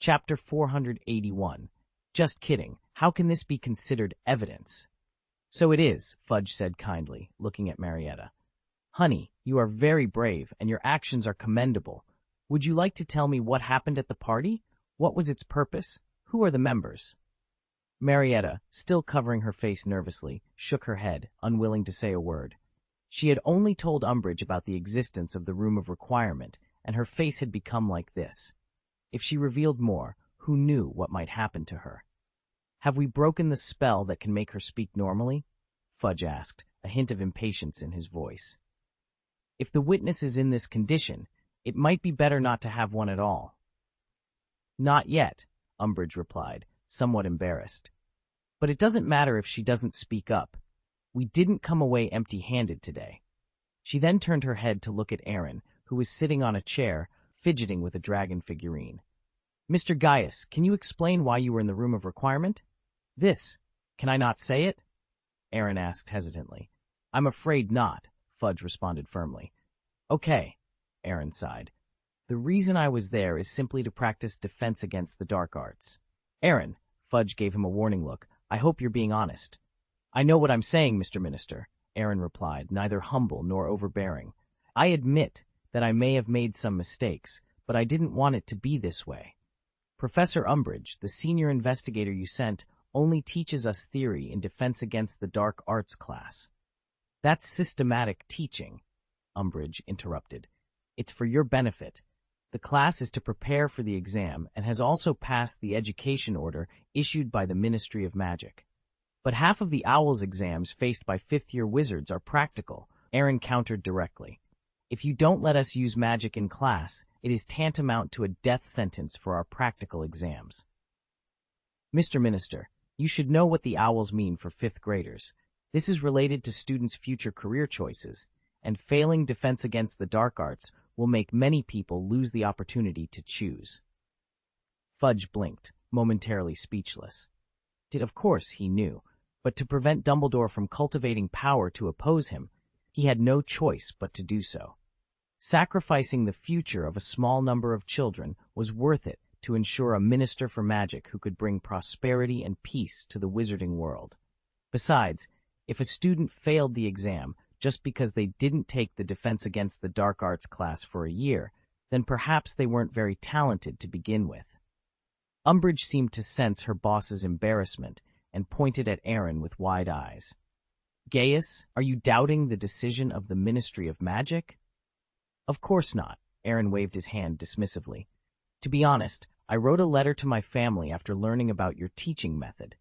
Chapter 481. Just kidding. How can this be considered evidence? So it is, Fudge said kindly, looking at Marietta. Honey, you are very brave, and your actions are commendable. Would you like to tell me what happened at the party? What was its purpose? Who are the members? Marietta, still covering her face nervously, shook her head, unwilling to say a word. She had only told Umbridge about the existence of the Room of Requirement, and her face had become like this. If she revealed more, who knew what might happen to her? Have we broken the spell that can make her speak normally? Fudge asked, a hint of impatience in his voice. If the witness is in this condition, it might be better not to have one at all. Not yet, Umbridge replied, somewhat embarrassed. But it doesn't matter if she doesn't speak up. We didn't come away empty-handed today. She then turned her head to look at Aaron, who was sitting on a chair, fidgeting with a dragon figurine. Mr. Gaius, can you explain why you were in the Room of Requirement? Can I not say it? Aaron asked hesitantly. I'm afraid not, Fudge responded firmly. Okay, Aaron sighed. The reason I was there is simply to practice defense against the dark arts. Aaron, Fudge gave him a warning look, I hope you're being honest. I know what I'm saying, Mr. Minister, Aaron replied, neither humble nor overbearing. I admit that I may have made some mistakes, but I didn't want it to be this way. Professor Umbridge, the senior investigator you sent, only teaches us theory in defense against the dark arts class. That's systematic teaching, Umbridge interrupted. It's for your benefit. The class is to prepare for the exam and has also passed the education order issued by the Ministry of Magic. But half of the Owl's exams faced by fifth-year wizards are practical, Aaron countered directly. If you don't let us use magic in class, it is tantamount to a death sentence for our practical exams. Mr. Minister, you should know what the Owls mean for fifth graders. This is related to students' future career choices, and failing defense against the dark arts will make many people lose the opportunity to choose. Fudge blinked, momentarily speechless. Of course, he knew, but to prevent Dumbledore from cultivating power to oppose him, he had no choice but to do so. Sacrificing the future of a small number of children was worth it to ensure a minister for magic who could bring prosperity and peace to the wizarding world. Besides, if a student failed the exam just because they didn't take the defense against the dark arts class for a year, then perhaps they weren't very talented to begin with. Umbridge seemed to sense her boss's embarrassment and pointed at Aaron with wide eyes. Gaius, are you doubting the decision of the Ministry of Magic? Of course not, Aaron waved his hand dismissively. To be honest, I wrote a letter to my family after learning about your teaching method.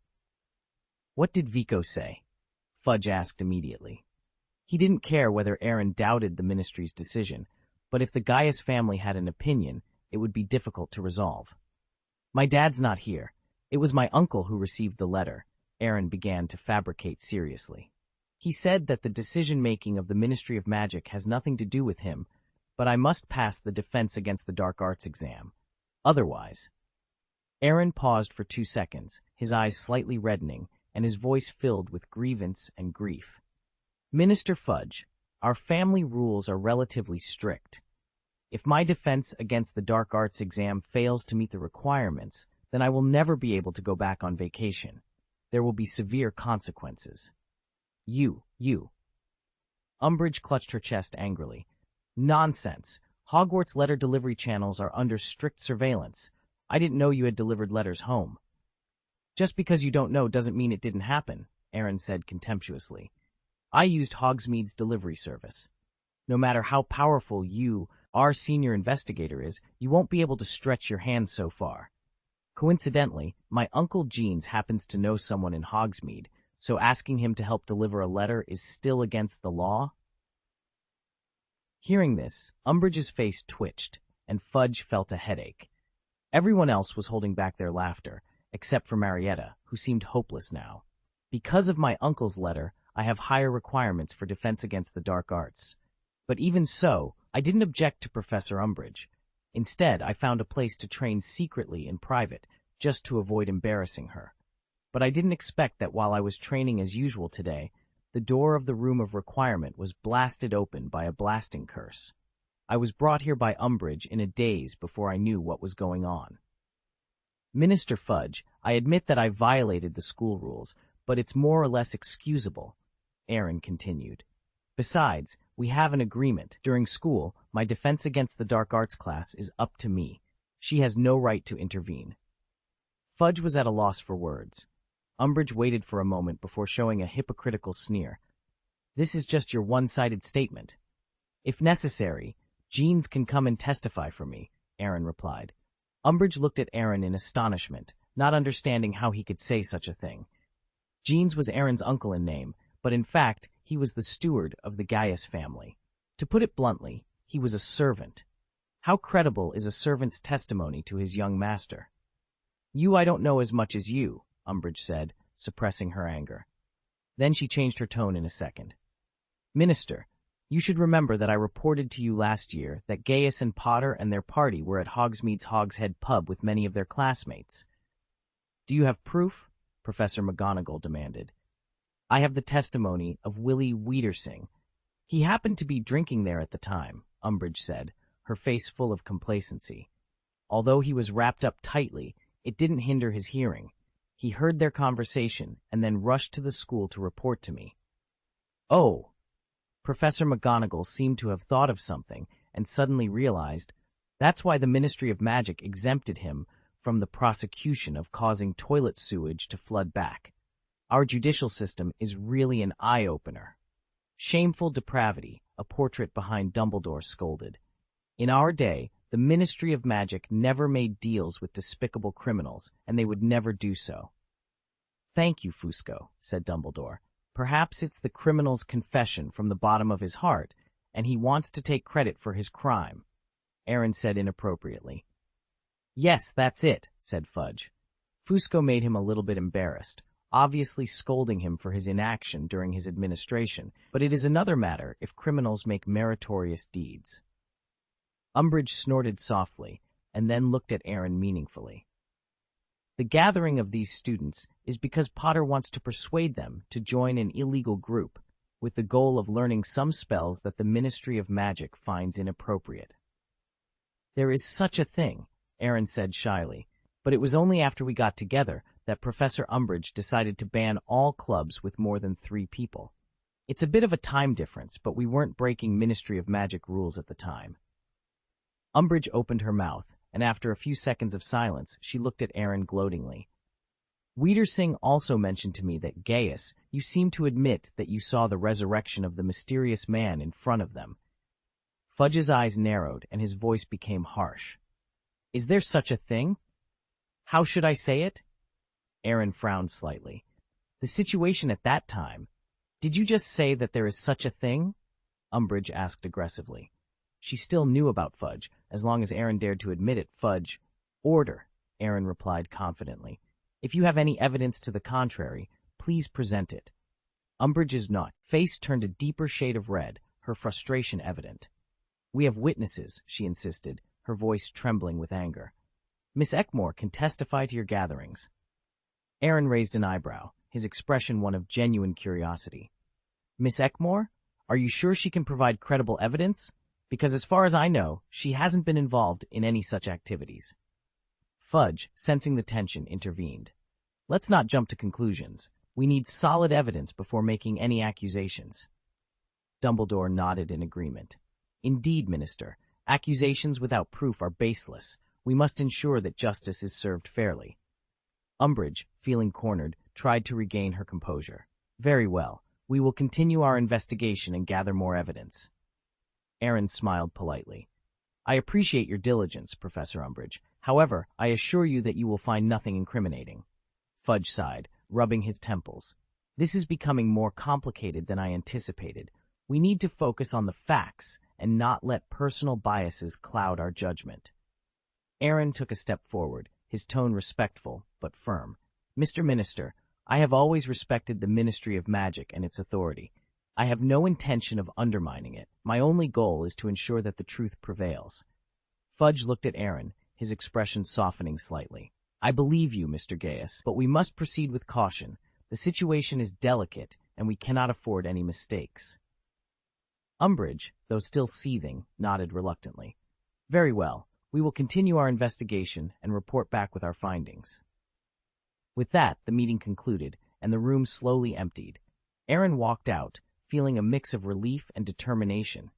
What did Vico say? Fudge asked immediately. He didn't care whether Aaron doubted the ministry's decision, but if the Gaius family had an opinion, it would be difficult to resolve. My dad's not here. It was my uncle who received the letter, Aaron began to fabricate seriously. He said that the decision-making of the Ministry of Magic has nothing to do with him, but I must pass the Defense Against the Dark Arts exam. Otherwise. Aaron paused for 2 seconds, his eyes slightly reddening, and his voice filled with grievance and grief. Minister Fudge, our family rules are relatively strict. If my Defense Against the Dark Arts exam fails to meet the requirements, then I will never be able to go back on vacation. There will be severe consequences. You. Umbridge clutched her chest angrily. Nonsense. Hogwarts letter delivery channels are under strict surveillance. I didn't know you had delivered letters home. Just because you don't know doesn't mean it didn't happen, Aaron said contemptuously. I used Hogsmeade's delivery service. No matter how powerful you, our senior investigator, is, you won't be able to stretch your hands so far. Coincidentally, my Uncle Jeans happens to know someone in Hogsmeade, so asking him to help deliver a letter is still against the law? Hearing this, Umbridge's face twitched, and Fudge felt a headache. Everyone else was holding back their laughter, except for Marietta, who seemed hopeless now. Because of my uncle's letter, I have higher requirements for defense against the dark arts. But even so, I didn't object to Professor Umbridge. Instead, I found a place to train secretly in private, just to avoid embarrassing her. But I didn't expect that while I was training as usual today, the door of the Room of Requirement was blasted open by a blasting curse. I was brought here by Umbridge in a daze before I knew what was going on. Minister Fudge, I admit that I violated the school rules, but it's more or less excusable, Aaron continued. Besides, we have an agreement. During school, my defense against the dark arts class is up to me. She has no right to intervene. Fudge was at a loss for words. Umbridge waited for a moment before showing a hypocritical sneer. This is just your one-sided statement. If necessary, Jeans can come and testify for me, Aaron replied. Umbridge looked at Aaron in astonishment, not understanding how he could say such a thing. Jeans was Aaron's uncle in name, but in fact, he was the steward of the Gaius family. To put it bluntly, he was a servant. How credible is a servant's testimony to his young master? I don't know as much as you, Umbridge said, suppressing her anger. Then she changed her tone in a second. Minister, you should remember that I reported to you last year that Gaius and Potter and their party were at Hogsmeade's Hogshead pub with many of their classmates. Do you have proof? Professor McGonagall demanded. I have the testimony of Willie Wiedersing. He happened to be drinking there at the time, Umbridge said, her face full of complacency. Although he was wrapped up tightly, it didn't hinder his hearing. He heard their conversation and then rushed to the school to report to me. Oh! Professor McGonagall seemed to have thought of something and suddenly realized that's why the Ministry of Magic exempted him from the prosecution of causing toilet sewage to flood back. Our judicial system is really an eye-opener. Shameful depravity, a portrait behind Dumbledore scolded. In our day, the Ministry of Magic never made deals with despicable criminals, and they would never do so. Thank you, Fusco, said Dumbledore. Perhaps it's the criminal's confession from the bottom of his heart, and he wants to take credit for his crime, Aaron said inappropriately. Yes, that's it, said Fudge. Fusco made him a little bit embarrassed, obviously scolding him for his inaction during his administration, but it is another matter if criminals make meritorious deeds. Umbridge snorted softly, and then looked at Aaron meaningfully. The gathering of these students is because Potter wants to persuade them to join an illegal group, with the goal of learning some spells that the Ministry of Magic finds inappropriate. There is such a thing, Aaron said shyly, but it was only after we got together that Professor Umbridge decided to ban all clubs with more than 3 people. It's a bit of a time difference, but we weren't breaking Ministry of Magic rules at the time. Umbridge opened her mouth, and after a few seconds of silence, she looked at Aaron gloatingly. Wiedersing also mentioned to me that Gaius, you seem to admit that you saw the resurrection of the mysterious man in front of them. Fudge's eyes narrowed, and his voice became harsh. Is there such a thing? How should I say it? Aaron frowned slightly. The situation at that time. Did you just say that there is such a thing? Umbridge asked aggressively. She still knew about Fudge, as long as Aaron dared to admit it. Fudge. Order, Aaron replied confidently. If you have any evidence to the contrary, please present it. Umbridge's face turned a deeper shade of red, her frustration evident. We have witnesses, she insisted, her voice trembling with anger. Miss Eckmore can testify to your gatherings. Aaron raised an eyebrow, his expression one of genuine curiosity. Miss Eckmore? Are you sure she can provide credible evidence? Because as far as I know, she hasn't been involved in any such activities. Fudge, sensing the tension, intervened. Let's not jump to conclusions. We need solid evidence before making any accusations. Dumbledore nodded in agreement. Indeed, Minister, accusations without proof are baseless. We must ensure that justice is served fairly. Umbridge, feeling cornered, tried to regain her composure. Very well. We will continue our investigation and gather more evidence. Aaron smiled politely. I appreciate your diligence, Professor Umbridge. However, I assure you that you will find nothing incriminating. Fudge sighed, rubbing his temples. This is becoming more complicated than I anticipated. We need to focus on the facts and not let personal biases cloud our judgment. Aaron took a step forward, his tone respectful but firm. Mr. Minister, I have always respected the Ministry of Magic and its authority. I have no intention of undermining it. My only goal is to ensure that the truth prevails. Fudge looked at Aaron, his expression softening slightly. I believe you, Mr. Gaius, but we must proceed with caution. The situation is delicate, and we cannot afford any mistakes. Umbridge, though still seething, nodded reluctantly. Very well. We will continue our investigation and report back with our findings. With that, the meeting concluded, and the room slowly emptied. Aaron walked out, feeling a mix of relief and determination.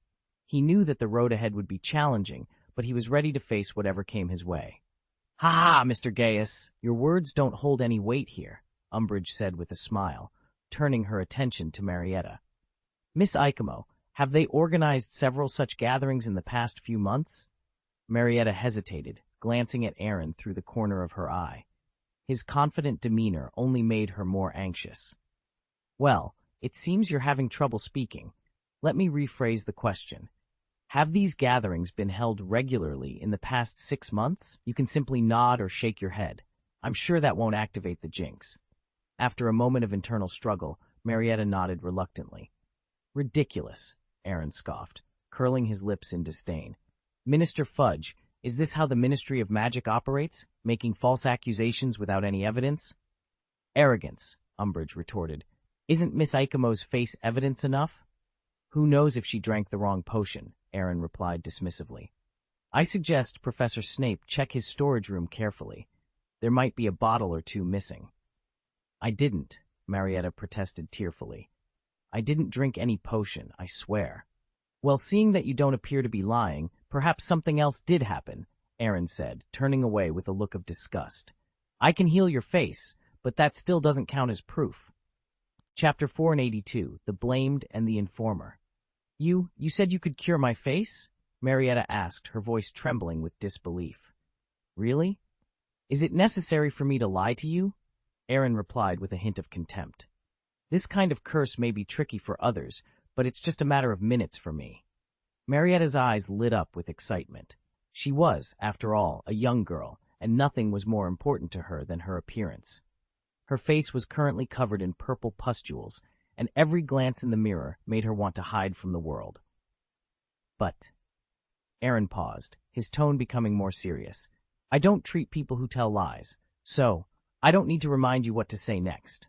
He knew that the road ahead would be challenging, but he was ready to face whatever came his way. "Ha ha, Mr. Gaius, your words don't hold any weight here," Umbridge said with a smile, turning her attention to Marietta. "Miss Ikomo, have they organized several such gatherings in the past few months?" Marietta hesitated, glancing at Aaron through the corner of her eye. His confident demeanor only made her more anxious. "Well, it seems you're having trouble speaking. Let me rephrase the question. Have these gatherings been held regularly in the past 6 months? You can simply nod or shake your head. I'm sure that won't activate the jinx." After a moment of internal struggle, Marietta nodded reluctantly. "Ridiculous," Aaron scoffed, curling his lips in disdain. "Minister Fudge, is this how the Ministry of Magic operates, making false accusations without any evidence?" "Arrogance," Umbridge retorted. "Isn't Miss Ikomo's face evidence enough?" "Who knows if she drank the wrong potion?" Aaron replied dismissively. "I suggest Professor Snape check his storage room carefully. There might be a bottle or two missing." "I didn't," Marietta protested tearfully. "I didn't drink any potion, I swear." "Well, seeing that you don't appear to be lying, perhaps something else did happen," Aaron said, turning away with a look of disgust. "I can heal your face, but that still doesn't count as proof." Chapter 482, The Blamed and the Informer. You said you could cure my face?" Marietta asked, her voice trembling with disbelief. "Really? Is it necessary for me to lie to you?" Aaron replied with a hint of contempt. "This kind of curse may be tricky for others, but it's just a matter of minutes for me." Marietta's eyes lit up with excitement. She was, after all, a young girl, and nothing was more important to her than her appearance. Her face was currently covered in purple pustules, and every glance in the mirror made her want to hide from the world. "But—" Aaron paused, his tone becoming more serious. "I don't treat people who tell lies, so I don't need to remind you what to say next."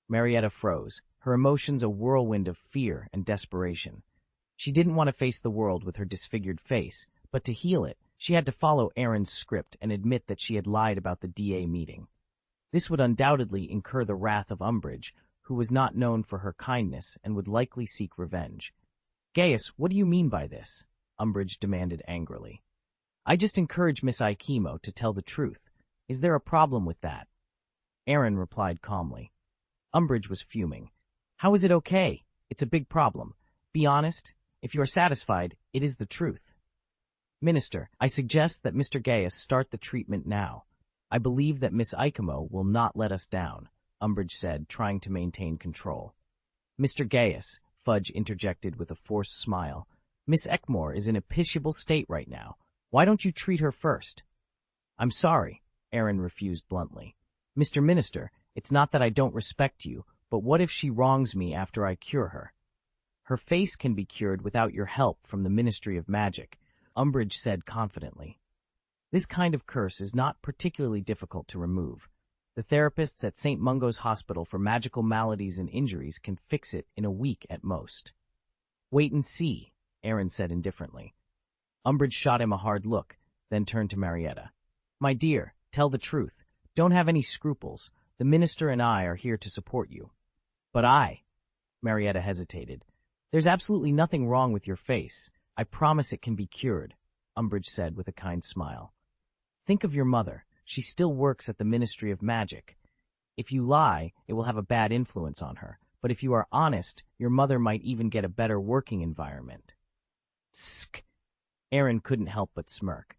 Marietta froze, her emotions a whirlwind of fear and desperation. She didn't want to face the world with her disfigured face, but to heal it, she had to follow Aaron's script and admit that she had lied about the DA meeting. This would undoubtedly incur the wrath of Umbridge, who was not known for her kindness and would likely seek revenge. "Gaius, what do you mean by this?" Umbridge demanded angrily. "I just encourage Miss Ikomo to tell the truth. Is there a problem with that?" Aaron replied calmly. Umbridge was fuming. "How is it okay? It's a big problem. Be honest. If you are satisfied, it is the truth." "Minister, I suggest that Mr. Gaius start the treatment now. I believe that Miss Ikomo will not let us down," Umbridge said, trying to maintain control. "Mr. Gaius," Fudge interjected with a forced smile, "Miss Ekmore is in a pitiable state right now. Why don't you treat her first?" "I'm sorry," Aaron refused bluntly. "Mr. Minister, it's not that I don't respect you, but what if she wrongs me after I cure her?" "Her face can be cured without your help from the Ministry of Magic," Umbridge said confidently. "This kind of curse is not particularly difficult to remove. The therapists at St. Mungo's Hospital for Magical Maladies and Injuries can fix it in a week at most." "Wait and see," Aaron said indifferently. Umbridge shot him a hard look, then turned to Marietta. "My dear, tell the truth. Don't have any scruples. The minister and I are here to support you." "But Marietta hesitated. "There's absolutely nothing wrong with your face. I promise it can be cured," Umbridge said with a kind smile. "Think of your mother. She still works at the Ministry of Magic. If you lie, it will have a bad influence on her, but if you are honest, your mother might even get a better working environment." "Tsk!" Aaron couldn't help but smirk.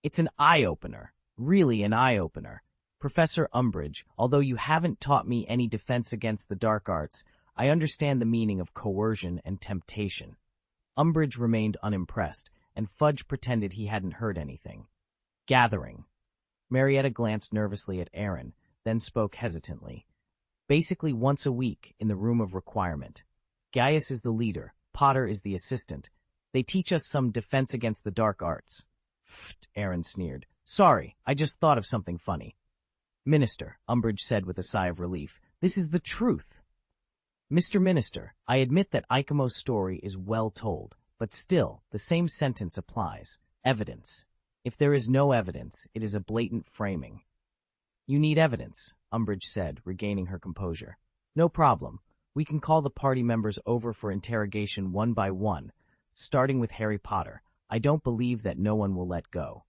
"It's an eye-opener. Really an eye-opener. Professor Umbridge, although you haven't taught me any defense against the dark arts, I understand the meaning of coercion and temptation." Umbridge remained unimpressed, and Fudge pretended he hadn't heard anything. "Gathering." Marietta glanced nervously at Aaron, then spoke hesitantly. "Basically once a week in the Room of Requirement. Gaius is the leader, Potter is the assistant. They teach us some defense against the dark arts." "Pfft," Aaron sneered. "Sorry, I just thought of something funny." "Minister," Umbridge said with a sigh of relief, "this is the truth." "Mr. Minister, I admit that Ikomo's story is well told, but still, the same sentence applies. Evidence." If there is no evidence, it is a blatant framing. You need evidence, Umbridge said, regaining her composure. No problem. We can call the party members over for interrogation one by one, starting with Harry Potter. I don't believe that no one will let go.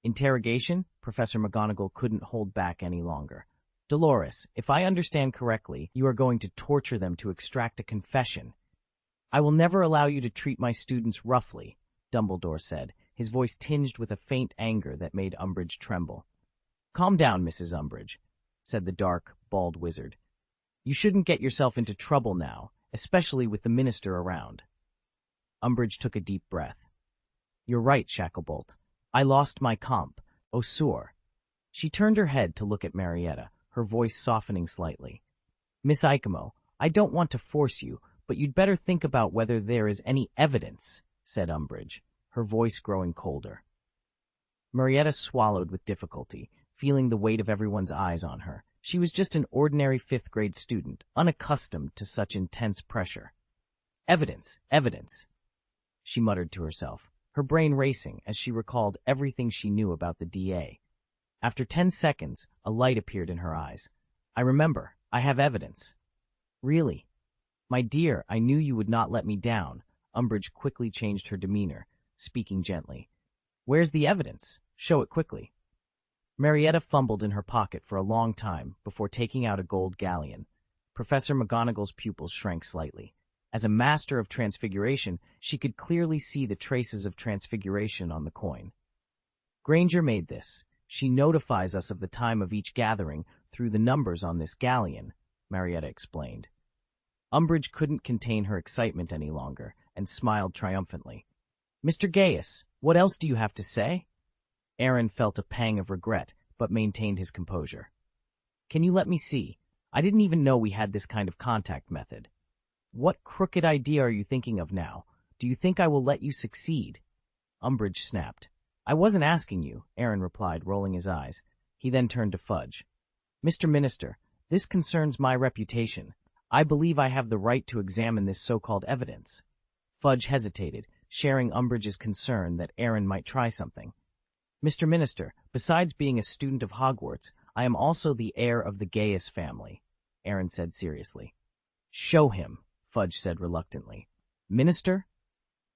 Interrogation? Professor McGonagall couldn't hold back any longer. Dolores, if I understand correctly, you are going to torture them to extract a confession. I will never allow you to treat my students roughly, Dumbledore said, his voice tinged with a faint anger that made Umbridge tremble. Calm down, Mrs. Umbridge, said the dark, bald wizard. You shouldn't get yourself into trouble now, especially with the minister around. Umbridge took a deep breath. You're right, Shacklebolt. I lost my comp, Osur. She turned her head to look at Marietta, her voice softening slightly. Miss Ichimo, I don't want to force you, but you'd better think about whether there is any evidence, said Umbridge, her voice growing colder. Marietta swallowed with difficulty, feeling the weight of everyone's eyes on her. She was just an ordinary fifth-grade student, unaccustomed to such intense pressure. Evidence, evidence, she muttered to herself, her brain racing as she recalled everything she knew about the DA. After 10 seconds, a light appeared in her eyes. I remember. I have evidence. Really? My dear, I knew you would not let me down. Umbridge quickly changed her demeanor, speaking gently. Where's the evidence? Show it quickly. Marietta fumbled in her pocket for a long time before taking out a gold galleon. Professor McGonagall's pupils shrank slightly. As a master of transfiguration, she could clearly see the traces of transfiguration on the coin. Granger made this. She notifies us of the time of each gathering through the numbers on this galleon, Marietta explained. Umbridge couldn't contain her excitement any longer and smiled triumphantly. Mr. Gaius, what else do you have to say? Aaron felt a pang of regret, but maintained his composure. Can you let me see? I didn't even know we had this kind of contact method. What crooked idea are you thinking of now? Do you think I will let you succeed? Umbridge snapped. I wasn't asking you, Aaron replied, rolling his eyes. He then turned to Fudge. Mr. Minister, this concerns my reputation. I believe I have the right to examine this so-called evidence. Fudge hesitated, sharing Umbridge's concern that Aaron might try something. Mr. Minister, besides being a student of Hogwarts, I am also the heir of the Gaius family, Aaron said seriously. Show him, Fudge said reluctantly. Minister?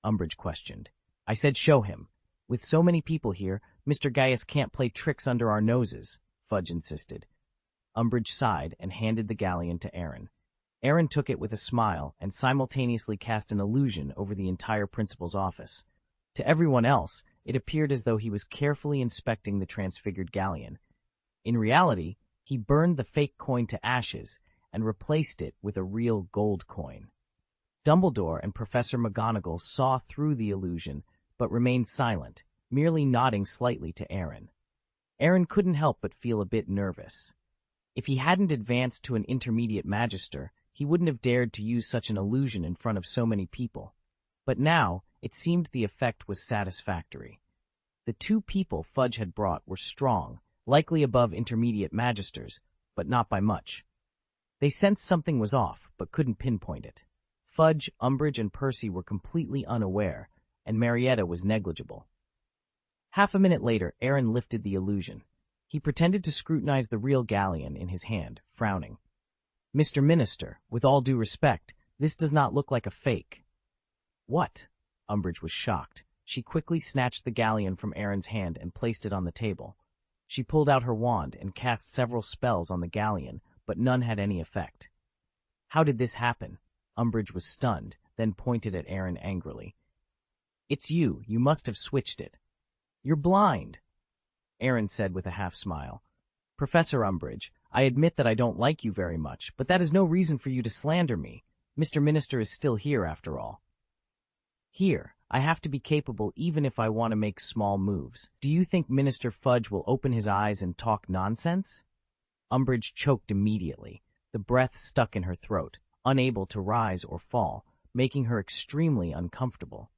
Umbridge questioned. I said show him. With so many people here, Mr. Gaius can't play tricks under our noses, Fudge insisted. Umbridge sighed and handed the galleon to Aaron. Aaron took it with a smile and simultaneously cast an illusion over the entire principal's office. To everyone else, it appeared as though he was carefully inspecting the transfigured galleon. In reality, he burned the fake coin to ashes and replaced it with a real gold coin. Dumbledore and Professor McGonagall saw through the illusion, but remained silent, merely nodding slightly to Aaron. Aaron couldn't help but feel a bit nervous. If he hadn't advanced to an intermediate magister, he wouldn't have dared to use such an illusion in front of so many people. But now, it seemed the effect was satisfactory. The two people Fudge had brought were strong, likely above intermediate magisters, but not by much. They sensed something was off, but couldn't pinpoint it. Fudge, Umbridge, and Percy were completely unaware, and Marietta was negligible. Half a minute later, Aaron lifted the illusion. He pretended to scrutinize the real galleon in his hand, frowning. Mr. Minister, with all due respect, this does not look like a fake. What? Umbridge was shocked. She quickly snatched the galleon from Aaron's hand and placed it on the table. She pulled out her wand and cast several spells on the galleon, but none had any effect. How did this happen? Umbridge was stunned, then pointed at Aaron angrily. It's you. You must have switched it. You're blind, Aaron said with a half-smile. Professor Umbridge, I admit that I don't like you very much, but that is no reason for you to slander me. Mr. Minister is still here, after all. Here, I have to be capable even if I want to make small moves. Do you think Minister Fudge will open his eyes and talk nonsense? Umbridge choked immediately, the breath stuck in her throat, unable to rise or fall, making her extremely uncomfortable.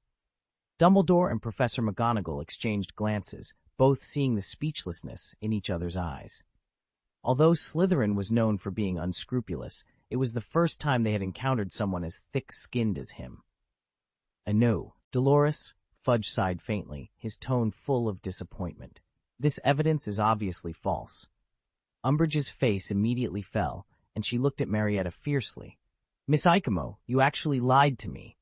Dumbledore and Professor McGonagall exchanged glances, both seeing the speechlessness in each other's eyes. Although Slytherin was known for being unscrupulous, it was the first time they had encountered someone as thick-skinned as him. No, Dolores, Fudge sighed faintly, his tone full of disappointment. This evidence is obviously false. Umbridge's face immediately fell, and she looked at Marietta fiercely. Miss Ikomo, you actually lied to me.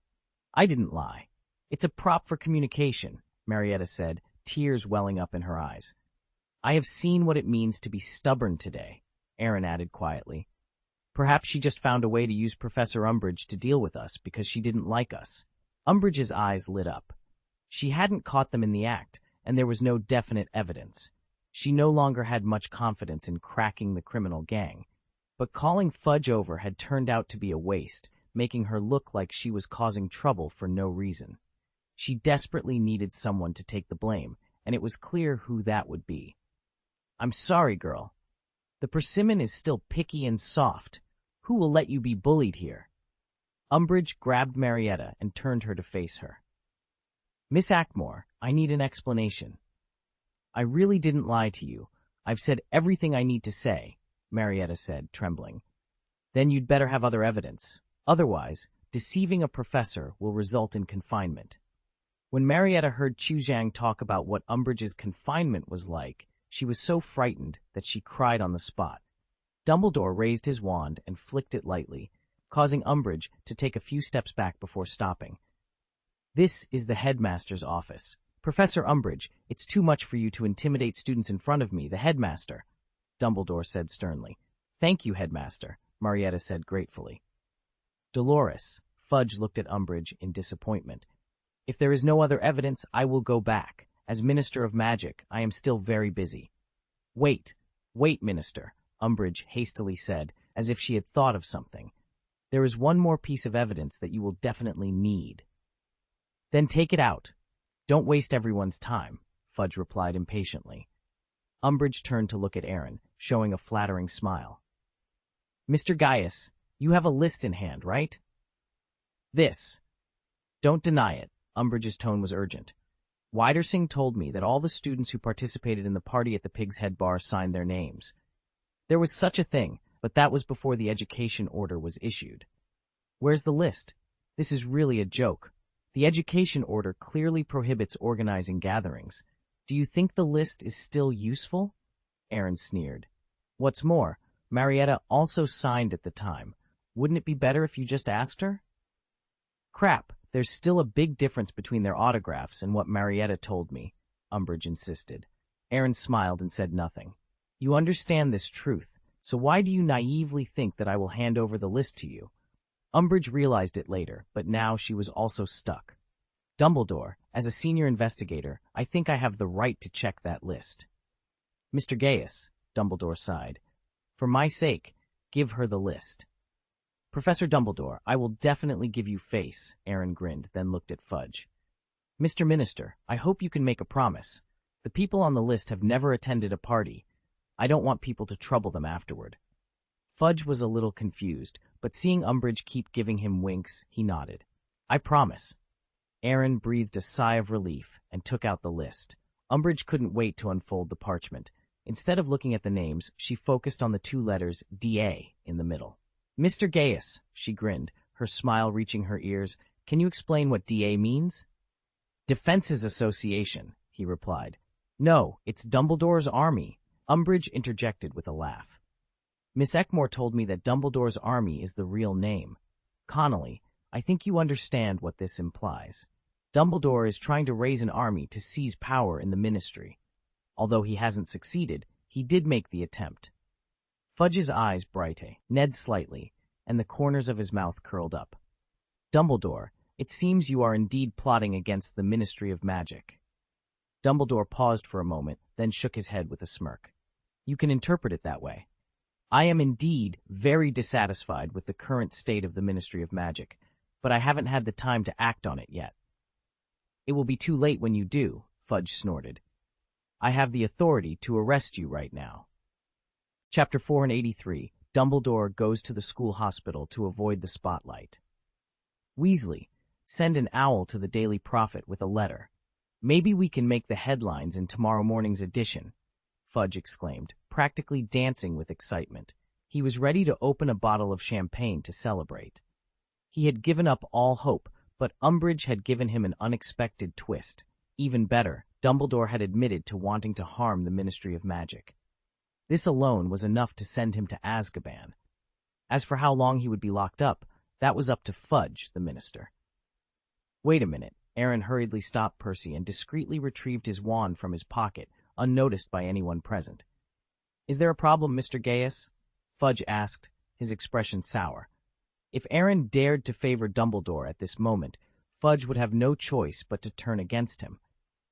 I didn't lie. It's a prop for communication, Marietta said, tears welling up in her eyes. I have seen what it means to be stubborn today, Aaron added quietly. Perhaps she just found a way to use Professor Umbridge to deal with us because she didn't like us. Umbridge's eyes lit up. She hadn't caught them in the act, and there was no definite evidence. She no longer had much confidence in cracking the criminal gang. But calling Fudge over had turned out to be a waste, making her look like she was causing trouble for no reason. She desperately needed someone to take the blame, and it was clear who that would be. I'm sorry, girl. The persimmon is still picky and soft. Who will let you be bullied here? Umbridge grabbed Marietta and turned her to face her. Miss Ackmore, I need an explanation. I really didn't lie to you. I've said everything I need to say, Marietta said, trembling. Then you'd better have other evidence. Otherwise, deceiving a professor will result in confinement. When Marietta heard Chuzhang talk about what Umbridge's confinement was like, she was so frightened that she cried on the spot. Dumbledore raised his wand and flicked it lightly, causing Umbridge to take a few steps back before stopping. This is the headmaster's office. Professor Umbridge, it's too much for you to intimidate students in front of me, the headmaster, Dumbledore said sternly. Thank you, headmaster, Marietta said gratefully. Dolores, Fudge looked at Umbridge in disappointment. If there is no other evidence, I will go back. As Minister of Magic, I am still very busy. Wait, Minister, Umbridge hastily said, as if she had thought of something. There is one more piece of evidence that you will definitely need. Then take it out. Don't waste everyone's time, Fudge replied impatiently. Umbridge turned to look at Aaron, showing a flattering smile. Mr. Gaius, you have a list in hand, right? This. Don't deny it. Umbridge's tone was urgent. Widersing told me that all the students who participated in the party at the Pig's Head Bar signed their names. There was such a thing, but that was before the education order was issued. Where's the list? This is really a joke. The education order clearly prohibits organizing gatherings. Do you think the list is still useful? Aaron sneered. What's more, Marietta also signed at the time. Wouldn't it be better if you just asked her? Crap, there's still a big difference between their autographs and what Marietta told me, Umbridge insisted. Aaron smiled and said nothing. You understand this truth, so why do you naively think that I will hand over the list to you? Umbridge realized it later, but now she was also stuck. Dumbledore, as a senior investigator, I think I have the right to check that list. Mr. Gaius, Dumbledore sighed. For my sake, give her the list. Professor Dumbledore, I will definitely give you face, Aaron grinned, then looked at Fudge. Mr. Minister, I hope you can make a promise. The people on the list have never attended a party. I don't want people to trouble them afterward. Fudge was a little confused, but seeing Umbridge keep giving him winks, he nodded. I promise. Aaron breathed a sigh of relief and took out the list. Umbridge couldn't wait to unfold the parchment. Instead of looking at the names, she focused on the two letters D.A. in the middle. Mr. Gaius, she grinned, her smile reaching her ears, can you explain what D.A. means? Defenses Association, he replied. No, it's Dumbledore's army. Umbridge interjected with a laugh. Miss Eckmore told me that Dumbledore's army is the real name. Connolly, I think you understand what this implies. Dumbledore is trying to raise an army to seize power in the Ministry. Although he hasn't succeeded, he did make the attempt. Fudge's eyes brightened, Ned slightly, and the corners of his mouth curled up. Dumbledore, it seems you are indeed plotting against the Ministry of Magic. Dumbledore paused for a moment, then shook his head with a smirk. You can interpret it that way. I am indeed very dissatisfied with the current state of the Ministry of Magic, but I haven't had the time to act on it yet. It will be too late when you do, Fudge snorted. I have the authority to arrest you right now. Chapter 483, Dumbledore goes to the school hospital to avoid the spotlight. Weasley, send an owl to the Daily Prophet with a letter. Maybe we can make the headlines in tomorrow morning's edition, Fudge exclaimed, practically dancing with excitement. He was ready to open a bottle of champagne to celebrate. He had given up all hope, but Umbridge had given him an unexpected twist. Even better, Dumbledore had admitted to wanting to harm the Ministry of Magic. This alone was enough to send him to Azkaban. As for how long he would be locked up, that was up to Fudge, the minister. Wait a minute. Aaron hurriedly stopped Percy and discreetly retrieved his wand from his pocket, unnoticed by anyone present. Is there a problem, Mr. Gaius? Fudge asked, his expression sour. If Aaron dared to favor Dumbledore at this moment, Fudge would have no choice but to turn against him.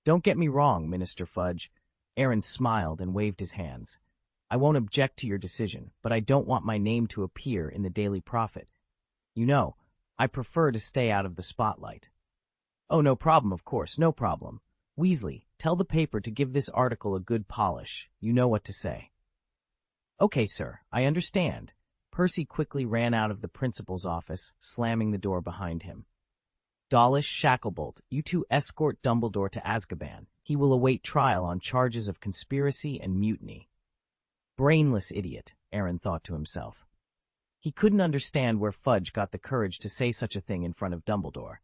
Don't get me wrong, Minister Fudge. Aaron smiled and waved his hands. I won't object to your decision, but I don't want my name to appear in the Daily Prophet. You know, I prefer to stay out of the spotlight. Oh, no problem, of course, no problem. Weasley, tell the paper to give this article a good polish. You know what to say. Okay, sir, I understand. Percy quickly ran out of the principal's office, slamming the door behind him. Dawlish, Shacklebolt, you two escort Dumbledore to Azkaban. He will await trial on charges of conspiracy and mutiny. Brainless idiot, Aaron thought to himself. He couldn't understand where Fudge got the courage to say such a thing in front of Dumbledore.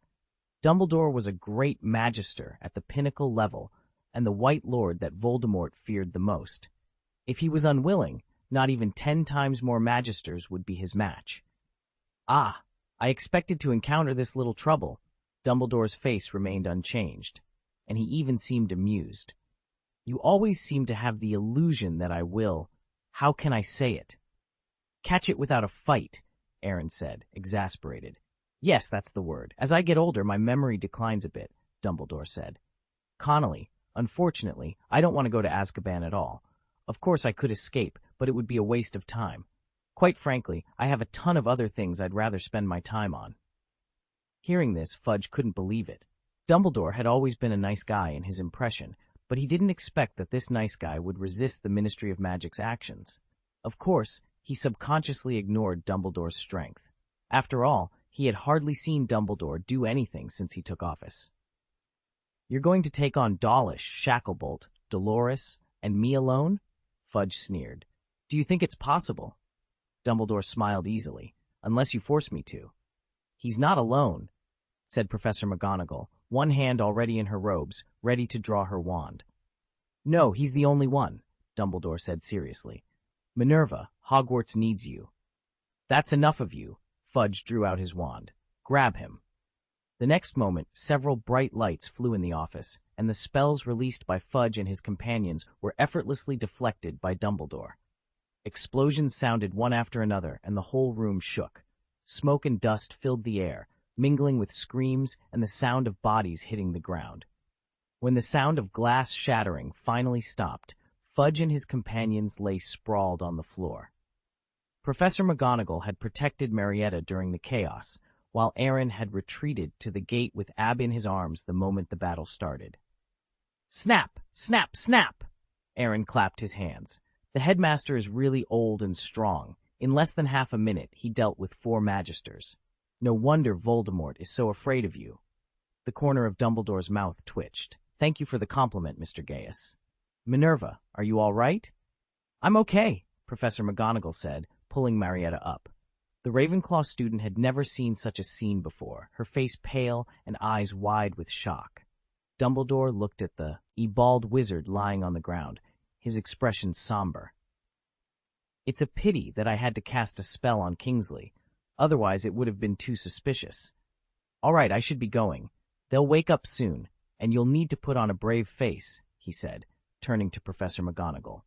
Dumbledore was a great magister at the pinnacle level and the White Lord that Voldemort feared the most. If he was unwilling, not even 10 times more magisters would be his match. Ah, I expected to encounter this little trouble. Dumbledore's face remained unchanged, and he even seemed amused. You always seem to have the illusion that I will. How can I say it? Catch it without a fight, Aaron said, exasperated. Yes, that's the word. As I get older, my memory declines a bit, Dumbledore said. Connolly, unfortunately, I don't want to go to Azkaban at all. Of course I could escape, but it would be a waste of time. Quite frankly, I have a ton of other things I'd rather spend my time on. Hearing this, Fudge couldn't believe it. Dumbledore had always been a nice guy in his impression, but he didn't expect that this nice guy would resist the Ministry of Magic's actions. Of course, he subconsciously ignored Dumbledore's strength. After all, he had hardly seen Dumbledore do anything since he took office. You're going to take on Dawlish, Shacklebolt, Dolores, and me alone? Fudge sneered. Do you think it's possible? Dumbledore smiled easily. Unless you force me to. He's not alone, said Professor McGonagall, one hand already in her robes, ready to draw her wand. No, he's the only one, Dumbledore said seriously. Minerva, Hogwarts needs you. That's enough of you. Fudge drew out his wand. Grab him. The next moment, several bright lights flew in the office, and the spells released by Fudge and his companions were effortlessly deflected by Dumbledore. Explosions sounded one after another, and the whole room shook. Smoke and dust filled the air, mingling with screams and the sound of bodies hitting the ground. When the sound of glass shattering finally stopped, Fudge and his companions lay sprawled on the floor. Professor McGonagall had protected Marietta during the chaos, while Aaron had retreated to the gate with Ab in his arms the moment the battle started. Snap! Snap! Snap! Aaron clapped his hands. The headmaster is really old and strong. In less than half a minute, he dealt with 4 magisters. No wonder Voldemort is so afraid of you. The corner of Dumbledore's mouth twitched. Thank you for the compliment, Mr. Gaius. Minerva, are you all right? I'm okay, Professor McGonagall said, pulling Marietta up. The Ravenclaw student had never seen such a scene before, her face pale and eyes wide with shock. Dumbledore looked at the bald wizard lying on the ground, his expression somber. It's a pity that I had to cast a spell on Kingsley. Otherwise, it would have been too suspicious. All right, I should be going. They'll wake up soon, and you'll need to put on a brave face, he said, turning to Professor McGonagall.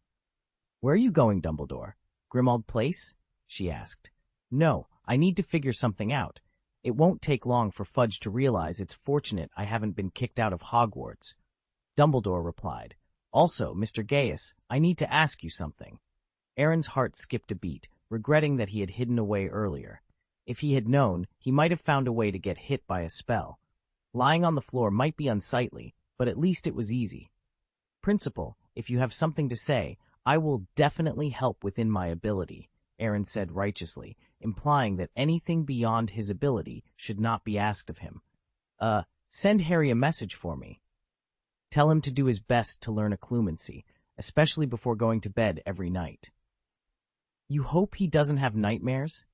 Where are you going, Dumbledore? Grimmauld Place? She asked. No, I need to figure something out. It won't take long for Fudge to realize it's fortunate I haven't been kicked out of Hogwarts. Dumbledore replied. Also, Mr. Gaius, I need to ask you something. Aaron's heart skipped a beat, regretting that he had hidden away earlier. If he had known, he might have found a way to get hit by a spell. Lying on the floor might be unsightly, but at least it was easy. Principal, if you have something to say, I will definitely help within my ability, Aaron said righteously, implying that anything beyond his ability should not be asked of him. Send Harry a message for me. Tell him to do his best to learn occlumency, especially before going to bed every night. You hope he doesn't have nightmares?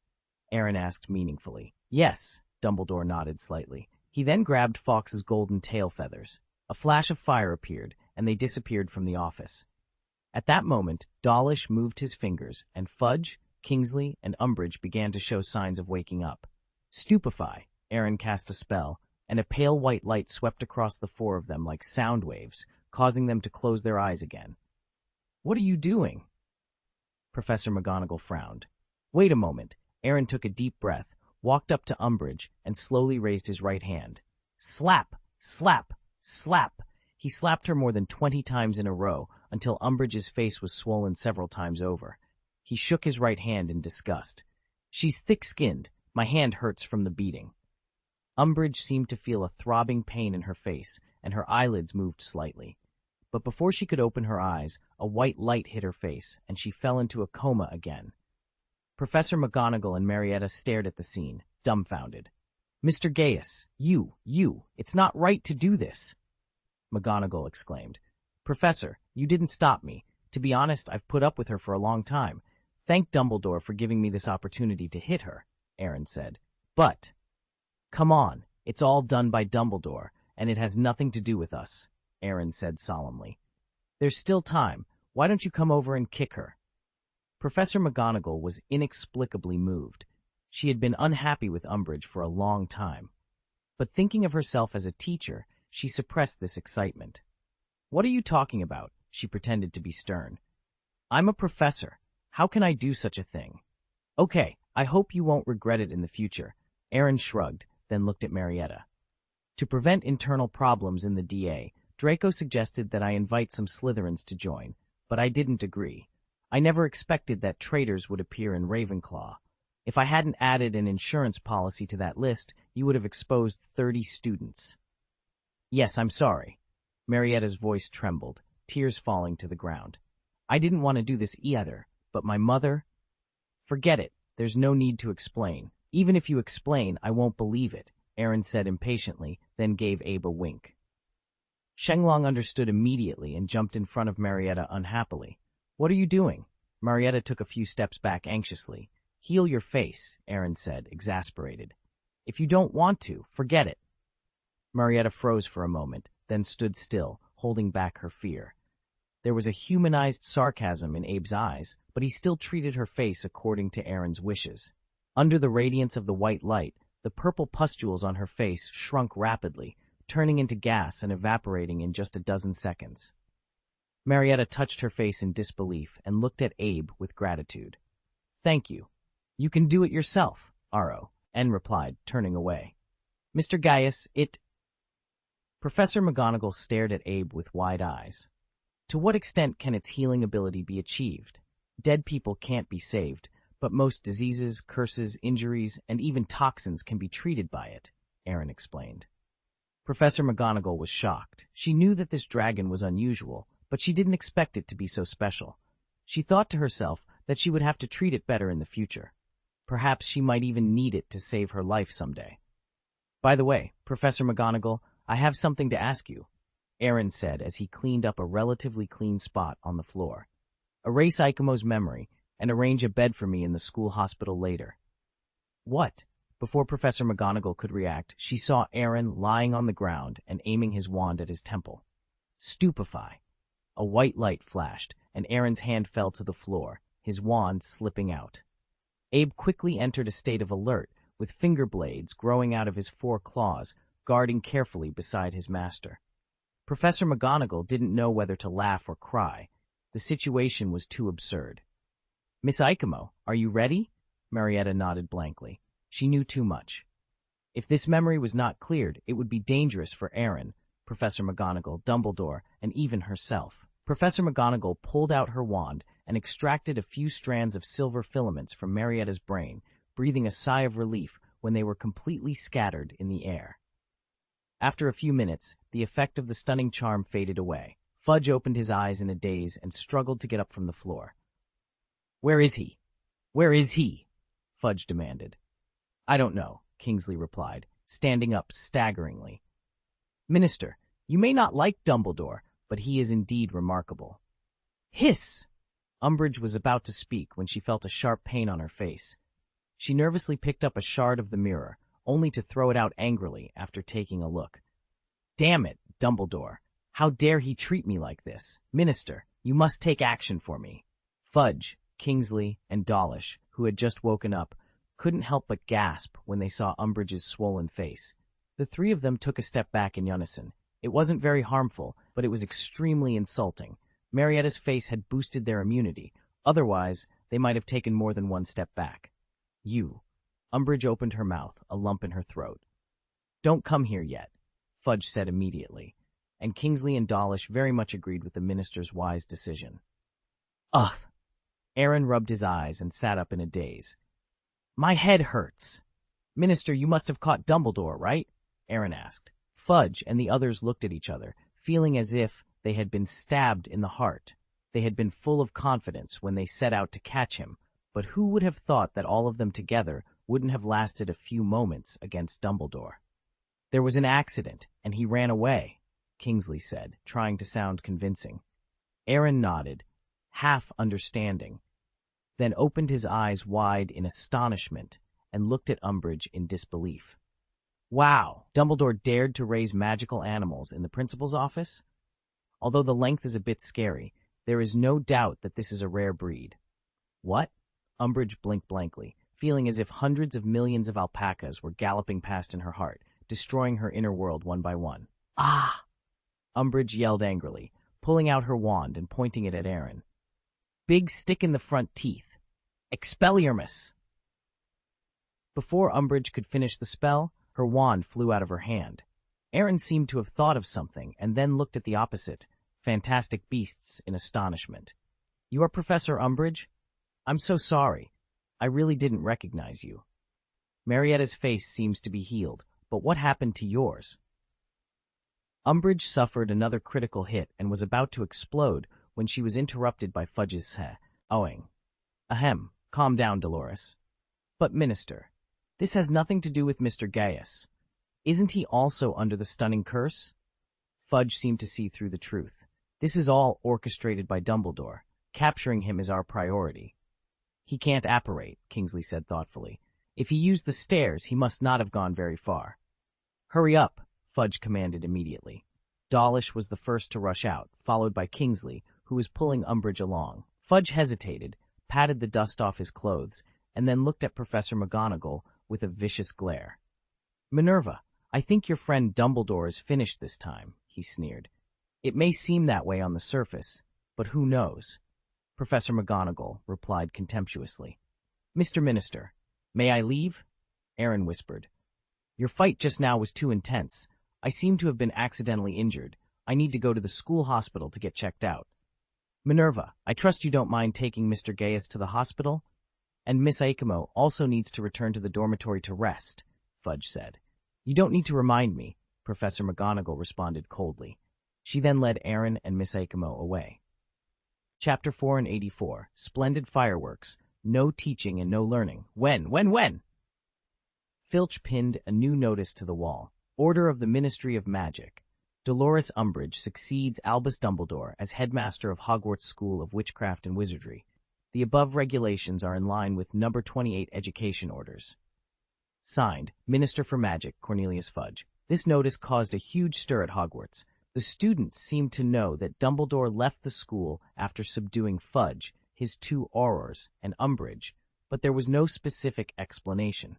Aaron asked meaningfully. Yes, Dumbledore nodded slightly. He then grabbed Fawkes's golden tail feathers. A flash of fire appeared, and they disappeared from the office. At that moment, Dawlish moved his fingers, and Fudge, Kingsley, and Umbridge began to show signs of waking up. Stupefy, Aaron cast a spell, and a pale white light swept across the four of them like sound waves, causing them to close their eyes again. "What are you doing?" Professor McGonagall frowned. "Wait a moment." Aaron took a deep breath, walked up to Umbridge, and slowly raised his right hand. Slap! Slap! Slap! He slapped her more than 20 times in a row, until Umbridge's face was swollen several times over. He shook his right hand in disgust. "She's thick-skinned. My hand hurts from the beating." Umbridge seemed to feel a throbbing pain in her face, and her eyelids moved slightly. But before she could open her eyes, a white light hit her face, and she fell into a coma again. Professor McGonagall and Marietta stared at the scene, dumbfounded. "Mr. Gaius, it's not right to do this!" McGonagall exclaimed. "Professor, you didn't stop me. To be honest, I've put up with her for a long time. Thank Dumbledore for giving me this opportunity to hit her," Aaron said. "But, come on, it's all done by Dumbledore, and it has nothing to do with us," Aaron said solemnly. "There's still time. Why don't you come over and kick her?" Professor McGonagall was inexplicably moved. She had been unhappy with Umbridge for a long time. But thinking of herself as a teacher, she suppressed this excitement. "What are you talking about?" She pretended to be stern. "I'm a professor. How can I do such a thing?" "Okay, I hope you won't regret it in the future." Aaron shrugged, then looked at Marietta. To prevent internal problems in the DA, Draco suggested that I invite some Slytherins to join, but I didn't agree. I never expected that traitors would appear in Ravenclaw. If I hadn't added an insurance policy to that list, you would have exposed 30 students. "Yes, I'm sorry." Marietta's voice trembled, tears falling to the ground. "I didn't want to do this either, but my mother—" "Forget it. There's no need to explain. Even if you explain, I won't believe it," Aaron said impatiently, then gave Abe a wink. Shenlong understood immediately and jumped in front of Marietta unhappily. "What are you doing?" Marietta took a few steps back anxiously. "Heal your face," Aaron said, exasperated. "If you don't want to, forget it." Marietta froze for a moment, then stood still, holding back her fear. There was a humanized sarcasm in Abe's eyes, but he still treated her face according to Aaron's wishes. Under the radiance of the white light, the purple pustules on her face shrunk rapidly, turning into gas and evaporating in just a dozen seconds. Marietta touched her face in disbelief and looked at Abe with gratitude. "Thank you. You can do it yourself, Aro," N replied, turning away. "Mr. Gaius, Professor McGonagall stared at Abe with wide eyes. To what extent can its healing ability be achieved? Dead people can't be saved, but most diseases, curses, injuries, and even toxins can be treated by it, Aaron explained. Professor McGonagall was shocked. She knew that this dragon was unusual, but she didn't expect it to be so special. She thought to herself that she would have to treat it better in the future. Perhaps she might even need it to save her life someday. "By the way, Professor McGonagall, I have something to ask you," Aaron said as he cleaned up a relatively clean spot on the floor. "Erase Icomo's memory and arrange a bed for me in the school hospital later." "What?" Before Professor McGonagall could react, she saw Aaron lying on the ground and aiming his wand at his temple. "Stupefy." A white light flashed, and Aaron's hand fell to the floor, his wand slipping out. Abe quickly entered a state of alert, with finger blades growing out of his 4 claws, guarding carefully beside his master. Professor McGonagall didn't know whether to laugh or cry. The situation was too absurd. "Miss Icomo, are you ready?" Marietta nodded blankly. She knew too much. If this memory was not cleared, it would be dangerous for Aaron, Professor McGonagall, Dumbledore, and even herself. Professor McGonagall pulled out her wand and extracted a few strands of silver filaments from Marietta's brain, breathing a sigh of relief when they were completely scattered in the air. After a few minutes, the effect of the stunning charm faded away. Fudge opened his eyes in a daze and struggled to get up from the floor. "Where is he? Where is he?" Fudge demanded. "I don't know," Kingsley replied, standing up staggeringly. "Minister, you may not like Dumbledore, but he is indeed remarkable." "Hiss!" Umbridge was about to speak when she felt a sharp pain on her face. She nervously picked up a shard of the mirror, only to throw it out angrily after taking a look. "Damn it, Dumbledore. How dare he treat me like this? Minister, you must take action for me." Fudge, Kingsley, and Dawlish, who had just woken up, couldn't help but gasp when they saw Umbridge's swollen face. The three of them took a step back in unison. It wasn't very harmful, but it was extremely insulting. Marietta's face had boosted their immunity. Otherwise, they might have taken more than one step back. "You." Umbridge opened her mouth, a lump in her throat. "Don't come here yet," Fudge said immediately, and Kingsley and Dawlish very much agreed with the minister's wise decision. "Ugh." Aaron rubbed his eyes and sat up in a daze. "My head hurts." "Minister, you must have caught Dumbledore, right?" Aaron asked. Fudge and the others looked at each other, feeling as if they had been stabbed in the heart. They had been full of confidence when they set out to catch him, but who would have thought that all of them together wouldn't have lasted a few moments against Dumbledore? "There was an accident, and he ran away," Kingsley said, trying to sound convincing. Aaron nodded, half understanding, then opened his eyes wide in astonishment and looked at Umbridge in disbelief. "Wow, Dumbledore dared to raise magical animals in the principal's office? Although the length is a bit scary, there is no doubt that this is a rare breed." "What?" Umbridge blinked blankly, feeling as if hundreds of millions of alpacas were galloping past in her heart, destroying her inner world one by one. "Ah!" Umbridge yelled angrily, pulling out her wand and pointing it at Aaron. "Big stick in the front teeth. Expelliarmus!" Before Umbridge could finish the spell, her wand flew out of her hand. Aaron seemed to have thought of something and then looked at the opposite, fantastic beasts, in astonishment. "You are Professor Umbridge? I'm so sorry. I really didn't recognize you." Marietta's face seems to be healed, but what happened to yours? Umbridge suffered another critical hit and was about to explode when she was interrupted by Fudge's "Owing." "Ahem, calm down, Dolores." "But, Minister, this has nothing to do with Mr. Gaius. Isn't he also under the stunning curse?" Fudge seemed to see through the truth. "This is all orchestrated by Dumbledore. Capturing him is our priority." "He can't apparate," Kingsley said thoughtfully. "If he used the stairs, he must not have gone very far." "Hurry up," Fudge commanded immediately. Dawlish was the first to rush out, followed by Kingsley, who was pulling Umbridge along. Fudge hesitated, patted the dust off his clothes, and then looked at Professor McGonagall with a vicious glare. "Minerva, I think your friend Dumbledore is finished this time," he sneered. "It may seem that way on the surface, but who knows?" Professor McGonagall replied contemptuously. "Mr. Minister, may I leave?" Aaron whispered. "Your fight just now was too intense. I seem to have been accidentally injured. I need to go to the school hospital to get checked out." "Minerva, I trust you don't mind taking Mr. Gaius to the hospital? And Miss Aikimo also needs to return to the dormitory to rest," Fudge said. "You don't need to remind me," Professor McGonagall responded coldly. She then led Aaron and Miss Aikimo away. Chapter 484, Splendid Fireworks, No Teaching and No Learning. When? Filch pinned a new notice to the wall. Order of the Ministry of Magic. Dolores Umbridge succeeds Albus Dumbledore as headmaster of Hogwarts School of Witchcraft and Wizardry. The above regulations are in line with Number 28 Education Orders. Signed, Minister for Magic, Cornelius Fudge. This notice caused a huge stir at Hogwarts. The students seemed to know that Dumbledore left the school after subduing Fudge, his two aurors, and Umbridge, but there was no specific explanation.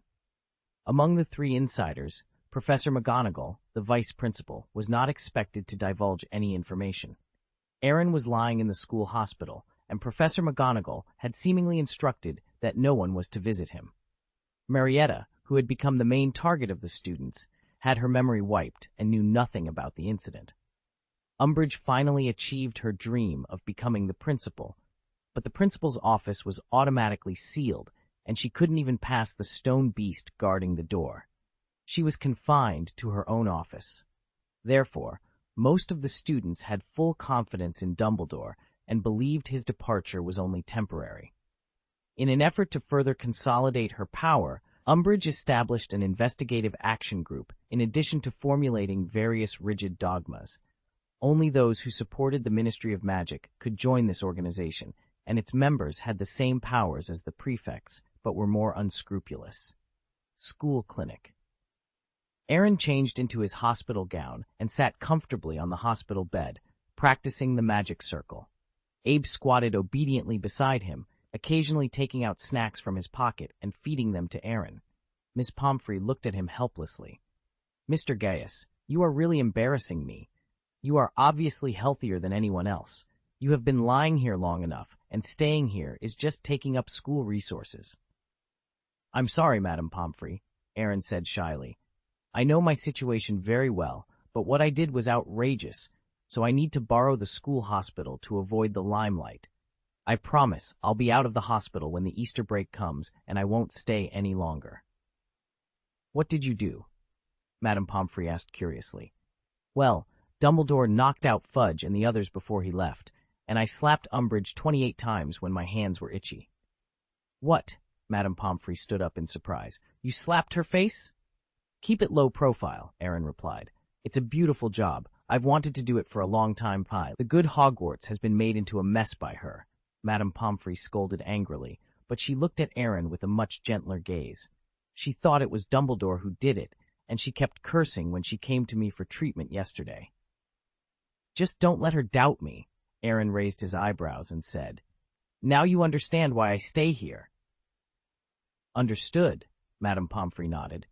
Among the three insiders, Professor McGonagall, the vice principal, was not expected to divulge any information. Aaron was lying in the school hospital, and Professor McGonagall had seemingly instructed that no one was to visit him. Marietta, who had become the main target of the students, had her memory wiped and knew nothing about the incident. Umbridge finally achieved her dream of becoming the principal, but the principal's office was automatically sealed, and she couldn't even pass the stone beast guarding the door. She was confined to her own office. Therefore, most of the students had full confidence in Dumbledore and believed his departure was only temporary. In an effort to further consolidate her power, Umbridge established an investigative action group in addition to formulating various rigid dogmas. Only those who supported the Ministry of Magic could join this organization, and its members had the same powers as the prefects, but were more unscrupulous. School Clinic. Aaron changed into his hospital gown and sat comfortably on the hospital bed, practicing the magic circle. Abe squatted obediently beside him, occasionally taking out snacks from his pocket and feeding them to Aaron. Miss Pomfrey looked at him helplessly. "Mr. Gaius, you are really embarrassing me. You are obviously healthier than anyone else. You have been lying here long enough, and staying here is just taking up school resources." "I'm sorry, Madam Pomfrey," Aaron said shyly. "I know my situation very well, but what I did was outrageous, so I need to borrow the school hospital to avoid the limelight. I promise I'll be out of the hospital when the Easter break comes, and I won't stay any longer." "What did you do?" Madam Pomfrey asked curiously. "Well, Dumbledore knocked out Fudge and the others before he left, and I slapped Umbridge 28 times when my hands were itchy." "What?" Madam Pomfrey stood up in surprise. "You slapped her face?" "Keep it low profile," Aaron replied. "It's a beautiful job. I've wanted to do it for a long time. The good Hogwarts has been made into a mess by her." Madam Pomfrey scolded angrily, but she looked at Aaron with a much gentler gaze. "She thought it was Dumbledore who did it, and she kept cursing when she came to me for treatment yesterday." "Just don't let her doubt me," Aaron raised his eyebrows and said. "Now you understand why I stay here." "Understood," Madam Pomfrey nodded.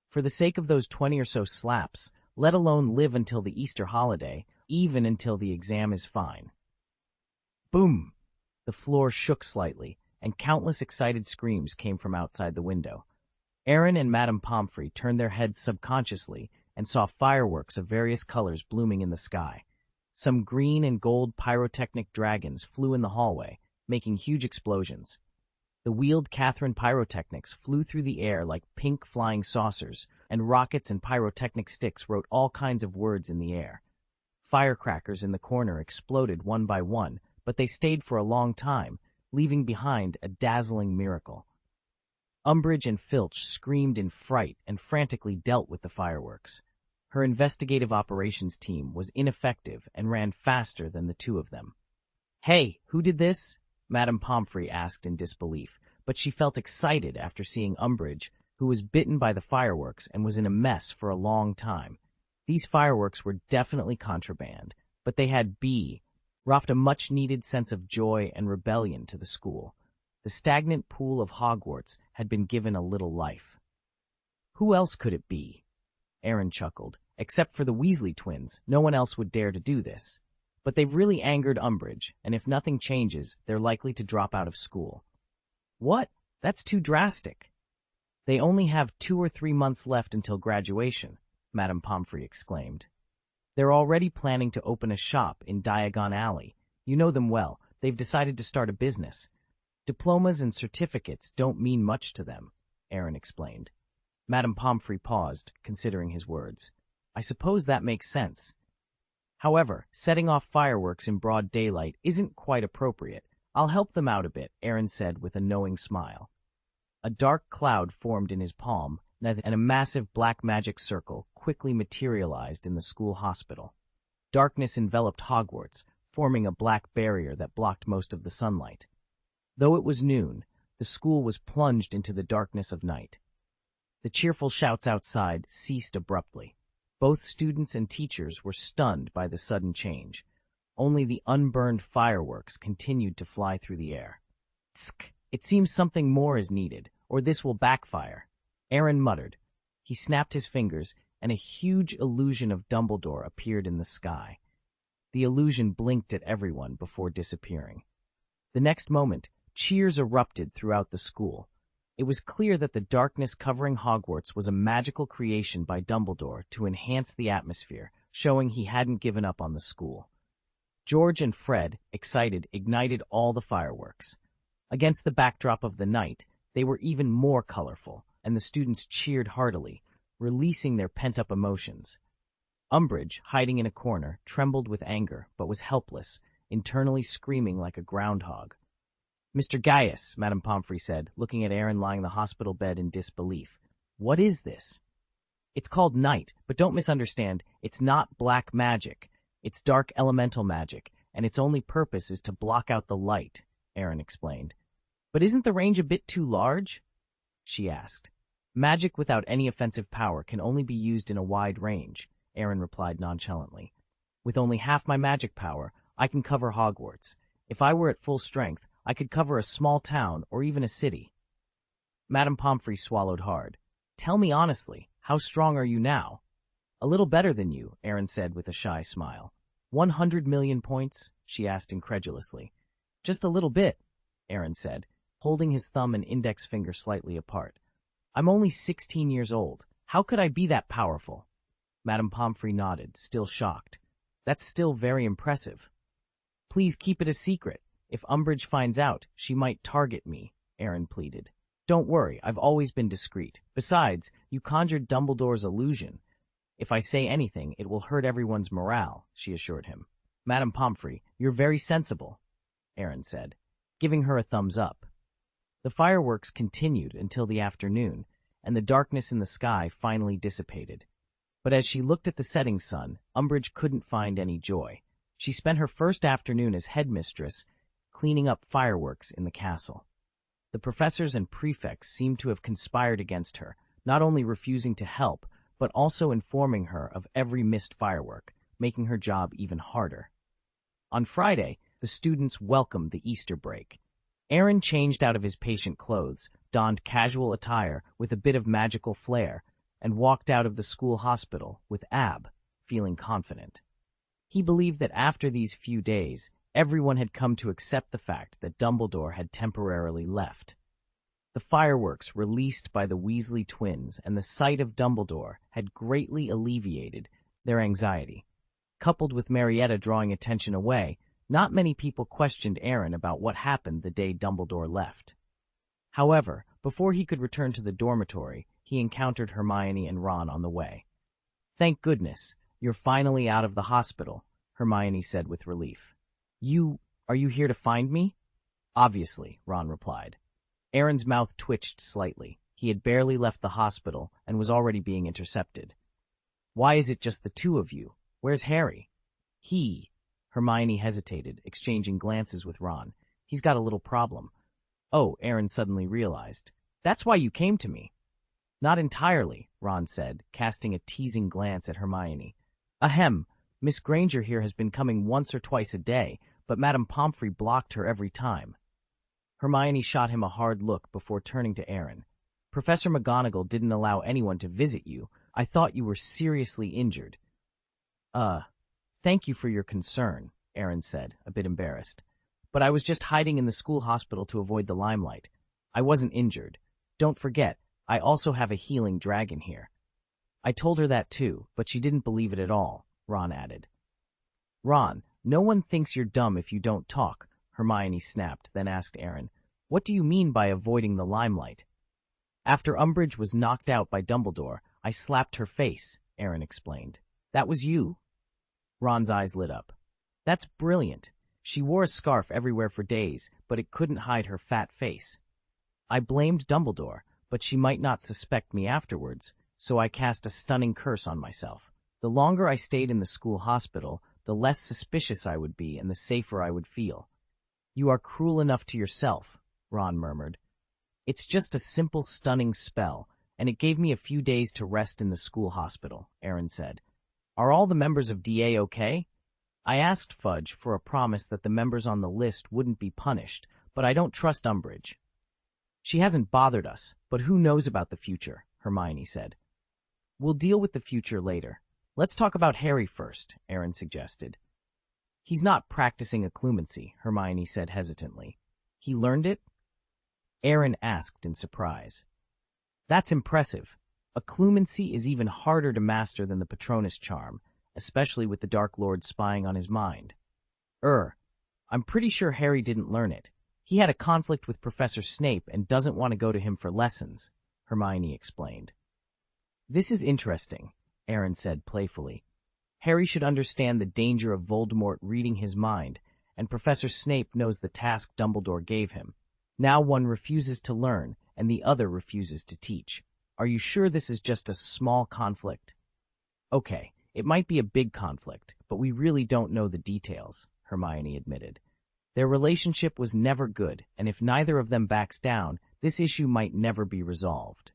"For the sake of those 20 or so slaps, let alone live until the Easter holiday, even until the exam is fine." Boom! The floor shook slightly, and countless excited screams came from outside the window. Aaron and Madam Pomfrey turned their heads subconsciously and saw fireworks of various colors blooming in the sky. Some green and gold pyrotechnic dragons flew in the hallway, making huge explosions. The wheeled Catherine pyrotechnics flew through the air like pink flying saucers, and rockets and pyrotechnic sticks wrote all kinds of words in the air. Firecrackers in the corner exploded one by one, but they stayed for a long time, leaving behind a dazzling miracle. Umbridge and Filch screamed in fright and frantically dealt with the fireworks. Her investigative operations team was ineffective and ran faster than the two of them. "Hey, who did this?" Madam Pomfrey asked in disbelief, but she felt excited after seeing Umbridge, who was bitten by the fireworks and was in a mess for a long time. These fireworks were definitely contraband, but they had brought a much-needed sense of joy and rebellion to the school. The stagnant pool of Hogwarts had been given a little life. "Who else could it be?" Aaron chuckled. "Except for the Weasley twins, no one else would dare to do this. But they've really angered Umbridge, and if nothing changes, they're likely to drop out of school." "What? That's too drastic." "They only have 2 or 3 months left until graduation," Madam Pomfrey exclaimed. "They're already planning to open a shop in Diagon Alley. You know them well. They've decided to start a business. Diplomas and certificates don't mean much to them," Aaron explained. Madam Pomfrey paused, considering his words. "I suppose that makes sense. However, setting off fireworks in broad daylight isn't quite appropriate. I'll help them out a bit," Aaron said with a knowing smile. A dark cloud formed in his palm, and a massive black magic circle quickly materialized in the school hospital. Darkness enveloped Hogwarts, forming a black barrier that blocked most of the sunlight. Though it was noon, the school was plunged into the darkness of night. The cheerful shouts outside ceased abruptly. Both students and teachers were stunned by the sudden change. Only the unburned fireworks continued to fly through the air. "Tsk! It seems something more is needed, or this will backfire," Aaron muttered. He snapped his fingers, and a huge illusion of Dumbledore appeared in the sky. The illusion blinked at everyone before disappearing. The next moment, cheers erupted throughout the school. It was clear that the darkness covering Hogwarts was a magical creation by Dumbledore to enhance the atmosphere, showing he hadn't given up on the school. George and Fred, excited, ignited all the fireworks. Against the backdrop of the night, they were even more colorful, and the students cheered heartily, releasing their pent-up emotions. Umbridge, hiding in a corner, trembled with anger, but was helpless, internally screaming like a groundhog. "Mr. Gaius," Madam Pomfrey said, looking at Aaron lying on the hospital bed in disbelief. "What is this?" "It's called night, but don't misunderstand, it's not black magic. It's dark elemental magic, and its only purpose is to block out the light," Aaron explained. "But isn't the range a bit too large?" she asked. Magic without any offensive power can only be used in a wide range, Aaron replied nonchalantly. With only half my magic power, I can cover Hogwarts. If I were at full strength, I could cover a small town or even a city. Madame Pomfrey swallowed hard. Tell me honestly, how strong are you now? A little better than you, Aaron said with a shy smile. 100 million points? She asked incredulously. Just a little bit, Aaron said, holding his thumb and index finger slightly apart. I'm only 16 years old. How could I be that powerful? Madame Pomfrey nodded, still shocked. That's still very impressive. Please keep it a secret. If Umbridge finds out, she might target me, Aaron pleaded. Don't worry, I've always been discreet. Besides, you conjured Dumbledore's illusion. If I say anything, it will hurt everyone's morale, she assured him. Madame Pomfrey, you're very sensible, Aaron said, giving her a thumbs up. The fireworks continued until the afternoon, and the darkness in the sky finally dissipated. But as she looked at the setting sun, Umbridge couldn't find any joy. She spent her first afternoon as headmistress cleaning up fireworks in the castle. The professors and prefects seemed to have conspired against her, not only refusing to help, but also informing her of every missed firework, making her job even harder. On Friday, the students welcomed the Easter break. Aaron changed out of his patient clothes, donned casual attire with a bit of magical flair, and walked out of the school hospital with Ab, feeling confident. He believed that after these few days, everyone had come to accept the fact that Dumbledore had temporarily left. The fireworks released by the Weasley twins and the sight of Dumbledore had greatly alleviated their anxiety. Coupled with Marietta drawing attention away, not many people questioned Aaron about what happened the day Dumbledore left. However, before he could return to the dormitory, he encountered Hermione and Ron on the way. Thank goodness, you're finally out of the hospital, Hermione said with relief. Are you here to find me? Obviously, Ron replied. Aaron's mouth twitched slightly. He had barely left the hospital and was already being intercepted. Why is it just the two of you? Where's Harry? Hermione hesitated, exchanging glances with Ron. He's got a little problem. Oh, Aaron suddenly realized. That's why you came to me. Not entirely, Ron said, casting a teasing glance at Hermione. Ahem, Miss Granger here has been coming once or twice a day, but Madame Pomfrey blocked her every time. Hermione shot him a hard look before turning to Aaron. Professor McGonagall didn't allow anyone to visit you. I thought you were seriously injured. Thank you for your concern, Aaron said, a bit embarrassed. But I was just hiding in the school hospital to avoid the limelight. I wasn't injured. Don't forget, I also have a healing dragon here. I told her that too, but she didn't believe it at all, Ron added. Ron, no one thinks you're dumb if you don't talk, Hermione snapped, then asked Aaron, what do you mean by avoiding the limelight? After Umbridge was knocked out by Dumbledore, I slapped her face, Aaron explained. That was you. Ron's eyes lit up. That's brilliant. She wore a scarf everywhere for days, but it couldn't hide her fat face. I blamed Dumbledore, but she might not suspect me afterwards, so I cast a stunning curse on myself. The longer I stayed in the school hospital, the less suspicious I would be and the safer I would feel. You are cruel enough to yourself, Ron murmured. It's just a simple stunning spell, and it gave me a few days to rest in the school hospital, Aaron said. Are all the members of DA okay? I asked Fudge for a promise that the members on the list wouldn't be punished, but I don't trust Umbridge. She hasn't bothered us, but who knows about the future, Hermione said. We'll deal with the future later. Let's talk about Harry first, Aaron suggested. He's not practicing occlumency, Hermione said hesitantly. He learned it? Aaron asked in surprise. That's impressive. Occlumency is even harder to master than the Patronus charm, especially with the Dark Lord spying on his mind. I'm pretty sure Harry didn't learn it. He had a conflict with Professor Snape and doesn't want to go to him for lessons, Hermione explained. This is interesting, Aaron said playfully. Harry should understand the danger of Voldemort reading his mind, and Professor Snape knows the task Dumbledore gave him. Now one refuses to learn, and the other refuses to teach. Are you sure this is just a small conflict? Okay, it might be a big conflict, but we really don't know the details, Hermione admitted. Their relationship was never good, and if neither of them backs down, this issue might never be resolved.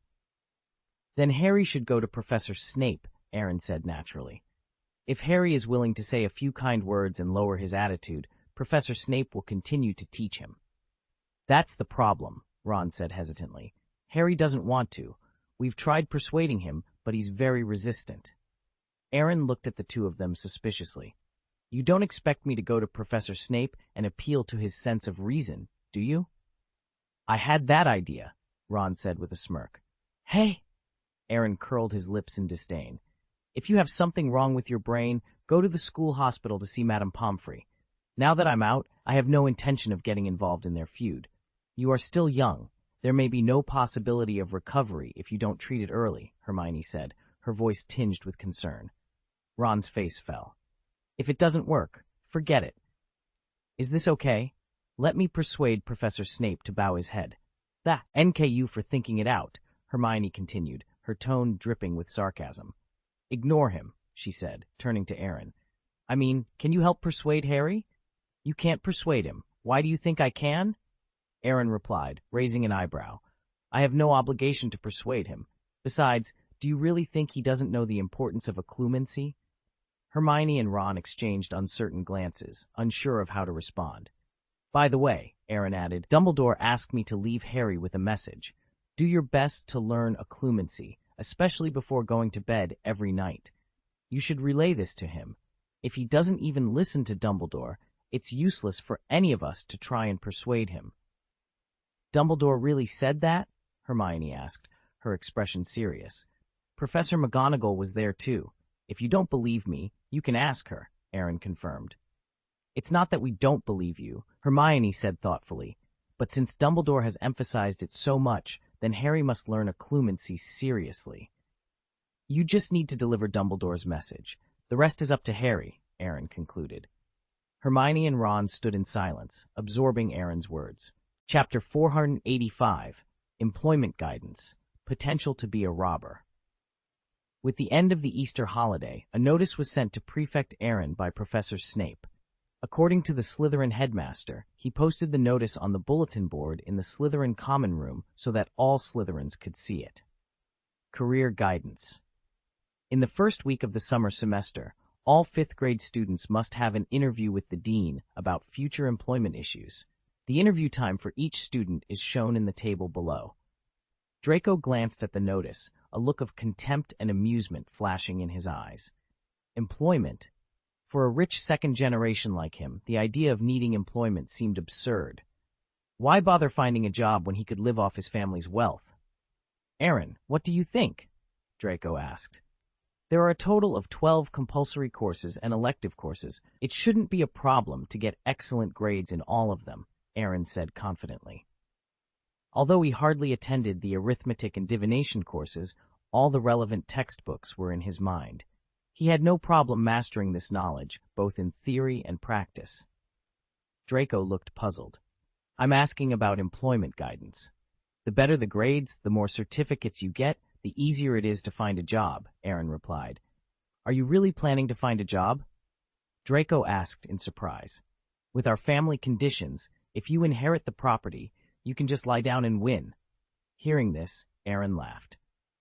Then Harry should go to Professor Snape, Aaron said naturally. If Harry is willing to say a few kind words and lower his attitude, Professor Snape will continue to teach him. That's the problem, Ron said hesitantly. Harry doesn't want to. We've tried persuading him, but he's very resistant. Aaron looked at the two of them suspiciously. You don't expect me to go to Professor Snape and appeal to his sense of reason, do you? I had that idea, Ron said with a smirk. Hey! Aaron curled his lips in disdain. If you have something wrong with your brain, go to the school hospital to see Madame Pomfrey. Now that I'm out, I have no intention of getting involved in their feud. You are still young. There may be no possibility of recovery if you don't treat it early, Hermione said, her voice tinged with concern. Ron's face fell. If it doesn't work, forget it. Is this okay? Let me persuade Professor Snape to bow his head. That NKU for thinking it out, Hermione continued, her tone dripping with sarcasm. Ignore him, she said, turning to Aaron. I mean, can you help persuade Harry? You can't persuade him. Why do you think I can? Aaron replied, raising an eyebrow. I have no obligation to persuade him. Besides, do you really think he doesn't know the importance of occlumency? Hermione and Ron exchanged uncertain glances, unsure of how to respond. By the way, Aaron added, Dumbledore asked me to leave Harry with a message. Do your best to learn occlumency, especially before going to bed every night. You should relay this to him. If he doesn't even listen to Dumbledore, it's useless for any of us to try and persuade him. Dumbledore really said that? Hermione asked, her expression serious. Professor McGonagall was there too. If you don't believe me, you can ask her, Aaron confirmed. It's not that we don't believe you, Hermione said thoughtfully, but since Dumbledore has emphasized it so much, then Harry must learn occlumency seriously. You just need to deliver Dumbledore's message. The rest is up to Harry, Aaron concluded. Hermione and Ron stood in silence, absorbing Aaron's words. Chapter 485, Employment Guidance, Potential to be a Robber. With the end of the Easter holiday, a notice was sent to Prefect Aaron by Professor Snape. According to the Slytherin headmaster, he posted the notice on the bulletin board in the Slytherin common room so that all Slytherins could see it. Career Guidance. In the first week of the summer semester, all 5th grade students must have an interview with the dean about future employment issues. The interview time for each student is shown in the table below. Draco glanced at the notice, a look of contempt and amusement flashing in his eyes. Employment? For a rich second generation like him, the idea of needing employment seemed absurd. Why bother finding a job when he could live off his family's wealth? Aaron, what do you think? Draco asked. There are a total of 12 compulsory courses and elective courses. It shouldn't be a problem to get excellent grades in all of them, Aaron said confidently. Although he hardly attended the arithmetic and divination courses, all the relevant textbooks were in his mind. He had no problem mastering this knowledge, both in theory and practice. Draco looked puzzled. I'm asking about employment guidance. The better the grades, the more certificates you get, the easier it is to find a job, Aaron replied. Are you really planning to find a job? Draco asked in surprise. With our family conditions, if you inherit the property, you can just lie down and win. Hearing this, Aaron laughed.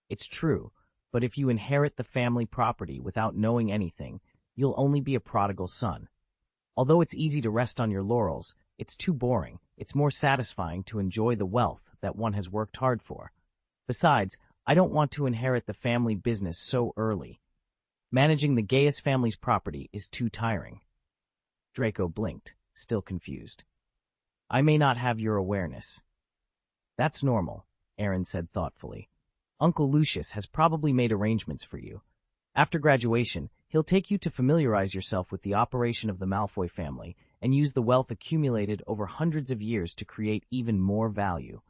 It's true, but if you inherit the family property without knowing anything, you'll only be a prodigal son. Although it's easy to rest on your laurels, it's too boring. It's more satisfying to enjoy the wealth that one has worked hard for. Besides, I don't want to inherit the family business so early. Managing the Gaius family's property is too tiring. Draco blinked, still confused. I may not have your awareness. That's normal, Aaron said thoughtfully. Uncle Lucius has probably made arrangements for you. After graduation, he'll take you to familiarize yourself with the operation of the Malfoy family and use the wealth accumulated over hundreds of years to create even more value.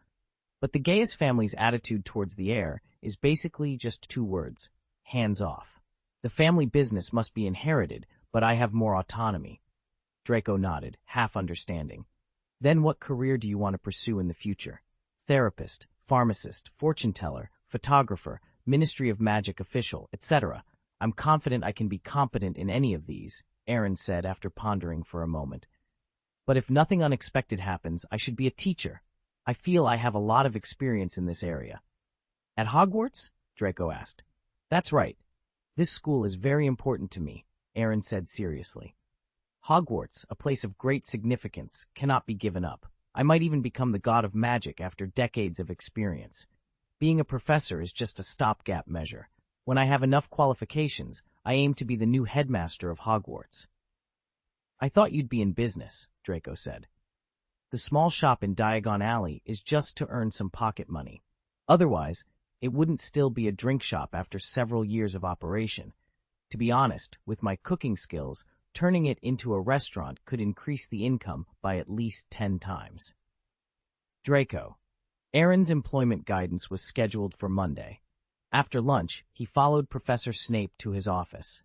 But the Gaius family's attitude towards the heir is basically just 2 words, hands off. The family business must be inherited, but I have more autonomy. Draco nodded, half understanding. Then what career do you want to pursue in the future? Therapist, pharmacist, fortune teller, photographer, Ministry of Magic official, etc. I'm confident I can be competent in any of these, Aaron said after pondering for a moment. But if nothing unexpected happens, I should be a teacher. I feel I have a lot of experience in this area. At Hogwarts? Draco asked. That's right. This school is very important to me, Aaron said seriously. Hogwarts, a place of great significance, cannot be given up. I might even become the god of magic after decades of experience. Being a professor is just a stopgap measure. When I have enough qualifications, I aim to be the new headmaster of Hogwarts. I thought you'd be in business, Draco said. The small shop in Diagon Alley is just to earn some pocket money. Otherwise, it wouldn't still be a drink shop after several years of operation. To be honest, with my cooking skills, turning it into a restaurant could increase the income by at least 10 times. Draco. Aaron's employment guidance was scheduled for Monday. After lunch, he followed Professor Snape to his office.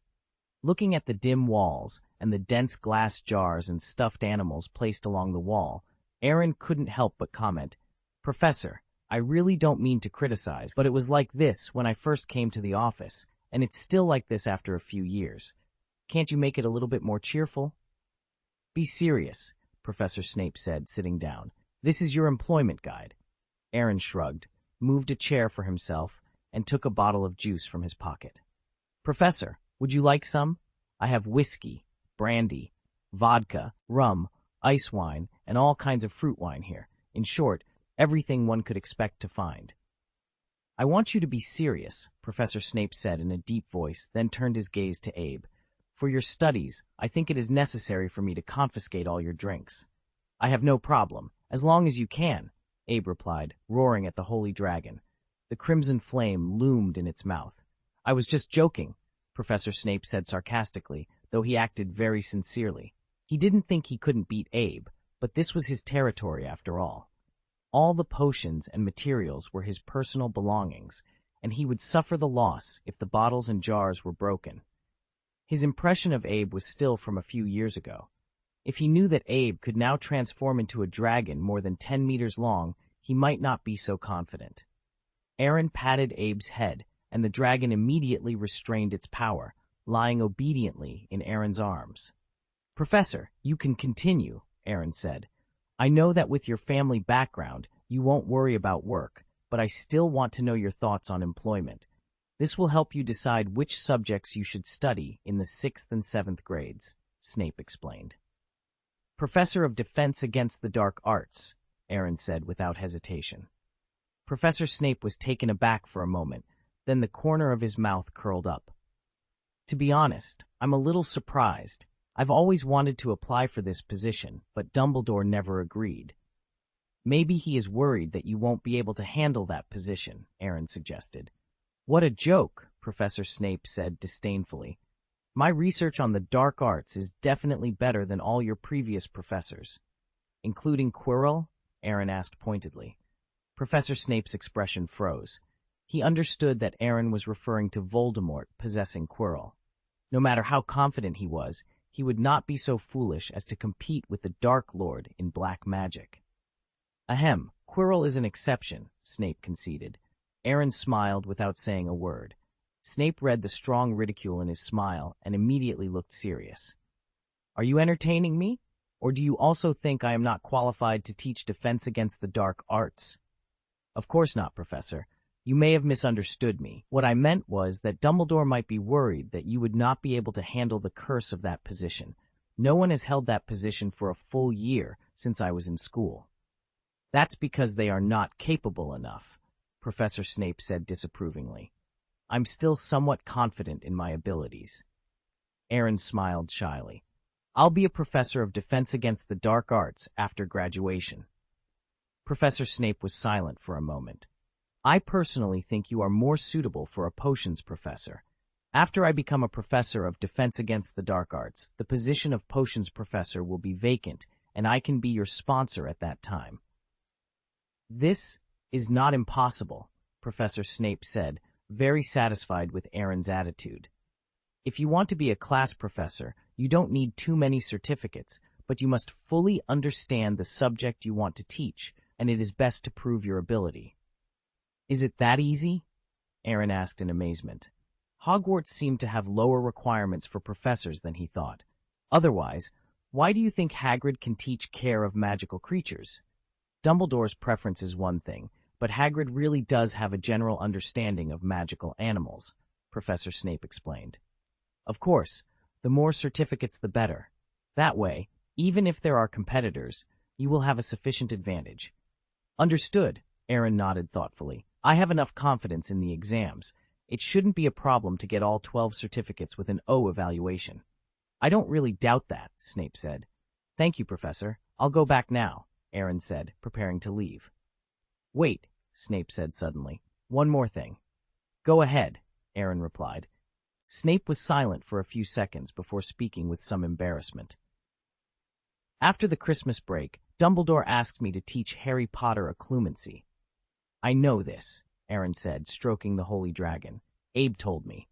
Looking at the dim walls and the dense glass jars and stuffed animals placed along the wall, Aaron couldn't help but comment, "Professor, I really don't mean to criticize, but it was like this when I first came to the office, and it's still like this after a few years. Can't you make it a little bit more cheerful?" "Be serious," Professor Snape said, sitting down. "This is your employment guide." Aaron shrugged, moved a chair for himself, and took a bottle of juice from his pocket. "Professor, would you like some? I have whiskey, brandy, vodka, rum, ice wine, and all kinds of fruit wine here. In short, everything one could expect to find." "I want you to be serious," Professor Snape said in a deep voice, then turned his gaze to Abe. "For your studies, I think it is necessary for me to confiscate all your drinks." "I have no problem, as long as you can," Abe replied, roaring at the holy dragon. The crimson flame loomed in its mouth. "I was just joking," Professor Snape said sarcastically, though he acted very sincerely. He didn't think he couldn't beat Abe, but this was his territory after all. All the potions and materials were his personal belongings, and he would suffer the loss if the bottles and jars were broken. His impression of Abe was still from a few years ago. If he knew that Abe could now transform into a dragon more than 10 meters long, he might not be so confident. Aaron patted Abe's head, and the dragon immediately restrained its power, lying obediently in Aaron's arms. "Professor, you can continue," Aaron said. "I know that with your family background, you won't worry about work, but I still want to know your thoughts on employment. This will help you decide which subjects you should study in the 6th and 7th grades," Snape explained. "Professor of Defense Against the Dark Arts," Aaron said without hesitation. Professor Snape was taken aback for a moment, then the corner of his mouth curled up. "To be honest, I'm a little surprised. I've always wanted to apply for this position, but Dumbledore never agreed." "Maybe he is worried that you won't be able to handle that position," Aaron suggested. "What a joke," Professor Snape said disdainfully. "My research on the dark arts is definitely better than all your previous professors." "Including Quirrell?" Aaron asked pointedly. Professor Snape's expression froze. He understood that Aaron was referring to Voldemort possessing Quirrell. No matter how confident he would not be so foolish as to compete with the Dark Lord in black magic. "Ahem, Quirrell is an exception," Snape conceded. Aaron smiled without saying a word. Snape read the strong ridicule in his smile and immediately looked serious. "Are you entertaining me? Or do you also think I am not qualified to teach defense against the dark arts?" "Of course not, Professor. You may have misunderstood me. What I meant was that Dumbledore might be worried that you would not be able to handle the curse of that position. No one has held that position for a full year since I was in school." "That's because they are not capable enough," Professor Snape said disapprovingly. "I'm still somewhat confident in my abilities." Aaron smiled shyly. "I'll be a professor of defense against the dark arts after graduation." Professor Snape was silent for a moment. "I personally think you are more suitable for a potions professor. After I become a professor of defense against the dark arts, the position of potions professor will be vacant, and I can be your sponsor at that time." "This is not impossible," Professor Snape said, very satisfied with Aaron's attitude. "If you want to be a class professor, you don't need too many certificates, but you must fully understand the subject you want to teach, and it is best to prove your ability." "Is it that easy?" Aaron asked in amazement. Hogwarts seemed to have lower requirements for professors than he thought. Otherwise, why do you think Hagrid can teach care of magical creatures? Dumbledore's preference is one thing, but Hagrid really does have a general understanding of magical animals, Professor Snape explained. Of course, the more certificates the better. That way, even if there are competitors, you will have a sufficient advantage. Understood, Aaron nodded thoughtfully. I have enough confidence in the exams. It shouldn't be a problem to get all 12 certificates with an O evaluation. I don't really doubt that, Snape said. Thank you, Professor. I'll go back now, Aaron said, preparing to leave. Wait, Snape said suddenly. One more thing. Go ahead, Aaron replied. Snape was silent for a few seconds before speaking with some embarrassment. After the Christmas break, Dumbledore asked me to teach Harry Potter occlumency. I know this, Aaron said, stroking the holy dragon. Abe told me.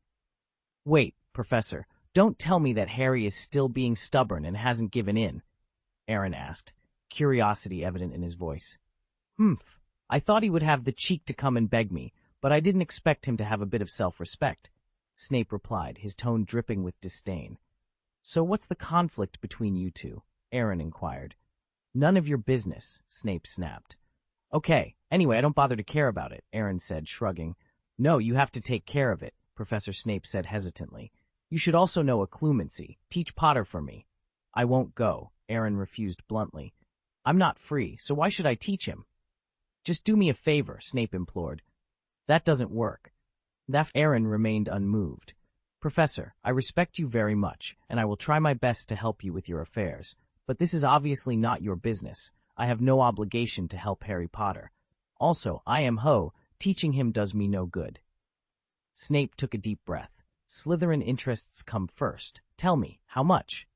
Wait, Professor, don't tell me that Harry is still being stubborn and hasn't given in, Aaron asked, curiosity evident in his voice. Humph, I thought he would have the cheek to come and beg me, but I didn't expect him to have a bit of self-respect, Snape replied, his tone dripping with disdain. So what's the conflict between you two? Aaron inquired. None of your business, Snape snapped. Okay, anyway, I don't bother to care about it, Aaron said, shrugging. No, you have to take care of it, Professor Snape said hesitantly. You should also know occlumency. Teach Potter for me. I won't go, Aaron refused bluntly. I'm not free, so why should I teach him? Just do me a favor, Snape implored. That doesn't work. Aaron remained unmoved. Professor, I respect you very much, and I will try my best to help you with your affairs, but this is obviously not your business. I have no obligation to help Harry Potter. Also, I am Ho. Teaching him does me no good. Snape took a deep breath. Slytherin interests come first. Tell me, how much?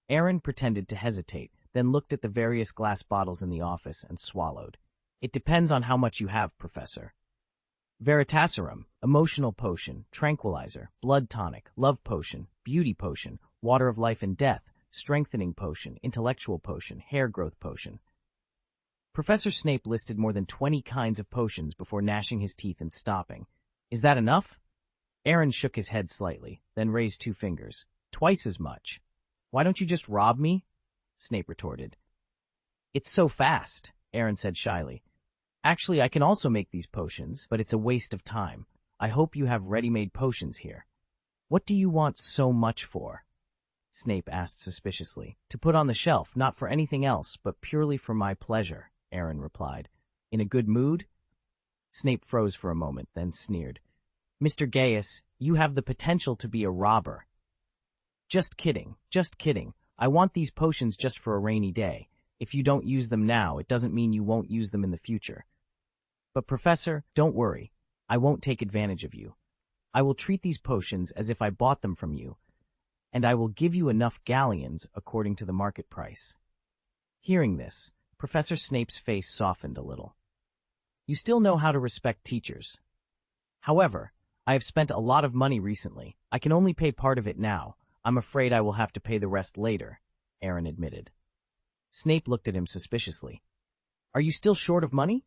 Aaron pretended to hesitate, then looked at the various glass bottles in the office and swallowed. It depends on how much you have, Professor. Veritaserum, emotional potion, tranquilizer, blood tonic, love potion, beauty potion, water of life and death, strengthening potion, intellectual potion, hair growth potion. Professor Snape listed more than 20 kinds of potions before gnashing his teeth and stopping. Is that enough? Aaron shook his head slightly, then raised 2 fingers. Twice as much. Why don't you just rob me? Snape retorted. It's so fast, Aaron said shyly. Actually, I can also make these potions, but it's a waste of time. I hope you have ready-made potions here. What do you want so much for? Snape asked suspiciously. To put on the shelf, not for anything else, but purely for my pleasure, Aaron replied. In a good mood? Snape froze for a moment, then sneered. Mr. Gaius, you have the potential to be a robber. Just kidding, just kidding. I want these potions just for a rainy day. If you don't use them now, it doesn't mean you won't use them in the future. But Professor, don't worry. I won't take advantage of you. I will treat these potions as if I bought them from you, and I will give you enough galleons according to the market price. Hearing this, Professor Snape's face softened a little. You still know how to respect teachers. However, I have spent a lot of money recently. I can only pay part of it now. I'm afraid I will have to pay the rest later, Aaron admitted. Snape looked at him suspiciously. Are you still short of money?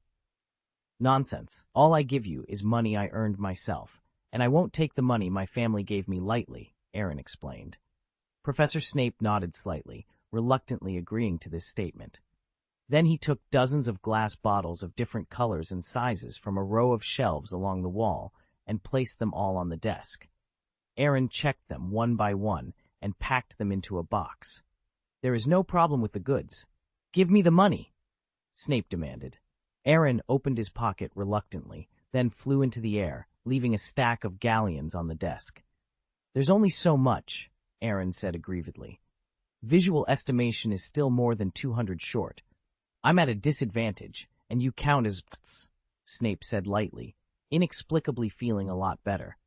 Nonsense. All I give you is money I earned myself, and I won't take the money my family gave me lightly, Aaron explained. Professor Snape nodded slightly, reluctantly agreeing to this statement. Then he took dozens of glass bottles of different colors and sizes from a row of shelves along the wall and placed them all on the desk. Aaron checked them one by one and packed them into a box. There is no problem with the goods. Give me the money, Snape demanded. Aaron opened his pocket reluctantly, then flew into the air, leaving a stack of galleons on the desk. There's only so much, Aaron said aggrievedly. Visual estimation is still more than 200 short. I'm at a disadvantage, and you count as Snape said lightly, inexplicably feeling a lot better.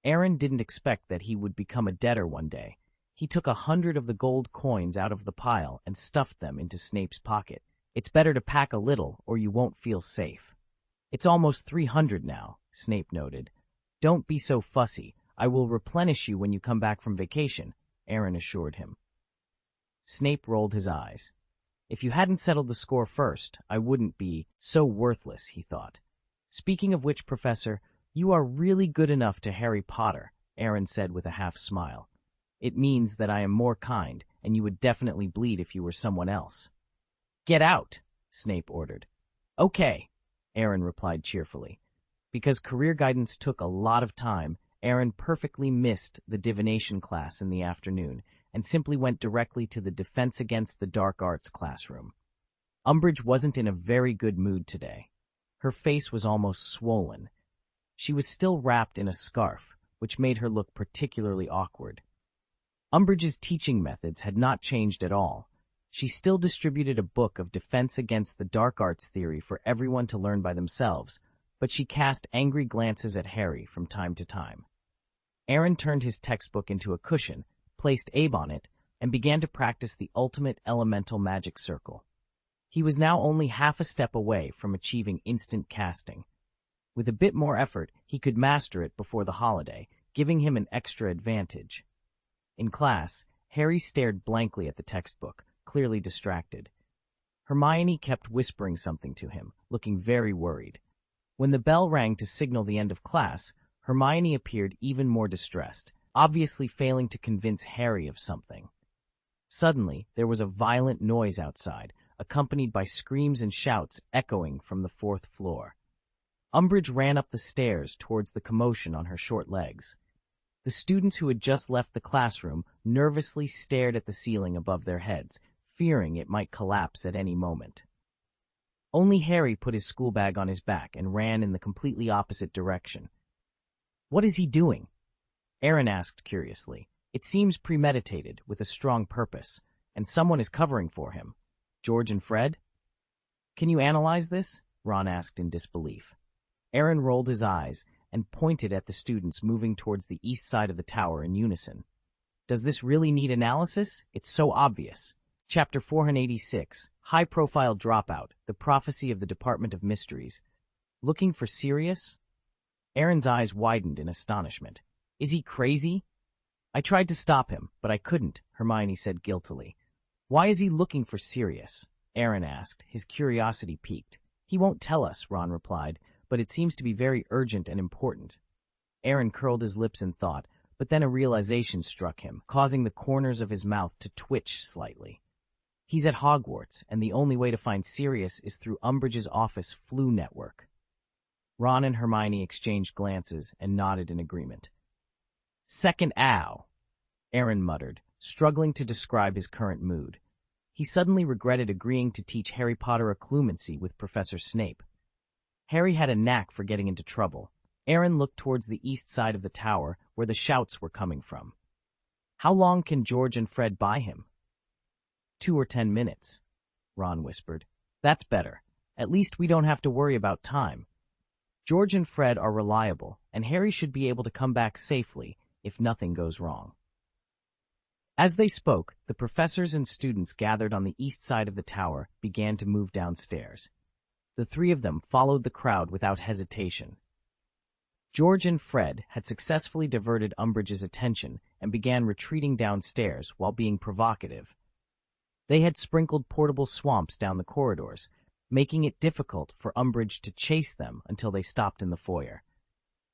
Aaron didn't expect that he would become a debtor one day. He took 100 of the gold coins out of the pile and stuffed them into Snape's pocket. It's better to pack a little, or you won't feel safe. It's almost 300 now, Snape noted. Don't be so fussy. I will replenish you when you come back from vacation, Aaron assured him. Snape rolled his eyes. If you hadn't settled the score first, I wouldn't be so worthless, he thought. Speaking of which, Professor, you are really good enough to Harry Potter, Aaron said with a half-smile. It means that I am more kind, and you would definitely bleed if you were someone else. Get out, Snape ordered. Okay, Aaron replied cheerfully. Because career guidance took a lot of time, Aaron perfectly missed the divination class in the afternoon and simply went directly to the Defense Against the Dark Arts classroom. Umbridge wasn't in a very good mood today. Her face was almost swollen. She was still wrapped in a scarf, which made her look particularly awkward. Umbridge's teaching methods had not changed at all. She still distributed a book of Defense Against the Dark Arts theory for everyone to learn by themselves, but she cast angry glances at Harry from time to time. Aaron turned his textbook into a cushion, placed Abe on it, and began to practice the ultimate elemental magic circle. He was now only half a step away from achieving instant casting. With a bit more effort, he could master it before the holiday, giving him an extra advantage. In class, Harry stared blankly at the textbook, clearly distracted. Hermione kept whispering something to him, looking very worried. When the bell rang to signal the end of class, Hermione appeared even more distressed, obviously failing to convince Harry of something. Suddenly, there was a violent noise outside, accompanied by screams and shouts echoing from the fourth floor. Umbridge ran up the stairs towards the commotion on her short legs. The students who had just left the classroom nervously stared at the ceiling above their heads, fearing it might collapse at any moment. Only Harry put his school bag on his back and ran in the completely opposite direction. "What is he doing?" Aaron asked curiously. "It seems premeditated, with a strong purpose, and someone is covering for him. George and Fred?" "Can you analyze this?" Ron asked in disbelief. Aaron rolled his eyes and pointed at the students moving towards the east side of the tower in unison. "Does this really need analysis? It's so obvious." Chapter 486, High-Profile Dropout, The Prophecy of the Department of Mysteries. "Looking for Sirius?" Aaron's eyes widened in astonishment. "Is he crazy?" "I tried to stop him, but I couldn't," Hermione said guiltily. "Why is he looking for Sirius?" Aaron asked, his curiosity piqued. "He won't tell us," Ron replied, "but it seems to be very urgent and important." Aaron curled his lips in thought, but then a realization struck him, causing the corners of his mouth to twitch slightly. He's at Hogwarts, and the only way to find Sirius is through Umbridge's office flu network. Ron and Hermione exchanged glances and nodded in agreement. "Second ow," Aaron muttered, struggling to describe his current mood. He suddenly regretted agreeing to teach Harry Potter occlumency with Professor Snape. Harry had a knack for getting into trouble. Aaron looked towards the east side of the tower, where the shouts were coming from. "How long can George and Fred buy him?" 2 or 10 minutes, Ron whispered. "That's better. At least we don't have to worry about time. George and Fred are reliable, and Harry should be able to come back safely if nothing goes wrong." As they spoke, the professors and students gathered on the east side of the tower began to move downstairs. The three of them followed the crowd without hesitation. George and Fred had successfully diverted Umbridge's attention and began retreating downstairs while being provocative. They had sprinkled portable swamps down the corridors, making it difficult for Umbridge to chase them until they stopped in the foyer.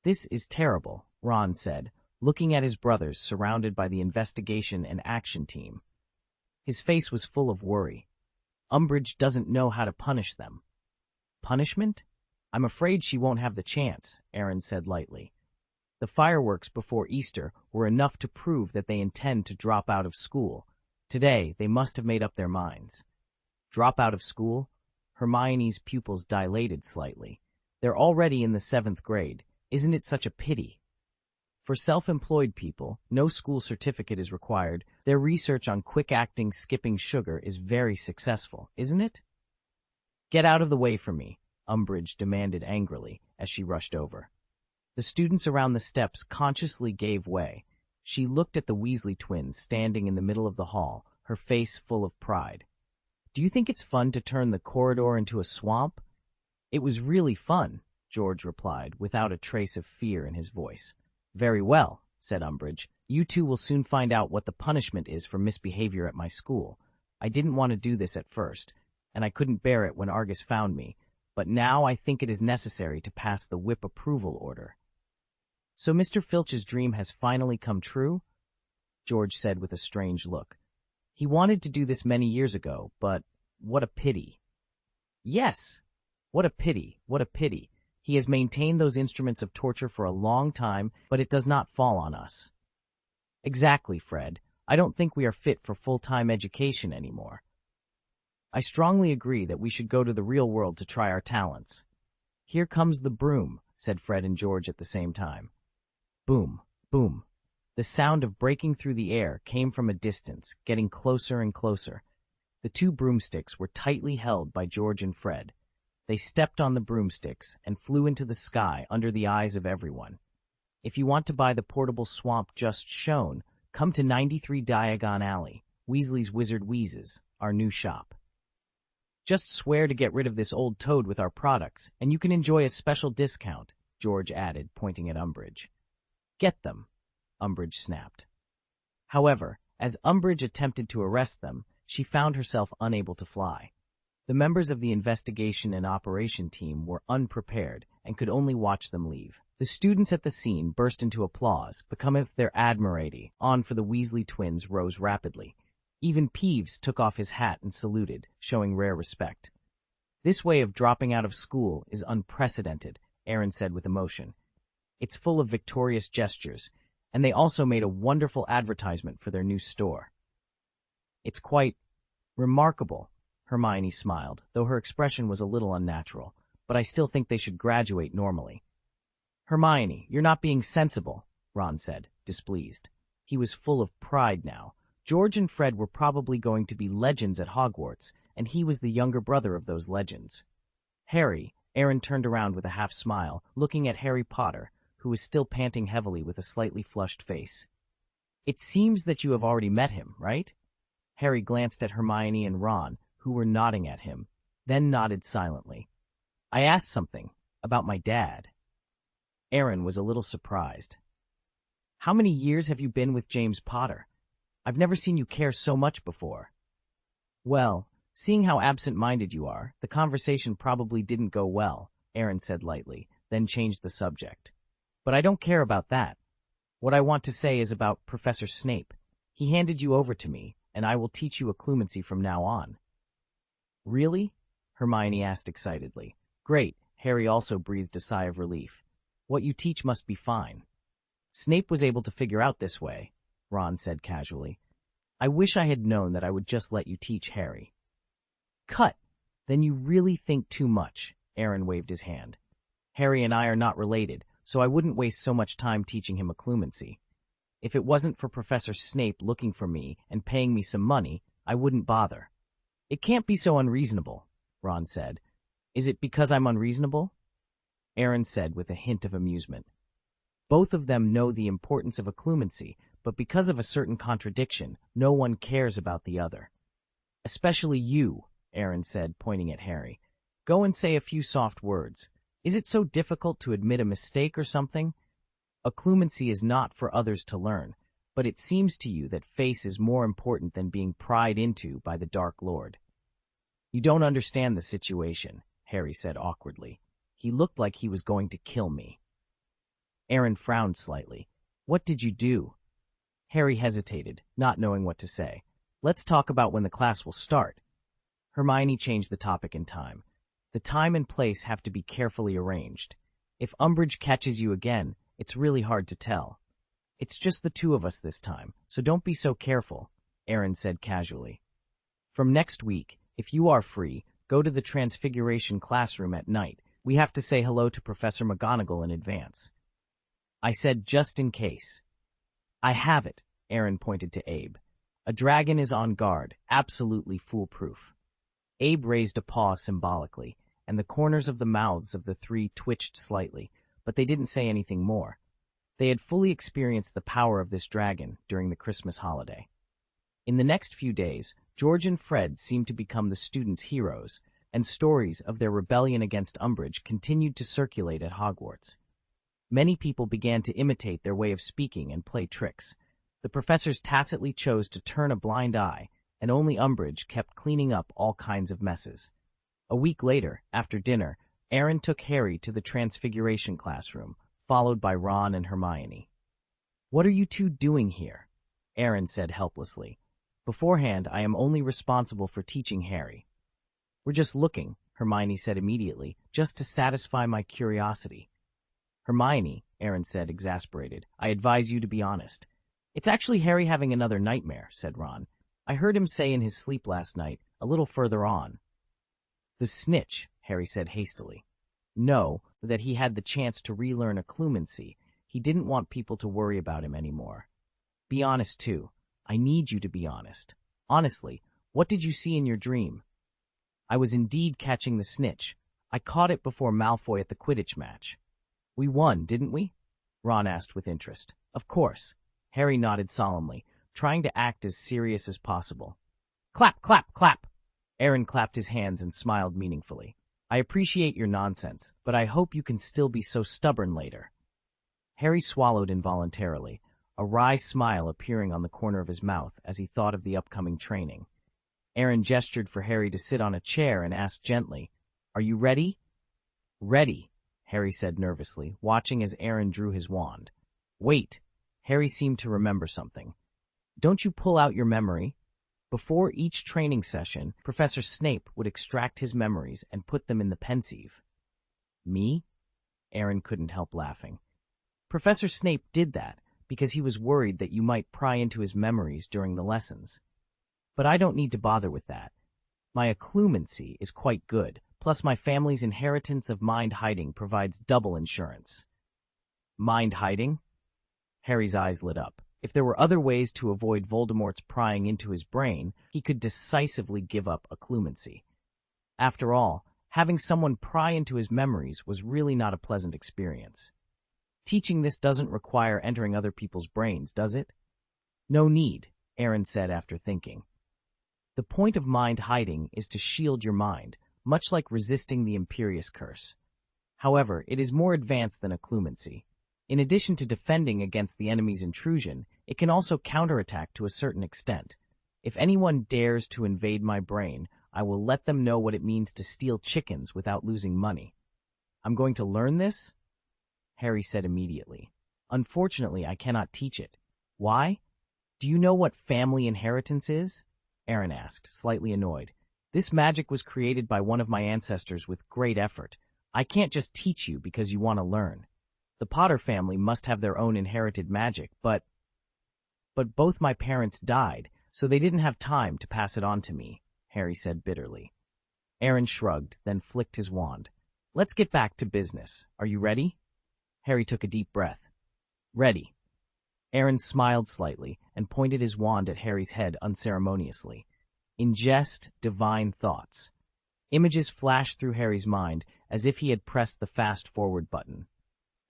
"This is terrible," Ron said, looking at his brothers surrounded by the investigation and action team. His face was full of worry. "Umbridge doesn't know how to punish them." "Punishment? I'm afraid she won't have the chance," Aaron said lightly. "The fireworks before Easter were enough to prove that they intend to drop out of school. Today, they must have made up their minds." "Drop out of school?" Hermione's pupils dilated slightly. "They're already in the 7th grade. Isn't it such a pity?" For self-employed people, no school certificate is required. Their research on quick-acting skipping sugar is very successful, isn't it? "Get out of the way from me," Umbridge demanded angrily as she rushed over. The students around the steps consciously gave way. She looked at the Weasley twins standing in the middle of the hall, her face full of pride. "Do you think it's fun to turn the corridor into a swamp?" "It was really fun," George replied, without a trace of fear in his voice. "Very well," said Umbridge. "You two will soon find out what the punishment is for misbehavior at my school. I didn't want to do this at first, and I couldn't bear it when Argus found me, but now I think it is necessary to pass the whip approval order." "So Mr. Filch's dream has finally come true?" George said with a strange look. "He wanted to do this many years ago, but what a pity." "Yes," What a pity, what a pity. He has maintained those instruments of torture for a long time, but it does not fall on us. Exactly, Fred. I don't think we are fit for full-time education anymore. I strongly agree that we should go to the real world to try our talents. Here comes the broom, said Fred and George at the same time. Boom, boom. The sound of breaking through the air came from a distance, getting closer and closer. The two broomsticks were tightly held by George and Fred. They stepped on the broomsticks and flew into the sky under the eyes of everyone. If you want to buy the portable swamp just shown, come to 93 Diagon Alley, Weasley's Wizard Wheezes, our new shop. Just swear to get rid of this old toad with our products, and you can enjoy a special discount, George added, pointing at Umbridge. Get them, Umbridge snapped. However, as Umbridge attempted to arrest them, she found herself unable to fly. The members of the investigation and operation team were unprepared and could only watch them leave. The students at the scene burst into applause, becometh their admirati. On for the Weasley twins rose rapidly. Even Peeves took off his hat and saluted, showing rare respect. This way of dropping out of school is unprecedented, Aaron said with emotion. It's full of victorious gestures, and they also made a wonderful advertisement for their new store. It's quite remarkable, Hermione smiled, though her expression was a little unnatural, but I still think they should graduate normally. Hermione, you're not being sensible, Ron said, displeased. He was full of pride now. George and Fred were probably going to be legends at Hogwarts, and he was the younger brother of those legends. Harry, Aaron turned around with a half-smile, looking at Harry Potter, who was still panting heavily with a slightly flushed face. It seems that you have already met him, right? Harry glanced at Hermione and Ron, who were nodding at him, then nodded silently. I asked something about my dad. Aaron was a little surprised. How many years have you been with James Potter? I've never seen you care so much before. Well, seeing how absent-minded you are, the conversation probably didn't go well, Aaron said lightly, then changed the subject. But I don't care about that. What I want to say is about Professor Snape. He handed you over to me, and I will teach you occlumency from now on. Really? Hermione asked excitedly. Great, Harry also breathed a sigh of relief. What you teach must be fine. Snape was able to figure out this way, Ron said casually. I wish I had known that I would just let you teach Harry. Cut! Then you really think too much, Aaron waved his hand. Harry and I are not related, so I wouldn't waste so much time teaching him occlumency. If it wasn't for Professor Snape looking for me and paying me some money, I wouldn't bother. It can't be so unreasonable, Ron said. Is it because I'm unreasonable? Aaron said with a hint of amusement. Both of them know the importance of occlumency, but because of a certain contradiction, no one cares about the other. Especially you, Aaron said, pointing at Harry. Go and say a few soft words. Is it so difficult to admit a mistake or something? Occlumency is not for others to learn, but it seems to you that face is more important than being pried into by the Dark Lord. You don't understand the situation, Harry said awkwardly. He looked like he was going to kill me. Aaron frowned slightly. What did you do? Harry hesitated, not knowing what to say. Let's talk about when the class will start. Hermione changed the topic in time. The time and place have to be carefully arranged. If Umbridge catches you again, it's really hard to tell. It's just the two of us this time, so don't be so careful, Aaron said casually. From next week, if you are free, go to the Transfiguration classroom at night. We have to say hello to Professor McGonagall in advance. I said just in case. I have it, Aaron pointed to Abe. A dragon is on guard, absolutely foolproof. Abe raised a paw symbolically, and the corners of the mouths of the three twitched slightly, but they didn't say anything more. They had fully experienced the power of this dragon during the Christmas holiday. In the next few days, George and Fred seemed to become the students' heroes, and stories of their rebellion against Umbridge continued to circulate at Hogwarts. Many people began to imitate their way of speaking and play tricks. The professors tacitly chose to turn a blind eye, and only Umbridge kept cleaning up all kinds of messes. A week later, after dinner, Aaron took Harry to the Transfiguration classroom, followed by Ron and Hermione. What are you two doing here? Aaron said helplessly. Beforehand, I am only responsible for teaching Harry. We're just looking, Hermione said immediately, just to satisfy my curiosity. Hermione, Aaron said, exasperated, I advise you to be honest. It's actually Harry having another nightmare, said Ron. I heard him say in his sleep last night, a little further on. The snitch, Harry said hastily. No, that he had the chance to relearn occlumency. He didn't want people to worry about him anymore. Be honest, too. I need you to be honest. Honestly, what did you see in your dream? I was indeed catching the snitch. I caught it before Malfoy at the Quidditch match. We won, didn't we? Ron asked with interest. Of course. Harry nodded solemnly, trying to act as serious as possible. Clap, clap, clap! Aaron clapped his hands and smiled meaningfully. I appreciate your nonsense, but I hope you can still be so stubborn later. Harry swallowed involuntarily, a wry smile appearing on the corner of his mouth as he thought of the upcoming training. Aaron gestured for Harry to sit on a chair and asked gently, Are you ready? Ready, Harry said nervously, watching as Aaron drew his wand. Wait, Harry seemed to remember something. Don't you pull out your memory? Before each training session, Professor Snape would extract his memories and put them in the pensieve. Me? Aaron couldn't help laughing. Professor Snape did that because he was worried that you might pry into his memories during the lessons. But I don't need to bother with that. My occlumency is quite good, plus my family's inheritance of mind hiding provides double insurance. Mind hiding? Harry's eyes lit up. If there were other ways to avoid Voldemort's prying into his brain, he could decisively give up occlumency. After all, having someone pry into his memories was really not a pleasant experience. Teaching this doesn't require entering other people's brains, does it? No need, Aaron said after thinking. The point of mind hiding is to shield your mind, much like resisting the Imperious Curse. However, it is more advanced than occlumency. In addition to defending against the enemy's intrusion, it can also counterattack to a certain extent. If anyone dares to invade my brain, I will let them know what it means to steal chickens without losing money. I'm going to learn this? Harry said immediately. Unfortunately, I cannot teach it. Why? Do you know what family inheritance is? Aaron asked, slightly annoyed. This magic was created by one of my ancestors with great effort. I can't just teach you because you want to learn. The Potter family must have their own inherited magic, but both my parents died, so they didn't have time to pass it on to me, Harry said bitterly. Aaron shrugged, then flicked his wand. Let's get back to business. Are you ready? Harry took a deep breath. Ready. Aaron smiled slightly and pointed his wand at Harry's head unceremoniously. Ingest divine thoughts. Images flashed through Harry's mind as if he had pressed the fast-forward button.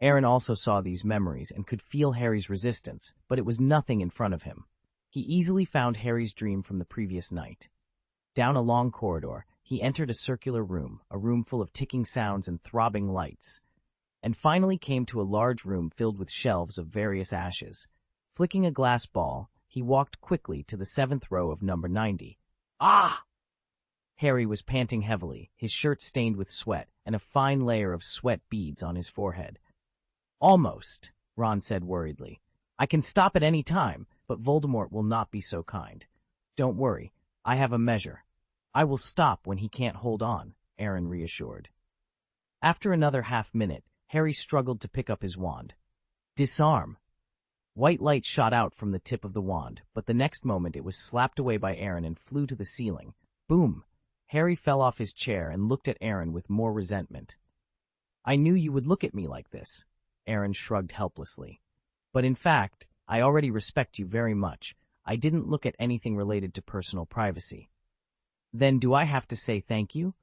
Aaron also saw these memories and could feel Harry's resistance, but it was nothing in front of him. He easily found Harry's dream from the previous night. Down a long corridor, he entered a circular room, a room full of ticking sounds and throbbing lights, and finally came to a large room filled with shelves of various ashes. Flicking a glass ball, he walked quickly to the 7th row of number 90. Ah! Harry was panting heavily, his shirt stained with sweat, and a fine layer of sweat beads on his forehead. Almost, Ron said worriedly. I can stop at any time, but Voldemort will not be so kind. Don't worry, I have a measure. I will stop when he can't hold on, Aaron reassured. After another half-minute, Harry struggled to pick up his wand. Disarm! White light shot out from the tip of the wand, but the next moment it was slapped away by Aaron and flew to the ceiling. Boom! Harry fell off his chair and looked at Aaron with more resentment. I knew you would look at me like this. Aaron shrugged helplessly. But in fact, I already respect you very much. I didn't look at anything related to personal privacy. Then do I have to say thank you?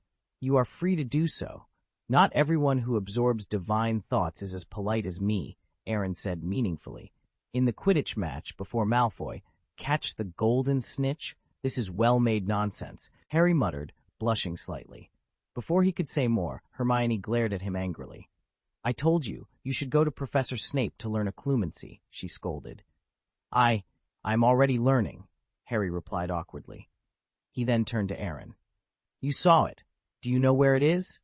You are free to do so. Not everyone who absorbs divine thoughts is as polite as me, Aaron said meaningfully. In the Quidditch match before Malfoy, catch the golden snitch? This is well-made nonsense, Harry muttered, blushing slightly. Before he could say more, Hermione glared at him angrily. I told you, you should go to Professor Snape to learn occlumency, she scolded. I'm already learning, Harry replied awkwardly. He then turned to Aaron. You saw it. Do you know where it is?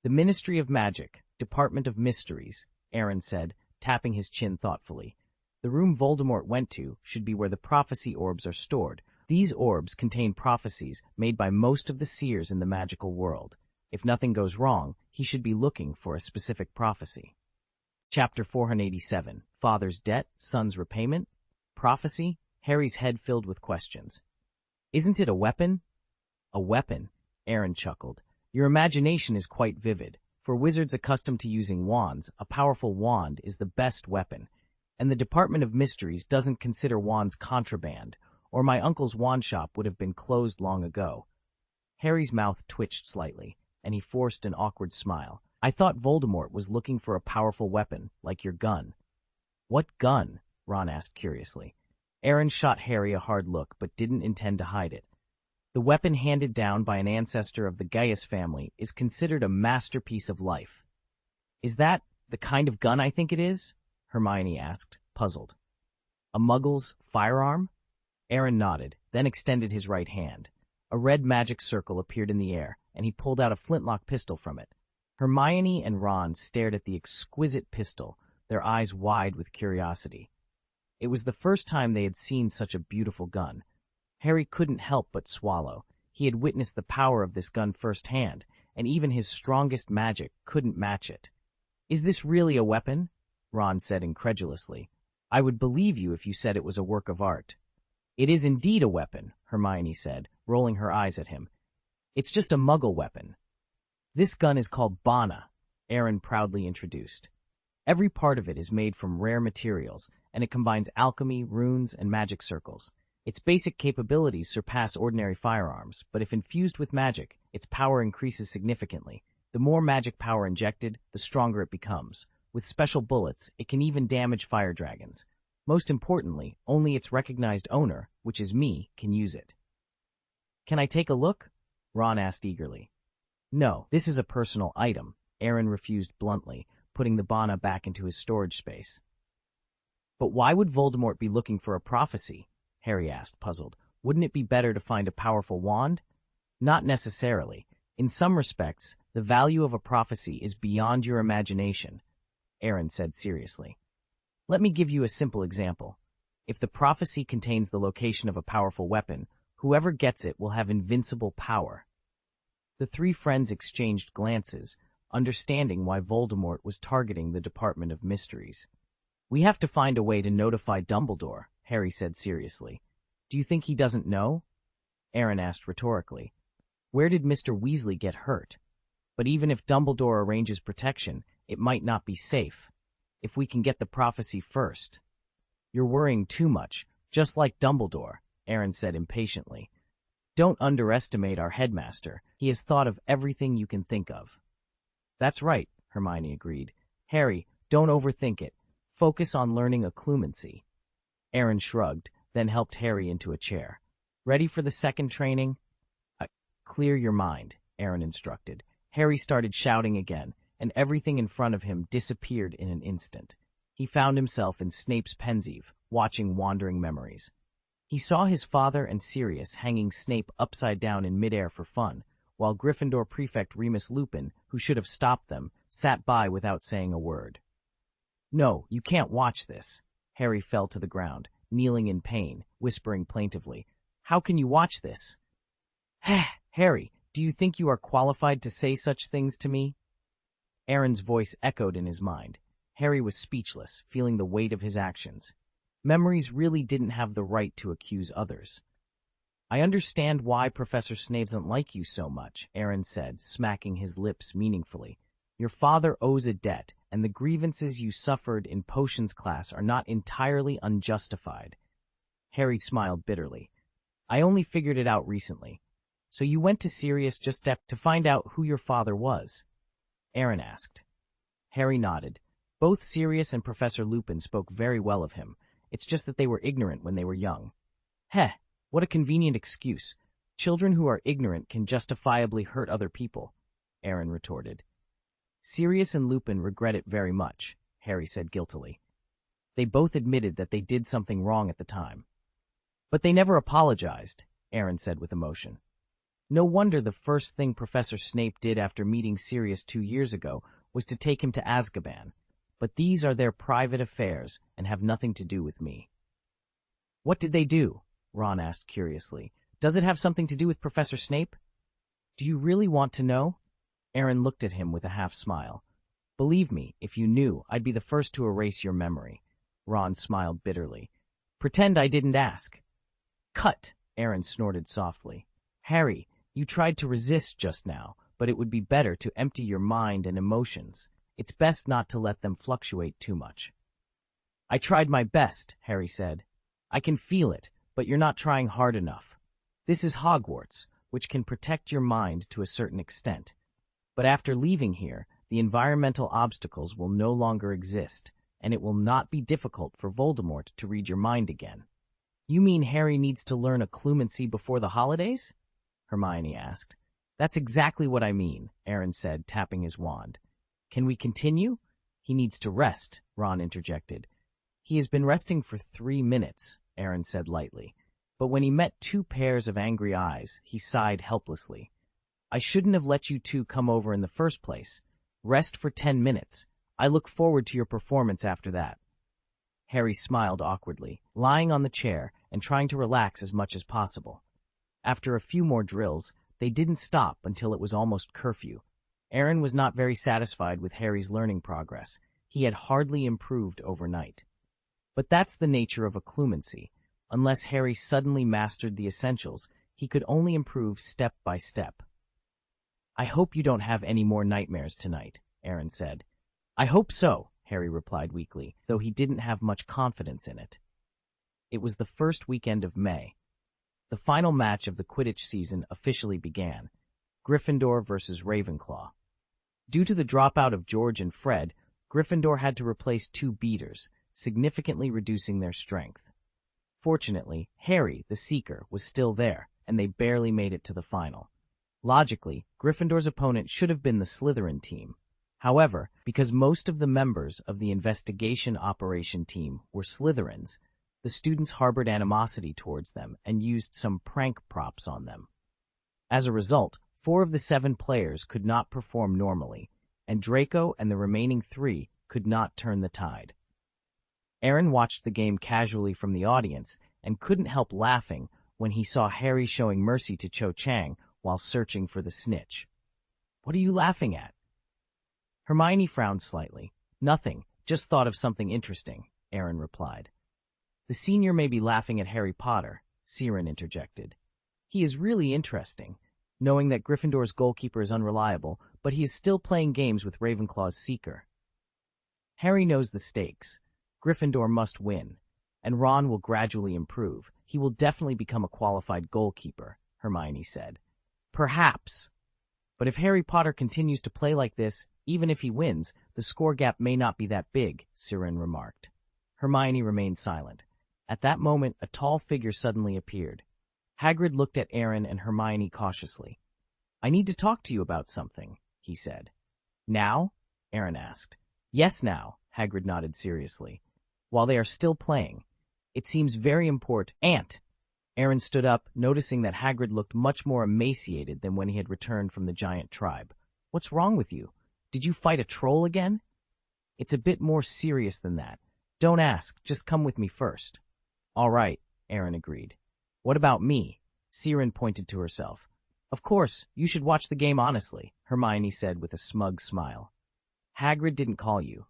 The Ministry of Magic, Department of Mysteries, Aaron said, tapping his chin thoughtfully. The room Voldemort went to should be where the prophecy orbs are stored. These orbs contain prophecies made by most of the seers in the magical world. If nothing goes wrong, he should be looking for a specific prophecy. Chapter 487, Father's Debt, Son's Repayment? Prophecy? Harry's head filled with questions. Isn't it a weapon? A weapon? Aaron chuckled. Your imagination is quite vivid. For wizards accustomed to using wands, a powerful wand is the best weapon. And the Department of Mysteries doesn't consider wands contraband, or my uncle's wand shop would have been closed long ago. Harry's mouth twitched slightly, and he forced an awkward smile. I thought Voldemort was looking for a powerful weapon, like your gun. What gun? Ron asked curiously. Aaron shot Harry a hard look, but didn't intend to hide it. The weapon handed down by an ancestor of the Gaius family is considered a masterpiece of life. Is that the kind of gun I think it is? Hermione asked, puzzled. A muggle's firearm? Aaron nodded, then extended his right hand. A red magic circle appeared in the air, and he pulled out a flintlock pistol from it. Hermione and Ron stared at the exquisite pistol, their eyes wide with curiosity. It was the first time they had seen such a beautiful gun. Harry couldn't help but swallow. He had witnessed the power of this gun firsthand, and even his strongest magic couldn't match it. Is this really a weapon? Ron said incredulously. I would believe you if you said it was a work of art. It is indeed a weapon, Hermione said, rolling her eyes at him. It's just a muggle weapon. This gun is called Bana, Aaron proudly introduced. Every part of it is made from rare materials, and it combines alchemy, runes, and magic circles. Its basic capabilities surpass ordinary firearms, but if infused with magic, its power increases significantly. The more magic power injected, the stronger it becomes. With special bullets, it can even damage fire dragons. Most importantly, only its recognized owner, which is me, can use it. Can I take a look? Ron asked eagerly. No, this is a personal item, Aaron refused bluntly, putting the Bana back into his storage space. But why would Voldemort be looking for a prophecy? Harry asked, puzzled. Wouldn't it be better to find a powerful wand? Not necessarily. In some respects, the value of a prophecy is beyond your imagination, Aaron said seriously. Let me give you a simple example. If the prophecy contains the location of a powerful weapon, whoever gets it will have invincible power. The three friends exchanged glances, understanding why Voldemort was targeting the Department of Mysteries. We have to find a way to notify Dumbledore, Harry said seriously. Do you think he doesn't know? Aaron asked rhetorically. Where did Mr. Weasley get hurt? But even if Dumbledore arranges protection, it might not be safe. If we can get the prophecy first. You're worrying too much, just like Dumbledore, Aaron said impatiently. Don't underestimate our headmaster. He has thought of everything you can think of. That's right, Hermione agreed. Harry, don't overthink it. Focus on learning occlumency. Aaron shrugged, then helped Harry into a chair. Ready for the second training? Clear your mind, Aaron instructed. Harry started shouting again, and everything in front of him disappeared in an instant. He found himself in Snape's Pensieve, watching Wandering Memories. He saw his father and Sirius hanging Snape upside down in midair for fun, while Gryffindor Prefect Remus Lupin, who should have stopped them, sat by without saying a word. No, you can't watch this. Harry fell to the ground, kneeling in pain, whispering plaintively. How can you watch this? Harry, do you think you are qualified to say such things to me? Aaron's voice echoed in his mind. Harry was speechless, feeling the weight of his actions. Memories really didn't have the right to accuse others. I understand why Professor Snape doesn't like you so much, Aaron said, smacking his lips meaningfully. Your father owes a debt, and the grievances you suffered in potions class are not entirely unjustified. Harry smiled bitterly. I only figured it out recently. So you went to Sirius just to find out who your father was? Aaron asked. Harry nodded. Both Sirius and Professor Lupin spoke very well of him. It's just that they were ignorant when they were young. What a convenient excuse. Children who are ignorant can justifiably hurt other people, Aaron retorted. Sirius and Lupin regret it very much, Harry said guiltily. They both admitted that they did something wrong at the time. But they never apologized, Aaron said with emotion. No wonder the first thing Professor Snape did after meeting Sirius 2 years ago was to take him to Azkaban. But these are their private affairs and have nothing to do with me. What did they do? Ron asked curiously. Does it have something to do with Professor Snape? Do you really want to know? Aaron looked at him with a half-smile. Believe me, if you knew, I'd be the first to erase your memory. Ron smiled bitterly. Pretend I didn't ask. Cut, Aaron snorted softly. Harry, you tried to resist just now, but it would be better to empty your mind and emotions. It's best not to let them fluctuate too much. I tried my best, Harry said. I can feel it, but you're not trying hard enough. This is Hogwarts, which can protect your mind to a certain extent. But after leaving here, the environmental obstacles will no longer exist, and it will not be difficult for Voldemort to read your mind again. You mean Harry needs to learn occlumency before the holidays? Hermione asked. That's exactly what I mean, Aaron said, tapping his wand. Can we continue? He needs to rest, Ron interjected. He has been resting for 3 minutes, Aaron said lightly. But when he met 2 pairs of angry eyes, he sighed helplessly. I shouldn't have let you 2 come over in the first place. Rest for 10 minutes. I look forward to your performance after that. Harry smiled awkwardly, lying on the chair and trying to relax as much as possible. After a few more drills, they didn't stop until it was almost curfew. Aaron was not very satisfied with Harry's learning progress. He had hardly improved overnight. But that's the nature of occlumency. Unless Harry suddenly mastered the essentials, he could only improve step by step. I hope you don't have any more nightmares tonight, Aaron said. I hope so, Harry replied weakly, though he didn't have much confidence in it. It was the first weekend of May. The final match of the Quidditch season officially began, Gryffindor versus Ravenclaw. Due to the dropout of George and Fred, Gryffindor had to replace 2 beaters, significantly reducing their strength. Fortunately, Harry, the Seeker, was still there, and they barely made it to the final. Logically, Gryffindor's opponent should have been the Slytherin team. However, because most of the members of the investigation operation team were Slytherins, the students harbored animosity towards them and used some prank props on them. As a result, 4 of the 7 players could not perform normally, and Draco and the remaining 3 could not turn the tide. Aaron watched the game casually from the audience and couldn't help laughing when he saw Harry showing mercy to Cho Chang while searching for the snitch. What are you laughing at? Hermione frowned slightly. Nothing, just thought of something interesting, Aaron replied. The senior may be laughing at Harry Potter, Siren interjected. He is really interesting, knowing that Gryffindor's goalkeeper is unreliable, but he is still playing games with Ravenclaw's Seeker. Harry knows the stakes. Gryffindor must win, and Ron will gradually improve. He will definitely become a qualified goalkeeper, Hermione said. Perhaps. But if Harry Potter continues to play like this, even if he wins, the score gap may not be that big, Siren remarked. Hermione remained silent. At that moment, a tall figure suddenly appeared. Hagrid looked at Aaron and Hermione cautiously. I need to talk to you about something, he said. Now? Aaron asked. Yes, now, Hagrid nodded seriously. While they are still playing. It seems very important. Aunt! Aaron stood up, noticing that Hagrid looked much more emaciated than when he had returned from the giant tribe. What's wrong with you? Did you fight a troll again? It's a bit more serious than that. Don't ask, just come with me first. All right, Aaron agreed. What about me? Siren pointed to herself. Of course, you should watch the game honestly, Hermione said with a smug smile. Hagrid didn't call you.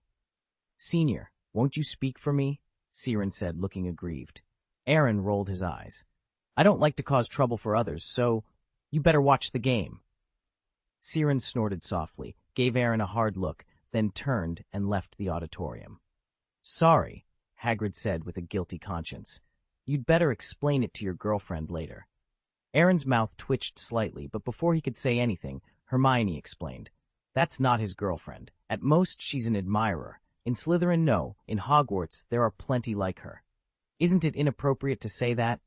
Senior, won't you speak for me? Siren said, looking aggrieved. Aaron rolled his eyes. I don't like to cause trouble for others, so you better watch the game. Siren snorted softly, gave Aaron a hard look, then turned and left the auditorium. Sorry, Hagrid said with a guilty conscience. You'd better explain it to your girlfriend later. Aaron's mouth twitched slightly, but before he could say anything, Hermione explained. That's not his girlfriend. At most, she's an admirer. In Slytherin, no. In Hogwarts, there are plenty like her. Isn't it inappropriate to say that?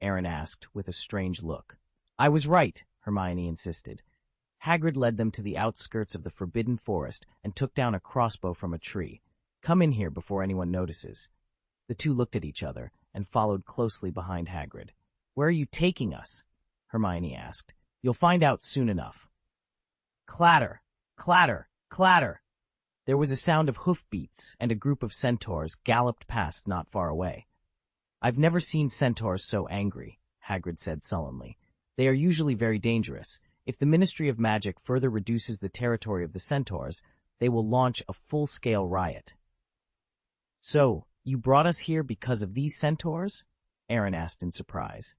Aaron asked, with a strange look. I was right, Hermione insisted. Hagrid led them to the outskirts of the Forbidden Forest and took down a crossbow from a tree. Come in here before anyone notices. The 2 looked at each other and followed closely behind Hagrid. Where are you taking us? Hermione asked. You'll find out soon enough. Clatter, clatter, clatter. There was a sound of hoofbeats, and a group of centaurs galloped past not far away. I've never seen centaurs so angry, Hagrid said sullenly. They are usually very dangerous. If the Ministry of Magic further reduces the territory of the centaurs, they will launch a full-scale riot. So, you brought us here because of these centaurs? Aaron asked in surprise.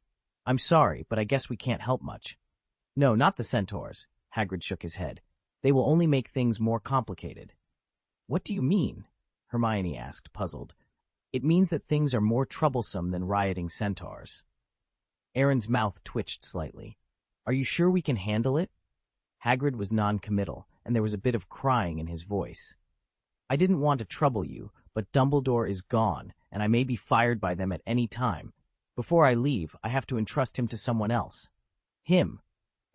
I'm sorry, but I guess we can't help much. No, not the centaurs. Hagrid shook his head. They will only make things more complicated. What do you mean? Hermione asked, puzzled. It means that things are more troublesome than rioting centaurs. Aaron's mouth twitched slightly. Are you sure we can handle it? Hagrid was non-committal, and there was a bit of crying in his voice. I didn't want to trouble you, but Dumbledore is gone, and I may be fired by them at any time. Before I leave, I have to entrust him to someone else. Him.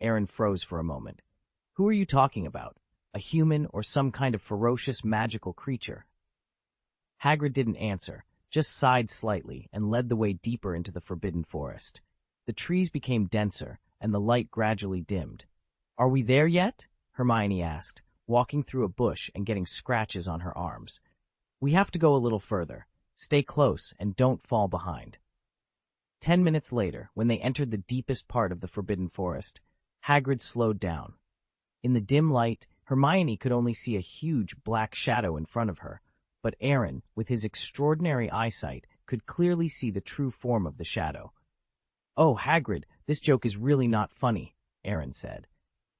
Aaron froze for a moment. Who are you talking about? A human or some kind of ferocious magical creature? Hagrid didn't answer, just sighed slightly and led the way deeper into the forbidden forest. The trees became denser, and the light gradually dimmed. Are we there yet? Hermione asked, walking through a bush and getting scratches on her arms. We have to go a little further. Stay close and don't fall behind. 10 minutes later, when they entered the deepest part of the forbidden forest, Hagrid slowed down. In the dim light, Hermione could only see a huge black shadow in front of her, but Aaron, with his extraordinary eyesight, could clearly see the true form of the shadow. Oh, Hagrid, this joke is really not funny, Aaron said.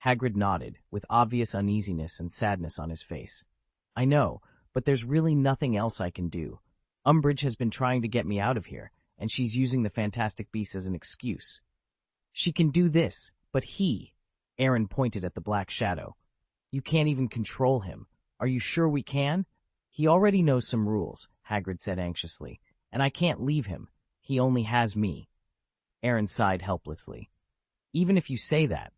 Hagrid nodded, with obvious uneasiness and sadness on his face. I know, but there's really nothing else I can do. Umbridge has been trying to get me out of here, and she's using the Fantastic Beasts as an excuse. She can do this, but he... Aaron pointed at the black shadow. You can't even control him. Are you sure we can? He already knows some rules, Hagrid said anxiously, and I can't leave him. He only has me. Aaron sighed helplessly. Even if you say that.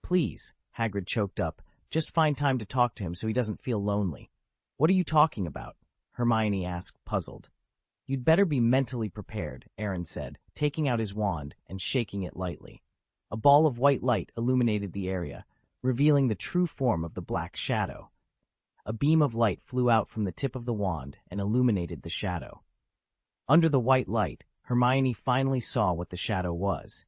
Please, Hagrid choked up, just find time to talk to him so he doesn't feel lonely. What are you talking about? Hermione asked, puzzled. You'd better be mentally prepared, Aaron said, taking out his wand and shaking it lightly. A ball of white light illuminated the area, revealing the true form of the black shadow. A beam of light flew out from the tip of the wand and illuminated the shadow. Under the white light, Hermione finally saw what the shadow was.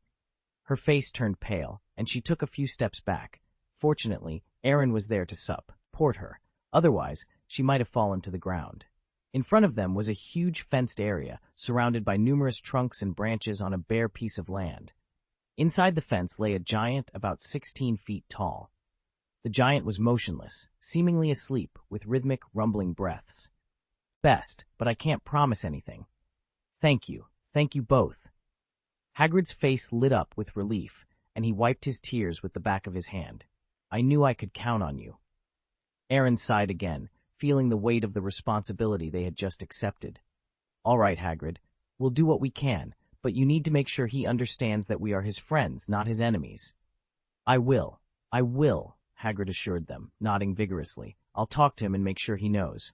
Her face turned pale, and she took a few steps back. Fortunately, Aaron was there to support her. Otherwise, she might have fallen to the ground. In front of them was a huge fenced area, surrounded by numerous trunks and branches on a bare piece of land. Inside the fence lay a giant about 16 feet tall. The giant was motionless, seemingly asleep, with rhythmic, rumbling breaths. Best, but I can't promise anything. Thank you both. Hagrid's face lit up with relief, and he wiped his tears with the back of his hand. I knew I could count on you. Aaron sighed again, feeling the weight of the responsibility they had just accepted. All right, Hagrid, we'll do what we can, but you need to make sure he understands that we are his friends, not his enemies. I will, Hagrid assured them, nodding vigorously. I'll talk to him and make sure he knows.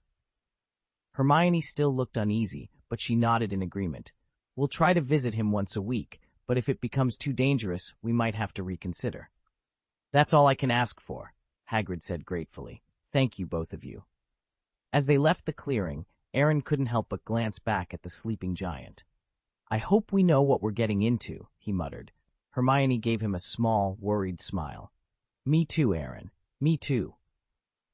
Hermione still looked uneasy, but she nodded in agreement. We'll try to visit him once a week, but if it becomes too dangerous, we might have to reconsider. That's all I can ask for, Hagrid said gratefully. Thank you, both of you. As they left the clearing, Aaron couldn't help but glance back at the sleeping giant. I hope we know what we're getting into, he muttered. Hermione gave him a small, worried smile. Me too, Aaron. Me too.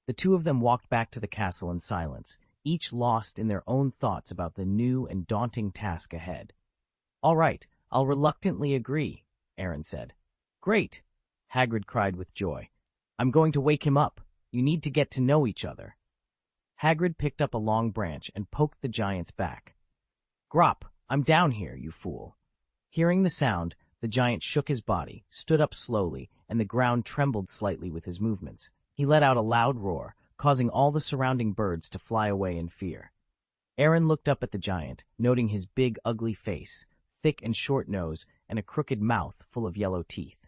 The two of them walked back to the castle in silence, each lost in their own thoughts about the new and daunting task ahead. All right, I'll reluctantly agree, Aaron said. Great, Hagrid cried with joy. I'm going to wake him up. You need to get to know each other. Hagrid picked up a long branch and poked the giant's back. Grop, I'm down here, you fool. Hearing the sound, the giant shook his body, stood up slowly, and the ground trembled slightly with his movements. He let out a loud roar, causing all the surrounding birds to fly away in fear. Aaron looked up at the giant, noting his big, ugly face, thick and short nose, and a crooked mouth full of yellow teeth.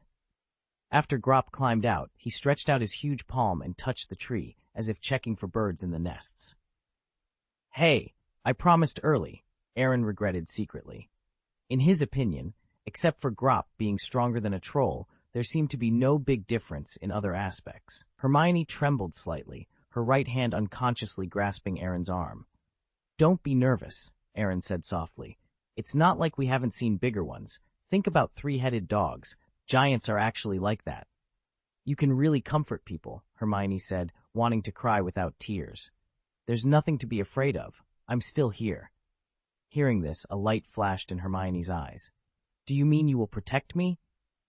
After Grop climbed out, he stretched out his huge palm and touched the tree, as if checking for birds in the nests. Hey, I promised early, Aaron regretted secretly. In his opinion, except for Grop being stronger than a troll, there seemed to be no big difference in other aspects. Hermione trembled slightly, her right hand unconsciously grasping Aaron's arm. Don't be nervous, Aaron said softly. It's not like we haven't seen bigger ones. Think about three-headed dogs. Giants are actually like that. You can really comfort people, Hermione said, wanting to cry without tears. There's nothing to be afraid of. I'm still here. Hearing this, a light flashed in Hermione's eyes. Do you mean you will protect me?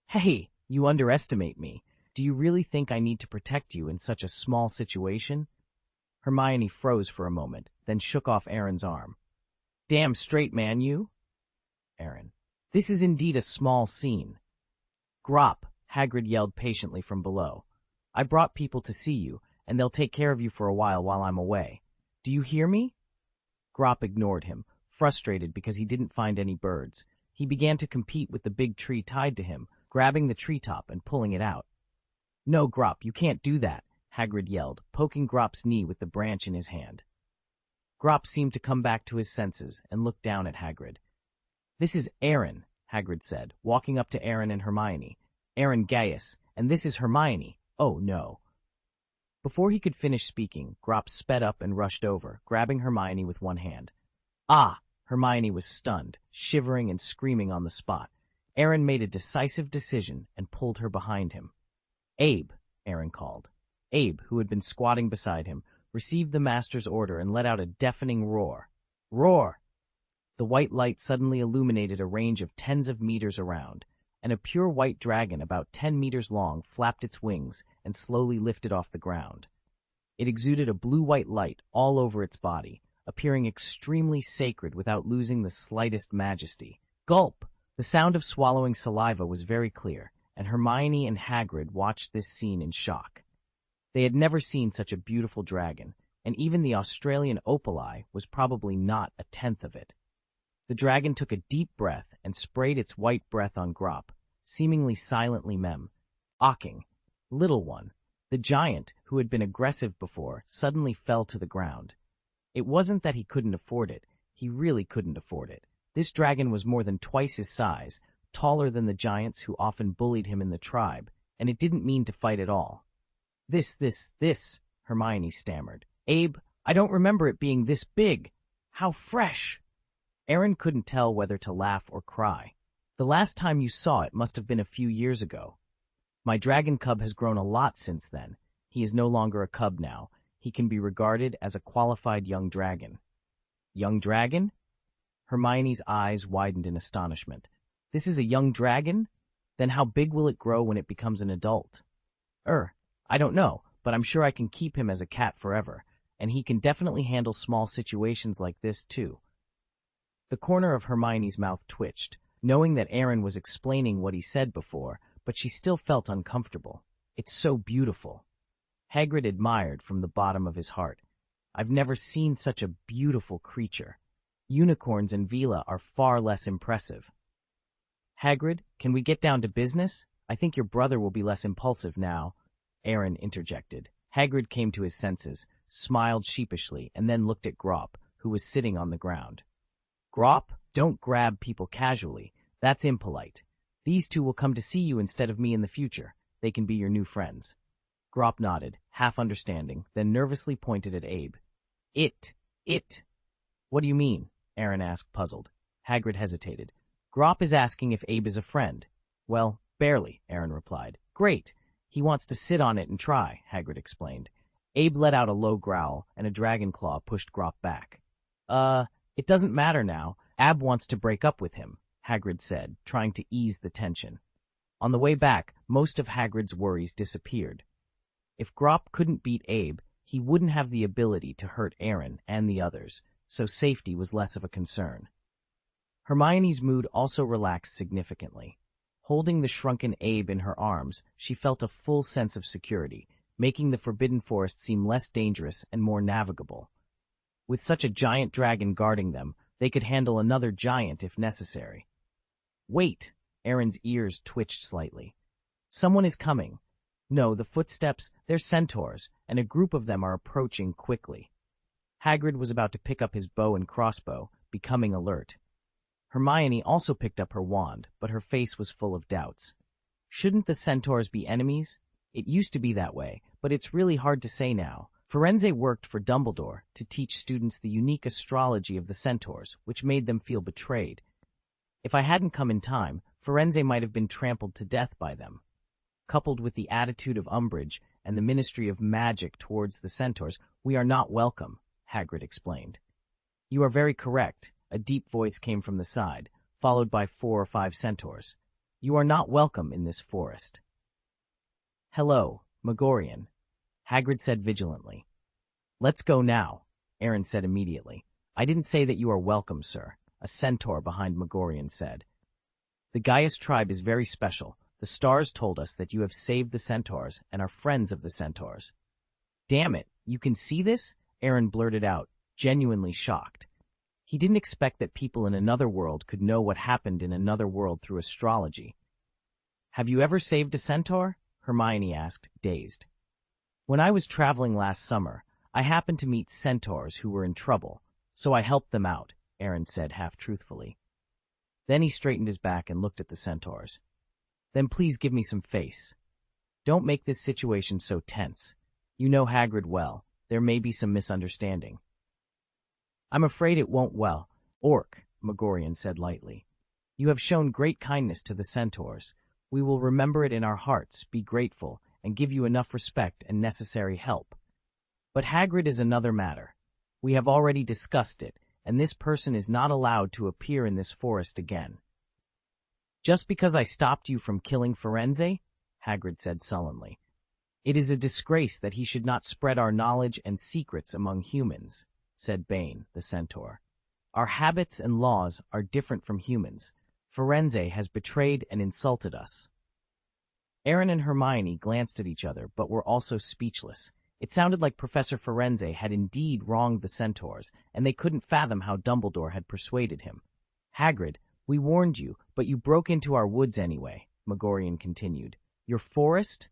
Hey, you underestimate me. Do you really think I need to protect you in such a small situation? Hermione froze for a moment, then shook off Aaron's arm. Damn straight, man, you? Aaron. This is indeed a small scene. Grop, Hagrid yelled patiently from below. I brought people to see you, and they'll take care of you for a while I'm away. Do you hear me? Grop ignored him, frustrated because he didn't find any birds. He began to compete with the big tree tied to him, grabbing the treetop and pulling it out. No, Grop, you can't do that, Hagrid yelled, poking Grop's knee with the branch in his hand. Grop seemed to come back to his senses and looked down at Hagrid. This is Aaron, Hagrid said, walking up to Aaron and Hermione. Aaron Gaius, and this is Hermione. Oh, no. Before he could finish speaking, Grop sped up and rushed over, grabbing Hermione with one hand. Ah! Hermione was stunned, shivering and screaming on the spot. Aaron made a decisive decision and pulled her behind him. Abe, Aaron called. Abe, who had been squatting beside him, received the master's order and let out a deafening roar. Roar! The white light suddenly illuminated a range of tens of meters around, and a pure white dragon about 10 meters long flapped its wings and slowly lifted off the ground. It exuded a blue-white light all over its body, appearing extremely sacred without losing the slightest majesty. Gulp! The sound of swallowing saliva was very clear, and Hermione and Hagrid watched this scene in shock. They had never seen such a beautiful dragon, and even the Australian opali was probably not a tenth of it. The dragon took a deep breath and sprayed its white breath on Grop, seemingly silently awking. Little one, the giant, who had been aggressive before, suddenly fell to the ground. It wasn't that he couldn't afford it. He really couldn't afford it. This dragon was more than twice his size, taller than the giants who often bullied him in the tribe, and it didn't mean to fight at all. This, Hermione stammered. Abe, I don't remember it being this big. How fresh! Aaron couldn't tell whether to laugh or cry. The last time you saw it must have been a few years ago. My dragon cub has grown a lot since then. He is no longer a cub now. He can be regarded as a qualified young dragon. Young dragon? Hermione's eyes widened in astonishment. This is a young dragon? Then how big will it grow when it becomes an adult? I don't know, but I'm sure I can keep him as a cat forever, and he can definitely handle small situations like this too. The corner of Hermione's mouth twitched, knowing that Aaron was explaining what he said before, but she still felt uncomfortable. It's so beautiful. Hagrid admired from the bottom of his heart. I've never seen such a beautiful creature. Unicorns in Vila are far less impressive. Hagrid, can we get down to business? I think your brother will be less impulsive now, Aaron interjected. Hagrid came to his senses, smiled sheepishly, and then looked at Grop, who was sitting on the ground. Grop, don't grab people casually. That's impolite. These two will come to see you instead of me in the future. They can be your new friends. Grop nodded, half understanding, then nervously pointed at Abe. It. What do you mean? Aaron asked, puzzled. Hagrid hesitated. Grop is asking if Abe is a friend. Well, barely, Aaron replied. Great. He wants to sit on it and try, Hagrid explained. Abe let out a low growl, and a dragon claw pushed Grop back. It doesn't matter now. Ab wants to break up with him, Hagrid said, trying to ease the tension. On the way back, most of Hagrid's worries disappeared. If Grop couldn't beat Abe, he wouldn't have the ability to hurt Aaron and the others, so safety was less of a concern. Hermione's mood also relaxed significantly. Holding the shrunken Abe in her arms, she felt a full sense of security, making the Forbidden Forest seem less dangerous and more navigable. With such a giant dragon guarding them, they could handle another giant if necessary. Wait! Aaron's ears twitched slightly. Someone is coming. No, the footsteps, they're centaurs, and a group of them are approaching quickly. Hagrid was about to pick up his bow and crossbow, becoming alert. Hermione also picked up her wand, but her face was full of doubts. Shouldn't the centaurs be enemies? It used to be that way, but it's really hard to say now. Firenze worked for Dumbledore to teach students the unique astrology of the centaurs, which made them feel betrayed. If I hadn't come in time, Firenze might have been trampled to death by them. coupled with the attitude of umbrage and the ministry of magic towards the centaurs, we are not welcome, Hagrid explained. You are very correct, a deep voice came from the side, followed by 4 or 5 centaurs. You are not welcome in this forest. Hello, Megorian, Hagrid said vigilantly. Let's go now, Aaron said immediately. I didn't say that you are welcome, sir, a centaur behind Megorian said. The Gaius tribe is very special. The stars told us that you have saved the centaurs and are friends of the centaurs. Damn it, you can see this? Aaron blurted out, genuinely shocked. He didn't expect that people in another world could know what happened in another world through astrology. Have you ever saved a centaur? Hermione asked, dazed. When I was traveling last summer, I happened to meet centaurs who were in trouble, so I helped them out, Aaron said half-truthfully. Then he straightened his back and looked at the centaurs. Then please give me some face. Don't make this situation so tense. You know Hagrid well. There may be some misunderstanding. I'm afraid it won't well. Orc, Megorian said lightly. You have shown great kindness to the centaurs. We will remember it in our hearts, be grateful, and give you enough respect and necessary help. But Hagrid is another matter. We have already discussed it, and this person is not allowed to appear in this forest again. Just because I stopped you from killing Firenze? Hagrid said sullenly. It is a disgrace that he should not spread our knowledge and secrets among humans, said Bane, the centaur. Our habits and laws are different from humans. Firenze has betrayed and insulted us. Aaron and Hermione glanced at each other, but were also speechless. It sounded like Professor Firenze had indeed wronged the centaurs, and they couldn't fathom how Dumbledore had persuaded him. Hagrid, we warned you, but you broke into our woods anyway, Megorian continued. Your forest?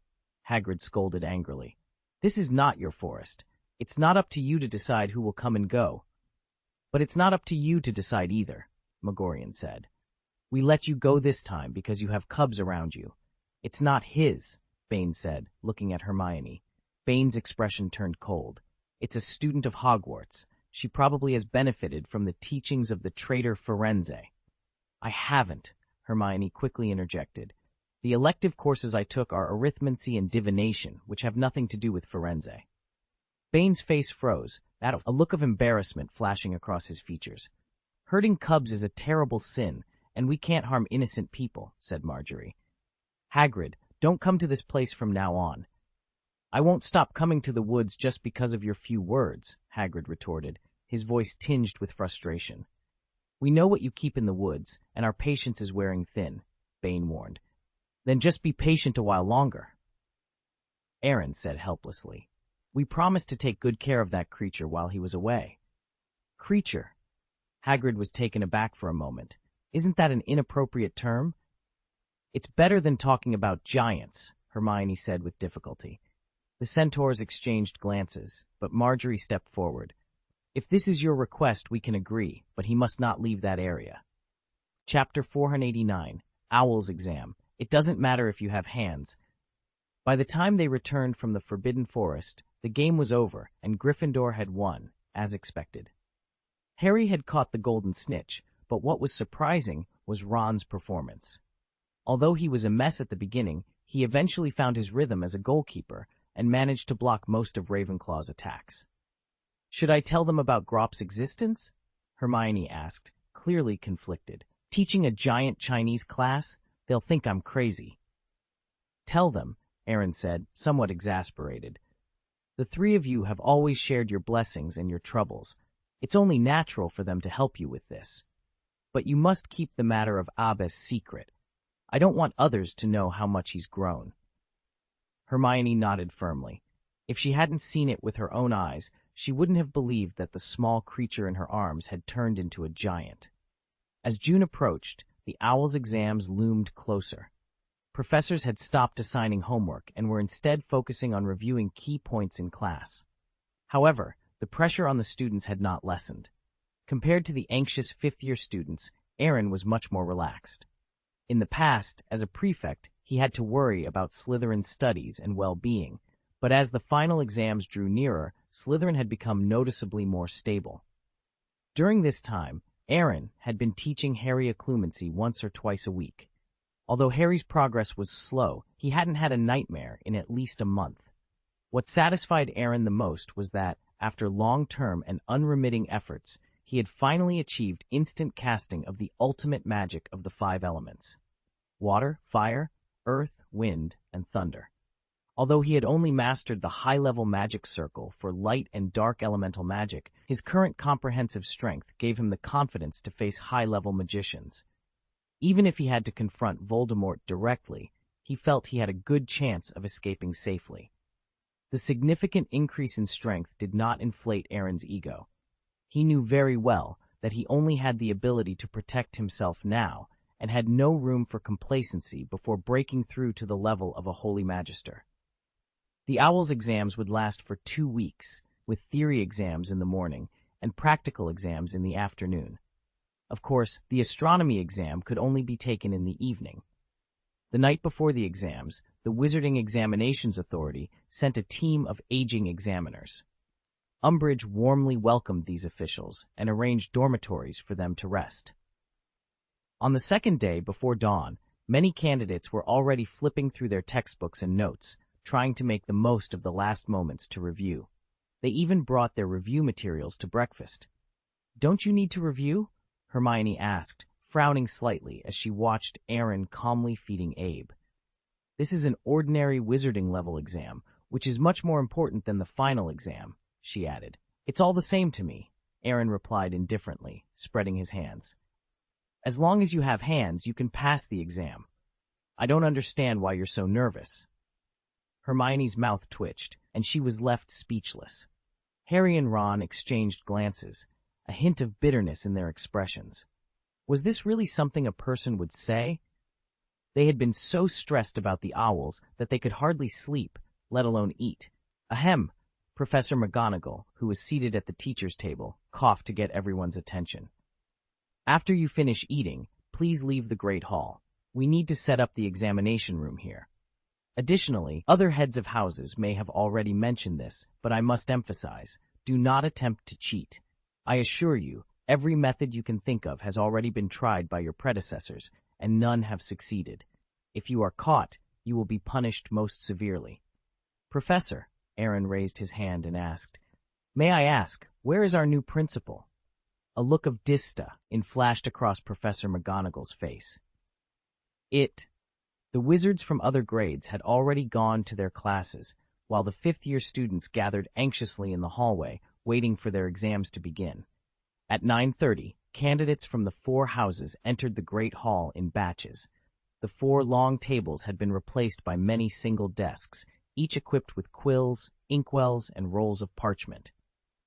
Hagrid scolded angrily. This is not your forest. It's not up to you to decide who will come and go. But it's not up to you to decide either, Megorian said. We let you go this time because you have cubs around you. It's not his, Bane said, looking at Hermione. Bane's expression turned cold. It's a student of Hogwarts. She probably has benefited from the teachings of the traitor Firenze. I haven't, Hermione quickly interjected. The elective courses I took are arithmancy and divination, which have nothing to do with Firenze. Bane's face froze, a look of embarrassment flashing across his features. Hurting cubs is a terrible sin, and we can't harm innocent people, said Marjorie. Hagrid, don't come to this place from now on. I won't stop coming to the woods just because of your few words, Hagrid retorted, his voice tinged with frustration. We know what you keep in the woods, and our patience is wearing thin, Bane warned. Then just be patient a while longer. Aaron said helplessly. We promised to take good care of that creature while he was away. Creature? Hagrid was taken aback for a moment. Isn't that an inappropriate term? It's better than talking about giants, Hermione said with difficulty. The centaurs exchanged glances, but Marjorie stepped forward. If this is your request, we can agree, but he must not leave that area. Chapter 489, Owl's Exam. It doesn't matter if you have hands. By the time they returned from the Forbidden Forest, the game was over, and Gryffindor had won, as expected. Harry had caught the golden snitch, but what was surprising was Ron's performance. Although he was a mess at the beginning, he eventually found his rhythm as a goalkeeper and managed to block most of Ravenclaw's attacks. Should I tell them about Grop's existence? Hermione asked, clearly conflicted. Teaching a giant Chinese class? They'll think I'm crazy. Tell them, Aaron said, somewhat exasperated. The three of you have always shared your blessings and your troubles. It's only natural for them to help you with this. But you must keep the matter of Abes secret. I don't want others to know how much he's grown. Hermione nodded firmly. If she hadn't seen it with her own eyes, she wouldn't have believed that the small creature in her arms had turned into a giant. As June approached, the owl's exams loomed closer. Professors had stopped assigning homework and were instead focusing on reviewing key points in class. However, the pressure on the students had not lessened. Compared to the anxious fifth-year students, Aaron was much more relaxed. In the past, as a prefect, he had to worry about Slytherin's studies and well-being, but as the final exams drew nearer, Slytherin had become noticeably more stable. During this time, Aaron had been teaching Harry occlumency once or twice a week. Although Harry's progress was slow, he hadn't had a nightmare in at least a month. What satisfied Aaron the most was that, after long-term and unremitting efforts, he had finally achieved instant casting of the ultimate magic of the 5 elements: water, fire, earth, wind, and thunder. Although he had only mastered the high-level magic circle for light and dark elemental magic, his current comprehensive strength gave him the confidence to face high-level magicians. Even if he had to confront Voldemort directly, he felt he had a good chance of escaping safely. The significant increase in strength did not inflate Aaron's ego. He knew very well that he only had the ability to protect himself now and had no room for complacency before breaking through to the level of a Holy Magister. The Owl's exams would last for 2 weeks, with theory exams in the morning and practical exams in the afternoon. Of course, the astronomy exam could only be taken in the evening. The night before the exams, the Wizarding Examinations Authority sent a team of aging examiners. Umbridge warmly welcomed these officials and arranged dormitories for them to rest. On the second day, before dawn, many candidates were already flipping through their textbooks and notes, trying to make the most of the last moments to review. They even brought their review materials to breakfast. "Don't you need to review?" Hermione asked, frowning slightly as she watched Aaron calmly feeding Abe. "This is an ordinary wizarding level exam, which is much more important than the final exam," she added. "It's all the same to me," Aaron replied indifferently, spreading his hands. "As long as you have hands, you can pass the exam. I don't understand why you're so nervous." Hermione's mouth twitched, and she was left speechless. Harry and Ron exchanged glances, a hint of bitterness in their expressions. Was this really something a person would say? They had been so stressed about the owls that they could hardly sleep, let alone eat. Ahem! Professor McGonagall, who was seated at the teacher's table, coughed to get everyone's attention. "After you finish eating, please leave the Great Hall. We need to set up the examination room here." Additionally, other heads of houses may have already mentioned this, but I must emphasize, do not attempt to cheat. I assure you, every method you can think of has already been tried by your predecessors, and none have succeeded. If you are caught, you will be punished most severely. "Professor," Aaron raised his hand and asked, "may I ask, where is our new principal?" A look of disdain flashed across Professor McGonagall's face. The wizards from other grades had already gone to their classes, while the fifth-year students gathered anxiously in the hallway, waiting for their exams to begin. At 9:30, candidates from the 4 houses entered the Great Hall in batches. The 4 long tables had been replaced by many single desks, each equipped with quills, inkwells, and rolls of parchment.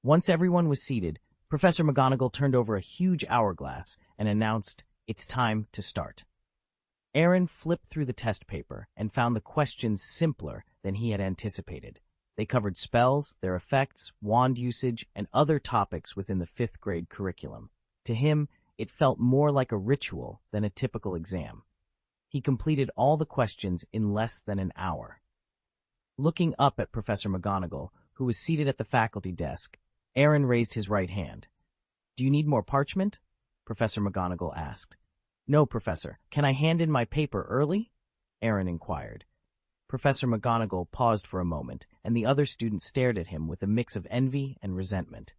Once everyone was seated, Professor McGonagall turned over a huge hourglass and announced, "It's time to start." Aaron flipped through the test paper and found the questions simpler than he had anticipated. They covered spells, their effects, wand usage, and other topics within the 5th grade curriculum. To him, it felt more like a ritual than a typical exam. He completed all the questions in less than an hour. Looking up at Professor McGonagall, who was seated at the faculty desk, Aaron raised his right hand. "Do you need more parchment?" Professor McGonagall asked. "No, Professor. Can I hand in my paper early?" Aaron inquired. Professor McGonagall paused for a moment, and the other students stared at him with a mix of envy and resentment.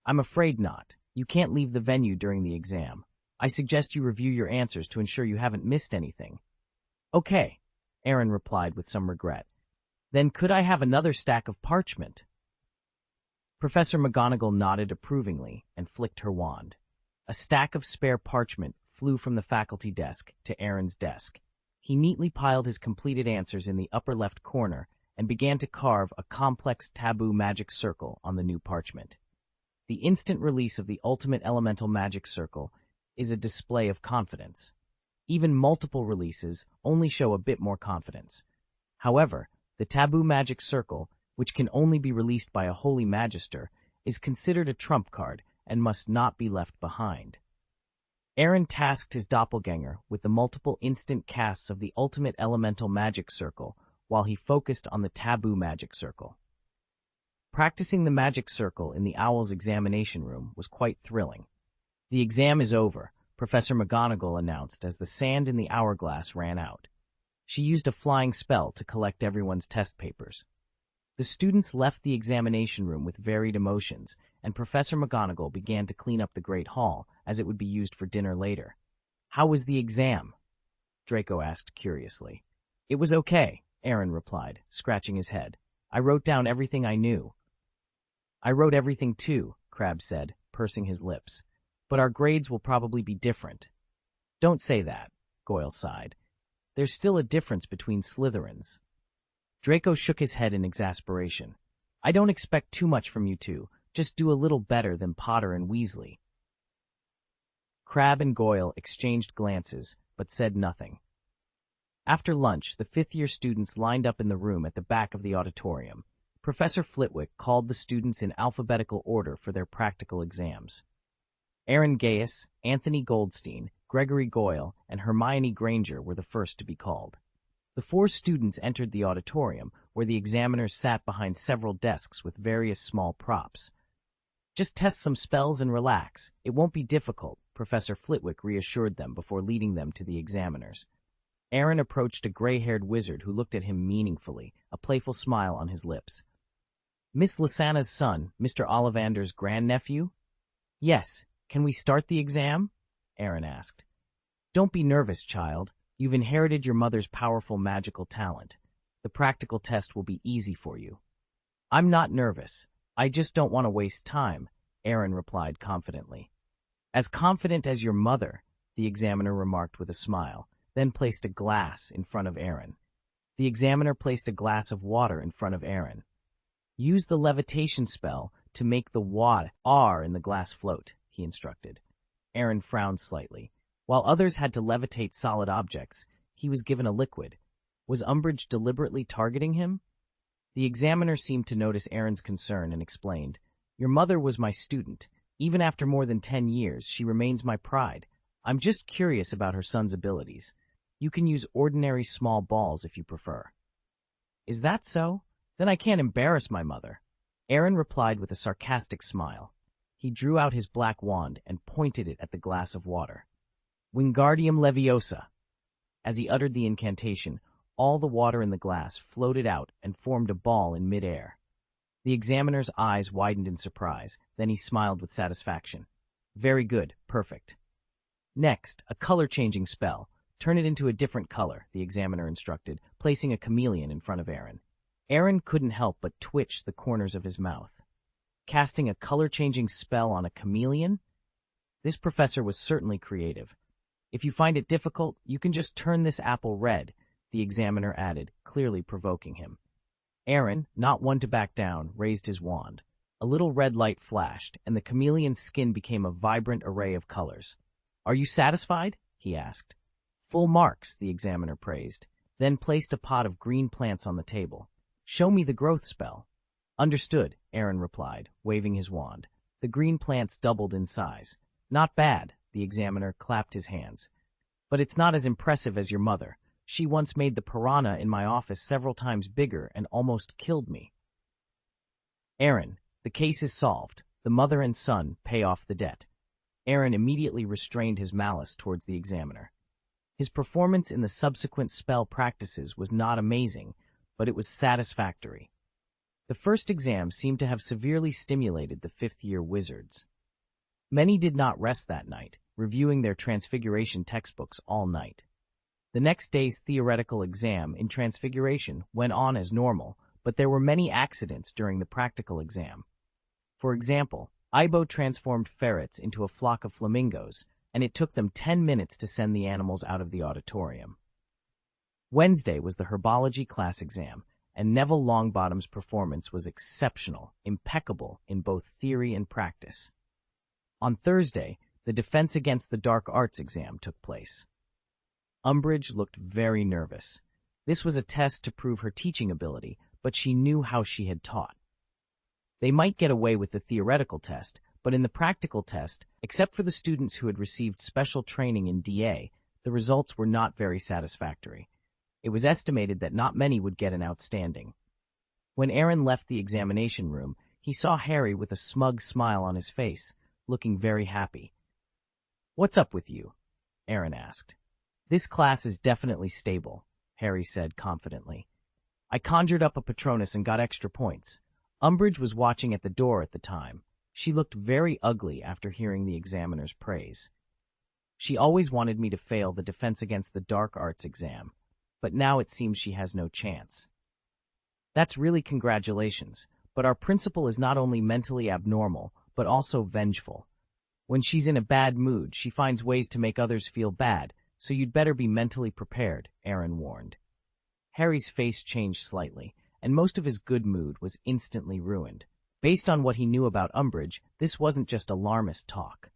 "I'm afraid not. You can't leave the venue during the exam. I suggest you review your answers to ensure you haven't missed anything." "Okay," Aaron replied with some regret. "Then could I have another stack of parchment?" Professor McGonagall nodded approvingly and flicked her wand. A stack of spare parchment flew from the faculty desk to Aaron's desk. He neatly piled his completed answers in the upper left corner and began to carve a complex taboo magic circle on the new parchment. The instant release of the ultimate elemental magic circle is a display of confidence. Even multiple releases only show a bit more confidence. However, the taboo magic circle, which can only be released by a holy magister, is considered a trump card and must not be left behind. Aaron tasked his doppelganger with the multiple instant casts of the ultimate elemental magic circle while he focused on the taboo magic circle. Practicing the magic circle in the Owl's examination room was quite thrilling. The exam is over, Professor McGonagall announced as the sand in the hourglass ran out. She used a flying spell to collect everyone's test papers. The students left the examination room with varied emotions, and Professor McGonagall began to clean up the Great Hall as it would be used for dinner later. "How was the exam?" Draco asked curiously. "It was okay," Aaron replied, scratching his head. "I wrote down everything I knew." "I wrote everything too," Crabbe said, pursing his lips. "But our grades will probably be different." "Don't say that," Goyle sighed. "There's still a difference between Slytherins." Draco shook his head in exasperation. "I don't expect too much from you two. Just do a little better than Potter and Weasley." Crabbe and Goyle exchanged glances, but said nothing. After lunch, the fifth-year students lined up in the room at the back of the auditorium. Professor Flitwick called the students in alphabetical order for their practical exams. Aaron Gaius, Anthony Goldstein, Gregory Goyle, and Hermione Granger were the first to be called. The four students entered the auditorium, where the examiners sat behind several desks with various small props. "Just test some spells and relax. It won't be difficult," Professor Flitwick reassured them before leading them to the examiners. Aaron approached a gray-haired wizard who looked at him meaningfully, a playful smile on his lips. "Miss Lysana's son, Mr. Ollivander's grandnephew?" "Yes. Can we start the exam?" Aaron asked. "Don't be nervous, child. You've inherited your mother's powerful magical talent. The practical test will be easy for you." "I'm not nervous. I just don't want to waste time," Aaron replied confidently. "As confident as your mother," the examiner remarked with a smile, then placed a glass in front of Aaron. The examiner placed a glass of water in front of Aaron. "Use the levitation spell to make the water in the glass float," he instructed. Aaron frowned slightly. While others had to levitate solid objects, he was given a liquid. Was Umbridge deliberately targeting him? The examiner seemed to notice Aaron's concern and explained, "Your mother was my student. Even after more than 10 years, she remains my pride. I'm just curious about her son's abilities. You can use ordinary small balls if you prefer." "Is that so? Then I can't embarrass my mother." Aaron replied with a sarcastic smile. He drew out his black wand and pointed it at the glass of water. "Wingardium Leviosa." As he uttered the incantation, all the water in the glass floated out and formed a ball in midair. The examiner's eyes widened in surprise, then he smiled with satisfaction. "Very good, perfect." "Next, a color-changing spell. Turn it into a different color," the examiner instructed, placing a chameleon in front of Aaron. Aaron couldn't help but twitch the corners of his mouth. Casting a color-changing spell on a chameleon? This professor was certainly creative. "If you find it difficult, you can just turn this apple red," the examiner added, clearly provoking him. Aaron, not one to back down, raised his wand. A little red light flashed, and the chameleon's skin became a vibrant array of colors. "Are you satisfied?" he asked. "Full marks," the examiner praised, then placed a pot of green plants on the table. "Show me the growth spell." "Understood," Aaron replied, waving his wand. The green plants doubled in size. "Not bad," the examiner clapped his hands. "But it's not as impressive as your mother. She once made the piranha in my office several times bigger and almost killed me." "Aaron, the case is solved. The mother and son pay off the debt." Aaron immediately restrained his malice towards the examiner. His performance in the subsequent spell practices was not amazing, but it was satisfactory. The first exam seemed to have severely stimulated the fifth-year wizards. Many did not rest that night, reviewing their Transfiguration textbooks all night. The next day's theoretical exam in Transfiguration went on as normal, but there were many accidents during the practical exam. For example, Ibo transformed ferrets into a flock of flamingos, and it took them 10 minutes to send the animals out of the auditorium. Wednesday was the herbology class exam, and Neville Longbottom's performance was exceptional, impeccable in both theory and practice. On Thursday, the Defense Against the Dark Arts exam took place. Umbridge looked very nervous. This was a test to prove her teaching ability, but she knew how she had taught. They might get away with the theoretical test, but in the practical test, except for the students who had received special training in DA, the results were not very satisfactory. It was estimated that not many would get an outstanding. When Aaron left the examination room, he saw Harry with a smug smile on his face, looking very happy. "What's up with you?" Aaron asked. "This class is definitely stable," Harry said confidently. "I conjured up a Patronus and got extra points." Umbridge was watching at the door at the time. She looked very ugly after hearing the examiner's praise. "She always wanted me to fail the Defense Against the Dark Arts exam, but now it seems she has no chance." "That's really congratulations, but our principal is not only mentally abnormal, but also vengeful. When she's in a bad mood, she finds ways to make others feel bad, so you'd better be mentally prepared," Aaron warned. Harry's face changed slightly, and most of his good mood was instantly ruined. Based on what he knew about Umbridge, this wasn't just alarmist talk.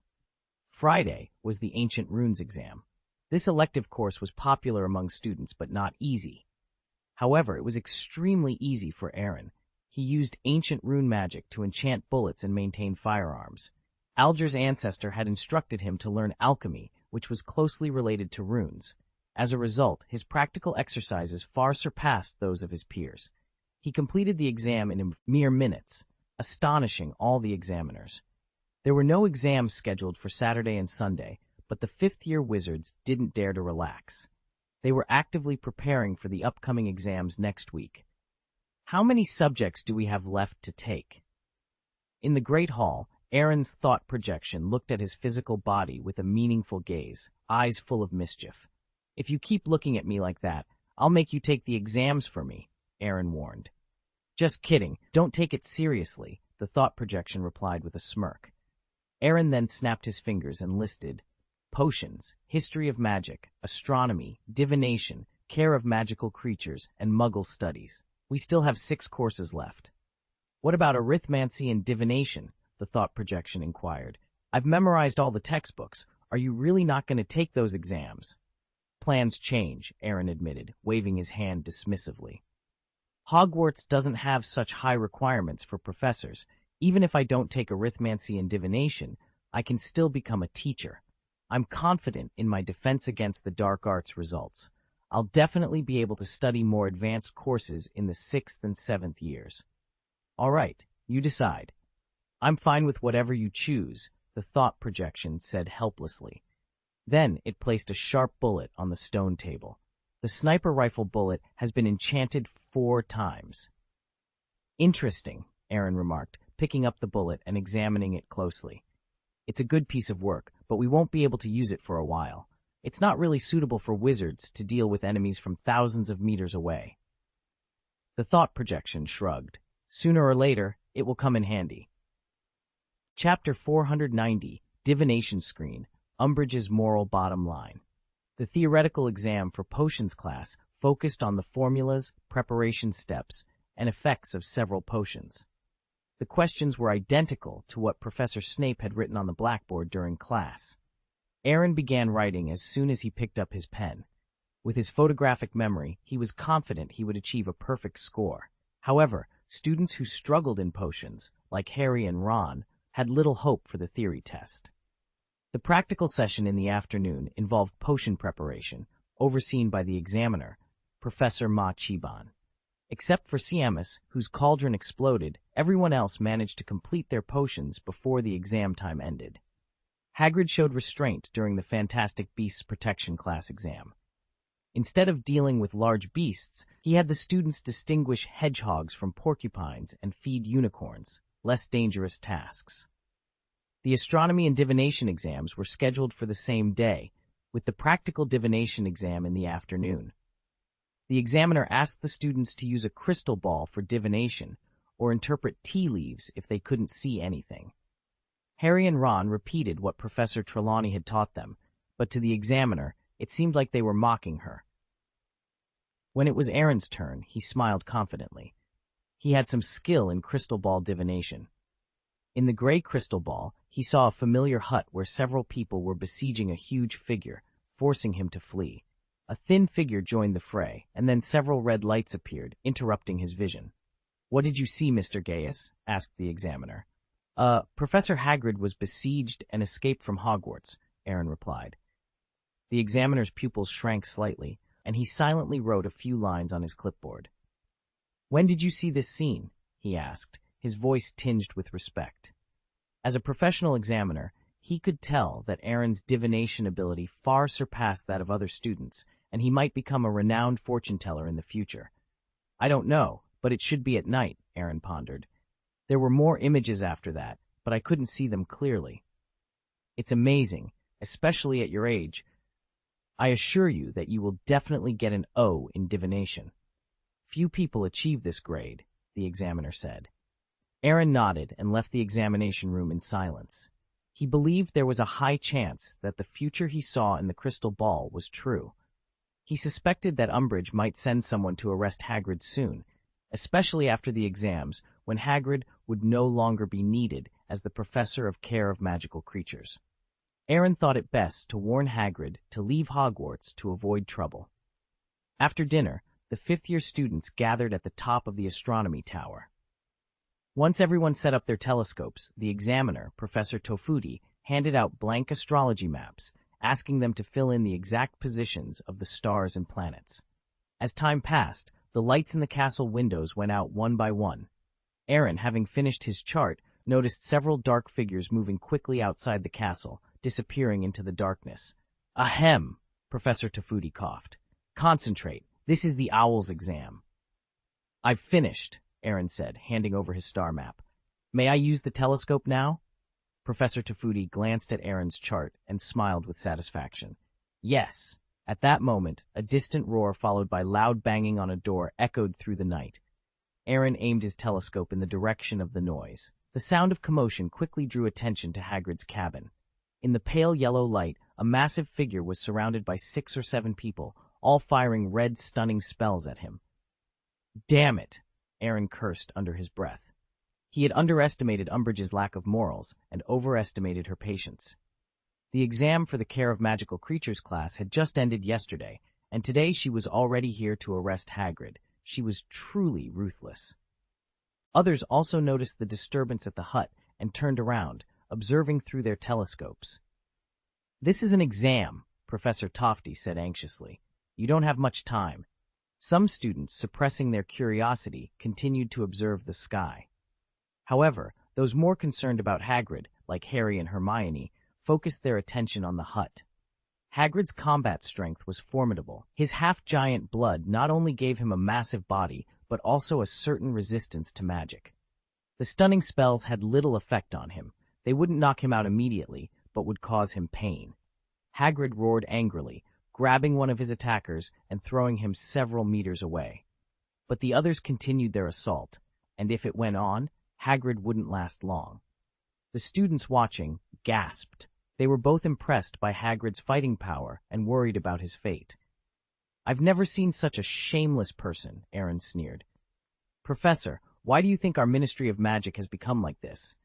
Friday was the Ancient Runes exam. This elective course was popular among students, but not easy. However, it was extremely easy for Aaron. He used ancient rune magic to enchant bullets and maintain firearms. Alger's ancestor had instructed him to learn alchemy, which was closely related to runes. As a result, his practical exercises far surpassed those of his peers. He completed the exam in mere minutes, astonishing all the examiners. There were no exams scheduled for Saturday and Sunday, but the fifth-year wizards didn't dare to relax. They were actively preparing for the upcoming exams next week. "How many subjects do we have left to take?" In the Great Hall, Aaron's thought projection looked at his physical body with a meaningful gaze, eyes full of mischief. "If you keep looking at me like that, I'll make you take the exams for me," Aaron warned. "Just kidding, don't take it seriously," the thought projection replied with a smirk. Aaron then snapped his fingers and listed potions, history of magic, astronomy, divination, care of magical creatures, and Muggle studies. "We still have 6 courses left." "What about arithmancy and divination?" the thought projection inquired. "I've memorized all the textbooks. Are you really not going to take those exams?" "Plans change," Aaron admitted, waving his hand dismissively. "Hogwarts doesn't have such high requirements for professors. Even if I don't take arithmancy and divination, I can still become a teacher. I'm confident in my Defense Against the Dark Arts results. I'll definitely be able to study more advanced courses in the 6th and 7th years." "All right, you decide." "I'm fine with whatever you choose," the thought projection said helplessly. Then it placed a sharp bullet on the stone table. "The sniper rifle bullet has been enchanted 4 times. "Interesting," Aaron remarked, picking up the bullet and examining it closely. "It's a good piece of work, but we won't be able to use it for a while. It's not really suitable for wizards to deal with enemies from thousands of meters away." The thought projection shrugged. "Sooner or later, it will come in handy." Chapter 490, Divination Screen, Umbridge's Moral Bottom Line. The theoretical exam for potions class focused on the formulas, preparation steps, and effects of several potions. The questions were identical to what Professor Snape had written on the blackboard during class. Aaron began writing as soon as he picked up his pen. With his photographic memory, he was confident he would achieve a perfect score. However, students who struggled in potions, like Harry and Ron, had little hope for the theory test. The practical session in the afternoon involved potion preparation, overseen by the examiner, Professor Ma Chiban. Except for Siamus, whose cauldron exploded, everyone else managed to complete their potions before the exam time ended. Hagrid showed restraint during the Fantastic Beasts Protection class exam. Instead of dealing with large beasts, he had the students distinguish hedgehogs from porcupines and feed unicorns, less dangerous tasks. The astronomy and divination exams were scheduled for the same day, with the practical divination exam in the afternoon. The examiner asked the students to use a crystal ball for divination, or interpret tea leaves if they couldn't see anything. Harry and Ron repeated what Professor Trelawney had taught them, but to the examiner, it seemed like they were mocking her. When it was Aaron's turn, he smiled confidently. He had some skill in crystal ball divination. In the gray crystal ball, he saw a familiar hut where several people were besieging a huge figure, forcing him to flee. A thin figure joined the fray, and then several red lights appeared, interrupting his vision. "What did you see, Mr. Gaius?" asked the examiner. Professor Hagrid was besieged and escaped from Hogwarts," Aaron replied. The examiner's pupils shrank slightly, and he silently wrote a few lines on his clipboard. "When did you see this scene?" he asked, his voice tinged with respect. As a professional examiner, He could tell that Aaron's divination ability far surpassed that of other students, and he might become a renowned fortune-teller in the future. I don't know, but it should be at night, Aaron pondered. There were more images after that, but I couldn't see them clearly. It's amazing, especially at your age. I assure you that you will definitely get an O in divination. Few people achieve this grade, the examiner said. Aaron nodded and left the examination room in silence. He believed there was a high chance that the future he saw in the crystal ball was true. He suspected that Umbridge might send someone to arrest Hagrid soon, especially after the exams, when Hagrid would no longer be needed as the professor of care of magical creatures. Aaron thought it best to warn Hagrid to leave Hogwarts to avoid trouble. After dinner, the fifth-year students gathered at the top of the astronomy tower. Once everyone set up their telescopes, the examiner, Professor Tofuti, handed out blank astrology maps, asking them to fill in the exact positions of the stars and planets. As time passed, the lights in the castle windows went out one by one. Aaron, having finished his chart, noticed several dark figures moving quickly outside the castle, disappearing into the darkness. Ahem, Professor Tofuti coughed. Concentrate. This is the Owl's exam. I've finished, Aaron said, handing over his star map. May I use the telescope now? Professor Tofuti glanced at Aaron's chart and smiled with satisfaction. Yes. At that moment, a distant roar followed by loud banging on a door echoed through the night. Aaron aimed his telescope in the direction of the noise. The sound of commotion quickly drew attention to Hagrid's cabin. In the pale yellow light, a massive figure was surrounded by 6 or 7 people, all firing red, stunning spells at him. Damn it, Aaron cursed under his breath. He had underestimated Umbridge's lack of morals and overestimated her patience. The exam for the Care of Magical Creatures class had just ended yesterday, and today she was already here to arrest Hagrid. She was truly ruthless. Others also noticed the disturbance at the hut and turned around, observing through their telescopes. This is an exam, Professor Tofty said anxiously. You don't have much time. Some students, suppressing their curiosity, continued to observe the sky. However, those more concerned about Hagrid, like Harry and Hermione, focused their attention on the hut. Hagrid's combat strength was formidable. His half-giant blood not only gave him a massive body, but also a certain resistance to magic. The stunning spells had little effect on him. They wouldn't knock him out immediately, but would cause him pain. Hagrid roared angrily, grabbing one of his attackers and throwing him several meters away. But the others continued their assault, and if it went on, Hagrid wouldn't last long. The students watching gasped. They were both impressed by Hagrid's fighting power and worried about his fate. I've never seen such a shameless person, Aaron sneered. Professor, why do you think our Ministry of Magic has become like this?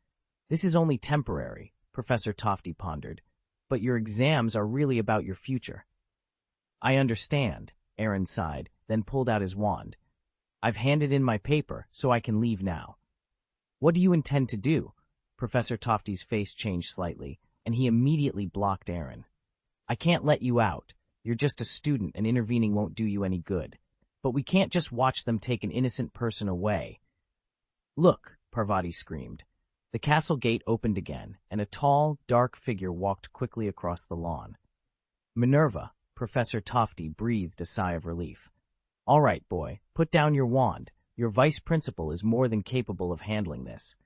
This is only temporary, Professor Tofty pondered, but your exams are really about your future. I understand, Aaron sighed, then pulled out his wand. I've handed in my paper, so I can leave now. What do you intend to do? Professor Tofty's face changed slightly, and he immediately blocked Aaron. I can't let you out. You're just a student, and intervening won't do you any good. But we can't just watch them take an innocent person away. Look, Parvati screamed. The castle gate opened again, and a tall, dark figure walked quickly across the lawn. Minerva, Professor Tofty breathed a sigh of relief. All right, boy, put down your wand. Your vice principal is more than capable of handling this.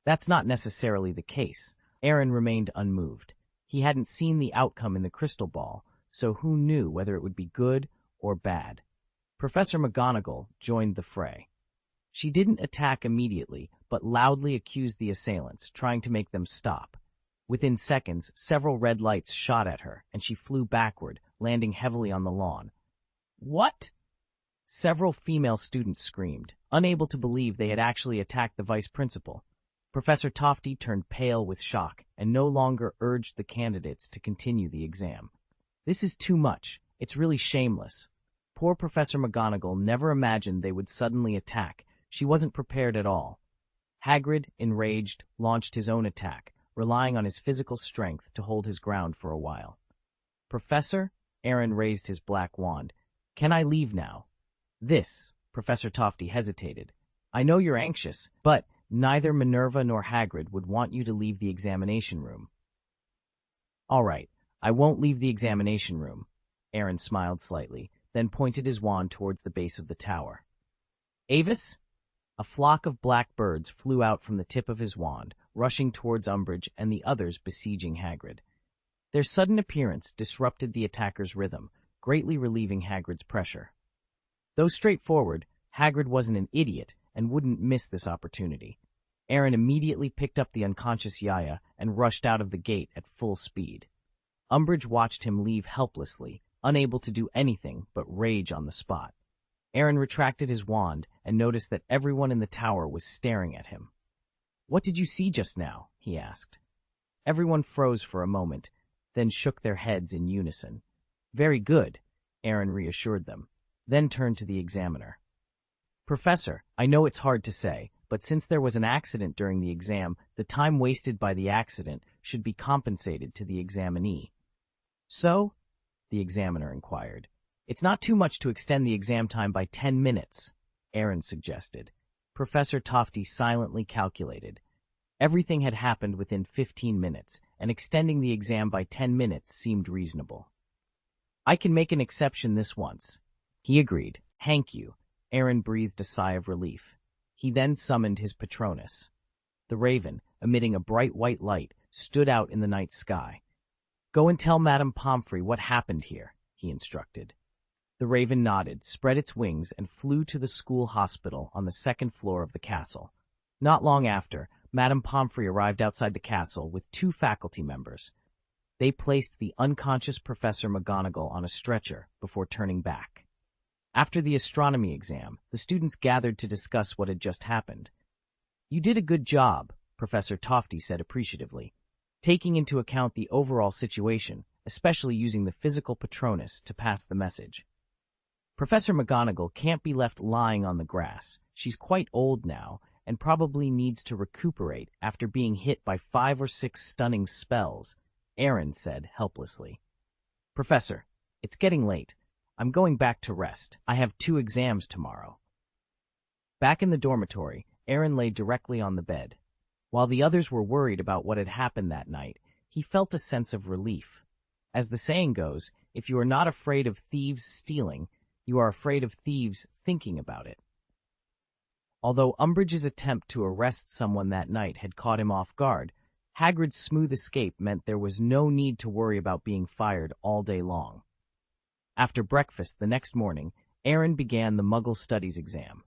That's not necessarily the case. Aaron remained unmoved. He hadn't seen the outcome in the crystal ball, so who knew whether it would be good or bad? Professor McGonagall joined the fray. She didn't attack immediately, but loudly accused the assailants, trying to make them stop. Within seconds, several red lights shot at her, and she flew backward, landing heavily on the lawn. What? Several female students screamed, unable to believe they had actually attacked the vice principal. Professor Tofty turned pale with shock and no longer urged the candidates to continue the exam. This is too much. It's really shameless. Poor Professor McGonagall never imagined they would suddenly attack. She wasn't prepared at all. Hagrid, enraged, launched his own attack, relying on his physical strength to hold his ground for a while. Professor? Aaron raised his black wand. Can I leave now? This, Professor Tofty hesitated. I know you're anxious, but neither Minerva nor Hagrid would want you to leave the examination room. All right, I won't leave the examination room. Aaron smiled slightly, then pointed his wand towards the base of the tower. Avis? A flock of black birds flew out from the tip of his wand, rushing towards Umbridge and the others besieging Hagrid. Their sudden appearance disrupted the attacker's rhythm, greatly relieving Hagrid's pressure. Though straightforward, Hagrid wasn't an idiot and wouldn't miss this opportunity. Aaron immediately picked up the unconscious Yaya and rushed out of the gate at full speed. Umbridge watched him leave helplessly, unable to do anything but rage on the spot. Aaron retracted his wand and noticed that everyone in the tower was staring at him. "What did you see just now?" he asked. Everyone froze for a moment, then shook their heads in unison. "Very good," Aaron reassured them, then turned to the examiner. "Professor, I know it's hard to say, but since there was an accident during the exam, the time wasted by the accident should be compensated to the examinee." "So?" the examiner inquired. "It's not too much to extend the exam time by 10 minutes, Aaron suggested. Professor Tofty silently calculated. Everything had happened within 15 minutes, and extending the exam by 10 minutes seemed reasonable. "I can make an exception this once," he agreed. "Thank you." Aaron breathed a sigh of relief. He then summoned his Patronus. The raven, emitting a bright white light, stood out in the night sky. "Go and tell Madame Pomfrey what happened here," he instructed. The raven nodded, spread its wings, and flew to the school hospital on the second floor of the castle. Not long after, Madame Pomfrey arrived outside the castle with 2 faculty members. They placed the unconscious Professor McGonagall on a stretcher before turning back. After the astronomy exam, the students gathered to discuss what had just happened. "You did a good job," Professor Tofty said appreciatively, taking into account the overall situation, especially using the physical Patronus to pass the message. "Professor McGonagall can't be left lying on the grass. She's quite old now, and probably needs to recuperate after being hit by 5 or 6 stunning spells," Aaron said helplessly. "Professor, it's getting late. I'm going back to rest. I have 2 exams tomorrow." Back in the dormitory, Aaron lay directly on the bed. While the others were worried about what had happened that night, he felt a sense of relief. As the saying goes, if you are not afraid of thieves stealing, you are afraid of thieves thinking about it. Although Umbridge's attempt to arrest someone that night had caught him off guard, Hagrid's smooth escape meant there was no need to worry about being fired all day long. After breakfast the next morning, Aaron began the Muggle Studies exam.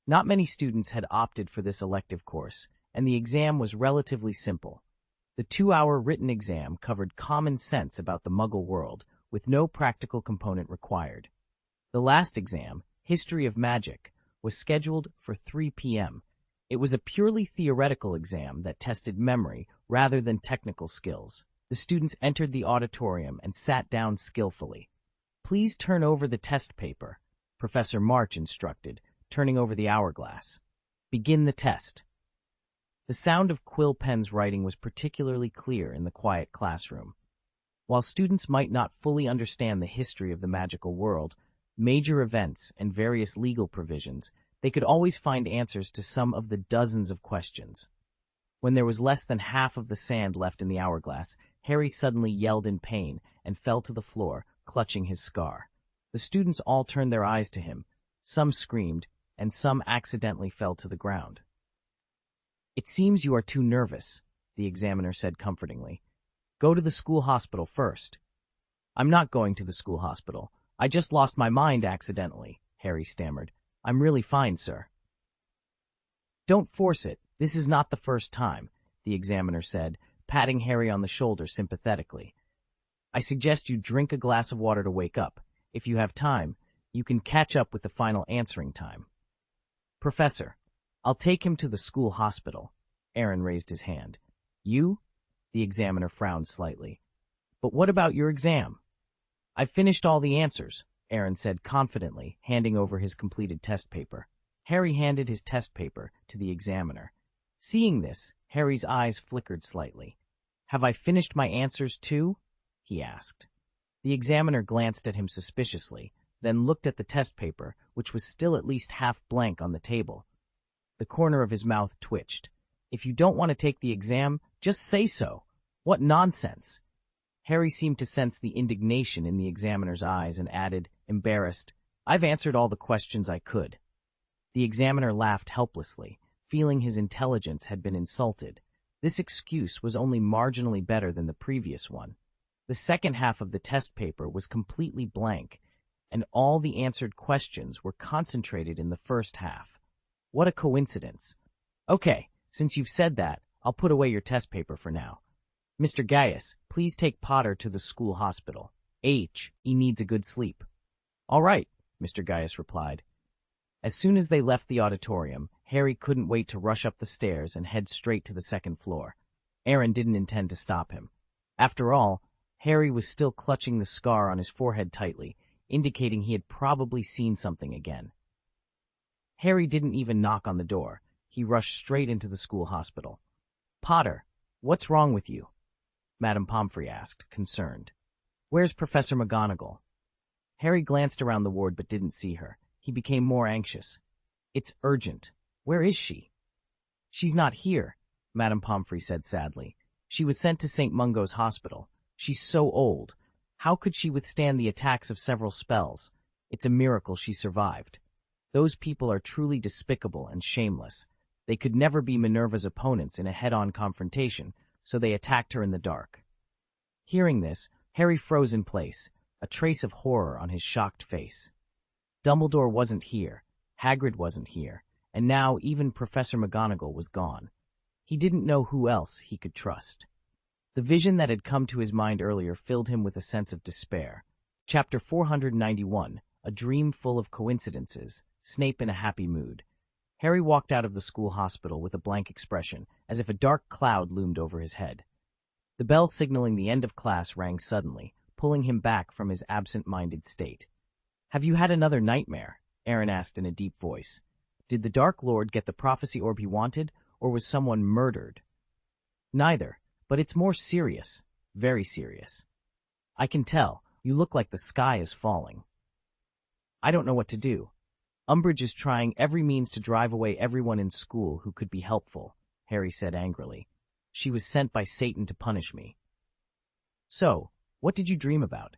Not many students had opted for this elective course, and the exam was relatively simple. The 2-hour written exam covered common sense about the Muggle world, with no practical component required. The last exam, History of Magic, was scheduled for 3 p.m. It was a purely theoretical exam that tested memory rather than technical skills. The students entered the auditorium and sat down skillfully. "Please turn over the test paper," Professor March instructed, turning over the hourglass. "Begin the test." The sound of quill pens writing was particularly clear in the quiet classroom. While students might not fully understand the history of the magical world, major events, and various legal provisions, they could always find answers to some of the dozens of questions. When there was less than half of the sand left in the hourglass, Harry suddenly yelled in pain and fell to the floor, clutching his scar. The students all turned their eyes to him. Some screamed, and some accidentally fell to the ground. "It seems you are too nervous," the examiner said comfortingly. "Go to the school hospital first." "I'm not going to the school hospital. I just lost my mind accidentally," Harry stammered. "I'm really fine, sir." "Don't force it. This is not the first time," the examiner said, patting Harry on the shoulder sympathetically. "I suggest you drink a glass of water to wake up. If you have time, you can catch up with the final answering time." "Professor, I'll take him to the school hospital." Aaron raised his hand. "You?" The examiner frowned slightly. "But what about your exam?" "I've finished all the answers," Aaron said confidently, handing over his completed test paper. Harry handed his test paper to the examiner. Seeing this, Harry's eyes flickered slightly. "Have I finished my answers too?" he asked. The examiner glanced at him suspiciously, then looked at the test paper, which was still at least half blank on the table. The corner of his mouth twitched. "If you don't want to take the exam, just say so. What nonsense!" Harry seemed to sense the indignation in the examiner's eyes and added, embarrassed, "I've answered all the questions I could." The examiner laughed helplessly, feeling his intelligence had been insulted. This excuse was only marginally better than the previous one. The second half of the test paper was completely blank, and all the answered questions were concentrated in the first half. What a coincidence. Okay, since you've said that, I'll put away your test paper for now. Mr. Gaius, please take Potter to the school hospital. He needs a good sleep. All right, Mr. Gaius replied. As soon as they left the auditorium, Harry couldn't wait to rush up the stairs and head straight to the second floor. Aaron didn't intend to stop him. After all, Harry was still clutching the scar on his forehead tightly, indicating he had probably seen something again. Harry didn't even knock on the door. He rushed straight into the school hospital. "Potter, what's wrong with you?" Madame Pomfrey asked, concerned. "Where's Professor McGonagall?" Harry glanced around the ward but didn't see her. He became more anxious. "It's urgent. Where is she?" "She's not here," Madame Pomfrey said sadly. "She was sent to St. Mungo's Hospital. She's so old. How could she withstand the attacks of several spells? It's a miracle she survived. Those people are truly despicable and shameless. They could never be Minerva's opponents in a head-on confrontation, so they attacked her in the dark." Hearing this, Harry froze in place, a trace of horror on his shocked face. Dumbledore wasn't here, Hagrid wasn't here, and now even Professor McGonagall was gone. He didn't know who else he could trust. The vision that had come to his mind earlier filled him with a sense of despair. Chapter 491, A Dream Full of Coincidences, Snape in a Happy Mood. Harry walked out of the school hospital with a blank expression, as if a dark cloud loomed over his head. The bell signaling the end of class rang suddenly, pulling him back from his absent-minded state. "Have you had another nightmare?" Aaron asked in a deep voice. "Did the Dark Lord get the prophecy orb he wanted, or was someone murdered?" "Neither, but it's more serious, very serious. I can tell, you look like the sky is falling." "I don't know what to do. Umbridge is trying every means to drive away everyone in school who could be helpful," Harry said angrily. "She was sent by Satan to punish me." "So, what did you dream about?"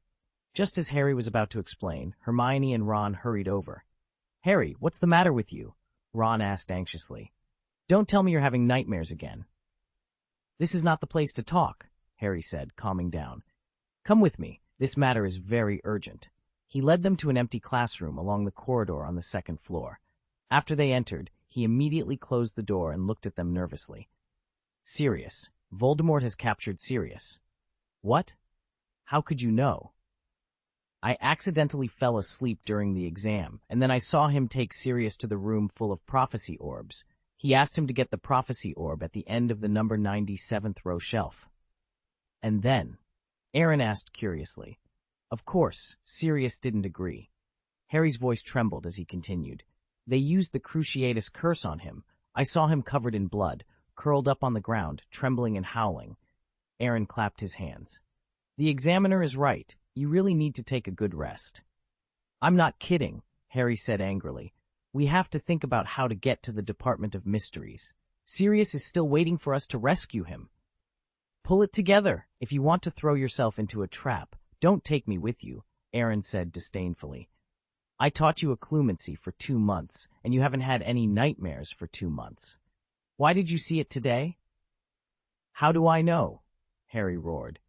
Just as Harry was about to explain, Hermione and Ron hurried over. "Harry, what's the matter with you?" Ron asked anxiously. "Don't tell me you're having nightmares again." "This is not the place to talk," Harry said, calming down. "Come with me. This matter is very urgent." He led them to an empty classroom along the corridor on the second floor. After they entered, he immediately closed the door and looked at them nervously. "Sirius. Voldemort has captured Sirius." "What? How could you know?" "I accidentally fell asleep during the exam, and then I saw him take Sirius to the room full of prophecy orbs. He asked him to get the prophecy orb at the end of the number 97th row shelf." "And then?" Aaron asked curiously. Of course, Sirius didn't agree. Harry's voice trembled as he continued. "They used the Cruciatus curse on him. I saw him covered in blood, curled up on the ground, trembling and howling." Aaron clapped his hands. "The examiner is right. You really need to take a good rest." "I'm not kidding," Harry said angrily. "We have to think about how to get to the Department of Mysteries. Sirius is still waiting for us to rescue him." "Pull it together. If you want to throw yourself into a trap, don't take me with you," Aaron said disdainfully. "I taught you occlumency for 2 months, and you haven't had any nightmares for 2 months. Why did you see it today?" "How do I know?" Harry roared.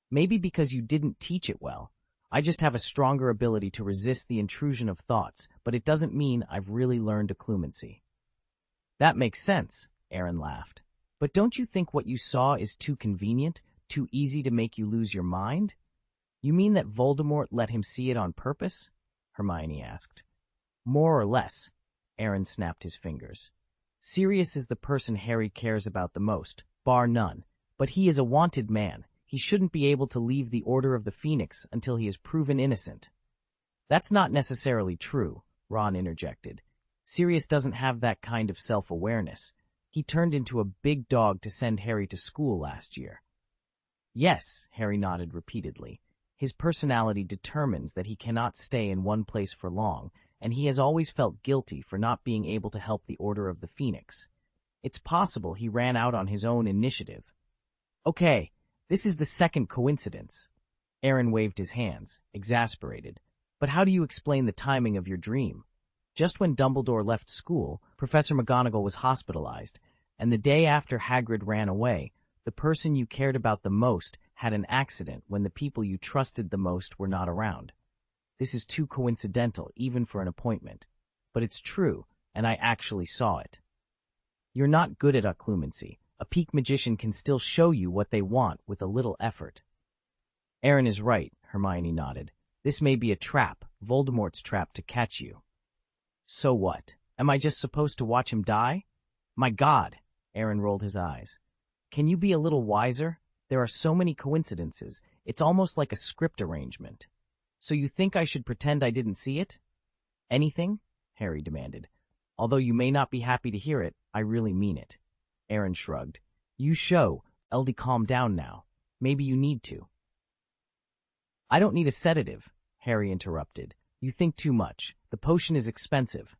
"Maybe because you didn't teach it well. I just have a stronger ability to resist the intrusion of thoughts, but it doesn't mean I've really learned occlumency." "That makes sense," Aaron laughed. "But don't you think what you saw is too convenient, too easy to make you lose your mind?" "You mean that Voldemort let him see it on purpose?" Hermione asked. "More or less," Aaron snapped his fingers. "Sirius is the person Harry cares about the most, bar none, but he is a wanted man. He shouldn't be able to leave the Order of the Phoenix until he is proven innocent." "That's not necessarily true," Ron interjected. "Sirius doesn't have that kind of self-awareness. He turned into a big dog to send Harry to school last year." "Yes," Harry nodded repeatedly. "His personality determines that he cannot stay in one place for long, and he has always felt guilty for not being able to help the Order of the Phoenix. It's possible he ran out on his own initiative." "Okay, This is the second coincidence. Aaron waved his hands, exasperated. But how do you explain the timing of your dream? Just when Dumbledore left school, Professor McGonagall was hospitalized, and the day after Hagrid ran away, the person you cared about the most had an accident when the people you trusted the most were not around. This is too coincidental, even for an appointment. But it's true, and I actually saw it. You're not good at occlumency. A peak magician can still show you what they want with a little effort. Aaron is right, Hermione nodded. This may be a trap, Voldemort's trap to catch you. So what? Am I just supposed to watch him die? My God! Aaron rolled his eyes. Can you be a little wiser? There are so many coincidences. It's almost like a script arrangement. So you think I should pretend I didn't see it? Anything? Harry demanded. Although you may not be happy to hear it, I really mean it. Aaron shrugged. You show. LD, calm down now. Maybe you need to. I don't need a sedative, Harry interrupted. You think too much. The potion is expensive.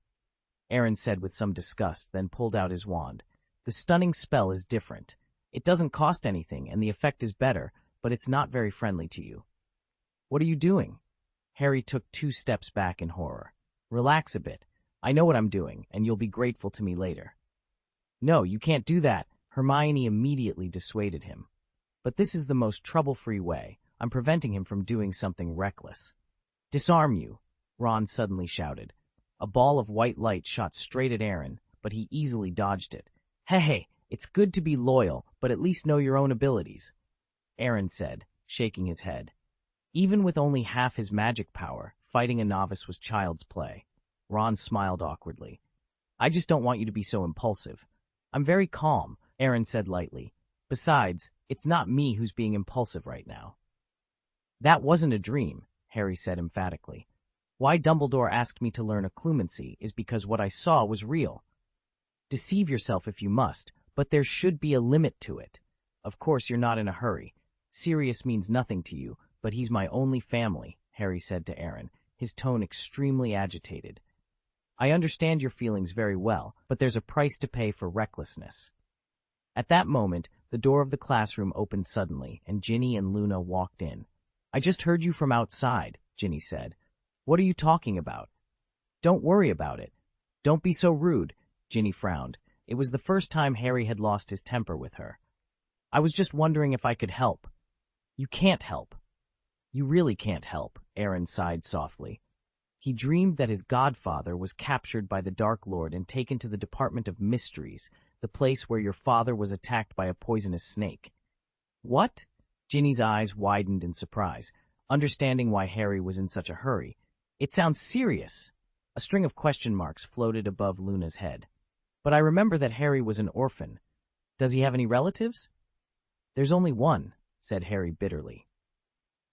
Aaron said with some disgust, then pulled out his wand. The stunning spell is different. It doesn't cost anything, and the effect is better, but it's not very friendly to you. What are you doing? Harry took 2 steps back in horror. Relax a bit. I know what I'm doing, and you'll be grateful to me later. No, you can't do that. Hermione immediately dissuaded him. But this is the most trouble-free way. I'm preventing him from doing something reckless. Disarm you, Ron suddenly shouted. A ball of white light shot straight at Aaron, but he easily dodged it. Hey, it's good to be loyal, but at least know your own abilities, Aaron said, shaking his head. Even with only half his magic power, fighting a novice was child's play. Ron smiled awkwardly. I just don't want you to be so impulsive. I'm very calm, Aaron said lightly. Besides, it's not me who's being impulsive right now. That wasn't a dream, Harry said emphatically. Why Dumbledore asked me to learn occlumency is because what I saw was real. Deceive yourself if you must, but there should be a limit to it. Of course you're not in a hurry. Sirius means nothing to you, but he's my only family, Harry said to Aaron, his tone extremely agitated. I understand your feelings very well, but there's a price to pay for recklessness. At that moment, the door of the classroom opened suddenly, and Ginny and Luna walked in. I just heard you from outside, Ginny said. What are you talking about? Don't worry about it. Don't be so rude, Ginny frowned. It was the first time Harry had lost his temper with her. I was just wondering if I could help. You can't help. You really can't help, Aaron sighed softly. He dreamed that his godfather was captured by the Dark Lord and taken to the Department of Mysteries, the place where your father was attacked by a poisonous snake. What? Ginny's eyes widened in surprise, understanding why Harry was in such a hurry. It sounds serious. A string of question marks floated above Luna's head. But I remember that Harry was an orphan. Does he have any relatives? There's only one, said Harry bitterly.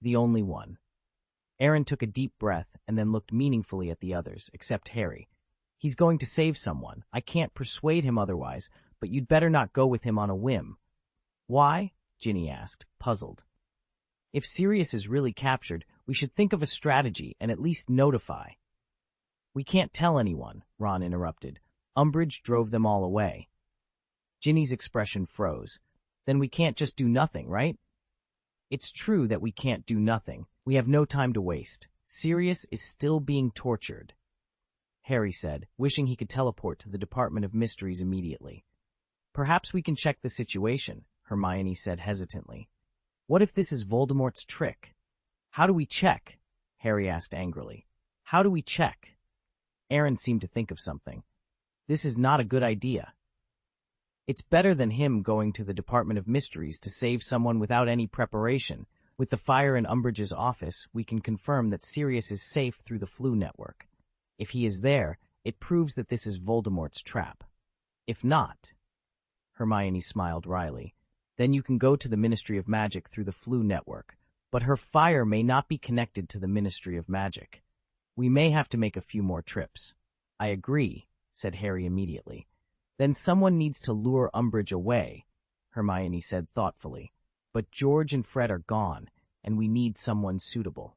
The only one. Aaron took a deep breath and then looked meaningfully at the others, except Harry. He's going to save someone. I can't persuade him otherwise, but you'd better not go with him on a whim. Why? Ginny asked, puzzled. If Sirius is really captured, we should think of a strategy and at least notify. We can't tell anyone, Ron interrupted. Umbridge drove them all away. Ginny's expression froze. Then we can't just do nothing, right? It's true that we can't do nothing. We have no time to waste. Sirius is still being tortured, Harry said, wishing he could teleport to the Department of Mysteries immediately. Perhaps we can check the situation, Hermione said hesitantly. What if this is Voldemort's trick? How do we check? Harry asked angrily. How do we check? Aaron seemed to think of something. This is not a good idea. It's better than him going to the Department of Mysteries to save someone without any preparation. With the fire in Umbridge's office, we can confirm that Sirius is safe through the Flu network. If he is there, it proves that this is Voldemort's trap. If not, Hermione smiled wryly, then you can go to the Ministry of Magic through the Flu network, but her fire may not be connected to the Ministry of Magic. We may have to make a few more trips. I agree, said Harry immediately. Then someone needs to lure Umbridge away, Hermione said thoughtfully. But George and Fred are gone, and we need someone suitable.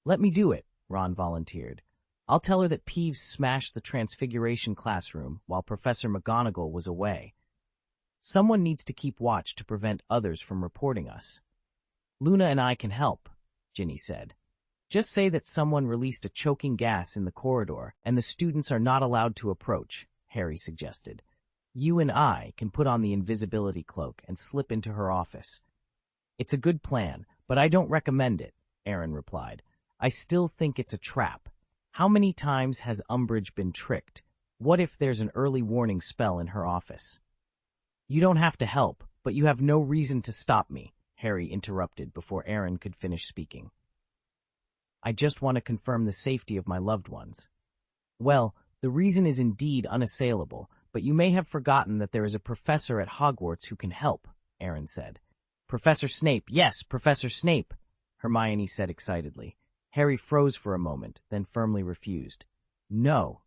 Let me do it, Ron volunteered. I'll tell her that Peeves smashed the Transfiguration classroom while Professor McGonagall was away. Someone needs to keep watch to prevent others from reporting us. Luna and I can help, Ginny said. Just say that someone released a choking gas in the corridor and the students are not allowed to approach, Harry suggested. You and I can put on the invisibility cloak and slip into her office. It's a good plan, but I don't recommend it, Aaron replied. I still think it's a trap. How many times has Umbridge been tricked? What if there's an early warning spell in her office? You don't have to help, but you have no reason to stop me, Harry interrupted before Aaron could finish speaking. I just want to confirm the safety of my loved ones. Well, the reason is indeed unassailable, but you may have forgotten that there is a professor at Hogwarts who can help, Aaron said. Professor Snape, yes, Professor Snape, Hermione said excitedly. Harry froze for a moment, then firmly refused. No.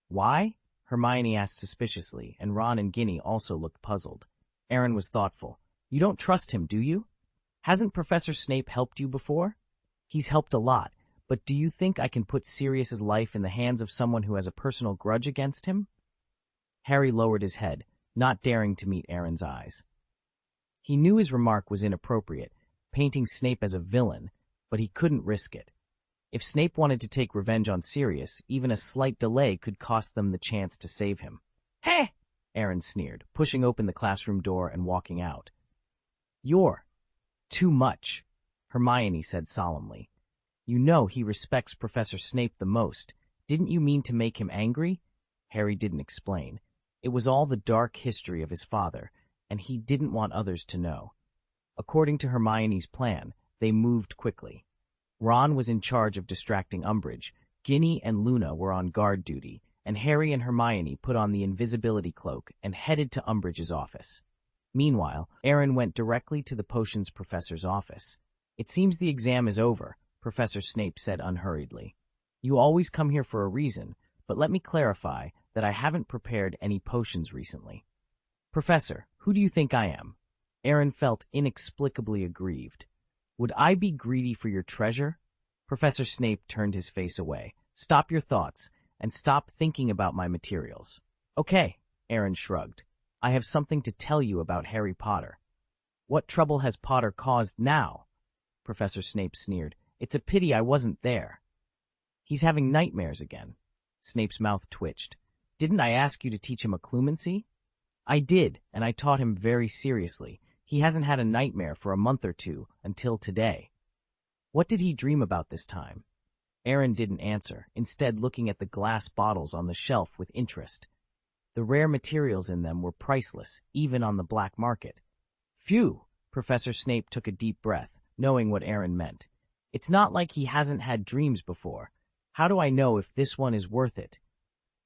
Why? Hermione asked suspiciously, and Ron and Ginny also looked puzzled. Aaron was thoughtful. You don't trust him, do you? Hasn't Professor Snape helped you before? He's helped a lot, but do you think I can put Sirius's life in the hands of someone who has a personal grudge against him? Harry lowered his head, not daring to meet Aaron's eyes. He knew his remark was inappropriate, painting Snape as a villain, but he couldn't risk it. If Snape wanted to take revenge on Sirius, even a slight delay could cost them the chance to save him. Heh! Aaron sneered, pushing open the classroom door and walking out. You're too much, Hermione said solemnly. You know he respects Professor Snape the most. Didn't you mean to make him angry? Harry didn't explain. It was all the dark history of his father, and he didn't want others to know. According to Hermione's plan, they moved quickly. Ron was in charge of distracting Umbridge, Ginny and Luna were on guard duty, and Harry and Hermione put on the invisibility cloak and headed to Umbridge's office. Meanwhile, Aaron went directly to the potions professor's office. It seems the exam is over, Professor Snape said unhurriedly. You always come here for a reason, but let me clarify that I haven't prepared any potions recently. Professor, who do you think I am? Aaron felt inexplicably aggrieved. Would I be greedy for your treasure? Professor Snape turned his face away. Stop your thoughts, and stop thinking about my materials. Okay, Aaron shrugged. I have something to tell you about Harry Potter. What trouble has Potter caused now? Professor Snape sneered. It's a pity I wasn't there. He's having nightmares again. Snape's mouth twitched. Didn't I ask you to teach him occlumency? I did, and I taught him very seriously. He hasn't had a nightmare for a month or two, until today. What did he dream about this time? Aaron didn't answer, instead looking at the glass bottles on the shelf with interest. The rare materials in them were priceless, even on the black market. Phew! Professor Snape took a deep breath, knowing what Aaron meant. It's not like he hasn't had dreams before. How do I know if this one is worth it?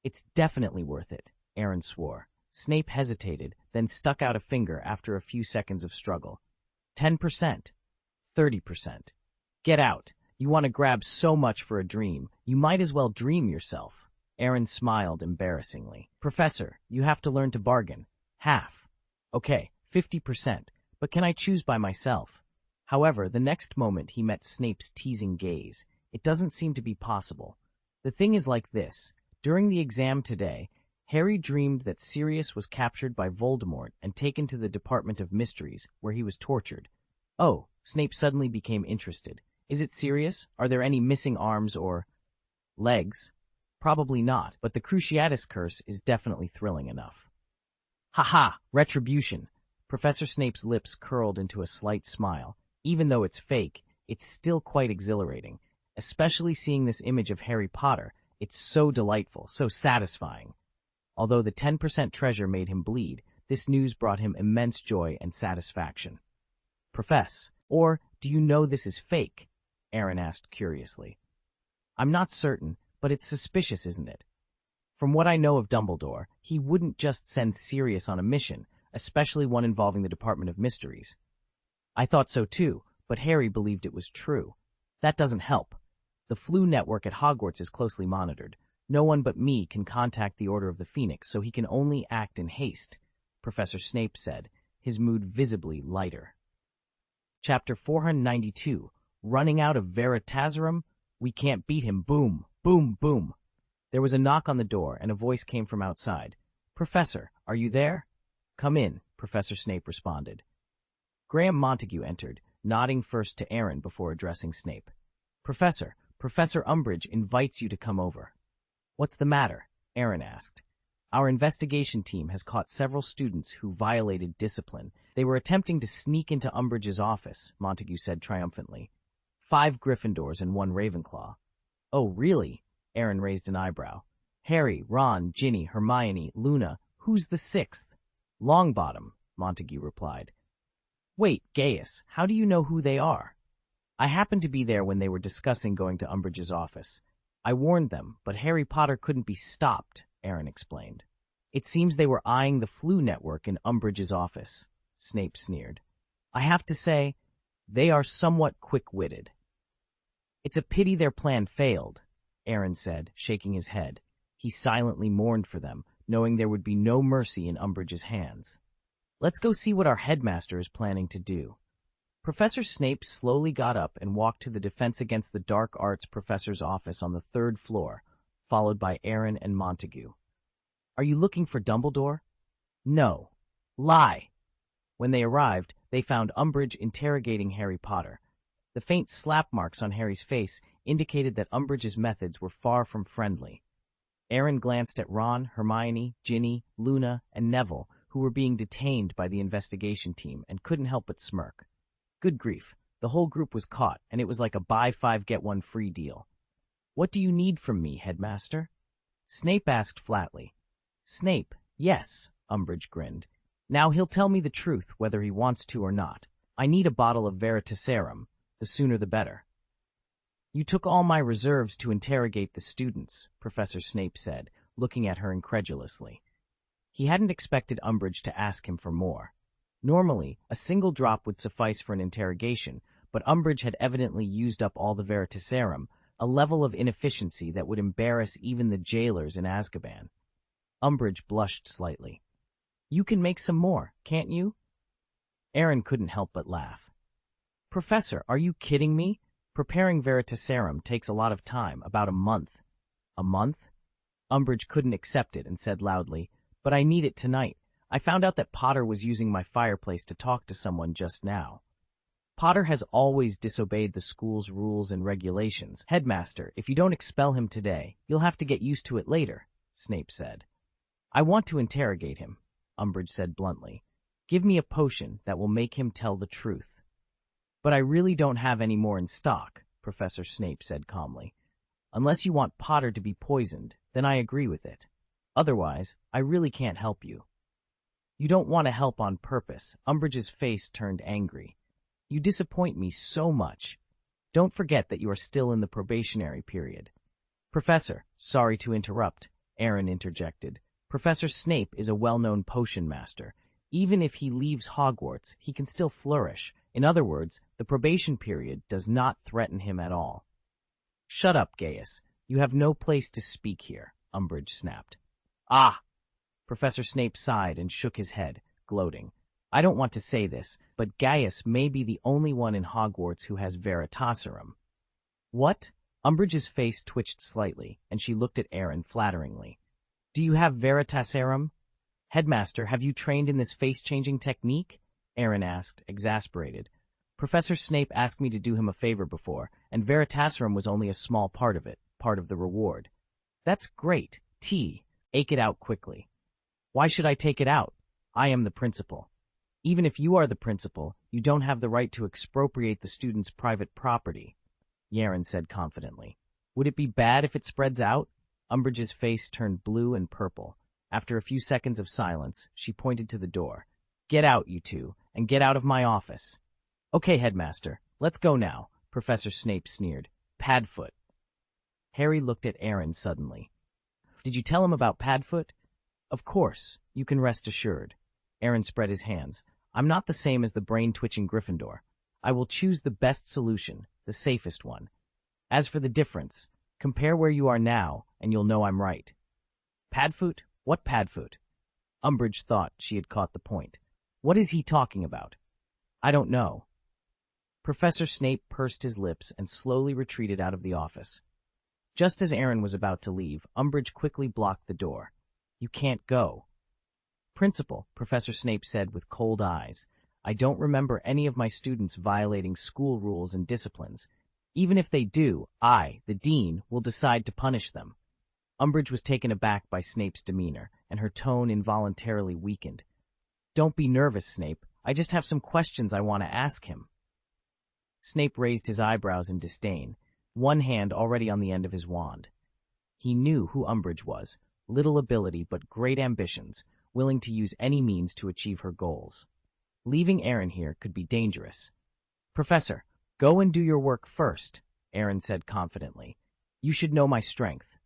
It's definitely worth it, Aaron swore. Snape hesitated, then stuck out a finger after a few seconds of struggle. 10%. 30%. Get out. You want to grab so much for a dream. You might as well dream yourself. Aaron smiled embarrassingly. Professor, you have to learn to bargain. Half. Okay, 50%. But can I choose by myself? However, the next moment he met Snape's teasing gaze. It doesn't seem to be possible. The thing is like this. During the exam today, Harry dreamed that Sirius was captured by Voldemort and taken to the Department of Mysteries, where he was tortured. Oh, Snape suddenly became interested. Is it serious? Are there any missing arms or legs? Probably not, but the Cruciatus curse is definitely thrilling enough. Ha-ha! Retribution! Professor Snape's lips curled into a slight smile. Even though it's fake, it's still quite exhilarating. Especially seeing this image of Harry Potter. It's so delightful, so satisfying. Although the 10% treasure made him bleed, this news brought him immense joy and satisfaction. Profess, or do you know this is fake? Aaron asked curiously. I'm not certain, but it's suspicious, isn't it? From what I know of Dumbledore, he wouldn't just send Sirius on a mission, especially one involving the Department of Mysteries. I thought so too, but Harry believed it was true. That doesn't help. The flu network at Hogwarts is closely monitored. No one but me can contact the Order of the Phoenix, so he can only act in haste, Professor Snape said, his mood visibly lighter. Chapter 492, Running Out of Veritaserum? We can't beat him. Boom, boom, boom. There was a knock on the door, and a voice came from outside. Professor, are you there? Come in, Professor Snape responded. Graham Montague entered, nodding first to Aaron before addressing Snape. Professor Umbridge invites you to come over. What's the matter? Aaron asked. Our investigation team has caught several students who violated discipline. They were attempting to sneak into Umbridge's office, Montague said triumphantly. 5 Gryffindors and 1 Ravenclaw. Oh, really? Aaron raised an eyebrow. Harry, Ron, Ginny, Hermione, Luna. Who's the 6th? Longbottom, Montague replied. Wait, Gaius, how do you know who they are? I happened to be there when they were discussing going to Umbridge's office. I warned them, but Harry Potter couldn't be stopped, Aaron explained. It seems they were eyeing the Flu Network in Umbridge's office, Snape sneered. I have to say, they are somewhat quick-witted. It's a pity their plan failed, Aaron said, shaking his head. He silently mourned for them, knowing there would be no mercy in Umbridge's hands. Let's go see what our headmaster is planning to do. Professor Snape slowly got up and walked to the Defense Against the Dark Arts professor's office on the 3rd floor, followed by Aaron and Montague. Are you looking for Dumbledore? No. Lie! When they arrived, they found Umbridge interrogating Harry Potter. The faint slap marks on Harry's face indicated that Umbridge's methods were far from friendly. Aaron glanced at Ron, Hermione, Ginny, Luna, and Neville, who were being detained by the investigation team and couldn't help but smirk. Good grief, the whole group was caught, and it was like a buy 5 get 1 free deal. What do you need from me, headmaster? Snape asked flatly. Snape, yes, Umbridge grinned. Now he'll tell me the truth, whether he wants to or not. I need a bottle of veritaserum. The sooner the better. You took all my reserves to interrogate the students, Professor Snape said, looking at her incredulously. He hadn't expected Umbridge to ask him for more. Normally, a single drop would suffice for an interrogation, but Umbridge had evidently used up all the veritaserum, a level of inefficiency that would embarrass even the jailers in Azkaban. Umbridge blushed slightly. You can make some more, can't you? Aaron couldn't help but laugh. Professor, are you kidding me? Preparing veritaserum takes a lot of time, about a month. A month? Umbridge couldn't accept it and said loudly, But I need it tonight. I found out that Potter was using my fireplace to talk to someone just now. Potter has always disobeyed the school's rules and regulations. Headmaster, if you don't expel him today, you'll have to get used to it later, Snape said. I want to interrogate him, Umbridge said bluntly. Give me a potion that will make him tell the truth. But I really don't have any more in stock, Professor Snape said calmly. Unless you want Potter to be poisoned, then I agree with it. Otherwise, I really can't help you. You don't want to help on purpose. Umbridge's face turned angry. You disappoint me so much. Don't forget that you are still in the probationary period. Professor, sorry to interrupt, Aaron interjected. Professor Snape is a well-known potion master. Even if he leaves Hogwarts, he can still flourish. In other words, the probation period does not threaten him at all. Shut up, Gaius. You have no place to speak here, Umbridge snapped. Ah! Professor Snape sighed and shook his head, gloating. I don't want to say this, but Gaius may be the only one in Hogwarts who has veritaserum. What? Umbridge's face twitched slightly, and she looked at Aaron flatteringly. Do you have veritaserum? Headmaster, have you trained in this face-changing technique? Aaron asked, exasperated. Professor Snape asked me to do him a favor before, and veritaserum was only a small part of it, part of the reward. That's great. Ake it out quickly. Why should I take it out? I am the principal. Even if you are the principal, you don't have the right to expropriate the student's private property, Yaron said confidently. Would it be bad if it spreads out? Umbridge's face turned blue and purple. After a few seconds of silence, she pointed to the door. Get out, you two, and get out of my office. Okay, headmaster, let's go now, Professor Snape sneered. Padfoot. Harry looked at Aaron suddenly. Did you tell him about Padfoot? Of course, you can rest assured. Aaron spread his hands. I'm not the same as the brain-twitching Gryffindor. I will choose the best solution, the safest one. As for the difference, compare where you are now, and you'll know I'm right. Padfoot? What Padfoot? Umbridge thought she had caught the point. What is he talking about? I don't know. Professor Snape pursed his lips and slowly retreated out of the office. Just as Aaron was about to leave, Umbridge quickly blocked the door. You can't go. Principal, Professor Snape said with cold eyes, I don't remember any of my students violating school rules and disciplines. Even if they do, I, the dean, will decide to punish them. Umbridge was taken aback by Snape's demeanor, and her tone involuntarily weakened. Don't be nervous, Snape. I just have some questions I want to ask him. Snape raised his eyebrows in disdain, one hand already on the end of his wand. He knew who Umbridge was, little ability but great ambitions, willing to use any means to achieve her goals. Leaving Aaron here could be dangerous. Professor, go and do your work first, Aaron said confidently. You should know my strength.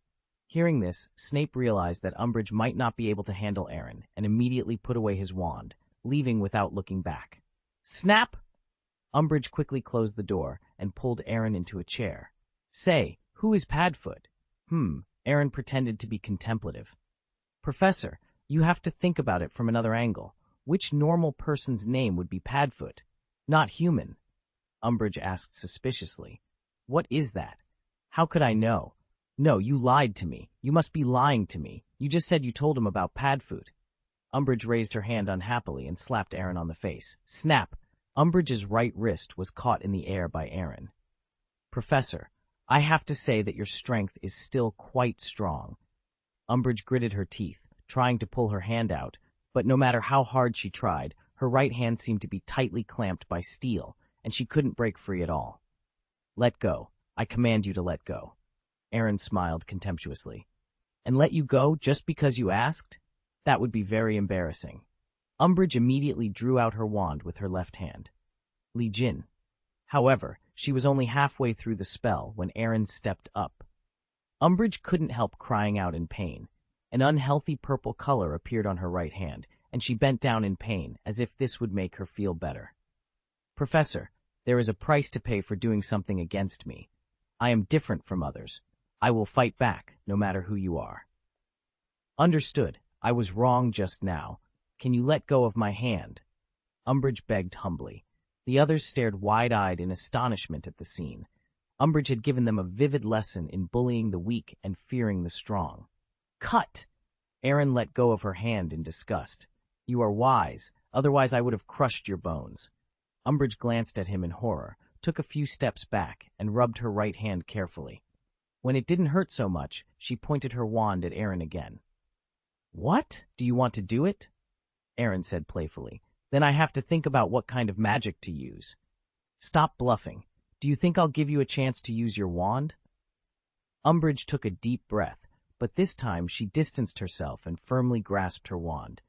Hearing this, Snape realized that Umbridge might not be able to handle Aaron and immediately put away his wand, leaving without looking back. Snap! Umbridge quickly closed the door and pulled Aaron into a chair. Say, who is Padfoot? Aaron pretended to be contemplative. Professor, you have to think about it from another angle. Which normal person's name would be Padfoot? Not human. Umbridge asked suspiciously. What is that? How could I know? No, you lied to me. You must be lying to me. You just said you told him about Padfoot. Umbridge raised her hand unhappily and slapped Aaron on the face. Snap! Umbridge's right wrist was caught in the air by Aaron. Professor, I have to say that your strength is still quite strong. Umbridge gritted her teeth, trying to pull her hand out, but no matter how hard she tried, her right hand seemed to be tightly clamped by steel, and she couldn't break free at all. Let go. I command you to let go. Aaron smiled contemptuously. And let you go just because you asked? That would be very embarrassing. Umbridge immediately drew out her wand with her left hand. Li Jin. However, she was only halfway through the spell when Aaron stepped up. Umbridge couldn't help crying out in pain. An unhealthy purple color appeared on her right hand, and she bent down in pain, as if this would make her feel better. Professor, there is a price to pay for doing something against me. I am different from others. I will fight back, no matter who you are. Understood. I was wrong just now. Can you let go of my hand? Umbridge begged humbly. The others stared wide-eyed in astonishment at the scene. Umbridge had given them a vivid lesson in bullying the weak and fearing the strong. Cut! Aaron let go of her hand in disgust. You are wise, otherwise I would have crushed your bones. Umbridge glanced at him in horror, took a few steps back, and rubbed her right hand carefully. When it didn't hurt so much, she pointed her wand at Aaron again. What? Do you want to do it? Aaron said playfully. Then I have to think about what kind of magic to use. Stop bluffing. Do you think I'll give you a chance to use your wand? Umbridge took a deep breath, but this time she distanced herself and firmly grasped her wand.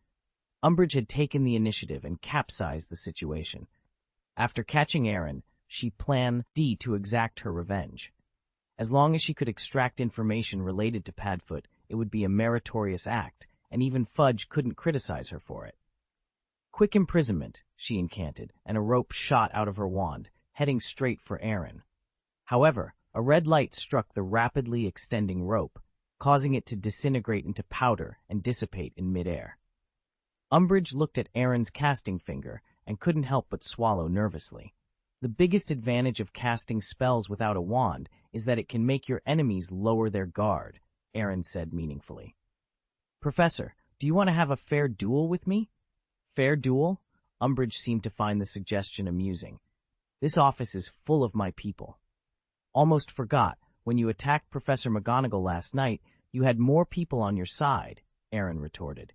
Umbridge had taken the initiative and capsized the situation. After catching Aaron, she planned to exact her revenge. As long as she could extract information related to Padfoot, it would be a meritorious act, and even Fudge couldn't criticize her for it. Quick imprisonment, she incanted, and a rope shot out of her wand, heading straight for Aaron. However, a red light struck the rapidly extending rope, causing it to disintegrate into powder and dissipate in midair. Umbridge looked at Aaron's casting finger and couldn't help but swallow nervously. The biggest advantage of casting spells without a wand is that it can make your enemies lower their guard, Aaron said meaningfully. Professor, do you want to have a fair duel with me? Fair duel? Umbridge seemed to find the suggestion amusing. This office is full of my people. Almost forgot, when you attacked Professor McGonagall last night, you had more people on your side, Aaron retorted.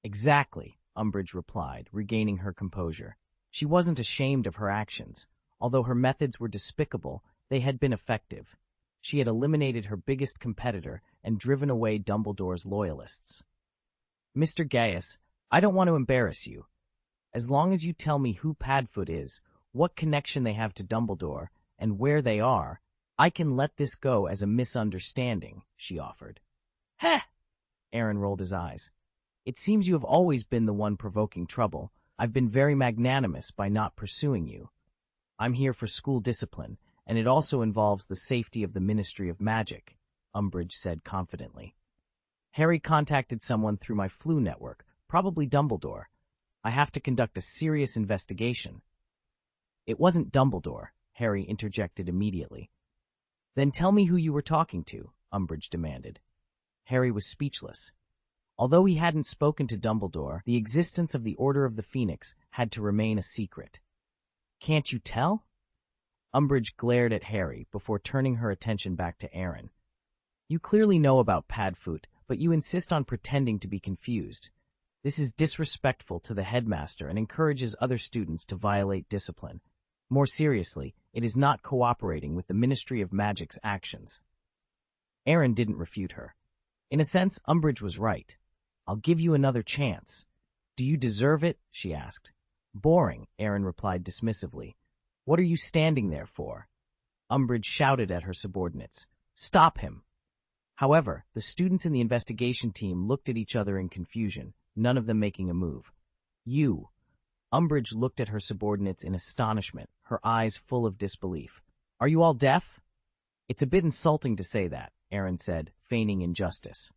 Exactly, Umbridge replied, regaining her composure. She wasn't ashamed of her actions. Although her methods were despicable, they had been effective. She had eliminated her biggest competitor and driven away Dumbledore's loyalists. Mr. Gaius, I don't want to embarrass you. As long as you tell me who Padfoot is, what connection they have to Dumbledore, and where they are, I can let this go as a misunderstanding, she offered. Heh! Aaron rolled his eyes. It seems you have always been the one provoking trouble. I've been very magnanimous by not pursuing you. I'm here for school discipline, and it also involves the safety of the Ministry of Magic, Umbridge said confidently. Harry contacted someone through my flu network, probably Dumbledore. I have to conduct a serious investigation. It wasn't Dumbledore, Harry interjected immediately. Then tell me who you were talking to, Umbridge demanded. Harry was speechless. Although he hadn't spoken to Dumbledore, the existence of the Order of the Phoenix had to remain a secret. "Can't you tell?" Umbridge glared at Harry before turning her attention back to Aaron. "You clearly know about Padfoot, but you insist on pretending to be confused. This is disrespectful to the headmaster and encourages other students to violate discipline. More seriously, it is not cooperating with the Ministry of Magic's actions." Aaron didn't refute her. In a sense, Umbridge was right. "I'll give you another chance." "Do you deserve it?" she asked. "Boring," Aaron replied dismissively. "What are you standing there for?" Umbridge shouted at her subordinates. "Stop him!" However, the students in the investigation team looked at each other in confusion, none of them making a move. "You." Umbridge looked at her subordinates in astonishment, her eyes full of disbelief. "Are you all deaf?" "It's a bit insulting to say that," Aaron said, feigning injustice.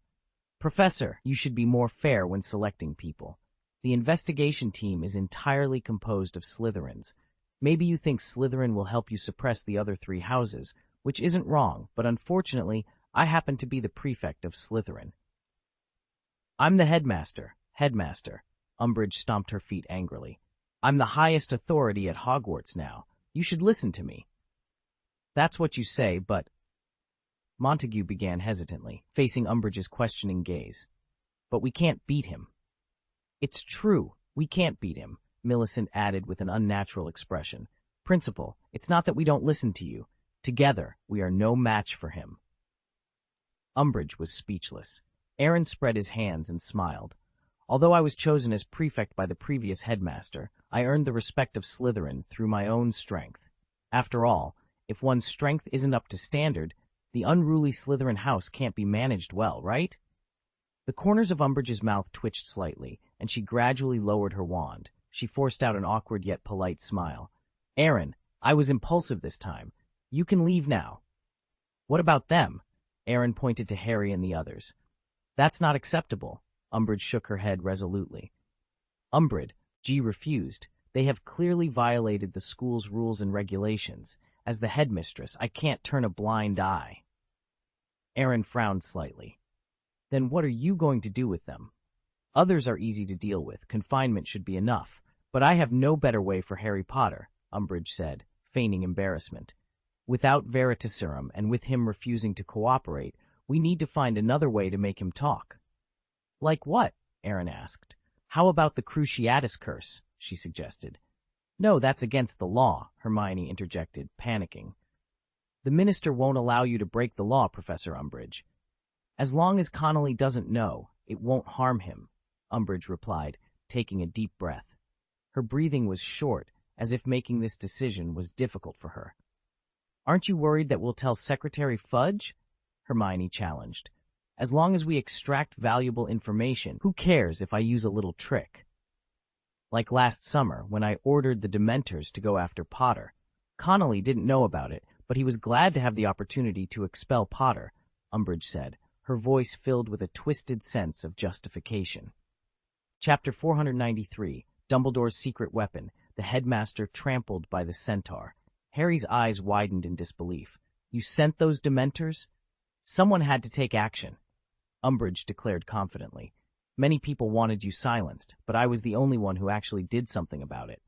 "Professor, you should be more fair when selecting people. The investigation team is entirely composed of Slytherins. Maybe you think Slytherin will help you suppress the other three houses, which isn't wrong, but unfortunately, I happen to be the prefect of Slytherin." "I'm the headmaster." "Headmaster." Umbridge stomped her feet angrily. "I'm the highest authority at Hogwarts now. You should listen to me." "That's what you say, but—" Montague began hesitantly, facing Umbridge's questioning gaze. "But we can't beat him." "It's true, we can't beat him," Millicent added with an unnatural expression. "Principal, it's not that we don't listen to you. Together, we are no match for him." Umbridge was speechless. Aaron spread his hands and smiled. "Although I was chosen as prefect by the previous headmaster, I earned the respect of Slytherin through my own strength. After all, if one's strength isn't up to standard, the unruly Slytherin house can't be managed well, right?" The corners of Umbridge's mouth twitched slightly, and she gradually lowered her wand. She forced out an awkward yet polite smile. "Aaron, I was impulsive this time. You can leave now." "What about them?" Aaron pointed to Harry and the others. "That's not acceptable." Umbridge shook her head resolutely. "Umbridge," G refused. "They have clearly violated the school's rules and regulations. As the headmistress, I can't turn a blind eye." Aaron frowned slightly. "Then what are you going to do with them?" "Others are easy to deal with. Confinement should be enough. But I have no better way for Harry Potter," Umbridge said, feigning embarrassment. "Without Veritaserum and with him refusing to cooperate, we need to find another way to make him talk." "Like what?" Aaron asked. "How about the Cruciatus Curse?" she suggested. "No, that's against the law," Hermione interjected, panicking. "The minister won't allow you to break the law, Professor Umbridge. As long as Connolly doesn't know, it won't harm him," Umbridge replied, taking a deep breath. Her breathing was short, as if making this decision was difficult for her. "Aren't you worried that we'll tell Secretary Fudge?" Hermione challenged. "As long as we extract valuable information, who cares if I use a little trick?" "Like last summer, when I ordered the Dementors to go after Potter. Connolly didn't know about it, but he was glad to have the opportunity to expel Potter," Umbridge said, her voice filled with a twisted sense of justification. Chapter 493, Dumbledore's Secret Weapon, the Headmaster Trampled by the Centaur. Harry's eyes widened in disbelief. "You sent those Dementors?" "Someone had to take action," Umbridge declared confidently. "Many people wanted you silenced, but I was the only one who actually did something about it."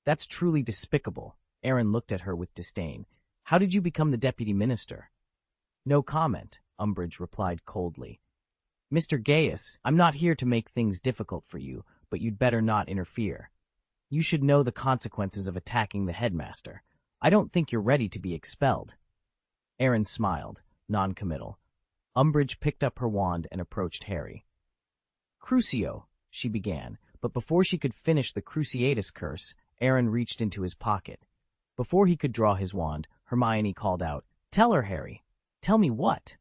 "That's truly despicable." Aaron looked at her with disdain. "How did you become the deputy minister?" "No comment," Umbridge replied coldly. "Mr. Gaius, I'm not here to make things difficult for you, but you'd better not interfere. You should know the consequences of attacking the headmaster. I don't think you're ready to be expelled." Aaron smiled, non-committal. Umbridge picked up her wand and approached Harry. "Crucio," she began, but before she could finish the Cruciatus Curse, Aaron reached into his pocket. Before he could draw his wand, Hermione called out, "Tell her, Harry." "Tell me what?"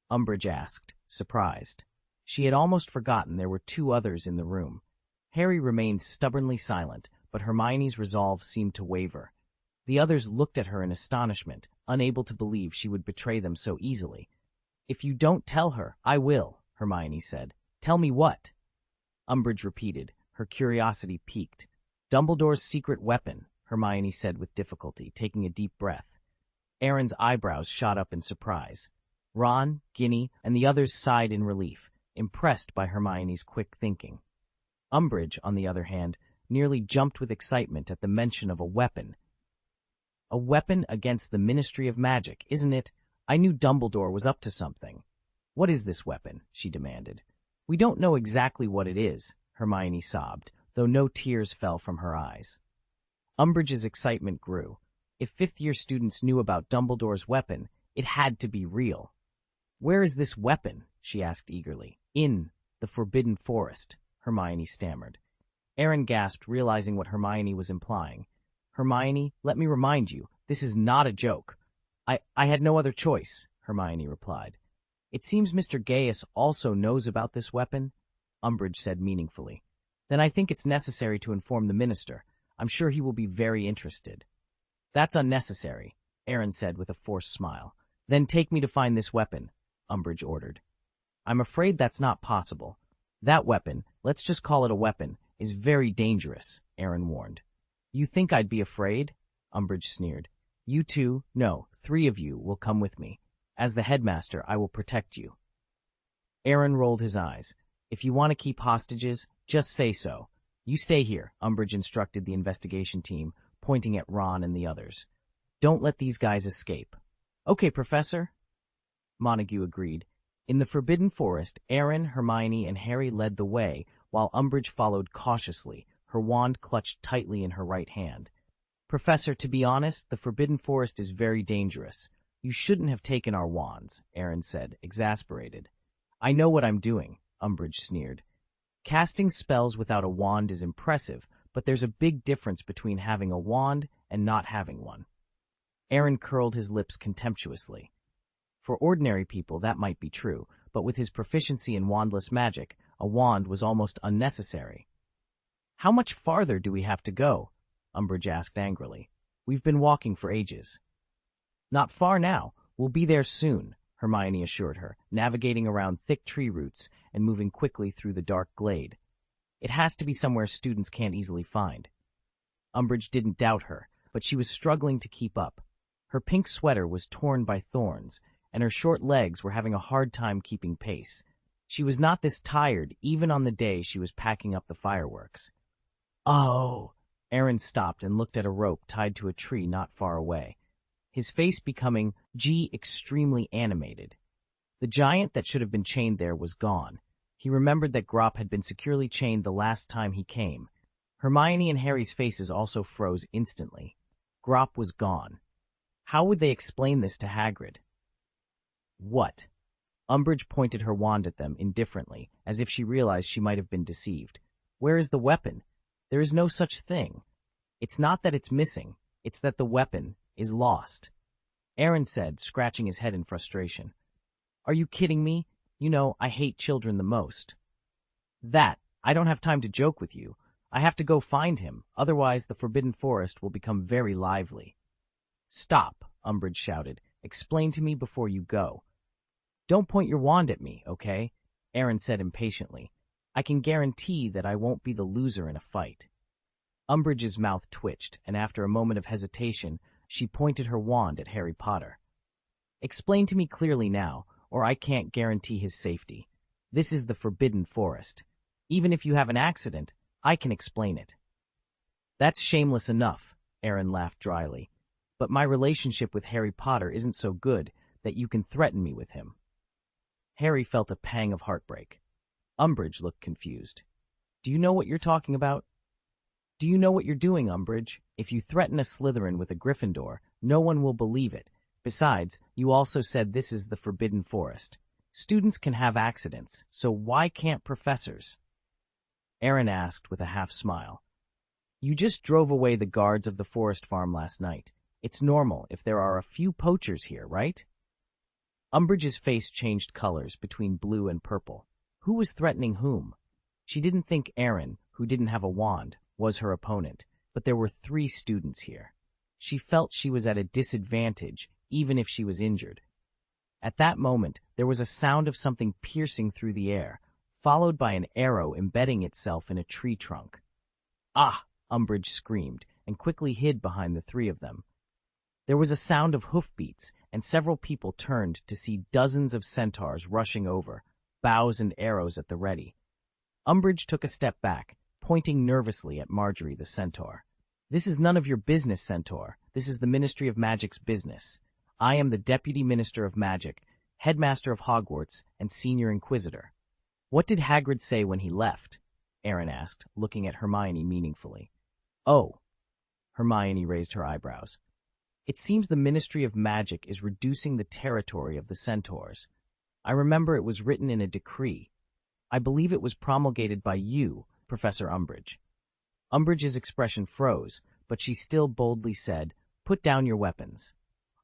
Umbridge asked, surprised. She had almost forgotten there were two others in the room. Harry remained stubbornly silent, but Hermione's resolve seemed to waver. The others looked at her in astonishment, unable to believe she would betray them so easily. "If you don't tell her, I will," Hermione said. "Tell me what?" Umbridge repeated, her curiosity piqued. "Dumbledore's secret weapon," Hermione said with difficulty, taking a deep breath. Aaron's eyebrows shot up in surprise. Ron, Ginny, and the others sighed in relief. impressed by Hermione's quick thinking. Umbridge, on the other hand, nearly jumped with excitement at the mention of a weapon. A weapon against the Ministry of Magic, isn't it? I knew Dumbledore was up to something. What is this weapon? She demanded. We don't know exactly what it is, Hermione sobbed, though no tears fell from her eyes. Umbridge's excitement grew. If fifth-year students knew about Dumbledore's weapon, it had to be real. Where is this weapon? She asked eagerly. In the Forbidden Forest, Hermione stammered. Aaron gasped, realizing what Hermione was implying. Hermione, let me remind you, this is not a joke. I had no other choice, Hermione replied. It seems Mr. Gaius also knows about this weapon, Umbridge said meaningfully. Then I think it's necessary to inform the minister. I'm sure he will be very interested. That's unnecessary, Aaron said with a forced smile. Then take me to find this weapon, Umbridge ordered. I'm afraid that's not possible. That weapon, let's just call it a weapon, is very dangerous, Aaron warned. You think I'd be afraid? Umbridge sneered. You two, no, 3 of you will come with me. As the headmaster, I will protect you. Aaron rolled his eyes. If you want to keep hostages, just say so. You stay here, Umbridge instructed the investigation team, pointing at Ron and the others. Don't let these guys escape. Okay, Professor. Montague agreed. In the Forbidden Forest, Aaron, Hermione, and Harry led the way, while Umbridge followed cautiously, her wand clutched tightly in her right hand. Professor, to be honest, the Forbidden Forest is very dangerous. You shouldn't have taken our wands, Aaron said, exasperated. I know what I'm doing, Umbridge sneered. Casting spells without a wand is impressive, but there's a big difference between having a wand and not having one. Aaron curled his lips contemptuously. For ordinary people, that might be true, but with his proficiency in wandless magic, a wand was almost unnecessary. How much farther do we have to go? Umbridge asked angrily. We've been walking for ages. Not far now. We'll be there soon, Hermione assured her, navigating around thick tree roots and moving quickly through the dark glade. It has to be somewhere students can't easily find. Umbridge didn't doubt her, but she was struggling to keep up. Her pink sweater was torn by thorns, and her short legs were having a hard time keeping pace. She was not this tired even on the day she was packing up the fireworks. Oh! Aaron stopped and looked at a rope tied to a tree not far away, his face becoming extremely animated. The giant that should have been chained there was gone. He remembered that Grop had been securely chained the last time he came. Hermione and Harry's faces also froze instantly. Grop was gone. How would they explain this to Hagrid? What? Umbridge pointed her wand at them indifferently, as if she realized she might have been deceived. Where is the weapon? There is no such thing. It's not that it's missing, it's that the weapon is lost. Aaron said, scratching his head in frustration. Are you kidding me? You know, I hate children the most. I don't have time to joke with you. I have to go find him, otherwise the Forbidden Forest will become very lively. Stop, Umbridge shouted. Explain to me before you go. Don't point your wand at me, okay? Aaron said impatiently. I can guarantee that I won't be the loser in a fight. Umbridge's mouth twitched, and after a moment of hesitation, she pointed her wand at Harry Potter. Explain to me clearly now, or I can't guarantee his safety. This is the Forbidden Forest. Even if you have an accident, I can explain it. That's shameless enough, Aaron laughed dryly. But my relationship with Harry Potter isn't so good that you can threaten me with him. Harry felt a pang of heartbreak. Umbridge looked confused. Do you know what you're talking about? Do you know what you're doing, Umbridge? If you threaten a Slytherin with a Gryffindor, no one will believe it. Besides, you also said this is the Forbidden Forest. Students can have accidents, so why can't professors? Aaron asked with a half-smile. You just drove away the guards of the forest farm last night. It's normal if there are a few poachers here, right? Umbridge's face changed colors between blue and purple. Who was threatening whom? She didn't think Aaron, who didn't have a wand, was her opponent, but there were 3 students here. She felt she was at a disadvantage, even if she was injured. At that moment, there was a sound of something piercing through the air, followed by an arrow embedding itself in a tree trunk. Ah! Umbridge screamed, and quickly hid behind the 3 of them. There was a sound of hoofbeats, and several people turned to see dozens of centaurs rushing over. bows and arrows at the ready. Umbridge took a step back, pointing nervously at Marjorie the centaur. "This is none of your business, centaur. This is the Ministry of Magic's business. I am the Deputy Minister of Magic, Headmaster of Hogwarts, and Senior Inquisitor." "What did Hagrid say when he left?" Aaron asked, looking at Hermione meaningfully. "Oh." Hermione raised her eyebrows. "It seems the Ministry of Magic is reducing the territory of the centaurs. I remember it was written in a decree. I believe it was promulgated by you, Professor Umbridge." Umbridge's expression froze, but she still boldly said, "Put down your weapons.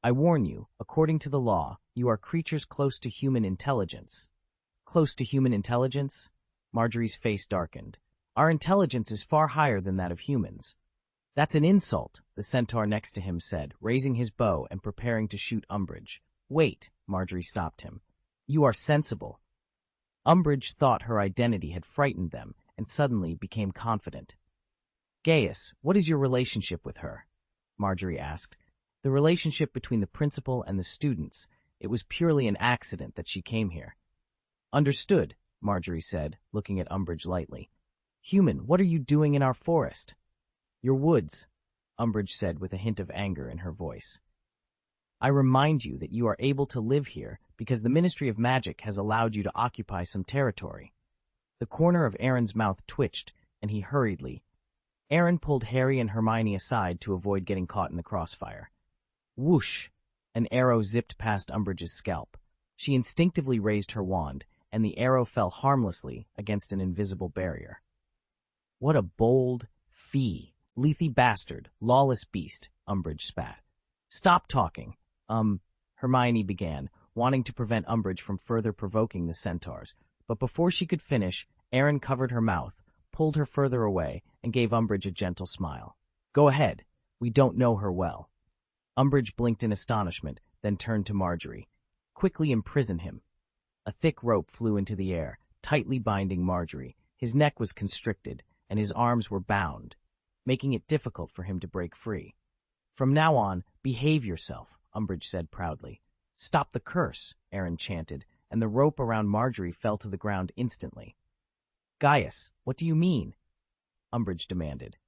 I warn you, according to the law, you are creatures close to human intelligence." "Close to human intelligence?" Marjorie's face darkened. "Our intelligence is far higher than that of humans." "That's an insult," the centaur next to him said, raising his bow and preparing to shoot Umbridge. "Wait," Marjorie stopped him. "You are sensible." Umbridge thought her identity had frightened them and suddenly became confident. "Gaius, what is your relationship with her?" Marjorie asked. "The relationship between the principal and the students. It was purely an accident that she came here." "Understood," Marjorie said, looking at Umbridge lightly. "Human, what are you doing in our forest?" "Your woods," Umbridge said with a hint of anger in her voice. "I remind you that you are able to live here because the Ministry of Magic has allowed you to occupy some territory." The corner of Aaron's mouth twitched, and he hurriedly. Aaron pulled Harry and Hermione aside to avoid getting caught in the crossfire. Whoosh! An arrow zipped past Umbridge's scalp. She instinctively raised her wand, and the arrow fell harmlessly against an invisible barrier. "What a bold lethe bastard, lawless beast," Umbridge spat. "Stop talking." Hermione began, wanting to prevent Umbridge from further provoking the centaurs, but before she could finish, Aaron covered her mouth, pulled her further away, and gave Umbridge a gentle smile. "Go ahead. We don't know her well." Umbridge blinked in astonishment, then turned to Marjorie. "Quickly imprison him." A thick rope flew into the air, tightly binding Marjorie. His neck was constricted, and his arms were bound, making it difficult for him to break free. "From now on, behave yourself," Umbridge said proudly. "Stop the curse," Aaron chanted, and the rope around Marjorie fell to the ground instantly. "Gaius, what do you mean?" Umbridge demanded.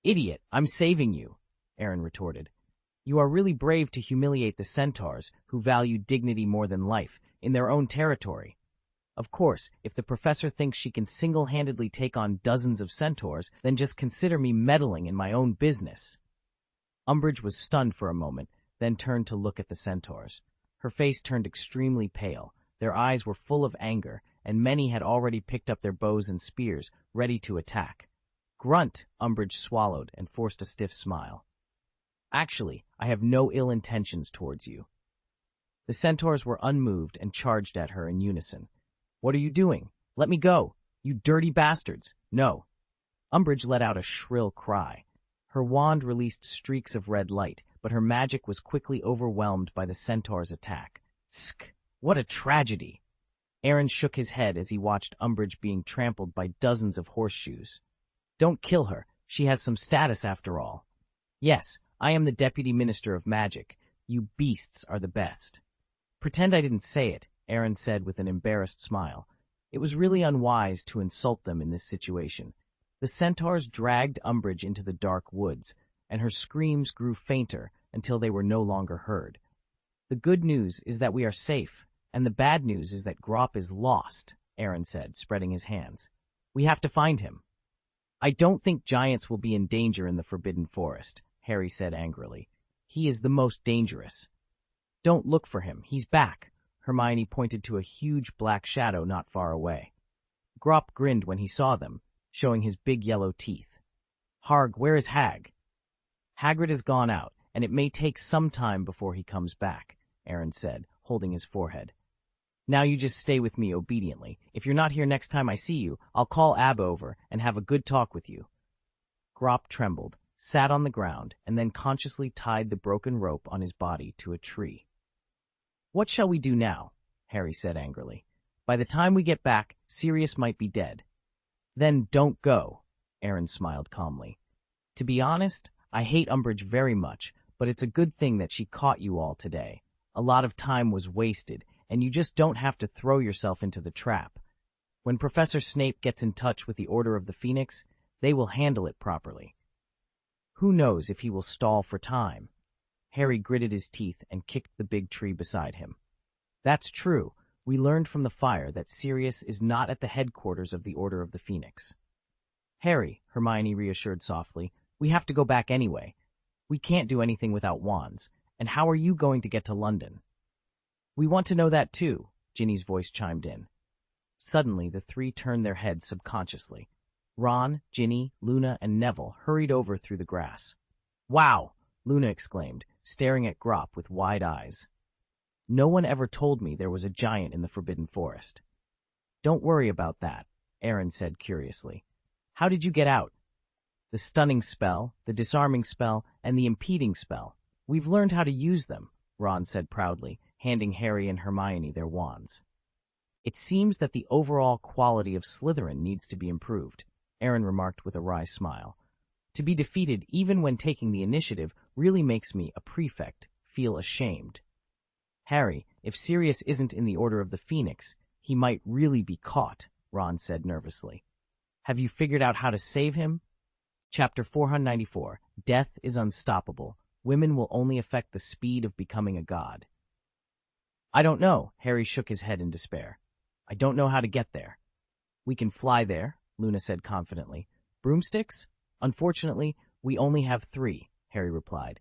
"Idiot, I'm saving you," Aaron retorted. "You are really brave to humiliate the centaurs, who value dignity more than life, in their own territory. Of course, if the professor thinks she can single-handedly take on dozens of centaurs, then just consider me meddling in my own business." Umbridge was stunned for a moment, then turned to look at the centaurs. Her face turned extremely pale, their eyes were full of anger, and many had already picked up their bows and spears, ready to attack. "Grunt," Umbridge swallowed and forced a stiff smile. "Actually, I have no ill intentions towards you." The centaurs were unmoved and charged at her in unison. "What are you doing? Let me go! You dirty bastards! No!" Umbridge let out a shrill cry. Her wand released streaks of red light, but her magic was quickly overwhelmed by the centaur's attack. "Sk! What a tragedy!" Aaron shook his head as he watched Umbridge being trampled by dozens of horseshoes. "Don't kill her. She has some status after all." "Yes, I am the Deputy Minister of Magic. You beasts are the best." "Pretend I didn't say it," Aaron said with an embarrassed smile. It was really unwise to insult them in this situation. The centaurs dragged Umbridge into the dark woods, and her screams grew fainter until they were no longer heard. "The good news is that we are safe, and the bad news is that Grop is lost," Aaron said, spreading his hands. "We have to find him." "I don't think giants will be in danger in the Forbidden Forest," Harry said angrily. "He is the most dangerous." "Don't look for him. He's back." Hermione pointed to a huge black shadow not far away. Grop grinned when he saw them, showing his big yellow teeth. "Harg, where is Hag?" "Hagrid has gone out, and it may take some time before he comes back," Aaron said, holding his forehead. "Now you just stay with me obediently. If you're not here next time I see you, I'll call Ab over and have a good talk with you." Grop trembled, sat on the ground, and then consciously tied the broken rope on his body to a tree. "What shall we do now?" Harry said angrily. "By the time we get back, Sirius might be dead." "Then don't go," Aaron smiled calmly. "To be honest, I hate Umbridge very much, but it's a good thing that she caught you all today. A lot of time was wasted, and you just don't have to throw yourself into the trap. When Professor Snape gets in touch with the Order of the Phoenix, they will handle it properly. Who knows if he will stall for time? Harry gritted his teeth and kicked the big tree beside him. That's true. We learned from the fire that Sirius is not at the headquarters of the Order of the Phoenix. Harry, Hermione reassured softly, we have to go back anyway. We can't do anything without wands, and how are you going to get to London? We want to know that too, Ginny's voice chimed in. Suddenly, the three turned their heads subconsciously. Ron, Ginny, Luna, and Neville hurried over through the grass. Wow! Luna exclaimed, staring at Grop with wide eyes. No one ever told me there was a giant in the Forbidden Forest. Don't worry about that, Aaron said curiously. How did you get out? The stunning spell, the disarming spell, and the impeding spell. We've learned how to use them, Ron said proudly, handing Harry and Hermione their wands. It seems that the overall quality of Slytherin needs to be improved, Aaron remarked with a wry smile. To be defeated even when taking the initiative really makes me, a prefect, feel ashamed. Harry, if Sirius isn't in the Order of the Phoenix, he might really be caught, Ron said nervously. Have you figured out how to save him? Chapter 494, Death is Unstoppable. Women will only affect the speed of becoming a god. I don't know, Harry shook his head in despair. I don't know how to get there. We can fly there, Luna said confidently. Broomsticks? Unfortunately, we only have 3, Harry replied.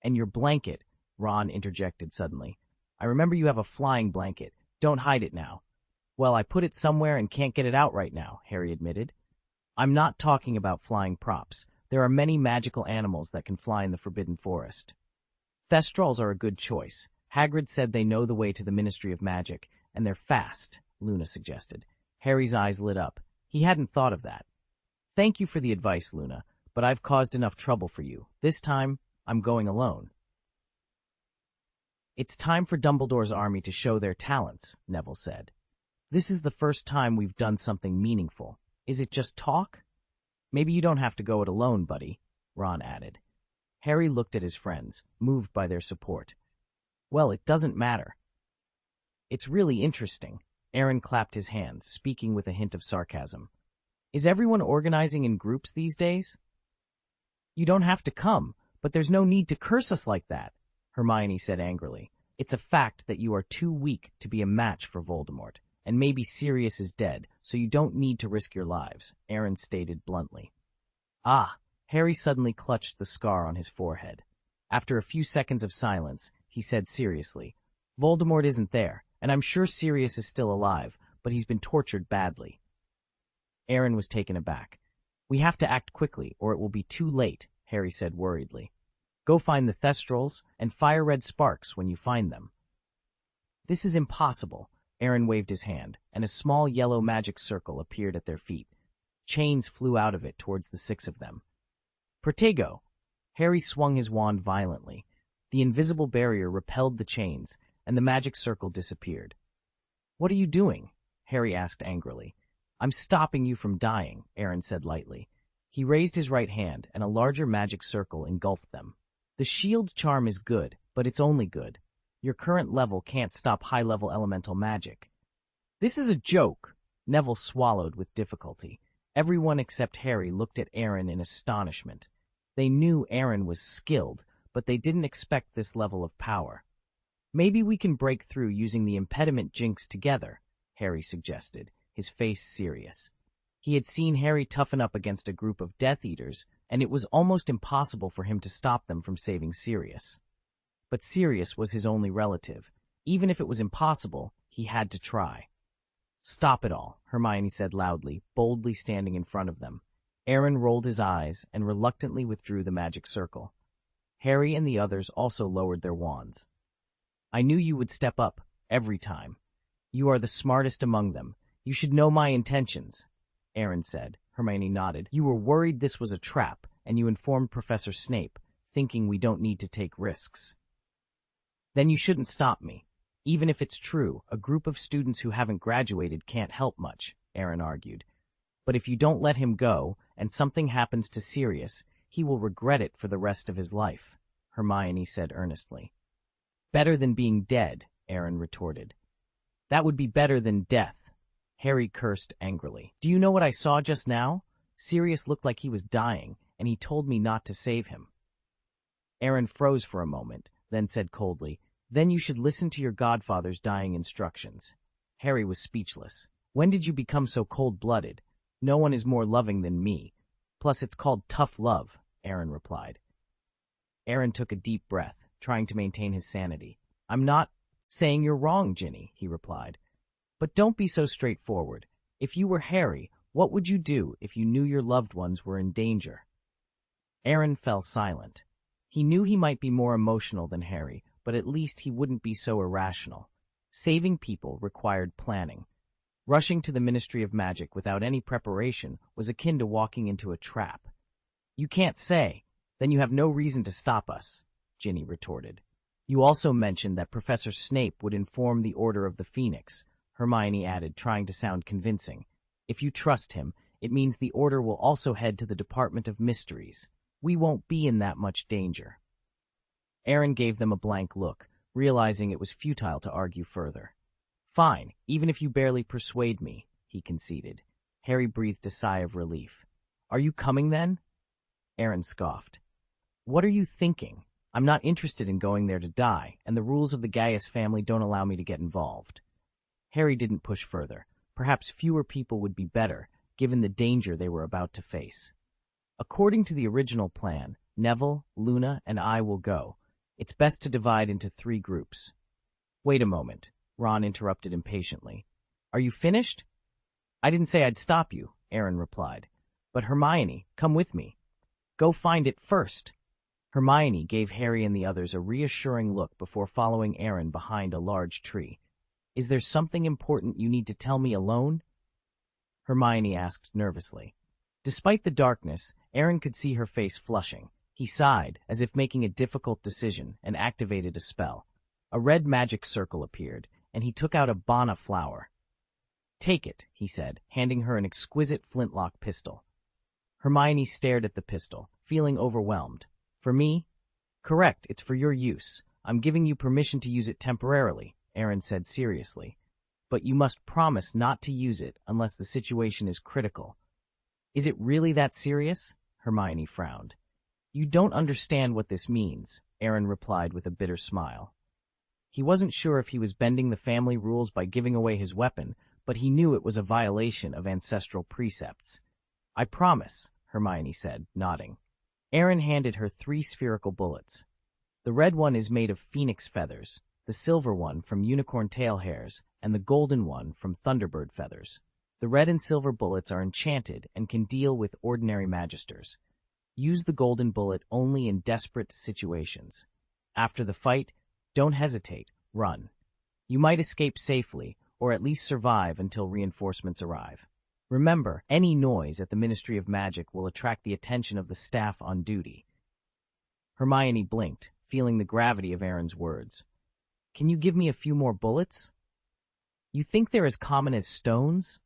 And your blanket, Ron interjected suddenly. I remember you have a flying blanket. Don't hide it now. Well, I put it somewhere and can't get it out right now, Harry admitted. I'm not talking about flying props. There are many magical animals that can fly in the Forbidden Forest. Thestrals are a good choice. Hagrid said they know the way to the Ministry of Magic, and they're fast, Luna suggested. Harry's eyes lit up. He hadn't thought of that. Thank you for the advice, Luna, but I've caused enough trouble for you. This time, I'm going alone. It's time for Dumbledore's army to show their talents, Neville said. This is the first time we've done something meaningful. Is it just talk? Maybe you don't have to go it alone, buddy, Ron added. Harry looked at his friends, moved by their support. Well, it doesn't matter. It's really interesting. Aaron clapped his hands, speaking with a hint of sarcasm. Is everyone organizing in groups these days? You don't have to come, but there's no need to curse us like that, Hermione said angrily. It's a fact that you are too weak to be a match for Voldemort, and maybe Sirius is dead, so you don't need to risk your lives, Aaron stated bluntly. Ah, Harry suddenly clutched the scar on his forehead. After a few seconds of silence, he said seriously, Voldemort isn't there, and I'm sure Sirius is still alive, but he's been tortured badly. Aaron was taken aback. We have to act quickly, or it will be too late, Harry said worriedly. Go find the Thestrals and fire red sparks when you find them. This is impossible. Aaron waved his hand, and a small yellow magic circle appeared at their feet. Chains flew out of it towards the 6 of them. Protego! Harry swung his wand violently. The invisible barrier repelled the chains, and the magic circle disappeared. What are you doing? Harry asked angrily. I'm stopping you from dying, Aaron said lightly. He raised his right hand, and a larger magic circle engulfed them. The shield charm is good, but it's only good. Your current level can't stop high-level elemental magic. This is a joke, Neville swallowed with difficulty. Everyone except Harry looked at Aaron in astonishment. They knew Aaron was skilled, but they didn't expect this level of power. Maybe we can break through using the impediment jinx together, Harry suggested, his face serious. He had seen Harry toughen up against a group of Death Eaters, and it was almost impossible for him to stop them from saving Sirius. But Sirius was his only relative. Even if it was impossible, he had to try. Stop it all, Hermione said loudly, boldly standing in front of them. Aaron rolled his eyes and reluctantly withdrew the magic circle. Harry and the others also lowered their wands. I knew you would step up, every time. You are the smartest among them. You should know my intentions, Aaron said. Hermione nodded. You were worried this was a trap, and you informed Professor Snape, thinking we don't need to take risks. Then you shouldn't stop me. Even if it's true, a group of students who haven't graduated can't help much, Aaron argued. But if you don't let him go, and something happens to Sirius, he will regret it for the rest of his life, Hermione said earnestly. Better than being dead, Aaron retorted. That would be better than death. Harry cursed angrily. Do you know what I saw just now? Sirius looked like he was dying, and he told me not to save him. Aaron froze for a moment, then said coldly, Then you should listen to your godfather's dying instructions. Harry was speechless. When did you become so cold-blooded? No one is more loving than me. Plus, it's called tough love, Aaron replied. Aaron took a deep breath, trying to maintain his sanity. I'm not saying you're wrong, Ginny, he replied. But don't be so straightforward. If you were Harry, what would you do if you knew your loved ones were in danger? Aaron fell silent. He knew he might be more emotional than Harry, but at least he wouldn't be so irrational. Saving people required planning. Rushing to the Ministry of Magic without any preparation was akin to walking into a trap. You can't say. Then you have no reason to stop us, Ginny retorted. You also mentioned that Professor Snape would inform the Order of the Phoenix, Hermione added, trying to sound convincing. If you trust him, it means the Order will also head to the Department of Mysteries. We won't be in that much danger. Aaron gave them a blank look, realizing it was futile to argue further. Fine, even if you barely persuade me, he conceded. Harry breathed a sigh of relief. Are you coming then? Aaron scoffed. What are you thinking? I'm not interested in going there to die, and the rules of the Gaius family don't allow me to get involved. Harry didn't push further. Perhaps fewer people would be better, given the danger they were about to face. According to the original plan, Neville, Luna, and I will go. It's best to divide into 3 groups. Wait a moment, Ron interrupted impatiently. Are you finished? I didn't say I'd stop you, Aaron replied. But Hermione, come with me. Go find it first. Hermione gave Harry and the others a reassuring look before following Aaron behind a large tree. Is there something important you need to tell me alone? Hermione asked nervously. Despite the darkness, Aaron could see her face flushing. He sighed, as if making a difficult decision, and activated a spell. A red magic circle appeared, and he took out a Bana flower. Take it, he said, handing her an exquisite flintlock pistol. Hermione stared at the pistol, feeling overwhelmed. For me? Correct, it's for your use. I'm giving you permission to use it temporarily, Aaron said seriously. But you must promise not to use it unless the situation is critical. Is it really that serious? Hermione frowned. You don't understand what this means, Aaron replied with a bitter smile. He wasn't sure if he was bending the family rules by giving away his weapon, but he knew it was a violation of ancestral precepts. I promise, Hermione said, nodding. Aaron handed her 3 spherical bullets. The red one is made of phoenix feathers, the silver one from unicorn tail hairs, and the golden one from thunderbird feathers. The red and silver bullets are enchanted and can deal with ordinary magisters. Use the golden bullet only in desperate situations. After the fight, don't hesitate, run. You might escape safely, or at least survive until reinforcements arrive. Remember, any noise at the Ministry of Magic will attract the attention of the staff on duty. Hermione blinked, feeling the gravity of Aaron's words. Can you give me a few more bullets? You think they're as common as stones?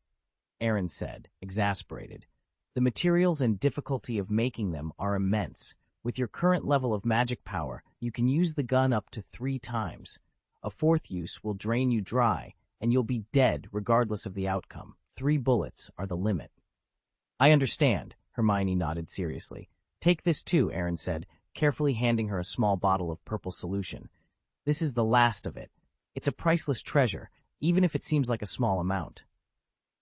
Aaron said, exasperated. The materials and difficulty of making them are immense. With your current level of magic power, you can use the gun up to 3 times. A 4th use will drain you dry, and you'll be dead regardless of the outcome. 3 bullets are the limit. I understand, Hermione nodded seriously. Take this too, Aaron said, carefully handing her a small bottle of purple solution. This is the last of it. It's a priceless treasure, even if it seems like a small amount.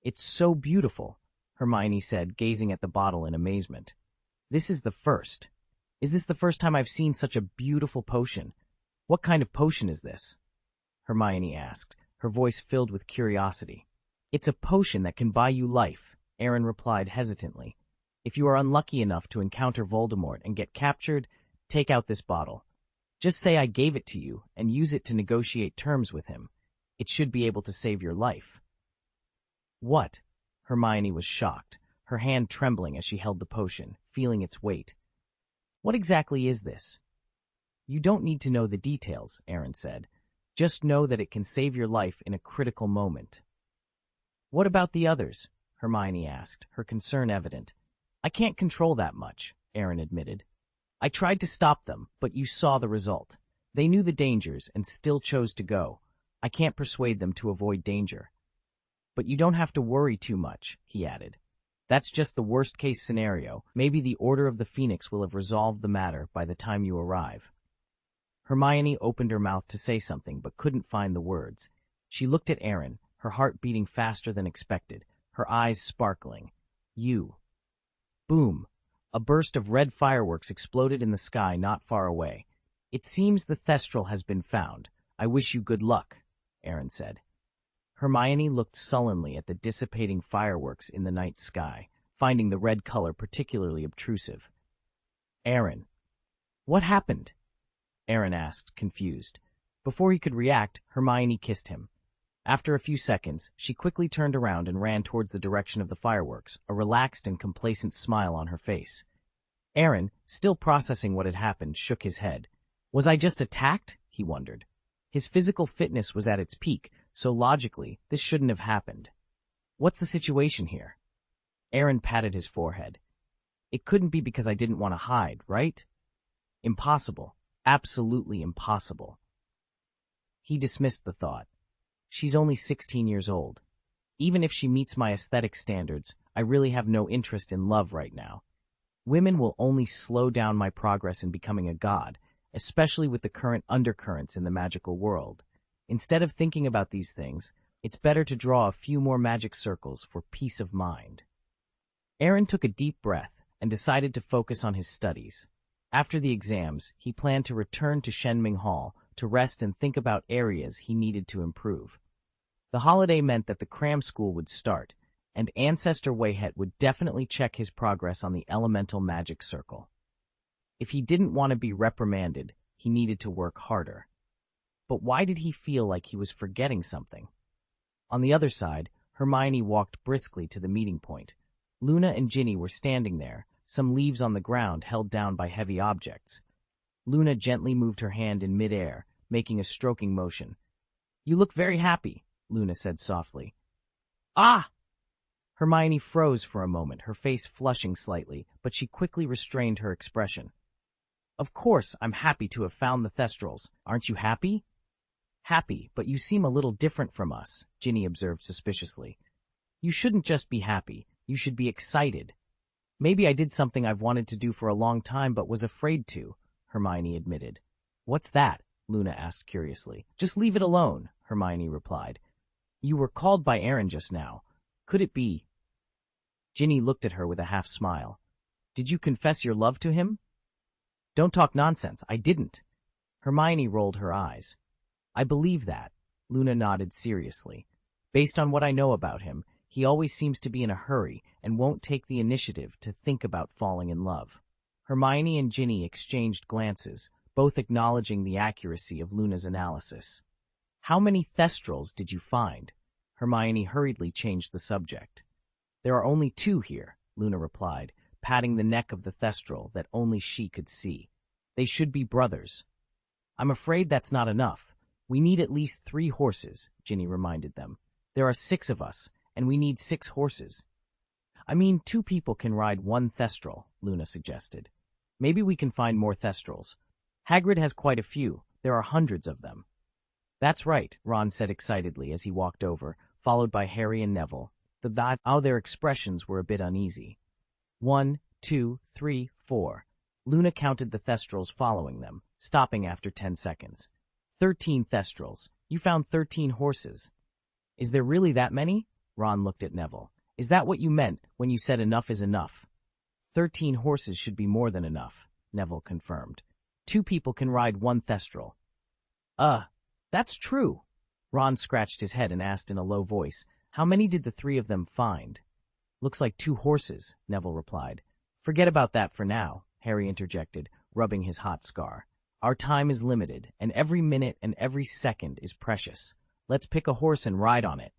It's so beautiful, Hermione said, gazing at the bottle in amazement. This is the first. Is this the first time I've seen such a beautiful potion? What kind of potion is this? Hermione asked, her voice filled with curiosity. It's a potion that can buy you life, Aaron replied hesitantly. If you are unlucky enough to encounter Voldemort and get captured, take out this bottle. Just say I gave it to you and use it to negotiate terms with him. It should be able to save your life. What? Hermione was shocked, her hand trembling as she held the potion, feeling its weight. What exactly is this? You don't need to know the details, Aaron said. Just know that it can save your life in a critical moment. What about the others? Hermione asked, her concern evident. I can't control that much, Aaron admitted. I tried to stop them, but you saw the result. They knew the dangers and still chose to go. I can't persuade them to avoid danger. But you don't have to worry too much, he added. That's just the worst-case scenario. Maybe the Order of the Phoenix will have resolved the matter by the time you arrive. Hermione opened her mouth to say something, but couldn't find the words. She looked at Aaron, her heart beating faster than expected, her eyes sparkling. You. Boom. A burst of red fireworks exploded in the sky not far away. It seems the Thestral has been found. I wish you good luck, Aaron said. Hermione looked sullenly at the dissipating fireworks in the night sky, finding the red color particularly obtrusive. Aaron. What happened? Aaron asked, confused. Before he could react, Hermione kissed him. After a few seconds, she quickly turned around and ran towards the direction of the fireworks, a relaxed and complacent smile on her face. Aaron, still processing what had happened, shook his head. Was I just attacked? He wondered. His physical fitness was at its peak, so logically, this shouldn't have happened. What's the situation here? Aaron patted his forehead. It couldn't be because I didn't want to hide, right? Impossible. Absolutely impossible. He dismissed the thought. She's only 16 years old. Even if she meets my aesthetic standards, I really have no interest in love right now. Women will only slow down my progress in becoming a god, especially with the current undercurrents in the magical world. Instead of thinking about these things, it's better to draw a few more magic circles for peace of mind. Aaron took a deep breath and decided to focus on his studies. After the exams, he planned to return to Shenming Hall to rest and think about areas he needed to improve. The holiday meant that the cram school would start, and Ancestor Wayhet would definitely check his progress on the elemental magic circle. If he didn't want to be reprimanded, he needed to work harder. But why did he feel like he was forgetting something? On the other side, Hermione walked briskly to the meeting point. Luna and Ginny were standing there, some leaves on the ground held down by heavy objects. Luna gently moved her hand in midair, making a stroking motion. You look very happy, Luna said softly. Ah! Hermione froze for a moment, her face flushing slightly, but she quickly restrained her expression. Of course, I'm happy to have found the Thestrals. Aren't you happy? Happy, but you seem a little different from us, Ginny observed suspiciously. You shouldn't just be happy, you should be excited. Maybe I did something I've wanted to do for a long time but was afraid to, Hermione admitted. What's that? Luna asked curiously. Just leave it alone, Hermione replied. You were called by Aaron just now. Could it be? Ginny looked at her with a half smile. Did you confess your love to him? Don't talk nonsense, I didn't. Hermione rolled her eyes. I believe that, Luna nodded seriously. Based on what I know about him, he always seems to be in a hurry and won't take the initiative to think about falling in love. Hermione and Ginny exchanged glances, both acknowledging the accuracy of Luna's analysis. How many Thestrals did you find? Hermione hurriedly changed the subject. There are only 2 here, Luna replied, patting the neck of the Thestral that only she could see. They should be brothers. I'm afraid that's not enough. We need at least 3 horses, Ginny reminded them. There are 6 of us, and we need 6 horses. I mean, 2 people can ride 1 Thestral, Luna suggested. Maybe we can find more Thestrals. Hagrid has quite a few. There are hundreds of them. That's right, Ron said excitedly as he walked over, followed by Harry and Neville. Their expressions were a bit uneasy. 1, 2, 3, 4. Luna counted the Thestrals following them, stopping after 10 seconds. 13 Thestrals. You found 13 horses. Is there really that many? Ron looked at Neville. Is that what you meant when you said enough is enough? 13 horses should be more than enough, Neville confirmed. 2 people can ride 1 Thestral. That's true. Ron scratched his head and asked in a low voice, how many did the 3 of them find? Looks like 2 horses, Neville replied. Forget about that for now, Harry interjected, rubbing his hot scar. Our time is limited, and every minute and every second is precious. Let's pick a horse and ride on it.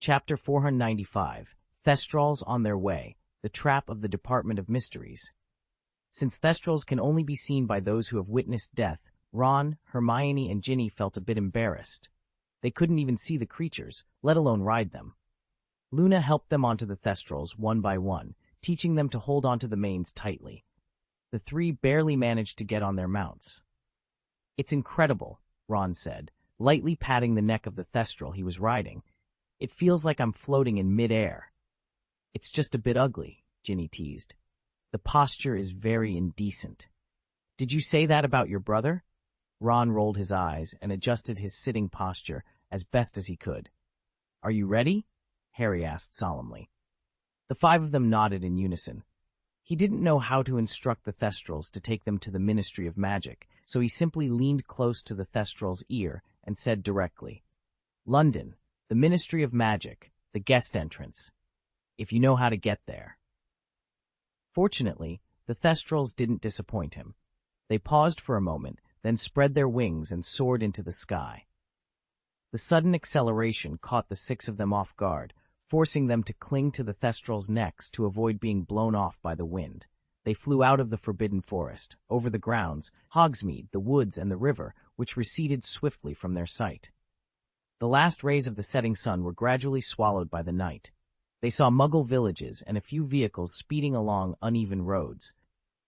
Chapter 495, Thestrals on Their Way, The Trap of the Department of Mysteries. Since Thestrals can only be seen by those who have witnessed death, Ron, Hermione, and Ginny felt a bit embarrassed. They couldn't even see the creatures, let alone ride them. Luna helped them onto the Thestrals one by one, teaching them to hold onto the manes tightly. The 3 barely managed to get on their mounts. It's incredible, Ron said. lightly patting the neck of the thestral he was riding. "It feels like I'm floating in mid-air." "It's just a bit ugly," Ginny teased. "The posture is very indecent." "Did you say that about your brother?" Ron rolled his eyes and adjusted his sitting posture as best as he could. "Are you ready?" Harry asked solemnly. The five of them nodded in unison. He didn't know how to instruct the thestrals to take them to the Ministry of Magic, so he simply leaned close to the thestral's ear and said directly, "London, the Ministry of Magic, the guest entrance, if you know how to get there." Fortunately, the thestrals didn't disappoint him. They paused for a moment, then spread their wings and soared into the sky. The sudden acceleration caught the six of them off guard, forcing them to cling to the thestrals' necks to avoid being blown off by the wind. They flew out of the forbidden forest, over the grounds, Hogsmeade, the woods, and the river, which receded swiftly from their sight. The last rays of the setting sun were gradually swallowed by the night. They saw Muggle villages and a few vehicles speeding along uneven roads.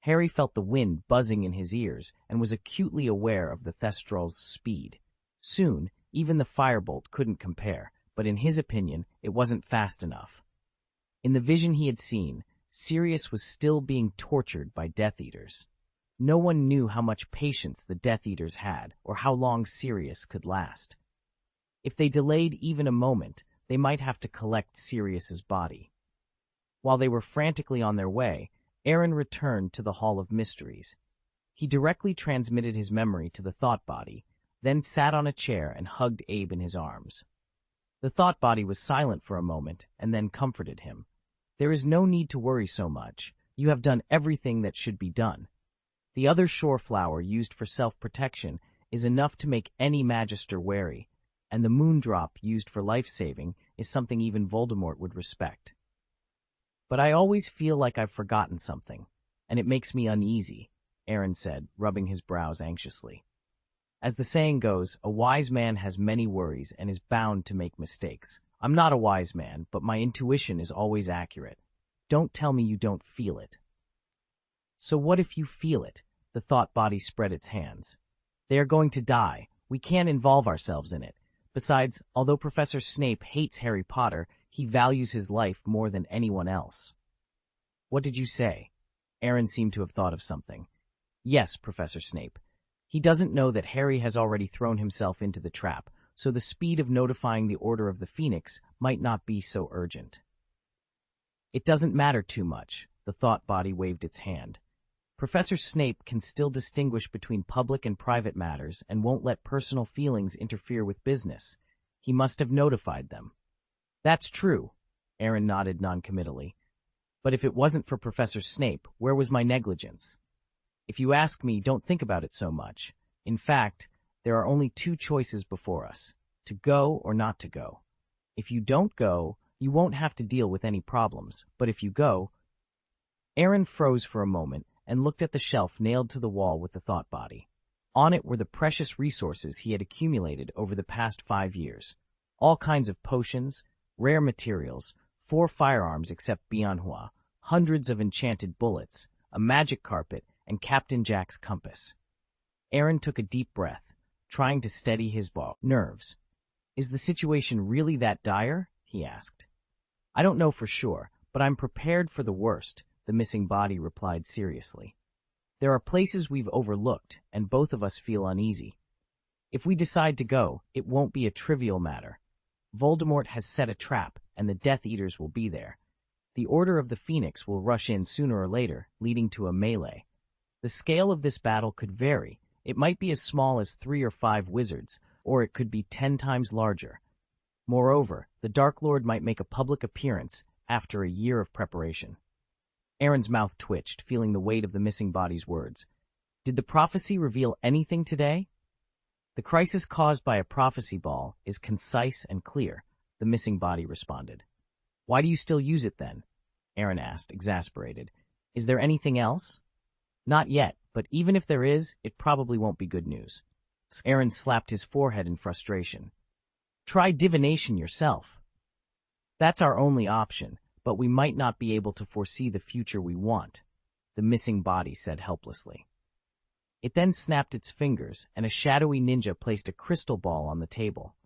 Harry felt the wind buzzing in his ears and was acutely aware of the thestrals' speed. Soon, even the firebolt couldn't compare, but in his opinion, it wasn't fast enough. In the vision he had seen, Sirius was still being tortured by Death Eaters. No one knew how much patience the Death Eaters had or how long Sirius could last. If they delayed even a moment, they might have to collect Sirius's body. While they were frantically on their way, Aaron returned to the Hall of Mysteries. He directly transmitted his memory to the thought body, then sat on a chair and hugged Abe in his arms. The thought body was silent for a moment and then comforted him. "There is no need to worry so much. You have done everything that should be done. The other shore flower used for self-protection is enough to make any magister wary, and the moondrop used for life-saving is something even Voldemort would respect. But I always feel like I've forgotten something, and it makes me uneasy," Aaron said, rubbing his brows anxiously. "As the saying goes, a wise man has many worries and is bound to make mistakes. I'm not a wise man, but my intuition is always accurate. Don't tell me you don't feel it." "So what if you feel it?" The thought body spread its hands. "They are going to die. We can't involve ourselves in it. Besides, although Professor Snape hates Harry Potter, he values his life more than anyone else." "What did you say?" Aaron seemed to have thought of something. "Yes, Professor Snape. He doesn't know that Harry has already thrown himself into the trap, so the speed of notifying the Order of the Phoenix might not be so urgent." "It doesn't matter too much," the thought body waved its hand. "Professor Snape can still distinguish between public and private matters and won't let personal feelings interfere with business. He must have notified them." "That's true," Aaron nodded noncommittally. "But if it wasn't for Professor Snape, where was my negligence? If you ask me, don't think about it so much. In fact, there are only two choices before us, to go or not to go. If you don't go, you won't have to deal with any problems, but if you go—" Aaron froze for a moment and looked at the shelf nailed to the wall with the thought body. On it were the precious resources he had accumulated over the past 5 years. All kinds of potions, rare materials, 4 firearms except Bianhua, hundreds of enchanted bullets, a magic carpet, and Captain Jack's compass. Aaron took a deep breath, trying to steady his nerves. "Is the situation really that dire?" he asked. "I don't know for sure, but I'm prepared for the worst," the missing body replied seriously. "There are places we've overlooked, and both of us feel uneasy. If we decide to go, it won't be a trivial matter. Voldemort has set a trap, and the Death Eaters will be there. The Order of the Phoenix will rush in sooner or later, leading to a melee. The scale of this battle could vary. It might be as small as 3 or 5 wizards, or it could be 10 times larger. Moreover, the Dark Lord might make a public appearance after a year of preparation." Aaron's mouth twitched, feeling the weight of the missing body's words. "Did the prophecy reveal anything today?" "The crisis caused by a prophecy ball is concise and clear," the missing body responded. "Why do you still use it then?" Aaron asked, exasperated. "Is there anything else?" "Not yet, but even if there is, it probably won't be good news." Aaron slapped his forehead in frustration. "Try divination yourself." "That's our only option, but we might not be able to foresee the future we want," the missing body said helplessly. It then snapped its fingers, and a shadowy ninja placed a crystal ball on the table.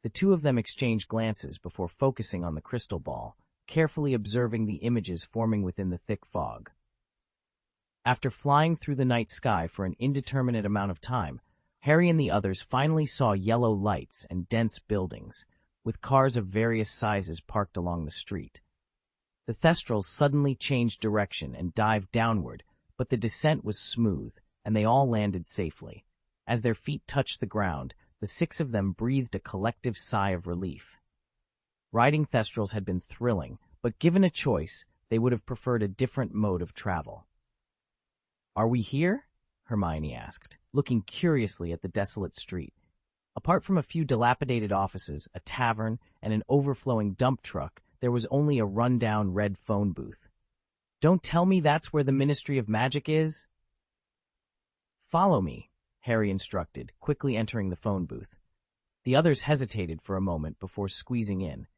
The two of them exchanged glances before focusing on the crystal ball, carefully observing the images forming within the thick fog. After flying through the night sky for an indeterminate amount of time, Harry and the others finally saw yellow lights and dense buildings, with cars of various sizes parked along the street. The Thestrals suddenly changed direction and dived downward, but the descent was smooth, and they all landed safely. As their feet touched the ground, the six of them breathed a collective sigh of relief. Riding Thestrals had been thrilling, but given a choice, they would have preferred a different mode of travel. "Are we here?" Hermione asked, looking curiously at the desolate street. Apart from a few dilapidated offices, a tavern, and an overflowing dump truck, there was only a run-down red phone booth. "Don't tell me that's where the Ministry of Magic is?" "Follow me," Harry instructed, quickly entering the phone booth. The others hesitated for a moment before squeezing in.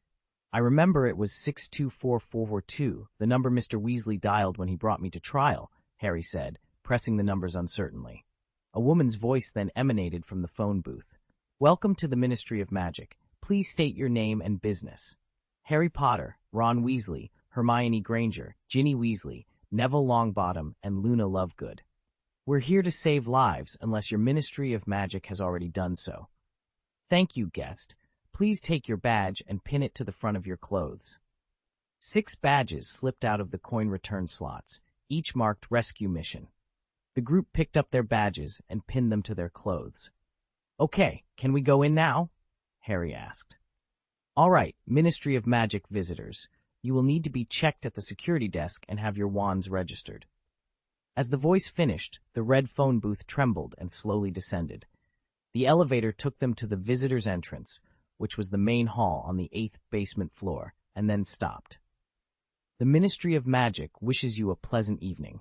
"I remember it was 624442, the number Mr. Weasley dialed when he brought me to trial," Harry said, pressing the numbers uncertainly. A woman's voice then emanated from the phone booth. "Welcome to the Ministry of Magic. Please state your name and business." Harry Potter, Ron Weasley, Hermione Granger, Ginny Weasley, Neville Longbottom, and Luna Lovegood. "We're here to save lives unless your Ministry of Magic has already done so." "Thank you, guest. Please take your badge and pin it to the front of your clothes." 6 badges slipped out of the coin return slots, each marked Rescue Mission. The group picked up their badges and pinned them to their clothes. "Okay, can we go in now?" Harry asked. "All right, Ministry of Magic visitors. You will need to be checked at the security desk and have your wands registered." As the voice finished, the red phone booth trembled and slowly descended. The elevator took them to the visitor's entrance, which was the main hall on the 8th basement floor, and then stopped. "The Ministry of Magic wishes you a pleasant evening."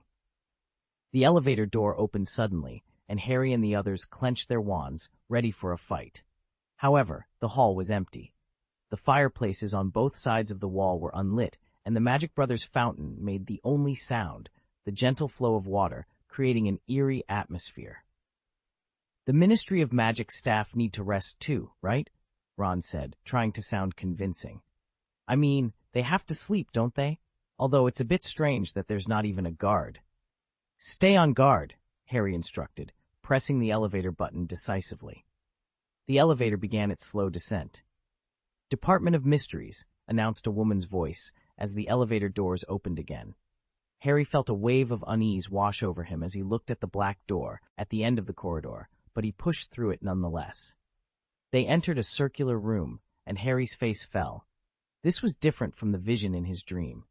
The elevator door opened suddenly, and Harry and the others clenched their wands, ready for a fight. However, the hall was empty. The fireplaces on both sides of the wall were unlit, and the Magic Brothers fountain made the only sound, the gentle flow of water, creating an eerie atmosphere. "The Ministry of Magic staff need to rest too, right?" Ron said, trying to sound convincing. "I mean, they have to sleep, don't they? Although it's a bit strange that there's not even a guard." "Stay on guard," Harry instructed, pressing the elevator button decisively. The elevator began its slow descent. "Department of Mysteries," announced a woman's voice as the elevator doors opened again. Harry felt a wave of unease wash over him as he looked at the black door at the end of the corridor, but he pushed through it nonetheless. They entered a circular room, and Harry's face fell. This was different from the vision in his dream.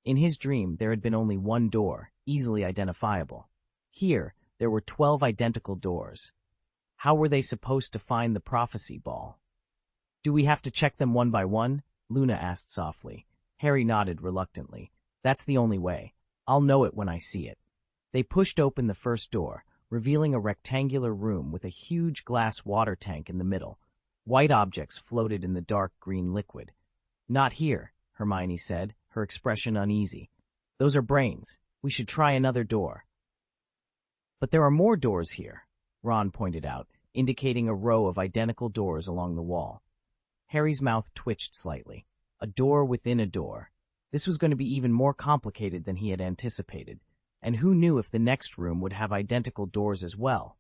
In his dream, there had been only one door, easily identifiable. Here, there were 12 identical doors. How were they supposed to find the prophecy ball? "Do we have to check them one by one?" Luna asked softly. Harry nodded reluctantly. "That's the only way. I'll know it when I see it." They pushed open the first door, revealing a rectangular room with a huge glass water tank in the middle. White objects floated in the dark green liquid. "Not here," Hermione said, her expression uneasy. "Those are brains. We should try another door." "But there are more doors here," Ron pointed out, indicating a row of identical doors along the wall. Harry's mouth twitched slightly. A door within a door. This was going to be even more complicated than he had anticipated, and who knew if the next room would have identical doors as well?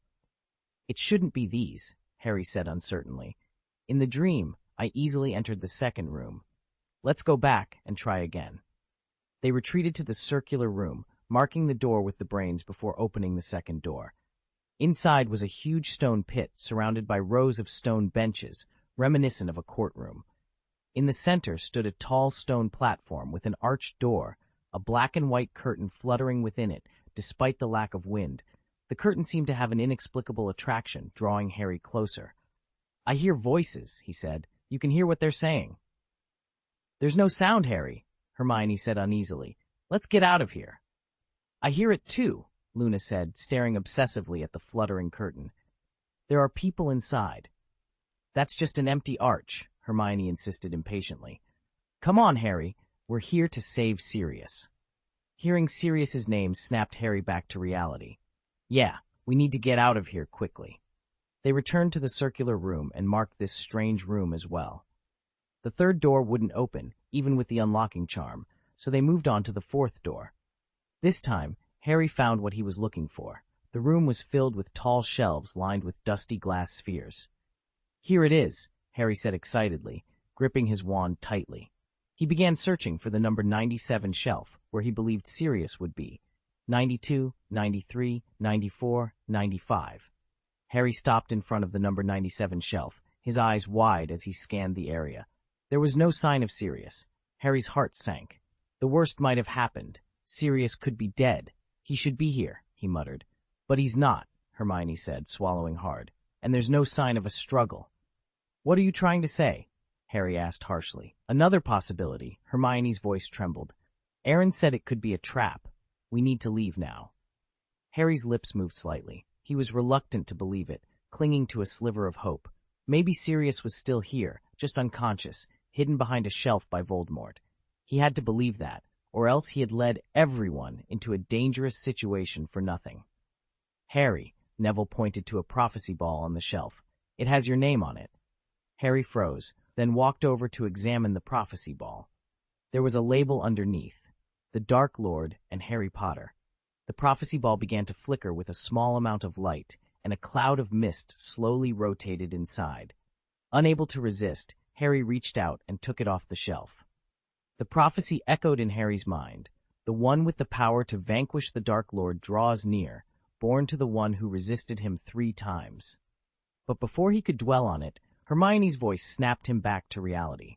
"It shouldn't be these," Harry said uncertainly. "In the dream, I easily entered the second room. Let's go back and try again." They retreated to the circular room, marking the door with the brains before opening the second door. Inside was a huge stone pit surrounded by rows of stone benches, reminiscent of a courtroom. In the center stood a tall stone platform with an arched door, a black and white curtain fluttering within it, despite the lack of wind. The curtain seemed to have an inexplicable attraction, drawing Harry closer. "I hear voices," he said. "You can hear what they're saying." "There's no sound, Harry," Hermione said uneasily. "Let's get out of here." "I hear it too," Luna said, staring obsessively at the fluttering curtain. "There are people inside." "That's just an empty arch," Hermione insisted impatiently. "Come on, Harry. We're here to save Sirius." Hearing Sirius's name snapped Harry back to reality. "Yeah, We need to get out of here quickly." They returned to the circular room and marked this strange room as well. The third door wouldn't open, even with the unlocking charm, so they moved on to the fourth door. This time, Harry found what he was looking for. The room was filled with tall shelves lined with dusty glass spheres. "Here it is," Harry said excitedly, gripping his wand tightly. He began searching for the number 97 shelf, where he believed Sirius would be. 92, 93, 94, 95. Harry stopped in front of the number 97 shelf, his eyes wide as he scanned the area. There was no sign of Sirius. Harry's heart sank. The worst might have happened. Sirius could be dead. "He should be here," he muttered. "But he's not," Hermione said, swallowing hard. "And there's no sign of a struggle." "What are you trying to say?" Harry asked harshly. "Another possibility," Hermione's voice trembled. "Aaron said it could be a trap. We need to leave now." Harry's lips moved slightly. He was reluctant to believe it, clinging to a sliver of hope. Maybe Sirius was still here, just unconscious, hidden behind a shelf by Voldemort. He had to believe that, or else he had led everyone into a dangerous situation for nothing. "Harry," Neville pointed to a prophecy ball on the shelf. "It has your name on it." Harry froze, then walked over to examine the prophecy ball. There was a label underneath, "The Dark Lord and Harry Potter." The prophecy ball began to flicker with a small amount of light, and a cloud of mist slowly rotated inside. Unable to resist, Harry reached out and took it off the shelf. The prophecy echoed in Harry's mind. "The one with the power to vanquish the Dark Lord draws near, born to the one who resisted him 3 times. But before he could dwell on it, Hermione's voice snapped him back to reality.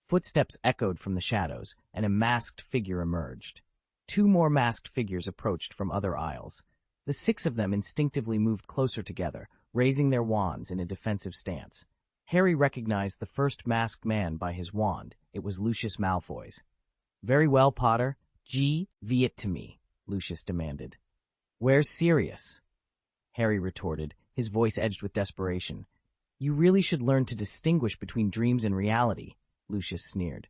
Footsteps echoed from the shadows, and a masked figure emerged. 2 more masked figures approached from other aisles. The 6 of them instinctively moved closer together, raising their wands in a defensive stance. Harry recognized the first masked man by his wand. It was Lucius Malfoy's. "Very well, Potter. Give it to me," Lucius demanded. "Where's Sirius?" Harry retorted, his voice edged with desperation. "You really should learn to distinguish between dreams and reality," Lucius sneered.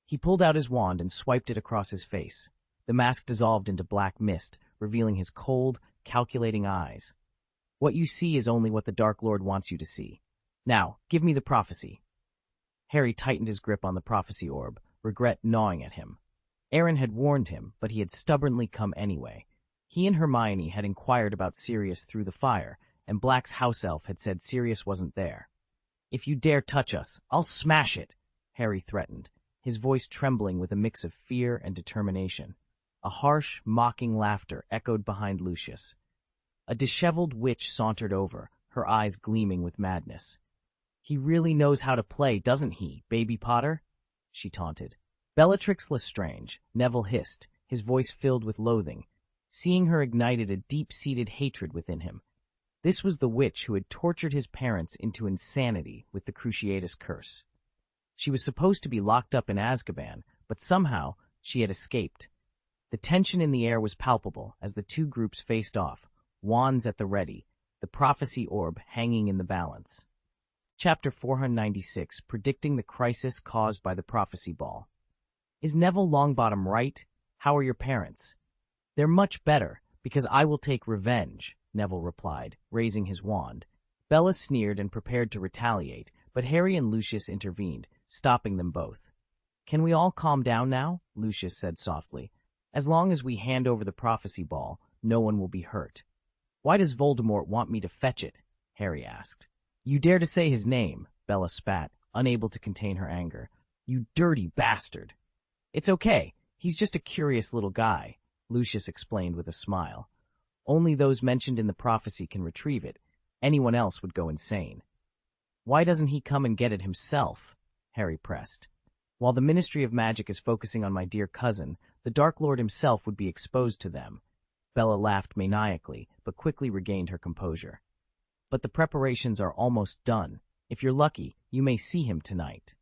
He pulled out his wand and swiped it across his face. The mask dissolved into black mist, revealing his cold, calculating eyes. "What you see is only what the Dark Lord wants you to see. Now, give me the prophecy." Harry tightened his grip on the prophecy orb, regret gnawing at him. Aaron had warned him, but he had stubbornly come anyway. He and Hermione had inquired about Sirius through the fire, and Black's house elf had said Sirius wasn't there. "If you dare touch us, I'll smash it," Harry threatened, his voice trembling with a mix of fear and determination. A harsh, mocking laughter echoed behind Lucius. A disheveled witch sauntered over, her eyes gleaming with madness. "He really knows how to play, doesn't he, Baby Potter?" she taunted. "Bellatrix Lestrange," Neville hissed, his voice filled with loathing. Seeing her ignited a deep-seated hatred within him. This was the witch who had tortured his parents into insanity with the Cruciatus Curse. She was supposed to be locked up in Azkaban, but somehow she had escaped. The tension in the air was palpable as the 2 groups faced off, wands at the ready, the prophecy orb hanging in the balance. Chapter 496, Predicting the Crisis Caused by the Prophecy Ball. "Is Neville Longbottom right? How are your parents?" "They're much better, because I will take revenge," Neville replied, raising his wand. Bella sneered and prepared to retaliate, but Harry and Lucius intervened, stopping them both. "Can we all calm down now?" Lucius said softly. "As long as we hand over the prophecy ball, no one will be hurt." "Why does Voldemort want me to fetch it?" Harry asked. "You dare to say his name," Bella spat, unable to contain her anger. "You dirty bastard." "It's okay. He's just a curious little guy," Lucius explained with a smile. "Only those mentioned in the prophecy can retrieve it. Anyone else would go insane." "Why doesn't he come and get it himself?" Harry pressed. "While the Ministry of Magic is focusing on my dear cousin, the Dark Lord himself would be exposed to them." Bella laughed maniacally, but quickly regained her composure. "But the preparations are almost done. If you're lucky, you may see him tonight."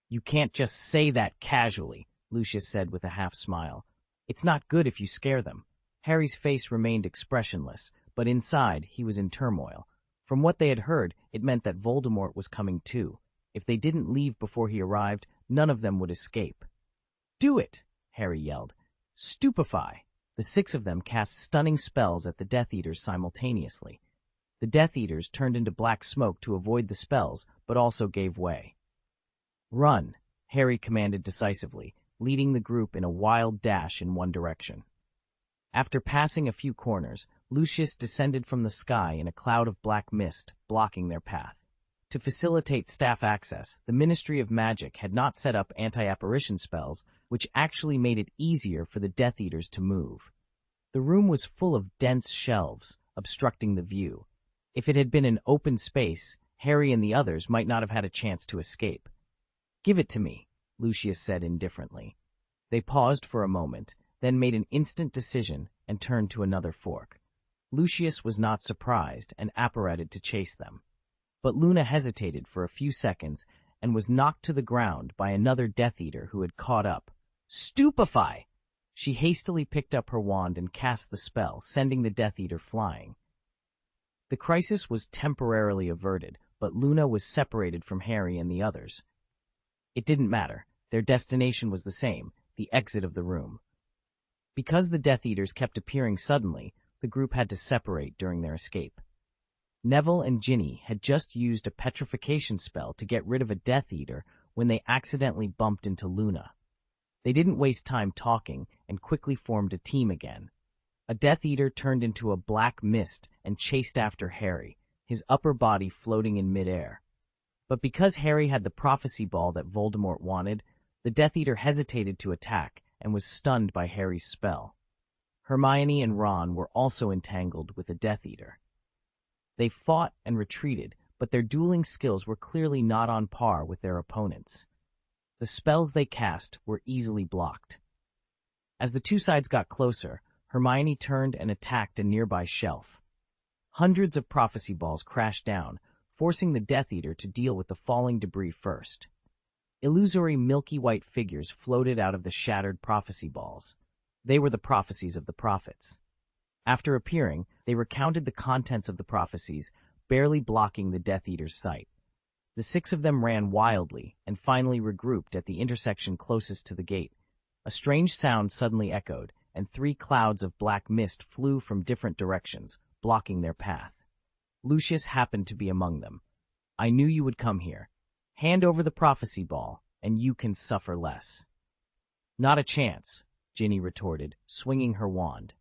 "You can't just say that casually," Lucius said with a half-smile. "It's not good if you scare them." Harry's face remained expressionless, but inside he was in turmoil. From what they had heard, it meant that Voldemort was coming too. If they didn't leave before he arrived, none of them would escape. "Do it!" Harry yelled. "Stupefy!" The The 6 of them cast stunning spells at the Death Eaters simultaneously. The Death Eaters turned into black smoke to avoid the spells, but also gave way. "Run," Harry commanded decisively, leading the group in a wild dash in one direction. After passing a few corners, Lucius descended from the sky in a cloud of black mist, blocking their path. To facilitate staff access, the Ministry of Magic had not set up anti-apparition spells, which actually made it easier for the Death Eaters to move. The room was full of dense shelves, obstructing the view. If it had been an open space, Harry and the others might not have had a chance to escape. "Give it to me," Lucius said indifferently. They paused for a moment, then made an instant decision and turned to another fork. Lucius was not surprised and apparated to chase them. But Luna hesitated for a few seconds and was knocked to the ground by another Death Eater who had caught up. "Stupefy!" She hastily picked up her wand and cast the spell, sending the Death Eater flying. The crisis was temporarily averted, but Luna was separated from Harry and the others. It didn't matter. Their destination was the same, the exit of the room. Because the Death Eaters kept appearing suddenly, the group had to separate during their escape. Neville and Ginny had just used a petrification spell to get rid of a Death Eater when they accidentally bumped into Luna. They didn't waste time talking and quickly formed a team again. A Death Eater turned into a black mist and chased after Harry, his upper body floating in midair. But because Harry had the prophecy ball that Voldemort wanted, the Death Eater hesitated to attack and was stunned by Harry's spell. Hermione and Ron were also entangled with a Death Eater. They fought and retreated, but their dueling skills were clearly not on par with their opponents. The spells they cast were easily blocked. As the two sides got closer, Hermione turned and attacked a nearby shelf. Hundreds of prophecy balls crashed down, forcing the Death Eater to deal with the falling debris first. Illusory milky white figures floated out of the shattered prophecy balls. They were the prophecies of the prophets. After appearing, they recounted the contents of the prophecies, barely blocking the Death Eater's sight. The 6 of them ran wildly and finally regrouped at the intersection closest to the gate. A strange sound suddenly echoed, and 3 clouds of black mist flew from different directions, blocking their path. Lucius happened to be among them. "I knew you would come here. Hand over the prophecy ball, and you can suffer less." "Not a chance," Ginny retorted, swinging her wand.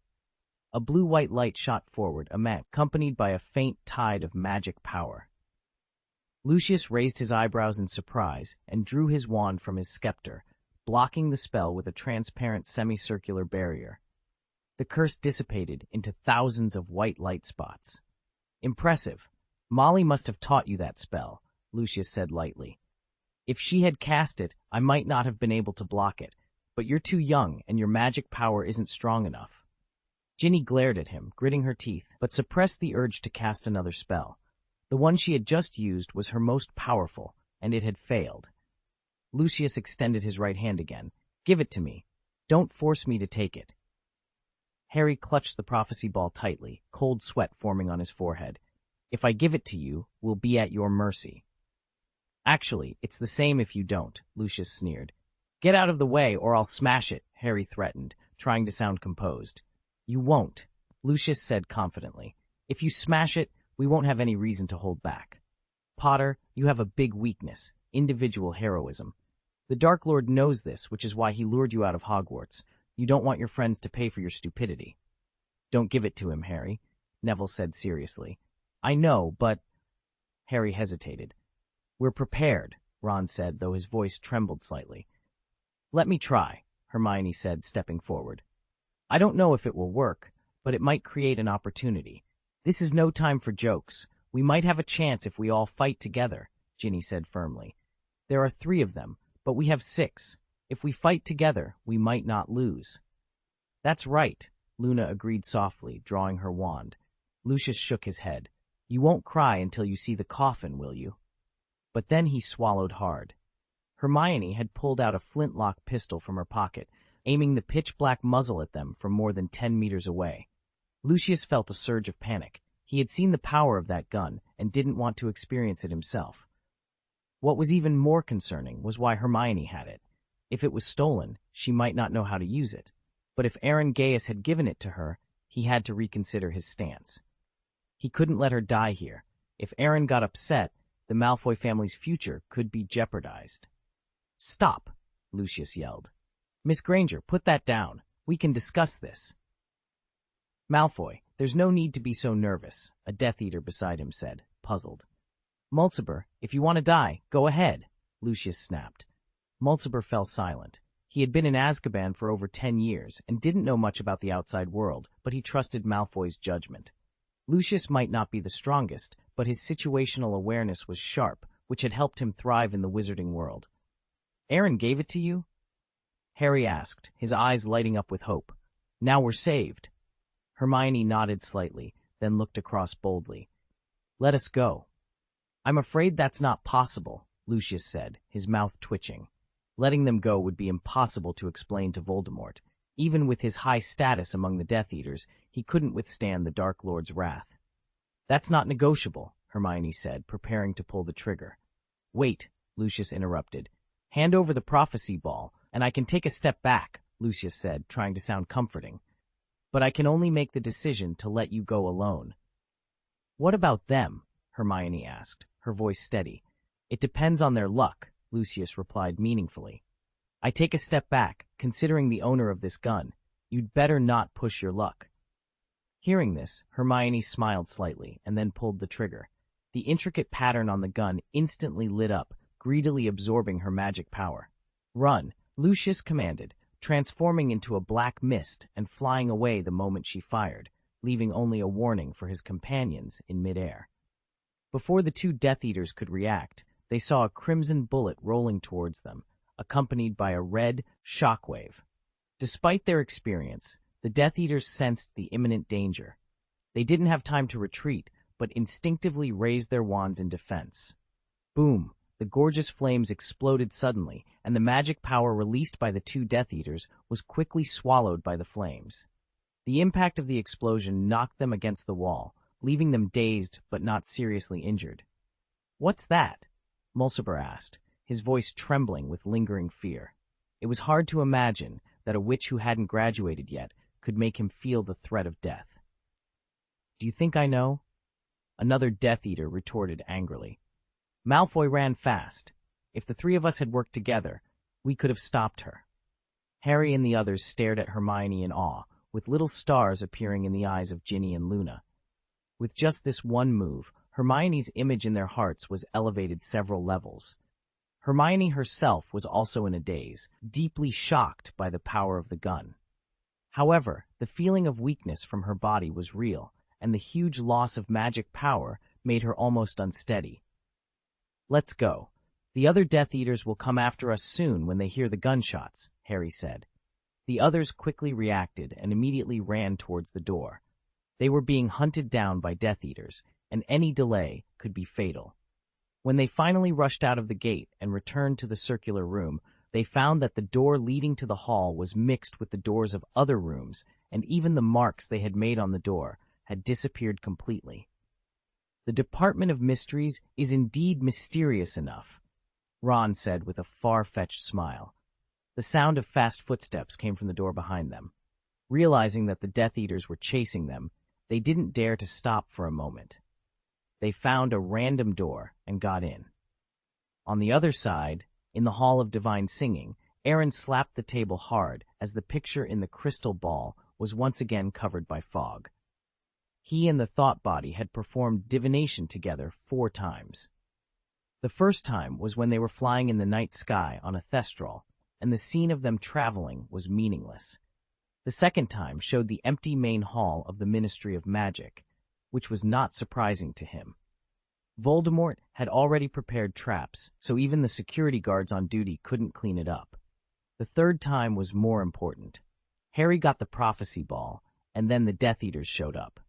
A blue-white light shot forward, accompanied by a faint tide of magic power. Lucius raised his eyebrows in surprise and drew his wand from his scepter, blocking the spell with a transparent semicircular barrier. The curse dissipated into thousands of white light spots. "Impressive. Molly must have taught you that spell," Lucius said lightly. "If she had cast it, I might not have been able to block it, but you're too young and your magic power isn't strong enough." Ginny glared at him, gritting her teeth, but suppressed the urge to cast another spell. The one she had just used was her most powerful, and it had failed. Lucius extended his right hand again. "Give it to me. Don't force me to take it." Harry clutched the prophecy ball tightly, cold sweat forming on his forehead. "If I give it to you, we'll be at your mercy." "Actually, it's the same if you don't," Lucius sneered. "Get out of the way or I'll smash it," Harry threatened, trying to sound composed. "You won't," Lucius said confidently. "If you smash it, we won't have any reason to hold back. Potter, you have a big weakness, individual heroism. The Dark Lord knows this, which is why he lured you out of Hogwarts. You don't want your friends to pay for your stupidity." "Don't give it to him, Harry," Neville said seriously. "I know, but—" Harry hesitated. "We're prepared," Ron said, though his voice trembled slightly. "Let me try," Hermione said, stepping forward. "I don't know if it will work, but it might create an opportunity. This is no time for jokes. We might have a chance if we all fight together," Ginny said firmly. "There are 3 of them, but we have 6. If we fight together, we might not lose." "That's right," Luna agreed softly, drawing her wand. Lucius shook his head. "You won't cry until you see the coffin, will you?" But then he swallowed hard. Hermione had pulled out a flintlock pistol from her pocket, aiming the pitch-black muzzle at them from more than 10 meters away. Lucius felt a surge of panic. He had seen the power of that gun and didn't want to experience it himself. What was even more concerning was why Hermione had it. If it was stolen, she might not know how to use it. But if Aaron Gaius had given it to her, he had to reconsider his stance. He couldn't let her die here. If Aaron got upset, the Malfoy family's future could be jeopardized. "Stop," Lucius yelled. "Miss Granger, put that down. We can discuss this." "Malfoy, there's no need to be so nervous," a Death Eater beside him said, puzzled. "Mulciber, if you want to die, go ahead," Lucius snapped. Mulciber fell silent. He had been in Azkaban for over 10 years and didn't know much about the outside world, but he trusted Malfoy's judgment. Lucius might not be the strongest, but his situational awareness was sharp, which had helped him thrive in the wizarding world. "Aaron gave it to you?" Harry asked, his eyes lighting up with hope. "Now we're saved." Hermione nodded slightly, then looked across boldly. "Let us go." "I'm afraid that's not possible," Lucius said, his mouth twitching. Letting them go would be impossible to explain to Voldemort. Even with his high status among the Death Eaters, he couldn't withstand the Dark Lord's wrath. "That's not negotiable," Hermione said, preparing to pull the trigger. "Wait," Lucius interrupted. "Hand over the prophecy ball, and I can take a step back," Lucius said, trying to sound comforting. "But I can only make the decision to let you go alone." "What about them?" Hermione asked, her voice steady. "It depends on their luck," Lucius replied meaningfully. "I take a step back, considering the owner of this gun. You'd better not push your luck." Hearing this, Hermione smiled slightly and then pulled the trigger. The intricate pattern on the gun instantly lit up, greedily absorbing her magic power. "Run," Lucius commanded, transforming into a black mist and flying away the moment she fired, leaving only a warning for his companions in midair. Before the two Death Eaters could react, they saw a crimson bullet rolling towards them, accompanied by a red shockwave. Despite their experience, the Death Eaters sensed the imminent danger. They didn't have time to retreat, but instinctively raised their wands in defense. Boom! The gorgeous flames exploded suddenly, and the magic power released by the two Death Eaters was quickly swallowed by the flames. The impact of the explosion knocked them against the wall, leaving them dazed but not seriously injured. "What's that?" Mulciber asked, his voice trembling with lingering fear. It was hard to imagine that a witch who hadn't graduated yet could make him feel the threat of death. "Do you think I know?" Another Death Eater retorted angrily. "Malfoy ran fast. If the three of us had worked together, we could have stopped her." Harry and the others stared at Hermione in awe, with little stars appearing in the eyes of Ginny and Luna. With just this one move, Hermione's image in their hearts was elevated several levels. Hermione herself was also in a daze, deeply shocked by the power of the gun. However, the feeling of weakness from her body was real, and the huge loss of magic power made her almost unsteady. "Let's go. The other Death Eaters will come after us soon when they hear the gunshots," Harry said. The others quickly reacted and immediately ran towards the door. They were being hunted down by Death Eaters, and any delay could be fatal. When they finally rushed out of the gate and returned to the circular room, they found that the door leading to the hall was mixed with the doors of other rooms, and even the marks they had made on the door had disappeared completely. "The Department of Mysteries is indeed mysterious enough," Ron said with a far-fetched smile. The sound of fast footsteps came from the door behind them. Realizing that the Death Eaters were chasing them, they didn't dare to stop for a moment. They found a random door and got in. On the other side, in the Hall of Divine Singing, Aaron slapped the table hard as the picture in the crystal ball was once again covered by fog. He and the Thought Body had performed divination together 4 times. The first time was when they were flying in the night sky on a thestral, and the scene of them traveling was meaningless. The second time showed the empty main hall of the Ministry of Magic, which was not surprising to him. Voldemort had already prepared traps, so even the security guards on duty couldn't clean it up. The third time was more important. Harry got the prophecy ball, and then the Death Eaters showed up.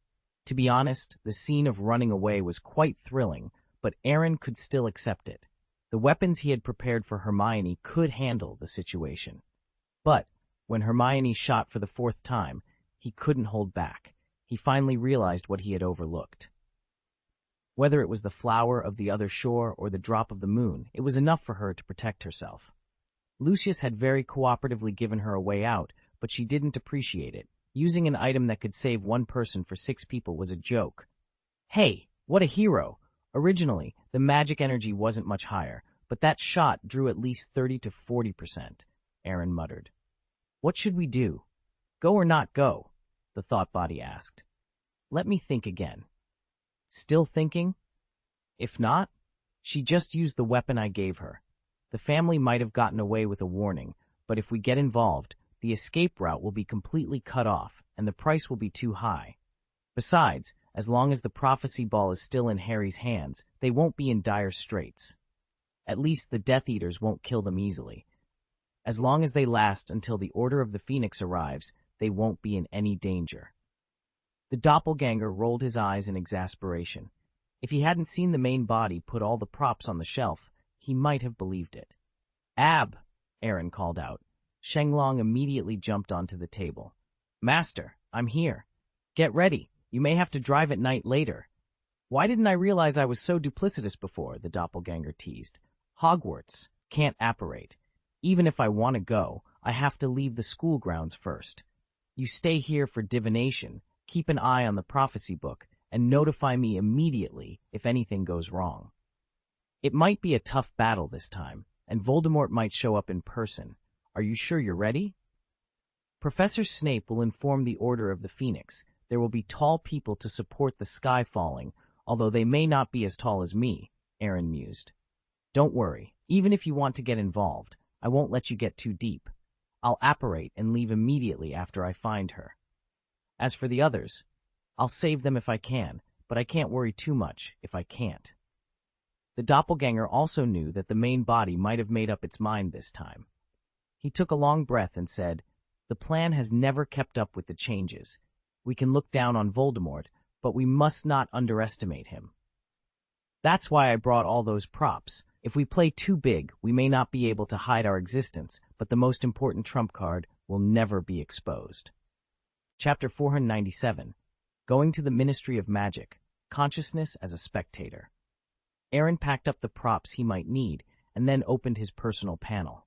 To be honest, the scene of running away was quite thrilling, but Aaron could still accept it. The weapons he had prepared for Hermione could handle the situation. But when Hermione shot for the 4th time, he couldn't hold back. He finally realized what he had overlooked. Whether it was the flower of the other shore or the drop of the moon, it was enough for her to protect herself. Lucius had very cooperatively given her a way out, but she didn't appreciate it. Using an item that could save one person for 6 people was a joke. Hey, what a hero! Originally, the magic energy wasn't much higher, but that shot drew at least 30 to 40%, Aaron muttered. What should we do? Go or not go? The thought body asked. Let me think again. Still thinking? If not, she just used the weapon I gave her. The family might have gotten away with a warning, but if we get involved, the escape route will be completely cut off, and the price will be too high. Besides, as long as the prophecy ball is still in Harry's hands, they won't be in dire straits. At least the Death Eaters won't kill them easily. As long as they last until the Order of the Phoenix arrives, they won't be in any danger. The doppelganger rolled his eyes in exasperation. If he hadn't seen the main body put all the props on the shelf, he might have believed it. Ab! Aaron called out. Shenglong immediately jumped onto the table. Master, I'm here. Get ready. You may have to drive at night later. Why didn't I realize I was so duplicitous before? The doppelganger teased. Hogwarts can't apparate. Even if I want to go, I have to leave the school grounds first. You stay here for divination, keep an eye on the prophecy book, and notify me immediately if anything goes wrong. It might be a tough battle this time, and Voldemort might show up in person. Are you sure you're ready? Professor Snape will inform the Order of the Phoenix. There will be tall people to support the sky falling, although they may not be as tall as me, Aaron mused. Don't worry, even if you want to get involved, I won't let you get too deep. I'll apparate and leave immediately after I find her. As for the others, I'll save them if I can, but I can't worry too much if I can't. The doppelganger also knew that the main body might have made up its mind this time. He took a long breath and said, The plan has never kept up with the changes. We can look down on Voldemort, but we must not underestimate him. That's why I brought all those props. If we play too big, we may not be able to hide our existence, but the most important trump card will never be exposed. Chapter 497. Going to the Ministry of Magic. Consciousness as a Spectator. Aaron packed up the props he might need, and then opened his personal panel.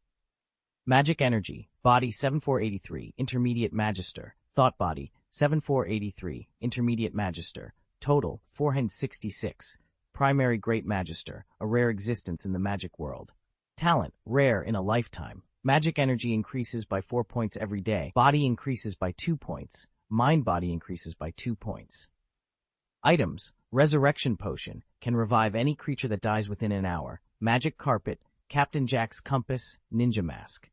Magic Energy, Body 7483, Intermediate Magister. Thought Body, 7483, Intermediate Magister. Total, 466. Primary Great Magister, a rare existence in the magic world. Talent, rare in a lifetime. Magic energy increases by 4 points every day. Body increases by 2 points. Mind body increases by 2 points. Items, Resurrection Potion, can revive any creature that dies within an hour. Magic Carpet, Captain Jack's Compass, Ninja Mask.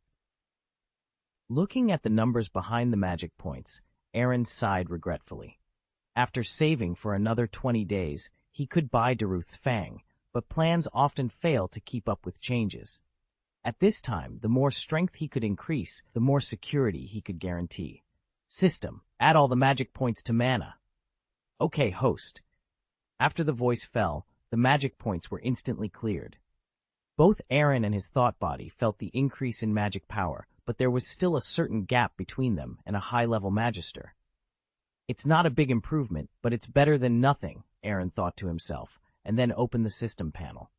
Looking at the numbers behind the magic points, Aaron sighed regretfully. After saving for another 20 days, he could buy Daruth's Fang, but plans often fail to keep up with changes. At this time, the more strength he could increase, the more security he could guarantee. System, add all the magic points to mana. Okay, host. After the voice fell, the magic points were instantly cleared. Both Aaron and his thought body felt the increase in magic power, but there was still a certain gap between them and a high-level magister. It's not a big improvement, but it's better than nothing, Aaron thought to himself, and then opened the system panel.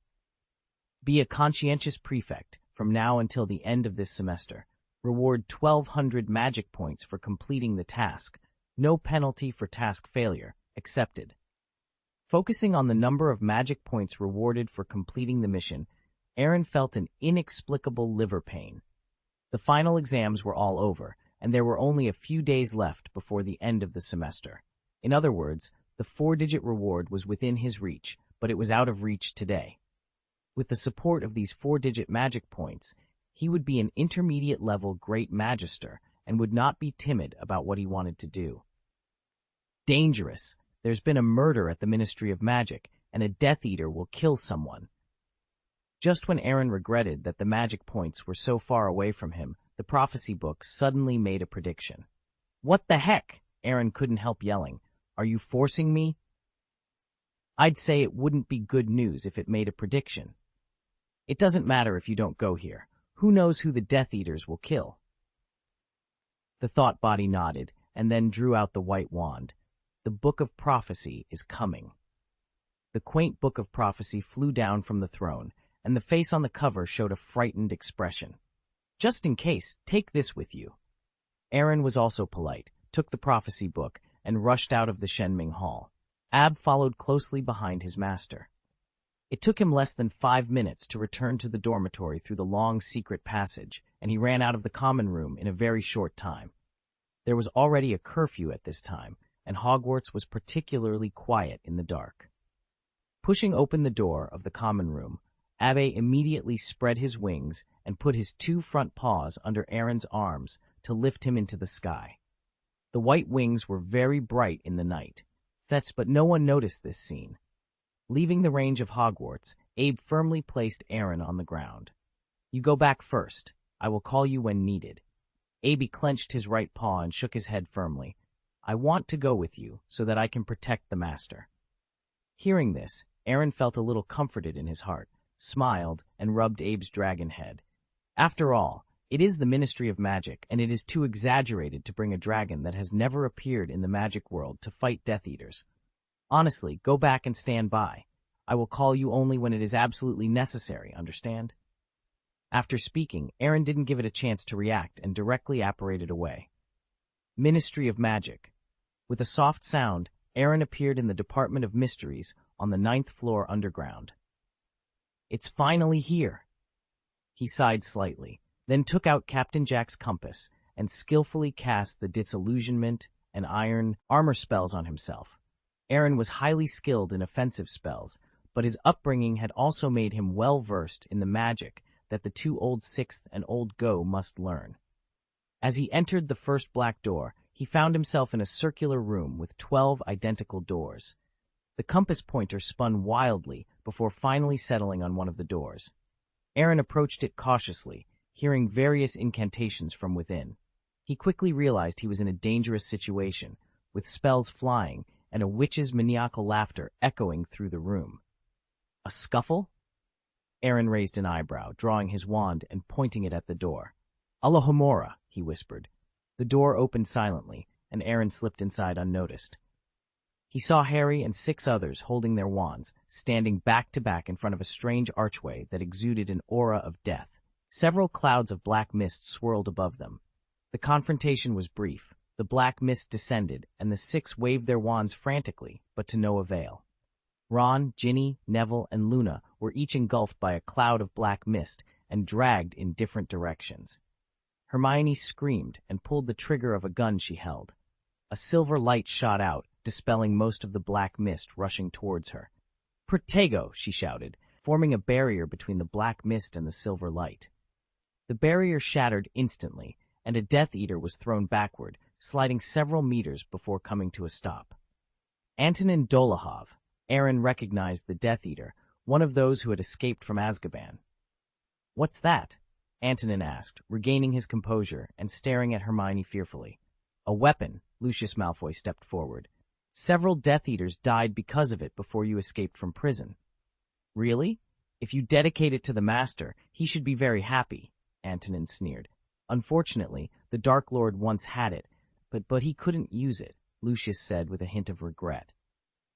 Be a conscientious prefect from now until the end of this semester. Reward 1,200 magic points for completing the task. No penalty for task failure. Accepted. Focusing on the number of magic points rewarded for completing the mission, Aaron felt an inexplicable liver pain. The final exams were all over, and there were only a few days left before the end of the semester. In other words, the 4-digit reward was within his reach, but it was out of reach today. With the support of these 4-digit magic points, he would be an intermediate-level Great Magister and would not be timid about what he wanted to do. Dangerous! There's been a murder at the Ministry of Magic, and a Death Eater will kill someone. Just when Aaron regretted that the magic points were so far away from him, the prophecy book suddenly made a prediction. What the heck? Aaron couldn't help yelling. Are you forcing me? I'd say it wouldn't be good news if it made a prediction. It doesn't matter if you don't go here. Who knows who the Death Eaters will kill? The thought body nodded, and then drew out the white wand. The Book of Prophecy is coming. The quaint Book of Prophecy flew down from the throne, and the face on the cover showed a frightened expression. Just in case, take this with you. Aaron was also polite, took the prophecy book, and rushed out of the Shenming Hall. Ab followed closely behind his master. It took him less than 5 minutes to return to the dormitory through the long secret passage, and he ran out of the common room in a very short time. There was already a curfew at this time, and Hogwarts was particularly quiet in the dark. Pushing open the door of the common room, Abbe immediately spread his wings and put his 2 front paws under Aaron's arms to lift him into the sky. The white wings were very bright in the night, but no one noticed this scene. Leaving the range of Hogwarts, Abe firmly placed Aaron on the ground. "You go back first. I will call you when needed." Abe clenched his right paw and shook his head firmly. "I want to go with you so that I can protect the master." Hearing this, Aaron felt a little comforted in his heart, smiled, and rubbed Abe's dragon head. After all, it is the Ministry of Magic, and it is too exaggerated to bring a dragon that has never appeared in the magic world to fight Death Eaters. Honestly, go back and stand by. I will call you only when it is absolutely necessary, understand? After speaking, Aaron didn't give it a chance to react and directly apparated away. Ministry of Magic. With a soft sound, Aaron appeared in the Department of Mysteries on the 9th floor underground. "It's finally here." He sighed slightly, then took out Captain Jack's compass and skillfully cast the disillusionment and iron armor spells on himself. Aaron was highly skilled in offensive spells, but his upbringing had also made him well-versed in the magic that the 2 Old Sixth and Old Go must learn. As he entered the first black door, he found himself in a circular room with 12 identical doors. The compass pointer spun wildly before finally settling on one of the doors. Aaron approached it cautiously, hearing various incantations from within. He quickly realized he was in a dangerous situation, with spells flying and a witch's maniacal laughter echoing through the room. "A scuffle?" Aaron raised an eyebrow, drawing his wand and pointing it at the door. "Alohomora," he whispered. The door opened silently, and Aaron slipped inside unnoticed. He saw Harry and 6 others holding their wands, standing back-to-back in front of a strange archway that exuded an aura of death. Several clouds of black mist swirled above them. The confrontation was brief. The black mist descended, and the 6 waved their wands frantically, but to no avail. Ron, Ginny, Neville, and Luna were each engulfed by a cloud of black mist and dragged in different directions. Hermione screamed and pulled the trigger of a gun she held. A silver light shot out, dispelling most of the black mist rushing towards her. "Protego!" she shouted, forming a barrier between the black mist and the silver light. The barrier shattered instantly, and a Death Eater was thrown backward, sliding several meters before coming to a stop. Antonin Dolohov. Aaron recognized the Death Eater, one of those who had escaped from Azkaban. "What's that?" Antonin asked, regaining his composure and staring at Hermione fearfully. "A weapon," Lucius Malfoy stepped forward. "Several Death Eaters died because of it before you escaped from prison." "Really? If you dedicate it to the Master, he should be very happy," Antonin sneered. "Unfortunately, the Dark Lord once had it, but he couldn't use it," Lucius said with a hint of regret.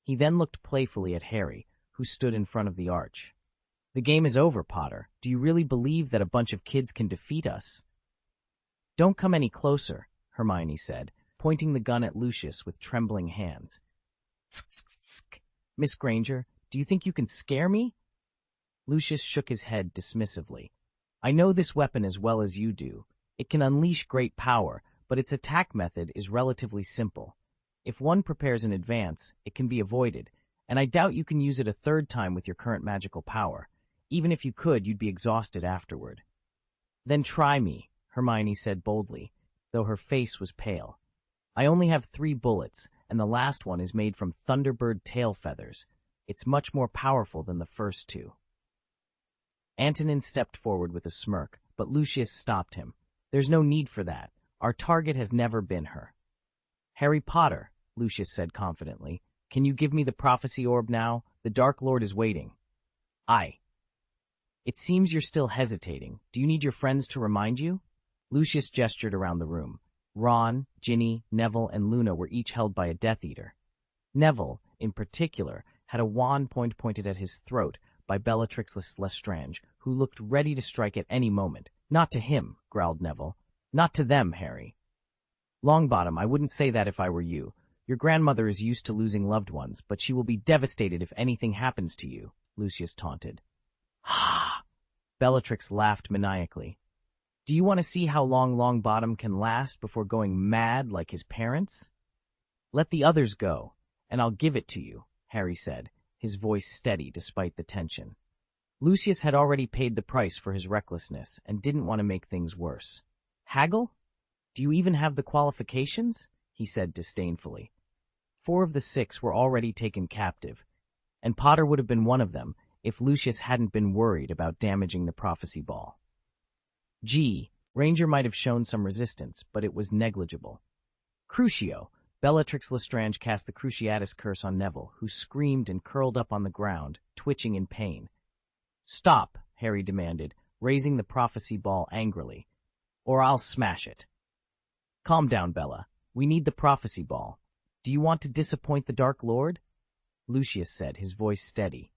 He then looked playfully at Harry, who stood in front of the arch. "The game is over, Potter. Do you really believe that a bunch of kids can defeat us?" "Don't come any closer," Hermione said, pointing the gun at Lucius with trembling hands. "Tsk-tsk-tsk. Miss Granger, do you think you can scare me?" Lucius shook his head dismissively. "I know this weapon as well as you do. It can unleash great power, but its attack method is relatively simple. If one prepares in advance, it can be avoided, and I doubt you can use it a 3rd time with your current magical power. Even if you could, you'd be exhausted afterward." "Then try me," Hermione said boldly, though her face was pale. "I only have 3 bullets, and the last one is made from Thunderbird tail feathers. It's much more powerful than the first 2. Antonin stepped forward with a smirk, but Lucius stopped him. "There's no need for that. Our target has never been her." "Harry Potter," Lucius said confidently, "can you give me the prophecy orb now? The Dark Lord is waiting." "Aye." "It seems you're still hesitating. Do you need your friends to remind you?" Lucius gestured around the room. Ron, Ginny, Neville, and Luna were each held by a Death Eater. Neville, in particular, had a wand pointed at his throat by Bellatrix Lestrange, who looked ready to strike at any moment. "Not to him," growled Neville. "Not to them, Harry." Longbottom, I wouldn't say that if I were you. Your grandmother is used to losing loved ones, but she will be devastated if anything happens to you, Lucius taunted. Ha! Bellatrix laughed maniacally. Do you want to see how long Longbottom can last before going mad like his parents? Let the others go, and I'll give it to you, Harry said, his voice steady despite the tension. Lucius had already paid the price for his recklessness and didn't want to make things worse. Haggle? Do you even have the qualifications? He said disdainfully. 4 of the 6 were already taken captive, and Potter would have been one of them if Lucius hadn't been worried about damaging the prophecy ball. Ranger might have shown some resistance, but it was negligible. Crucio. Bellatrix Lestrange cast the Cruciatus curse on Neville, who screamed and curled up on the ground, twitching in pain. Stop, Harry demanded, raising the prophecy ball angrily, or I'll smash it. Calm down, Bella. We need the prophecy ball. Do you want to disappoint the Dark Lord? Lucius said, his voice steady.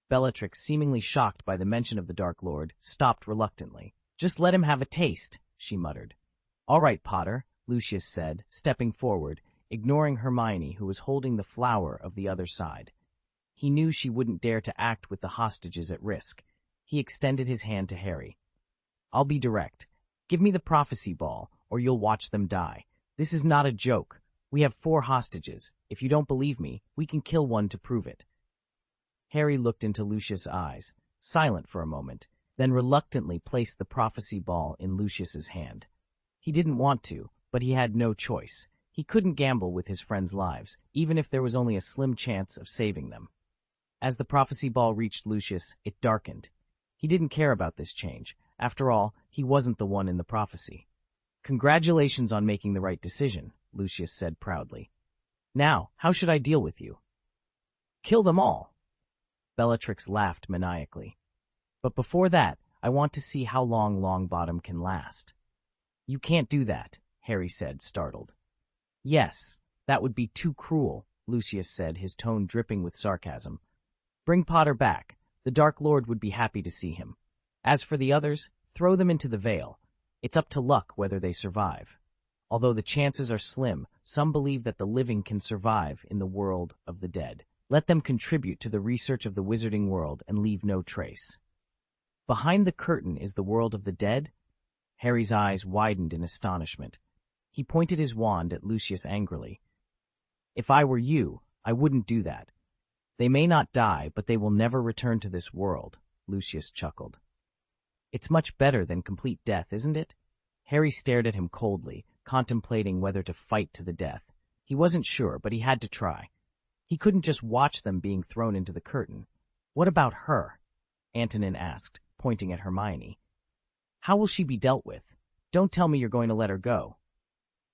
Bellatrix, seemingly shocked by the mention of the Dark Lord, stopped reluctantly. Just let him have a taste, she muttered. All right, Potter, Lucius said, stepping forward, ignoring Hermione, who was holding the flower of the other side. He knew she wouldn't dare to act with the hostages at risk. He extended his hand to Harry. I'll be direct. Give me the prophecy ball, or you'll watch them die. This is not a joke. We have 4 hostages. If you don't believe me, we can kill one to prove it. Harry looked into Lucius' eyes, silent for a moment, then reluctantly placed the prophecy ball in Lucius's hand. He didn't want to, but he had no choice. He couldn't gamble with his friends' lives, even if there was only a slim chance of saving them. As the prophecy ball reached Lucius, it darkened. He didn't care about this change. After all, he wasn't the one in the prophecy. Congratulations on making the right decision, Lucius said proudly. Now, how should I deal with you? Kill them all. Bellatrix laughed maniacally. But before that, I want to see how long Longbottom can last. You can't do that, Harry said, startled. Yes, that would be too cruel, Lucius said, his tone dripping with sarcasm. Bring Potter back. The Dark Lord would be happy to see him. As for the others, throw them into the Vale. It's up to luck whether they survive. Although the chances are slim, some believe that the living can survive in the world of the dead. Let them contribute to the research of the wizarding world and leave no trace. Behind the curtain is the world of the dead? Harry's eyes widened in astonishment. He pointed his wand at Lucius angrily. If I were you, I wouldn't do that. They may not die, but they will never return to this world, Lucius chuckled. It's much better than complete death, isn't it? Harry stared at him coldly, contemplating whether to fight to the death. He wasn't sure, but he had to try. He couldn't just watch them being thrown into the curtain. What about her? Antonin asked, pointing at Hermione. How will she be dealt with? Don't tell me you're going to let her go.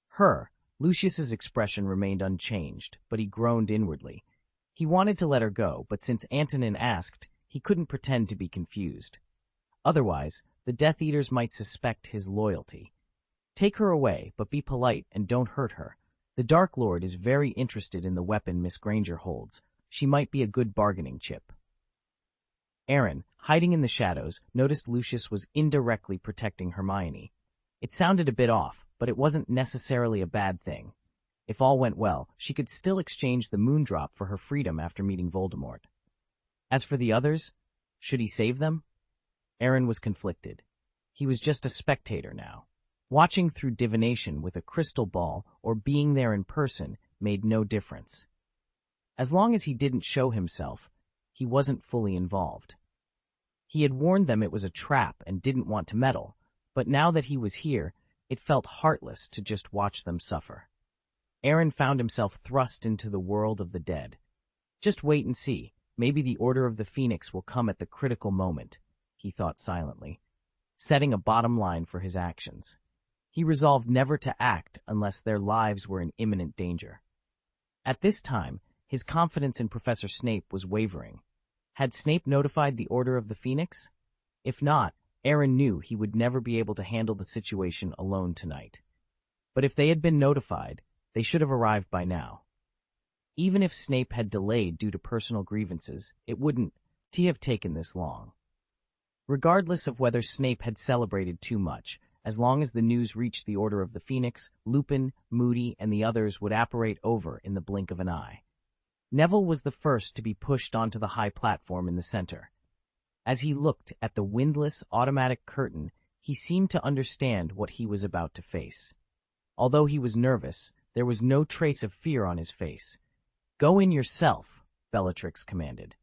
Her. Lucius's expression remained unchanged, but he groaned inwardly. He wanted to let her go, but since Antonin asked, he couldn't pretend to be confused. Otherwise, the Death Eaters might suspect his loyalty. Take her away, but be polite and don't hurt her. The Dark Lord is very interested in the weapon Miss Granger holds. She might be a good bargaining chip. Aaron, hiding in the shadows, noticed Lucius was indirectly protecting Hermione. It sounded a bit off, but it wasn't necessarily a bad thing. If all went well, she could still exchange the Moondrop for her freedom after meeting Voldemort. As for the others, should he save them? Aaron was conflicted. He was just a spectator now. Watching through divination with a crystal ball or being there in person made no difference. As long as he didn't show himself, he wasn't fully involved. He had warned them it was a trap and didn't want to meddle, but now that he was here, it felt heartless to just watch them suffer. Aaron found himself thrust into the world of the dead. Just wait and see. Maybe the Order of the Phoenix will come at the critical moment, he thought silently, setting a bottom line for his actions. He resolved never to act unless their lives were in imminent danger. At this time, his confidence in Professor Snape was wavering. Had Snape notified the Order of the Phoenix? If not, Aaron knew he would never be able to handle the situation alone tonight. But if they had been notified, they should have arrived by now. Even if Snape had delayed due to personal grievances, it wouldn't have taken this long. Regardless of whether Snape had celebrated too much, As long as the news reached the Order of the Phoenix, Lupin, Moody, and the others would apparate over in the blink of an eye. Neville was the first to be pushed onto the high platform in the center. As he looked at the windless, automatic curtain, he seemed to understand what he was about to face. Although he was nervous, there was no trace of fear on his face. "Go in yourself," Bellatrix commanded.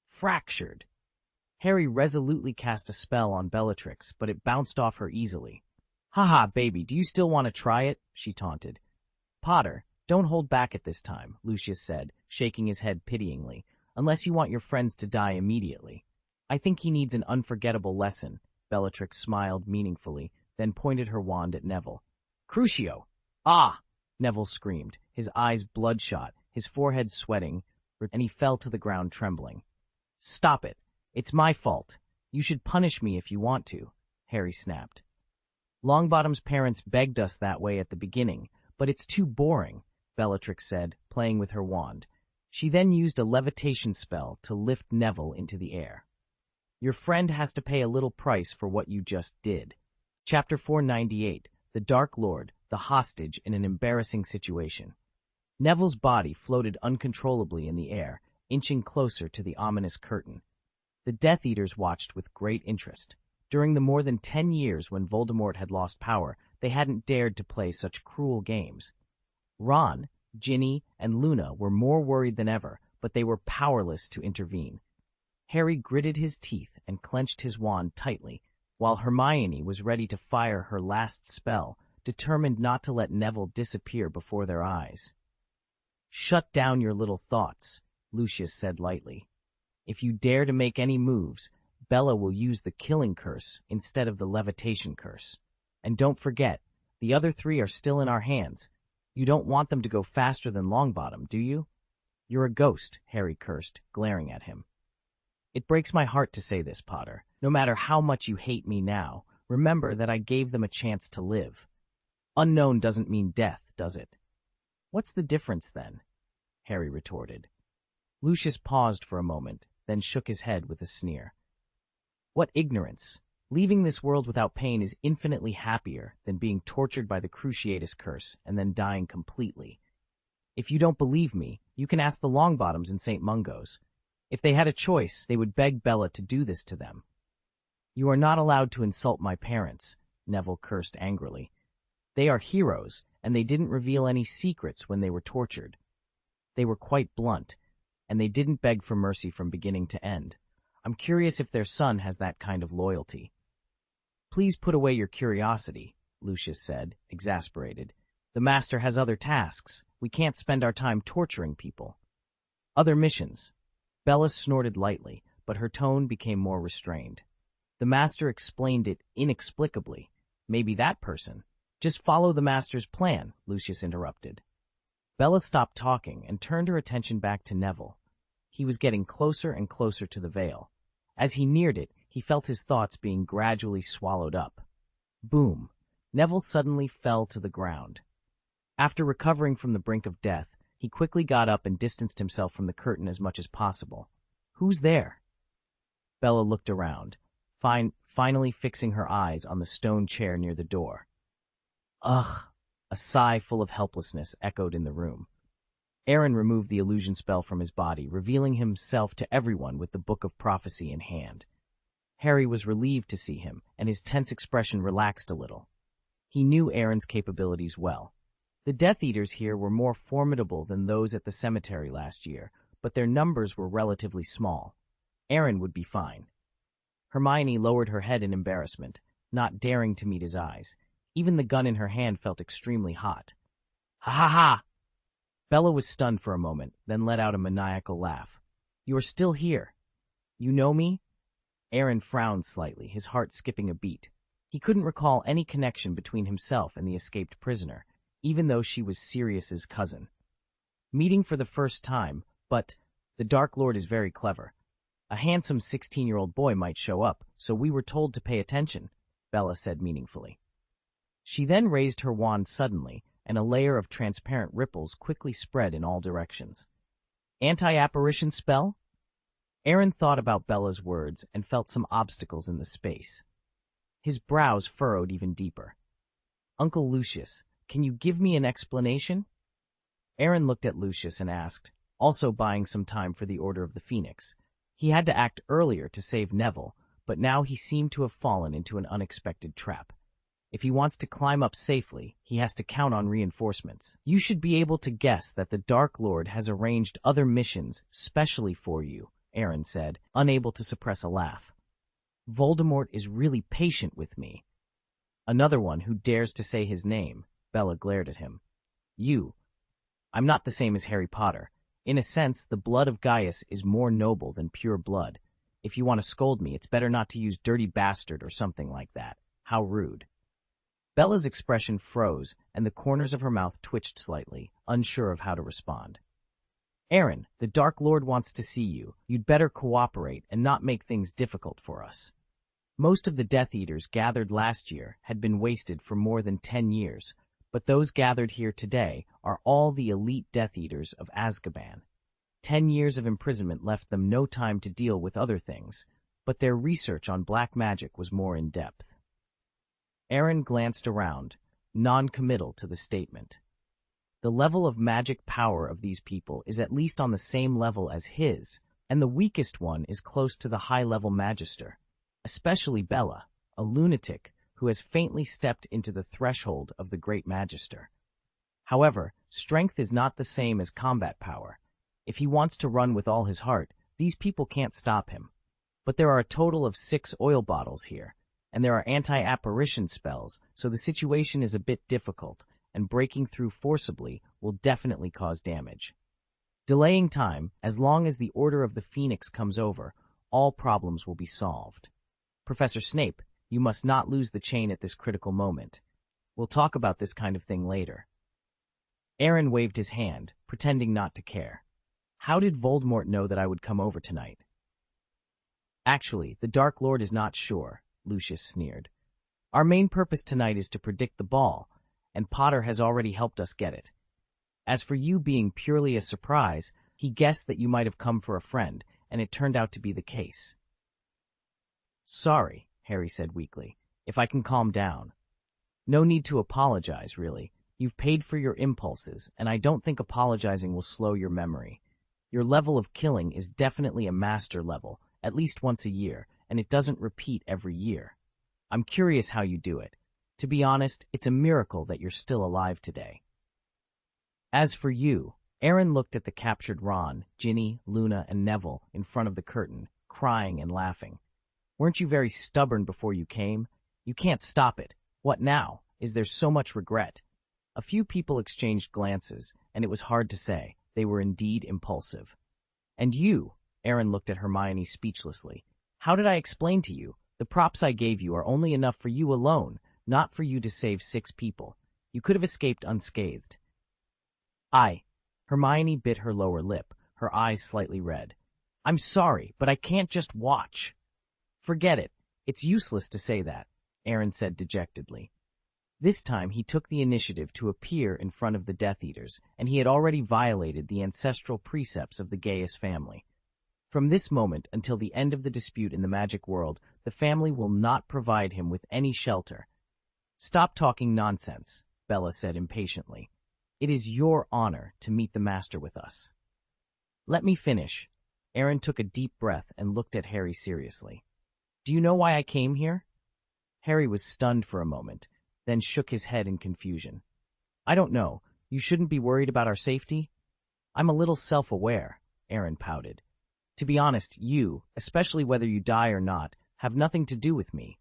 Fractured. Harry resolutely cast a spell on Bellatrix, but it bounced off her easily. "Haha, baby, do you still want to try it?" she taunted. "Potter, don't hold back at this time," Lucius said, shaking his head pityingly, "unless you want your friends to die immediately." "I think he needs an unforgettable lesson," Bellatrix smiled meaningfully, then pointed her wand at Neville. "Crucio!" "Ah!" Neville screamed, his eyes bloodshot, his forehead sweating, and he fell to the ground trembling. "Stop it. It's my fault. You should punish me if you want to," Harry snapped. "Longbottom's parents begged us that way at the beginning, but it's too boring," Bellatrix said, playing with her wand. She then used a levitation spell to lift Neville into the air. "Your friend has to pay a little price for what you just did." Chapter 498, The Dark Lord, the hostage in an embarrassing situation. Neville's body floated uncontrollably in the air, inching closer to the ominous curtain. The Death Eaters watched with great interest. During the more than 10 years when Voldemort had lost power, they hadn't dared to play such cruel games. Ron, Ginny, and Luna were more worried than ever, but they were powerless to intervene. Harry gritted his teeth and clenched his wand tightly, while Hermione was ready to fire her last spell, determined not to let Neville disappear before their eyes. "Shut down your little thoughts," Lucius said lightly. "If you dare to make any moves, Bella will use the killing curse instead of the levitation curse. And don't forget, the other 3 are still in our hands. You don't want them to go faster than Longbottom, do you?" "You're a ghost," Harry cursed, glaring at him. "It breaks my heart to say this, Potter. No matter how much you hate me now, remember that I gave them a chance to live. Unknown doesn't mean death, does it?" "What's the difference, then?" Harry retorted. Lucius paused for a moment, then shook his head with a sneer. "What ignorance! Leaving this world without pain is infinitely happier than being tortured by the Cruciatus curse and then dying completely. If you don't believe me, you can ask the Longbottoms in St. Mungo's. If they had a choice, they would beg Bella to do this to them." "You are not allowed to insult my parents," Neville cursed angrily. "They are heroes, and they didn't reveal any secrets when they were tortured. They were quite blunt, and they didn't beg for mercy from beginning to end. I'm curious if their son has that kind of loyalty." "Please put away your curiosity," Lucius said, exasperated. "The Master has other tasks. We can't spend our time torturing people." "Other missions." Bella snorted lightly, but her tone became more restrained. "The Master explained it inexplicably. Maybe that person." "Just follow the Master's plan," Lucius interrupted. Bella stopped talking and turned her attention back to Neville. He was getting closer and closer to the veil. As he neared it, he felt his thoughts being gradually swallowed up. Boom! Neville suddenly fell to the ground. After recovering from the brink of death, he quickly got up and distanced himself from the curtain as much as possible. "Who's there?" Bella looked around, finally fixing her eyes on the stone chair near the door. "Ugh!" A sigh full of helplessness echoed in the room. Aaron removed the illusion spell from his body, revealing himself to everyone with the Book of Prophecy in hand. Harry was relieved to see him, and his tense expression relaxed a little. He knew Aaron's capabilities well. The Death Eaters here were more formidable than those at the cemetery last year, but their numbers were relatively small. Aaron would be fine. Hermione lowered her head in embarrassment, not daring to meet his eyes. Even the gun in her hand felt extremely hot. "Ha ha ha!" Bella was stunned for a moment, then let out a maniacal laugh. "You are still here. You know me?" Aaron frowned slightly, his heart skipping a beat. He couldn't recall any connection between himself and the escaped prisoner, even though she was Sirius's cousin. "Meeting for the first time, but the Dark Lord is very clever. A handsome 16-year-old boy might show up, so we were told to pay attention," Bella said meaningfully. She then raised her wand suddenly, and a layer of transparent ripples quickly spread in all directions. "Anti-apparition spell?" Aaron thought about Bella's words and felt some obstacles in the space. His brows furrowed even deeper. Uncle Lucius, can you give me an explanation? Aaron looked at Lucius and asked, also buying some time for the Order of the Phoenix. He had to act earlier to save Neville, but now he seemed to have fallen into an unexpected trap. If he wants to climb up safely, he has to count on reinforcements. You should be able to guess that the Dark Lord has arranged other missions specially for you, Aaron said, unable to suppress a laugh. Voldemort is really patient with me. Another one who dares to say his name, Bella glared at him. I'm not the same as Harry Potter. In a sense, the blood of Gaius is more noble than pure blood. If you want to scold me, it's better not to use dirty bastard or something like that. How rude. Bella's expression froze, and the corners of her mouth twitched slightly, unsure of how to respond. Aaron, the Dark Lord wants to see you. You'd better cooperate and not make things difficult for us. Most of the Death Eaters gathered last year had been wasted for more than 10 years, but those gathered here today are all the elite Death Eaters of Azkaban. 10 years of imprisonment left them no time to deal with other things, but their research on black magic was more in-depth. Aaron glanced around, non-committal to the statement. The level of magic power of these people is at least on the same level as his, and the weakest one is close to the high-level magister, especially Bella, a lunatic who has faintly stepped into the threshold of the great magister. However, strength is not the same as combat power. If he wants to run with all his heart, these people can't stop him. But there are a total of 6 oil bottles here, and there are anti-apparition spells, so the situation is a bit difficult, and breaking through forcibly will definitely cause damage. Delaying time, as long as the Order of the Phoenix comes over, all problems will be solved. Professor Snape, you must not lose the chain at this critical moment. We'll talk about this kind of thing later. Aaron waved his hand, pretending not to care. How did Voldemort know that I would come over tonight? Actually, the Dark Lord is not sure, Lucius sneered. Our main purpose tonight is to predict the ball, and Potter has already helped us get it. As for you being purely a surprise, he guessed that you might have come for a friend, and it turned out to be the case. Sorry, Harry said weakly. If I can calm down. No need to apologize, really. You've paid for your impulses, and I don't think apologizing will slow your memory. Your level of killing is definitely a master level, at least once a year, and it doesn't repeat every year. I'm curious how you do it. To be honest, it's a miracle that you're still alive today. As for you, Aaron looked at the captured Ron, Ginny, Luna, and Neville in front of the curtain, crying and laughing. Weren't you very stubborn before you came? You can't stop it. What now? Is there so much regret? A few people exchanged glances, and it was hard to say. They were indeed impulsive. And you, Aaron looked at Hermione speechlessly. How did I explain to you? The props I gave you are only enough for you alone, not for you to save 6 people. You could have escaped unscathed. Hermione bit her lower lip, her eyes slightly red. I'm sorry, but I can't just watch. Forget it. It's useless to say that, Aaron said dejectedly. This time he took the initiative to appear in front of the Death Eaters, and he had already violated the ancestral precepts of the Gaius family. From this moment until the end of the dispute in the magic world, the family will not provide him with any shelter. Stop talking nonsense, Bella said impatiently. It is your honor to meet the master with us. Let me finish. Aaron took a deep breath and looked at Harry seriously. Do you know why I came here? Harry was stunned for a moment, then shook his head in confusion. I don't know. You shouldn't be worried about our safety? I'm a little self-aware, Aaron pouted. To be honest, you, especially whether you die or not, have nothing to do with me.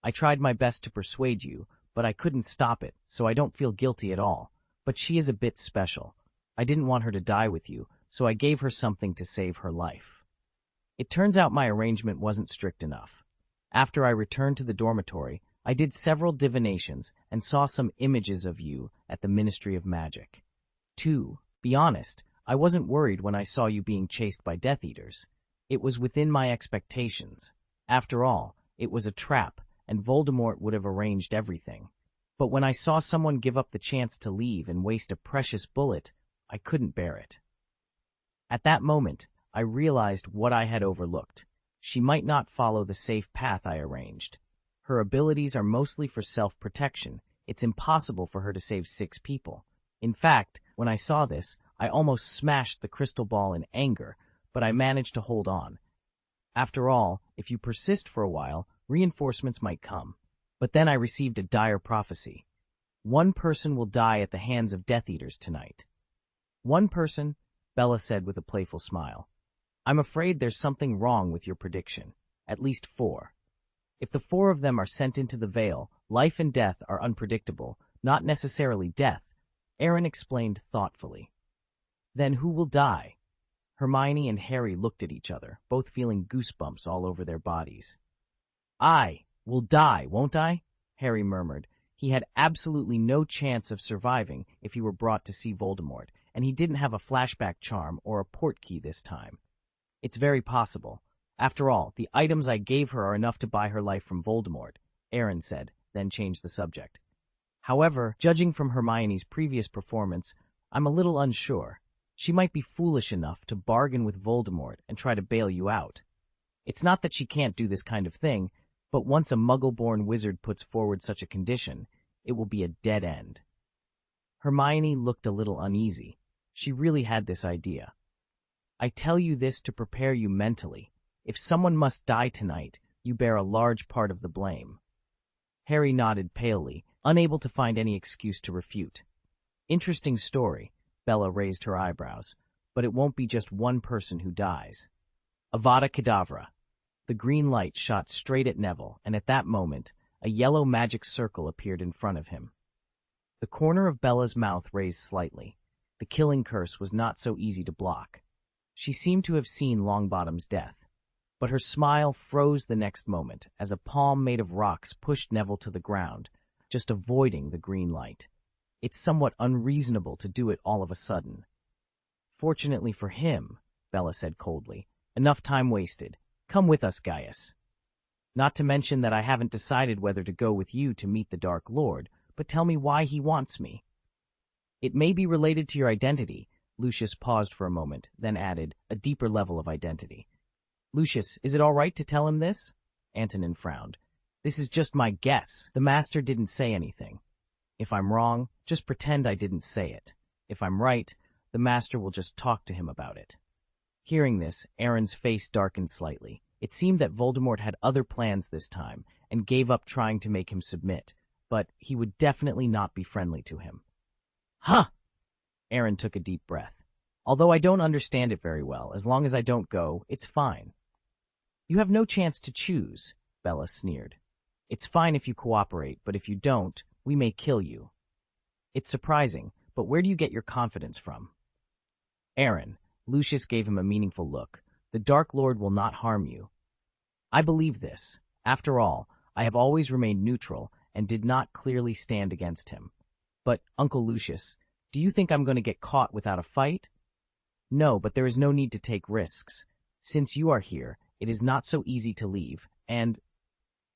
I tried my best to persuade you, but I couldn't stop it, so I don't feel guilty at all. But she is a bit special. I didn't want her to die with you, so I gave her something to save her life. It turns out my arrangement wasn't strict enough. After I returned to the dormitory, I did several divinations and saw some images of you at the Ministry of Magic. To be honest, I wasn't worried when I saw you being chased by Death Eaters. It was within my expectations. After all, it was a trap, and Voldemort would have arranged everything. But when I saw someone give up the chance to leave and waste a precious bullet, I couldn't bear it. At that moment, I realized what I had overlooked. She might not follow the safe path I arranged. Her abilities are mostly for self-protection. It's impossible for her to save 6 people. In fact, when I saw this, I almost smashed the crystal ball in anger, but I managed to hold on. After all, if you persist for a while, reinforcements might come. But then I received a dire prophecy. 1 person will die at the hands of Death Eaters tonight. 1 person, Bella said with a playful smile. I'm afraid there's something wrong with your prediction. At least 4. If the 4 of them are sent into the Veil, life and death are unpredictable, not necessarily death, Aaron explained thoughtfully. Then who will die? Hermione and Harry looked at each other, both feeling goosebumps all over their bodies. I will die, won't I? Harry murmured. He had absolutely no chance of surviving if he were brought to see Voldemort, and he didn't have a flashback charm or a portkey this time. It's very possible. After all, the items I gave her are enough to buy her life from Voldemort, Aaron said, then changed the subject. However, judging from Hermione's previous performance, I'm a little unsure. She might be foolish enough to bargain with Voldemort and try to bail you out. It's not that she can't do this kind of thing, but once a Muggle-born wizard puts forward such a condition, it will be a dead end. Hermione looked a little uneasy. She really had this idea. I tell you this to prepare you mentally. If someone must die tonight, you bear a large part of the blame. Harry nodded palely, unable to find any excuse to refute. Interesting story, Bella raised her eyebrows, but it won't be just 1 person who dies. Avada Kedavra. The green light shot straight at Neville, and at that moment, a yellow magic circle appeared in front of him. The corner of Bella's mouth raised slightly. The killing curse was not so easy to block. She seemed to have seen Longbottom's death. But her smile froze the next moment as a palm made of rocks pushed Neville to the ground, just avoiding the green light. It's somewhat unreasonable to do it all of a sudden. Fortunately for him, Bella said coldly, enough time wasted. Come with us, Gaius. Not to mention that I haven't decided whether to go with you to meet the Dark Lord, but tell me why he wants me. It may be related to your identity. Lucius paused for a moment, then added, a deeper level of identity. Lucius, is it all right to tell him this? Antonin frowned. This is just my guess. The master didn't say anything. If I'm wrong, just pretend I didn't say it. If I'm right, the master will just talk to him about it. Hearing this, Aaron's face darkened slightly. It seemed that Voldemort had other plans this time, and gave up trying to make him submit, but he would definitely not be friendly to him. Huh! Aaron took a deep breath. Although I don't understand it very well, as long as I don't go, it's fine. You have no chance to choose, Bella sneered. It's fine if you cooperate, but if you don't, we may kill you. It's surprising, but where do you get your confidence from? Aaron, Lucius gave him a meaningful look. The Dark Lord will not harm you. I believe this. After all, I have always remained neutral and did not clearly stand against him. But, Uncle Lucius, do you think I'm going to get caught without a fight? No, but there is no need to take risks. Since you are here, it is not so easy to leave, and...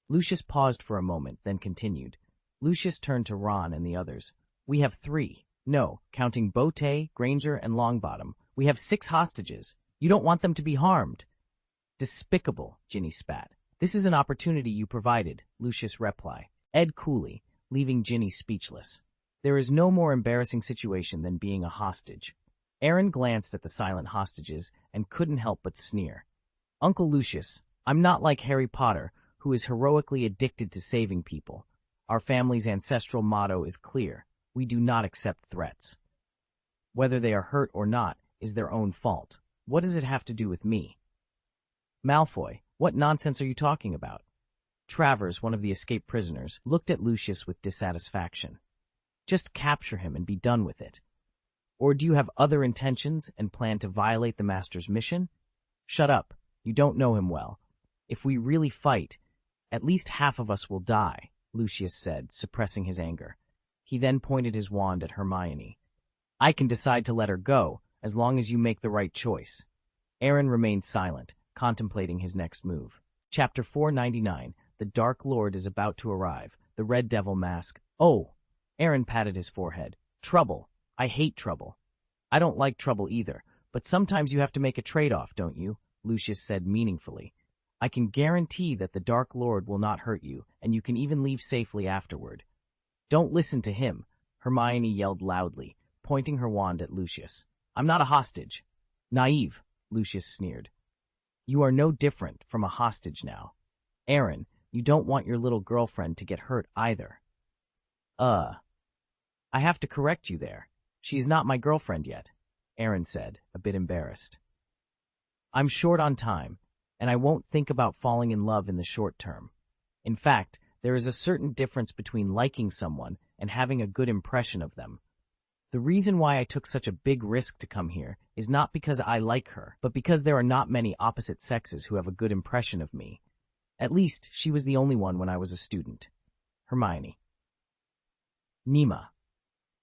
Lucius paused for a moment, then continued. Lucius turned to Ron and the others. We have 3. No, counting Beauté, Granger, and Longbottom. We have 6 hostages. You don't want them to be harmed. Despicable, Ginny spat. This is an opportunity you provided, Lucius replied. Ed coolly, leaving Ginny speechless. There is no more embarrassing situation than being a hostage. Aaron glanced at the silent hostages and couldn't help but sneer. Uncle Lucius, I'm not like Harry Potter, who is heroically addicted to saving people. Our family's ancestral motto is clear. We do not accept threats. Whether they are hurt or not is their own fault. What does it have to do with me? Malfoy, what nonsense are you talking about? Travers, one of the escaped prisoners, looked at Lucius with dissatisfaction. Just capture him and be done with it. Or do you have other intentions and plan to violate the Master's mission? Shut up. You don't know him well. If we really fight, at least half of us will die, Lucius said, suppressing his anger. He then pointed his wand at Hermione. I can decide to let her go, as long as you make the right choice. Aaron remained silent, contemplating his next move. Chapter 499. The Dark Lord is about to arrive. The Red Devil Mask. Oh! Aaron patted his forehead. Trouble. I hate trouble. I don't like trouble either, but sometimes you have to make a trade-off, don't you? Lucius said meaningfully. I can guarantee that the Dark Lord will not hurt you, and you can even leave safely afterward. Don't listen to him, Hermione yelled loudly, pointing her wand at Lucius. I'm not a hostage. Naive, Lucius sneered. You are no different from a hostage now. Aaron, you don't want your little girlfriend to get hurt either. I have to correct you there. She is not my girlfriend yet, Aaron said, a bit embarrassed. I'm short on time, and I won't think about falling in love in the short term. In fact, there is a certain difference between liking someone and having a good impression of them. The reason why I took such a big risk to come here is not because I like her, but because there are not many opposite sexes who have a good impression of me. At least, she was the only one when I was a student. Hermione. Nima.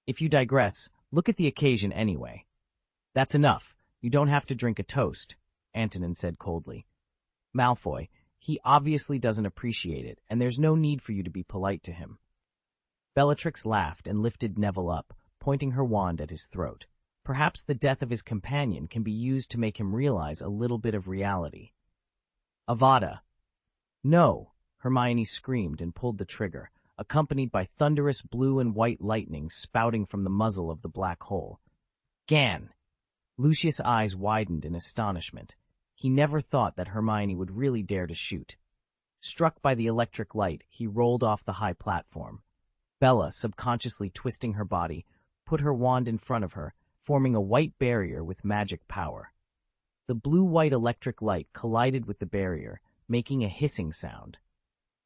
If you digress, look at the occasion anyway. That's enough. You don't have to drink a toast, Antonin said coldly. Malfoy, he obviously doesn't appreciate it, and there's no need for you to be polite to him. Bellatrix laughed and lifted Neville up, pointing her wand at his throat. Perhaps the death of his companion can be used to make him realize a little bit of reality. Avada. No, Hermione screamed and pulled the trigger, accompanied by thunderous blue and white lightning spouting from the muzzle of the black hole. Gan! Lucius' eyes widened in astonishment. He never thought that Hermione would really dare to shoot. Struck by the electric light, he rolled off the high platform. Bella, subconsciously twisting her body, put her wand in front of her, forming a white barrier with magic power. The blue-white electric light collided with the barrier, making a hissing sound.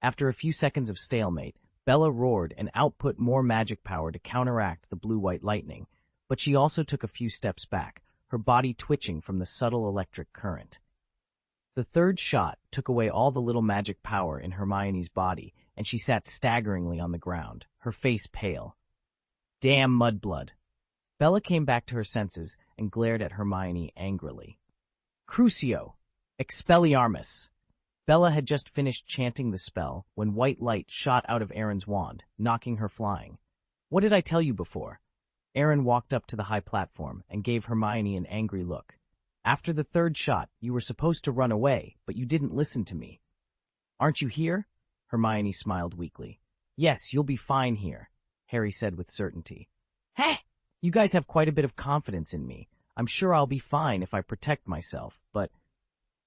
After a few seconds of stalemate, Bella roared and output more magic power to counteract the blue-white lightning, but she also took a few steps back, her body twitching from the subtle electric current. The third shot took away all the little magic power in Hermione's body, and she sat staggeringly on the ground, her face pale. Damn mudblood! Bella came back to her senses and glared at Hermione angrily. Crucio! Expelliarmus! Bella had just finished chanting the spell when white light shot out of Aaron's wand, knocking her flying. What did I tell you before? Aaron walked up to the high platform and gave Hermione an angry look. After the third shot, you were supposed to run away, but you didn't listen to me. Aren't you here? Hermione smiled weakly. Yes, you'll be fine here, Harry said with certainty. Heh! You guys have quite a bit of confidence in me. I'm sure I'll be fine if I protect myself, but...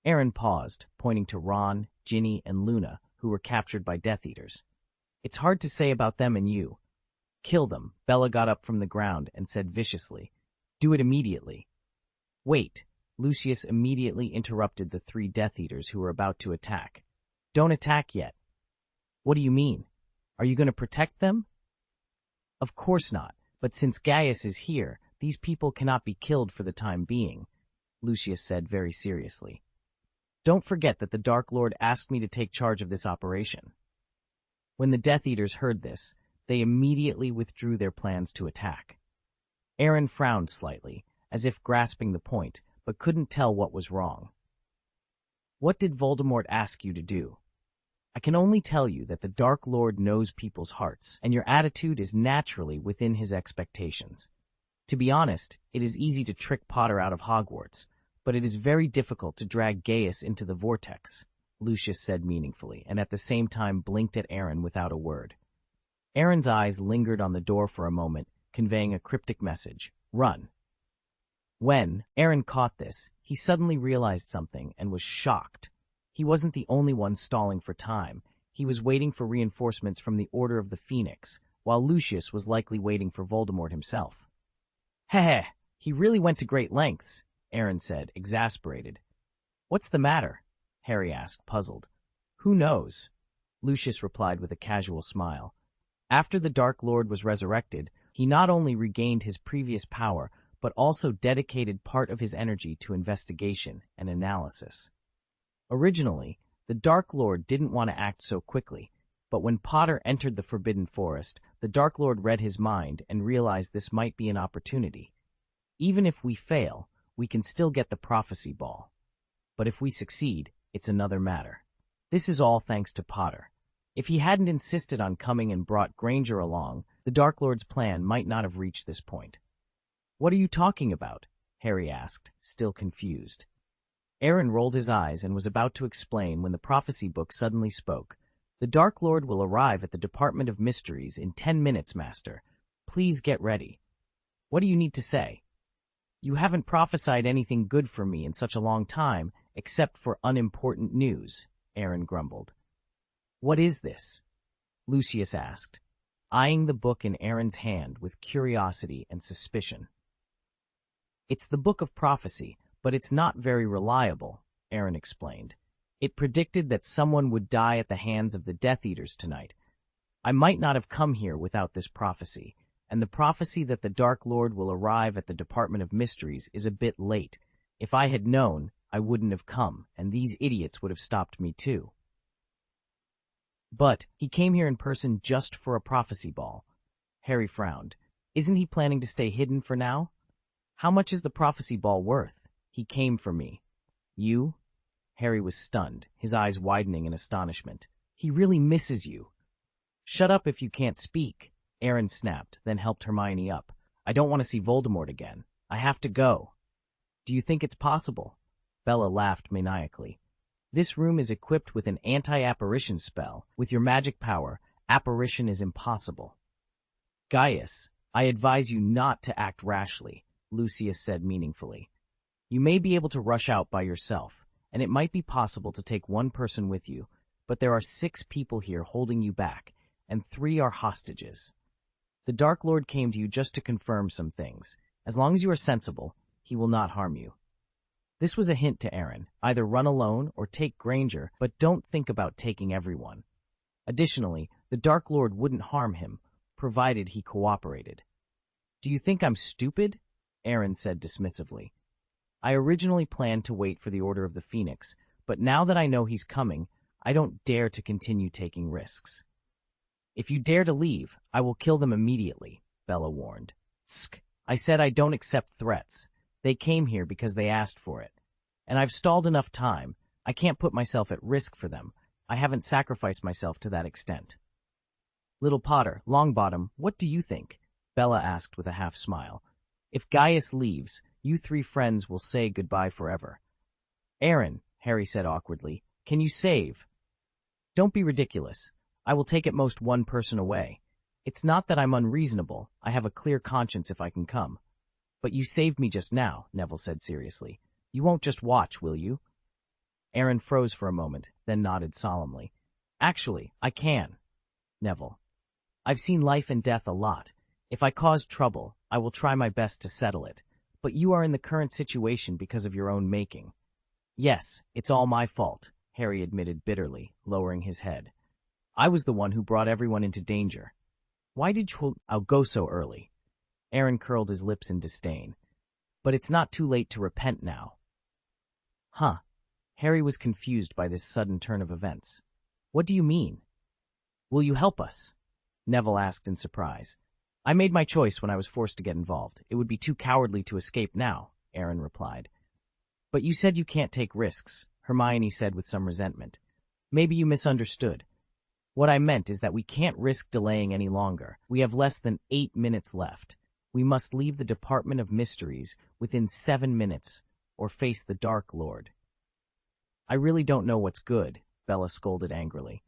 Aaron paused, pointing to Ron, Ginny, and Luna, who were captured by Death Eaters. It's hard to say about them and you. Kill them, Bella got up from the ground and said viciously. Do it immediately. Wait, Lucius immediately interrupted the 3 Death Eaters who were about to attack. Don't attack yet. What do you mean? Are you going to protect them? Of course not, but since Gaius is here, these people cannot be killed for the time being, Lucius said very seriously. Don't forget that the Dark Lord asked me to take charge of this operation. When the Death Eaters heard this, they immediately withdrew their plans to attack. Aaron frowned slightly, as if grasping the point, but couldn't tell what was wrong. What did Voldemort ask you to do? I can only tell you that the Dark Lord knows people's hearts, and your attitude is naturally within his expectations. To be honest, it is easy to trick Potter out of Hogwarts, but it is very difficult to drag Gaius into the vortex, Lucius said meaningfully, and at the same time blinked at Aaron without a word. Aaron's eyes lingered on the door for a moment, conveying a cryptic message. Run. When Aaron caught this, he suddenly realized something and was shocked. He wasn't the only one stalling for time. He was waiting for reinforcements from the Order of the Phoenix, while Lucius was likely waiting for Voldemort himself. Heh, he really went to great lengths, Aaron said, exasperated. What's the matter? Harry asked, puzzled. Who knows? Lucius replied with a casual smile. After the Dark Lord was resurrected, he not only regained his previous power, but also dedicated part of his energy to investigation and analysis. Originally, the Dark Lord didn't want to act so quickly, but when Potter entered the Forbidden Forest, the Dark Lord read his mind and realized this might be an opportunity. Even if we fail, we can still get the prophecy ball. But if we succeed, it's another matter. This is all thanks to Potter. If he hadn't insisted on coming and brought Granger along, the Dark Lord's plan might not have reached this point. What are you talking about? Harry asked, still confused. Aaron rolled his eyes and was about to explain when the prophecy book suddenly spoke. The Dark Lord will arrive at the Department of Mysteries in 10 minutes, Master. Please get ready. What do you need to say? You haven't prophesied anything good for me in such a long time, except for unimportant news, Aaron grumbled. What is this? Lucius asked, eyeing the book in Aaron's hand with curiosity and suspicion. It's the Book of Prophecy, but it's not very reliable, Aaron explained. It predicted that someone would die at the hands of the Death Eaters tonight. I might not have come here without this prophecy, and the prophecy that the Dark Lord will arrive at the Department of Mysteries is a bit late. If I had known, I wouldn't have come, and these idiots would have stopped me too. But he came here in person just for a prophecy ball. Harry frowned. Isn't he planning to stay hidden for now? How much is the prophecy ball worth? He came for me. You? Harry was stunned, his eyes widening in astonishment. He really misses you. Shut up if you can't speak, Aaron snapped, then helped Hermione up. I don't want to see Voldemort again. I have to go. Do you think it's possible? Bella laughed maniacally. This room is equipped with an anti-apparition spell. With your magic power, apparition is impossible. Gaius, I advise you not to act rashly, Lucius said meaningfully. You may be able to rush out by yourself, and it might be possible to take one person with you, but there are 6 people here holding you back, and 3 are hostages. The Dark Lord came to you just to confirm some things. As long as you are sensible, he will not harm you. This was a hint to Aaron. Either run alone or take Granger, but don't think about taking everyone. Additionally, the Dark Lord wouldn't harm him, provided he cooperated. Do you think I'm stupid? Aaron said dismissively. I originally planned to wait for the Order of the Phoenix, but now that I know he's coming, I don't dare to continue taking risks. If you dare to leave, I will kill them immediately, Bella warned. Tsk, I said I don't accept threats. They came here because they asked for it. And I've stalled enough time. I can't put myself at risk for them. I haven't sacrificed myself to that extent. Little Potter, Longbottom, what do you think? Bella asked with a half-smile. If Gaius leaves, you 3 friends will say goodbye forever. Aaron, Harry said awkwardly, can you save? Don't be ridiculous. I will take at most 1 person away. It's not that I'm unreasonable. I have a clear conscience if I can come. But you saved me just now, Neville said seriously. You won't just watch, will you? Aaron froze for a moment, then nodded solemnly. Actually, I can. Neville. I've seen life and death a lot. If I cause trouble, I will try my best to settle it. But you are in the current situation because of your own making. Yes, it's all my fault, Harry admitted bitterly, lowering his head. I was the one who brought everyone into danger. Why did you go so early? Aaron curled his lips in disdain. But it's not too late to repent now. Huh. Harry was confused by this sudden turn of events. What do you mean? Will you help us? Neville asked in surprise. I made my choice when I was forced to get involved. It would be too cowardly to escape now, Aaron replied. But you said you can't take risks, Hermione said with some resentment. Maybe you misunderstood. What I meant is that we can't risk delaying any longer. We have less than 8 minutes left. We must leave the Department of Mysteries within 7 minutes, or face the Dark Lord. I really don't know what's good, Bella scolded angrily.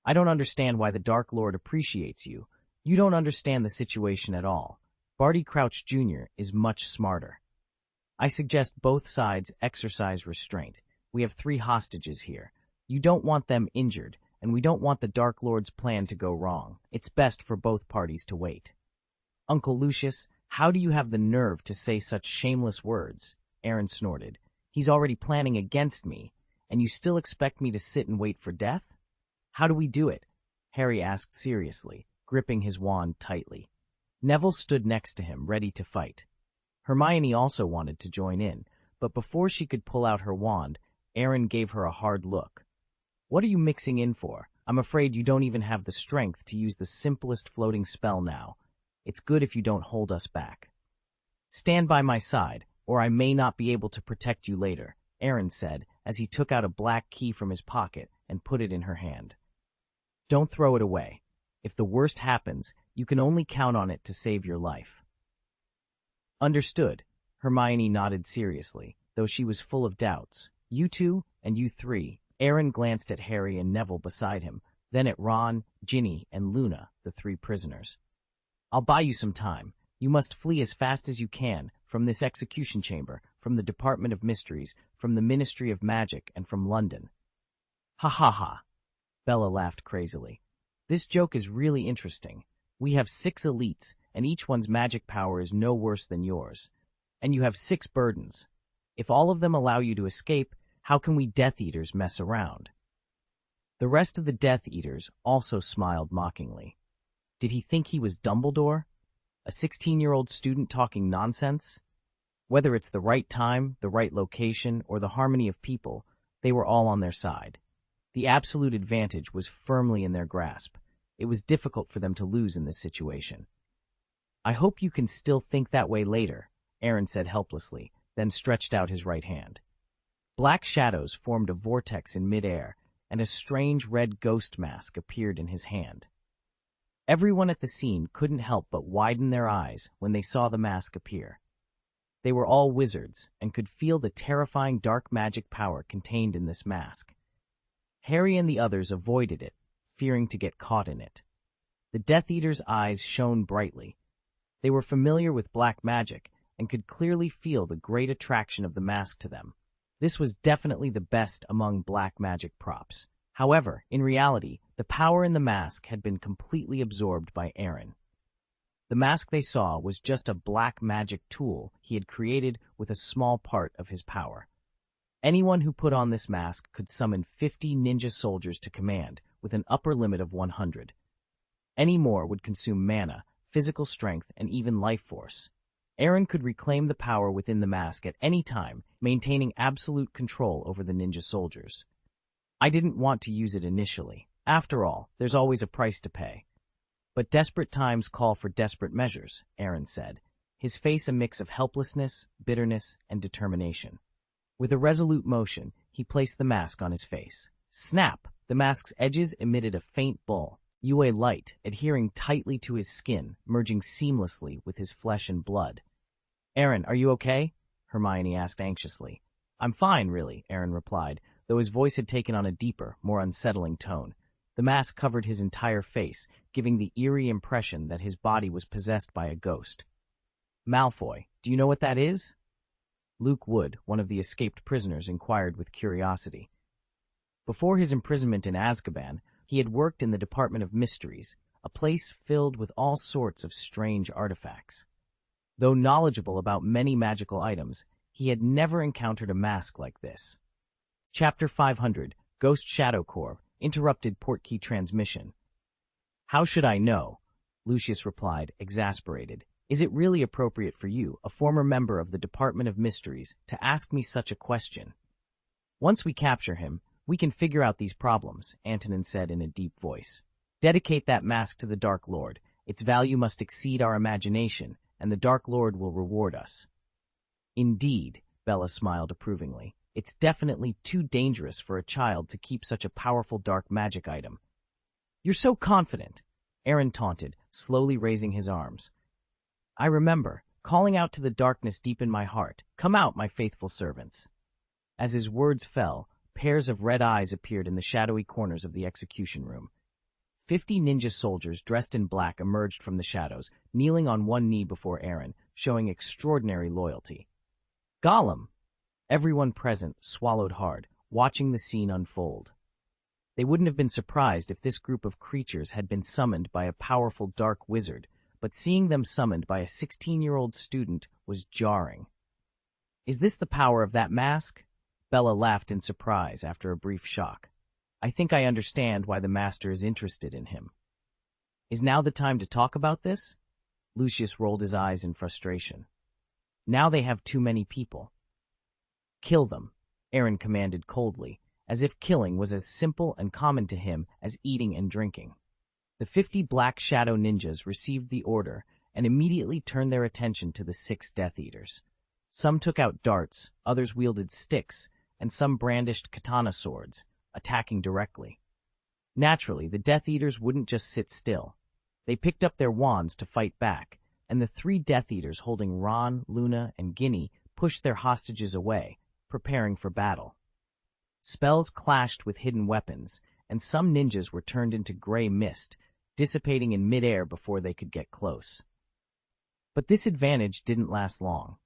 I don't understand why the Dark Lord appreciates you. You don't understand the situation at all. Barty Crouch Jr. is much smarter. I suggest both sides exercise restraint. We have 3 hostages here. You don't want them injured, and we don't want the Dark Lord's plan to go wrong. It's best for both parties to wait. Uncle Lucius, how do you have the nerve to say such shameless words? Aaron snorted. He's already planning against me, and you still expect me to sit and wait for death? How do we do it? Harry asked seriously, gripping his wand tightly. Neville stood next to him, ready to fight. Hermione also wanted to join in, but before she could pull out her wand, Aaron gave her a hard look. What are you mixing in for? I'm afraid you don't even have the strength to use the simplest floating spell now. It's good if you don't hold us back. Stand by my side, or I may not be able to protect you later, Aaron said as he took out a black key from his pocket and put it in her hand. Don't throw it away. If the worst happens, you can only count on it to save your life. Understood, Hermione nodded seriously, though she was full of doubts. You two and you three. Aaron glanced at Harry and Neville beside him, then at Ron, Ginny, and Luna, the three prisoners. I'll buy you some time. You must flee as fast as you can from this execution chamber, from the Department of Mysteries, from the Ministry of Magic, and from London. Ha ha ha. Bella laughed crazily. This joke is really interesting. We have 6 elites, and each one's magic power is no worse than yours. And you have 6 burdens. If all of them allow you to escape, how can we Death Eaters mess around? The rest of the Death Eaters also smiled mockingly. Did he think he was Dumbledore? A 16-year-old student talking nonsense? Whether it's the right time, the right location, or the harmony of people, they were all on their side. The absolute advantage was firmly in their grasp. It was difficult for them to lose in this situation. I hope you can still think that way later, Aaron said helplessly, then stretched out his right hand. Black shadows formed a vortex in midair, and a strange red ghost mask appeared in his hand. Everyone at the scene couldn't help but widen their eyes when they saw the mask appear. They were all wizards and could feel the terrifying dark magic power contained in this mask. Harry and the others avoided it, fearing to get caught in it. The Death Eaters' eyes shone brightly. They were familiar with black magic and could clearly feel the great attraction of the mask to them. This was definitely the best among black magic props. However, in reality, the power in the mask had been completely absorbed by Aaron. The mask they saw was just a black magic tool he had created with a small part of his power. Anyone who put on this mask could summon 50 ninja soldiers to command, with an upper limit of 100. Any more would consume mana, physical strength, and even life force. Aaron could reclaim the power within the mask at any time, maintaining absolute control over the ninja soldiers. I didn't want to use it initially. After all, there's always a price to pay. But desperate times call for desperate measures, Aaron said, his face a mix of helplessness, bitterness, and determination. With a resolute motion, he placed the mask on his face. Snap! The mask's edges emitted a faint UA light, adhering tightly to his skin, merging seamlessly with his flesh and blood. Aaron, are you okay? Hermione asked anxiously. I'm fine, really, Aaron replied, though his voice had taken on a deeper, more unsettling tone. The mask covered his entire face, giving the eerie impression that his body was possessed by a ghost. Malfoy, do you know what that is? Luke Wood, one of the escaped prisoners, inquired with curiosity. Before his imprisonment in Azkaban, he had worked in the Department of Mysteries, a place filled with all sorts of strange artifacts. Though knowledgeable about many magical items, he had never encountered a mask like this. Chapter 500, Ghost Shadow Corps, interrupted portkey transmission. How should I know? Lucius replied, exasperated. Is it really appropriate for you, a former member of the Department of Mysteries, to ask me such a question? Once we capture him, we can figure out these problems, Antonin said in a deep voice. Dedicate that mask to the Dark Lord. Its value must exceed our imagination, and the Dark Lord will reward us. Indeed, Bella smiled approvingly. It's definitely too dangerous for a child to keep such a powerful dark magic item. You're so confident, Aaron taunted, slowly raising his arms. I remember, calling out to the darkness deep in my heart, "Come out, my faithful servants." As his words fell, pairs of red eyes appeared in the shadowy corners of the execution room. 50 ninja soldiers dressed in black emerged from the shadows, kneeling on one knee before Aaron, showing extraordinary loyalty. Gollum! Everyone present swallowed hard, watching the scene unfold. They wouldn't have been surprised if this group of creatures had been summoned by a powerful dark wizard, but seeing them summoned by a 16-year-old student was jarring. Is this the power of that mask? Bella laughed in surprise after a brief shock. I think I understand why the master is interested in him. Is now the time to talk about this? Lucius rolled his eyes in frustration. Now they have too many people. Kill them, Aaron commanded coldly, as if killing was as simple and common to him as eating and drinking. The 50 Black Shadow ninjas received the order and immediately turned their attention to the 6 Death Eaters. Some took out darts, others wielded sticks, and some brandished katana swords, attacking directly. Naturally, the Death Eaters wouldn't just sit still. They picked up their wands to fight back, and the 3 Death Eaters holding Ron, Luna, and Ginny pushed their hostages away, preparing for battle. Spells clashed with hidden weapons, and some ninjas were turned into gray mist, dissipating in midair before they could get close. But this advantage didn't last long.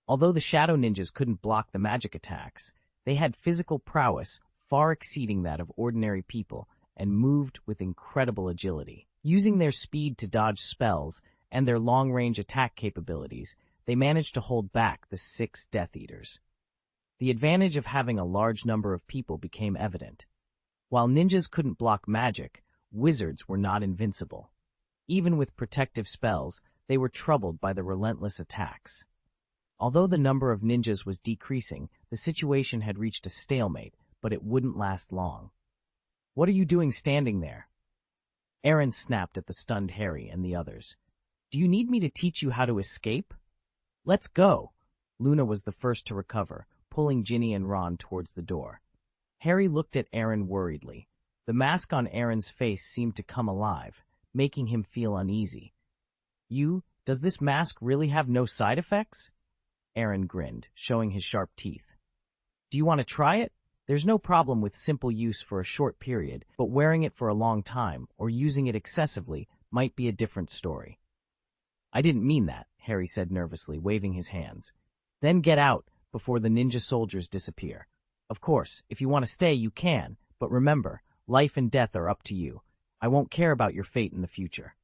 Although the shadow ninjas couldn't block the magic attacks, they had physical prowess far exceeding that of ordinary people and moved with incredible agility. Using their speed to dodge spells and their long-range attack capabilities, they managed to hold back the 6 Death Eaters. The advantage of having a large number of people became evident. While ninjas couldn't block magic, wizards were not invincible. Even with protective spells, they were troubled by the relentless attacks. Although the number of ninjas was decreasing, the situation had reached a stalemate, but it wouldn't last long. "What are you doing standing there?" Aaron snapped at the stunned Harry and the others. "Do you need me to teach you how to escape?" "Let's go!" Luna was the first to recover, pulling Ginny and Ron towards the door. Harry looked at Aaron worriedly. The mask on Aaron's face seemed to come alive, making him feel uneasy. Does this mask really have no side effects?" Aaron grinned, showing his sharp teeth. "Do you want to try it? There's no problem with simple use for a short period, but wearing it for a long time or using it excessively might be a different story." "I didn't mean that," Harry said nervously, waving his hands. "Then get out before the ninja soldiers disappear. Of course, if you want to stay, you can, but remember, life and death are up to you. I won't care about your fate in the future."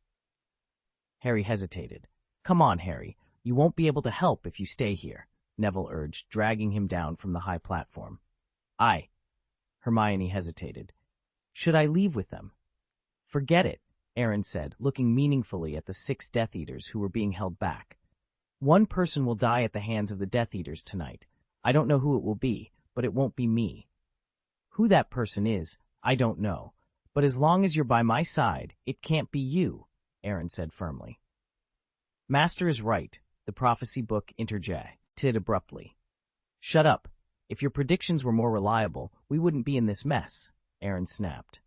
Harry hesitated. "Come on, Harry. You won't be able to help if you stay here," Neville urged, dragging him down from the high platform. Hermione hesitated. "Should I leave with them?" "Forget it," Aaron said, looking meaningfully at the 6 Death Eaters who were being held back. "One person will die at the hands of the Death Eaters tonight. I don't know who it will be, but it won't be me. Who that person is, I don't know. But as long as you're by my side, it can't be you," Aaron said firmly. "Master is right," the prophecy book interjected abruptly. "Shut up. If your predictions were more reliable, we wouldn't be in this mess," Aaron snapped.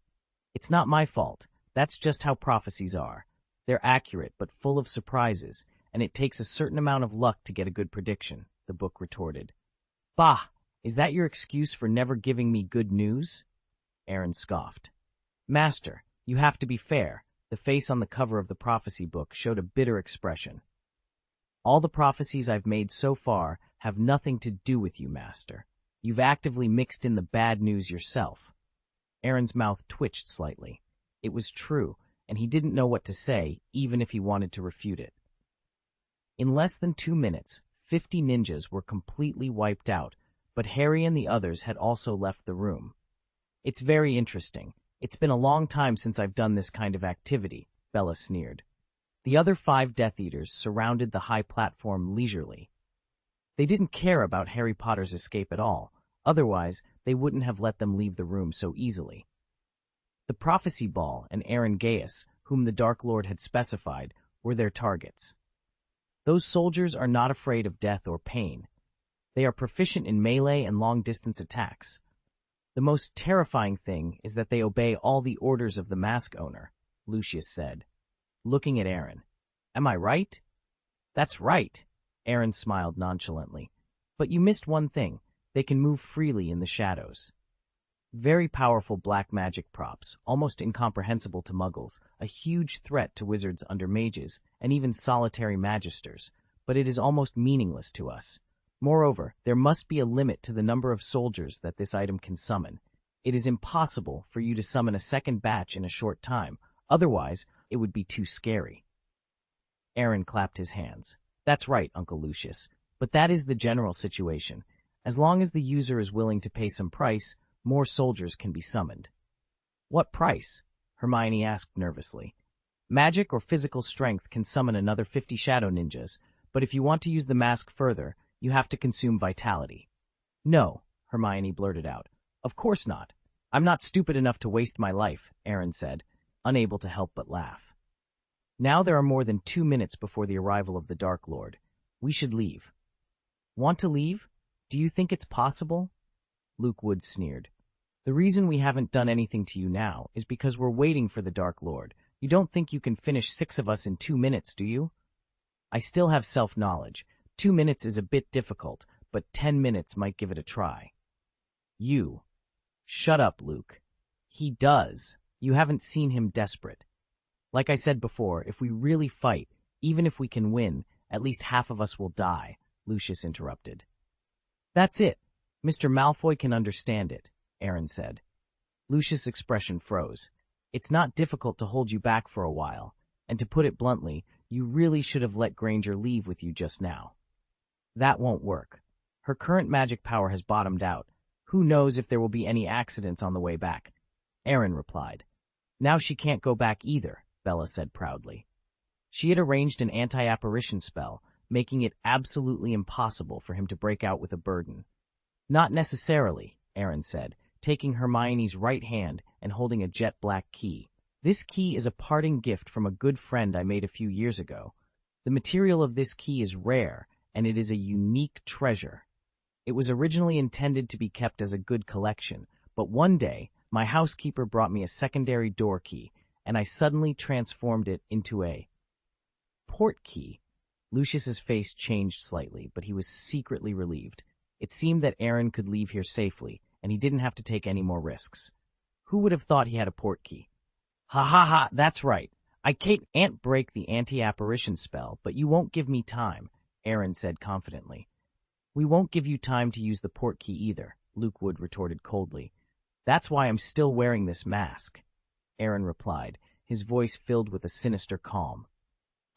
"It's not my fault. That's just how prophecies are. They're accurate but full of surprises, and it takes a certain amount of luck to get a good prediction," the book retorted. "Bah! Is that your excuse for never giving me good news?" Aaron scoffed. "Master, you have to be fair." The face on the cover of the prophecy book showed a bitter expression. "All the prophecies I've made so far have nothing to do with you, Master. You've actively mixed in the bad news yourself." Aaron's mouth twitched slightly. It was true, and he didn't know what to say, even if he wanted to refute it. In less than 2 minutes, 50 ninjas were completely wiped out, but Harry and the others had also left the room. "It's very interesting. It's been a long time since I've done this kind of activity," Bella sneered. The other 5 Death Eaters surrounded the high platform leisurely. They didn't care about Harry Potter's escape at all, otherwise they wouldn't have let them leave the room so easily. The prophecy ball and Aaron Gaius, whom the Dark Lord had specified, were their targets. Those soldiers are not afraid of death or pain. They are proficient in melee and long-distance attacks. The most terrifying thing is that they obey all the orders of the mask owner, Lucius said, looking at Aaron. "Am I right?" "That's right," Aaron smiled nonchalantly. "But you missed one thing. They can move freely in the shadows." Very powerful black magic props, almost incomprehensible to muggles, a huge threat to wizards under mages, and even solitary magisters, but it is almost meaningless to us. Moreover, there must be a limit to the number of soldiers that this item can summon. It is impossible for you to summon a second batch in a short time, otherwise it would be too scary. Aaron clapped his hands. "That's right, Uncle Lucius, but that is the general situation. As long as the user is willing to pay some price, more soldiers can be summoned." "What price?" Hermione asked nervously. "Magic or physical strength can summon another 50 shadow ninjas, but if you want to use the mask further, you have to consume vitality." "No," Hermione blurted out. "Of course not. I'm not stupid enough to waste my life," Aaron said, unable to help but laugh. "Now there are more than 2 minutes before the arrival of the Dark Lord. We should leave." "Want to leave? Do you think it's possible?" Luke Wood sneered. "The reason we haven't done anything to you now is because we're waiting for the Dark Lord. You don't think you can finish 6 of us in 2 minutes, do you?" "I still have self-knowledge. 2 minutes is a bit difficult, but 10 minutes might give it a try." Shut up, Luke. He does. You haven't seen him desperate. Like I said before, if we really fight, even if we can win, at least half of us will die, Lucius interrupted. That's it. Mr. Malfoy can understand it, Aaron said. Lucius' expression froze. It's not difficult to hold you back for a while, and to put it bluntly, you really should have let Granger leave with you just now. That won't work. Her current magic power has bottomed out. Who knows if there will be any accidents on the way back? Aaron replied. Now she can't go back either, Bella said proudly. She had arranged an anti-apparition spell, making it absolutely impossible for him to break out with a burden. Not necessarily, Aaron said, taking Hermione's right hand and holding a jet-black key. This key is a parting gift from a good friend I made a few years ago. The material of this key is rare, and it is a unique treasure. It was originally intended to be kept as a good collection, but one day, my housekeeper brought me a secondary door key, and I suddenly transformed it into a port key. Lucius's face changed slightly, but he was secretly relieved. It seemed that Aaron could leave here safely, and he didn't have to take any more risks. Who would have thought he had a port key? Ha ha ha, that's right. I can't break the anti-apparition spell, but you won't give me time, Aaron said confidently. We won't give you time to use the port key either, Luke Wood retorted coldly. That's why I'm still wearing this mask, Aaron replied, his voice filled with a sinister calm.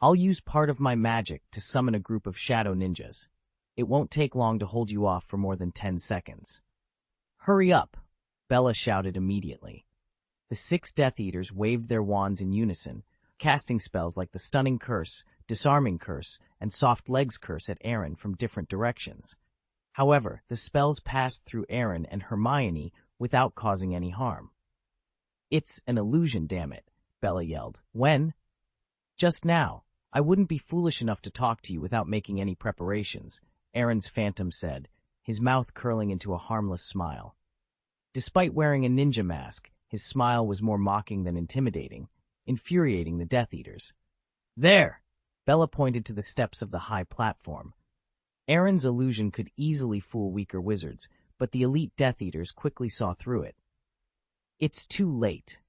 I'll use part of my magic to summon a group of shadow ninjas. It won't take long to hold you off for more than 10 seconds. Hurry up, Bella shouted immediately. The 6 Death Eaters waved their wands in unison, casting spells like the Stunning Curse, Disarming Curse, and Soft Legs Curse at Aaron from different directions. However, the spells passed through Aaron and Hermione without causing any harm. It's an illusion, damn it, Bella yelled. When? Just now. I wouldn't be foolish enough to talk to you without making any preparations, Aaron's phantom said, his mouth curling into a harmless smile. Despite wearing a ninja mask, his smile was more mocking than intimidating, infuriating the Death Eaters. There! Bella pointed to the steps of the high platform. Aaron's illusion could easily fool weaker wizards, but the elite Death Eaters quickly saw through it. It's too late,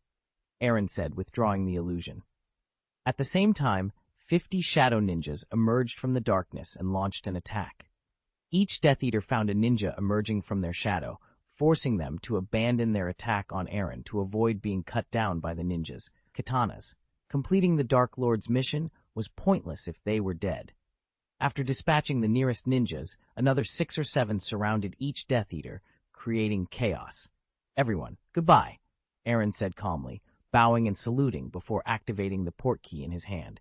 Aaron said, withdrawing the illusion. At the same time, 50 shadow ninjas emerged from the darkness and launched an attack. Each Death Eater found a ninja emerging from their shadow, forcing them to abandon their attack on Aaron to avoid being cut down by the ninjas' katanas. Completing the Dark Lord's mission was pointless if they were dead. After dispatching the nearest ninjas, another 6 or 7 surrounded each Death Eater, creating chaos. Everyone, goodbye, Aaron said calmly, bowing and saluting before activating the port key in his hand.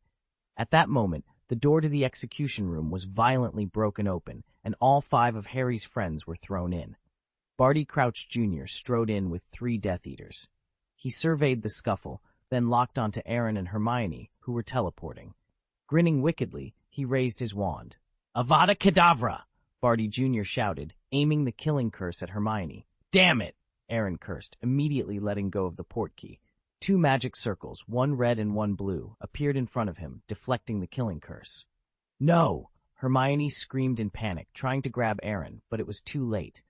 At that moment, the door to the execution room was violently broken open, and all 5 of Harry's friends were thrown in. Barty Crouch Jr. strode in with 3 Death Eaters. He surveyed the scuffle, then locked onto Aaron and Hermione, who were teleporting. Grinning wickedly, he raised his wand. Avada Kedavra! Barty Jr. shouted, aiming the killing curse at Hermione. Damn it! Aaron cursed, immediately letting go of the port key. 2 magic circles, one red and one blue, appeared in front of him, deflecting the killing curse. No! Hermione screamed in panic, trying to grab Aaron, but it was too late.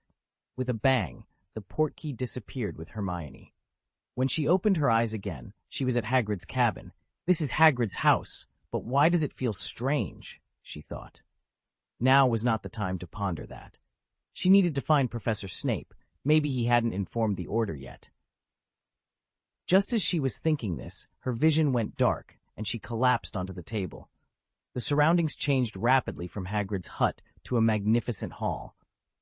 With a bang, the port key disappeared with Hermione. When she opened her eyes again, she was at Hagrid's cabin. This is Hagrid's house, but why does it feel strange? She thought. Now was not the time to ponder that. She needed to find Professor Snape. Maybe he hadn't informed the Order yet. Just as she was thinking this, her vision went dark, and she collapsed onto the table. The surroundings changed rapidly from Hagrid's hut to a magnificent hall.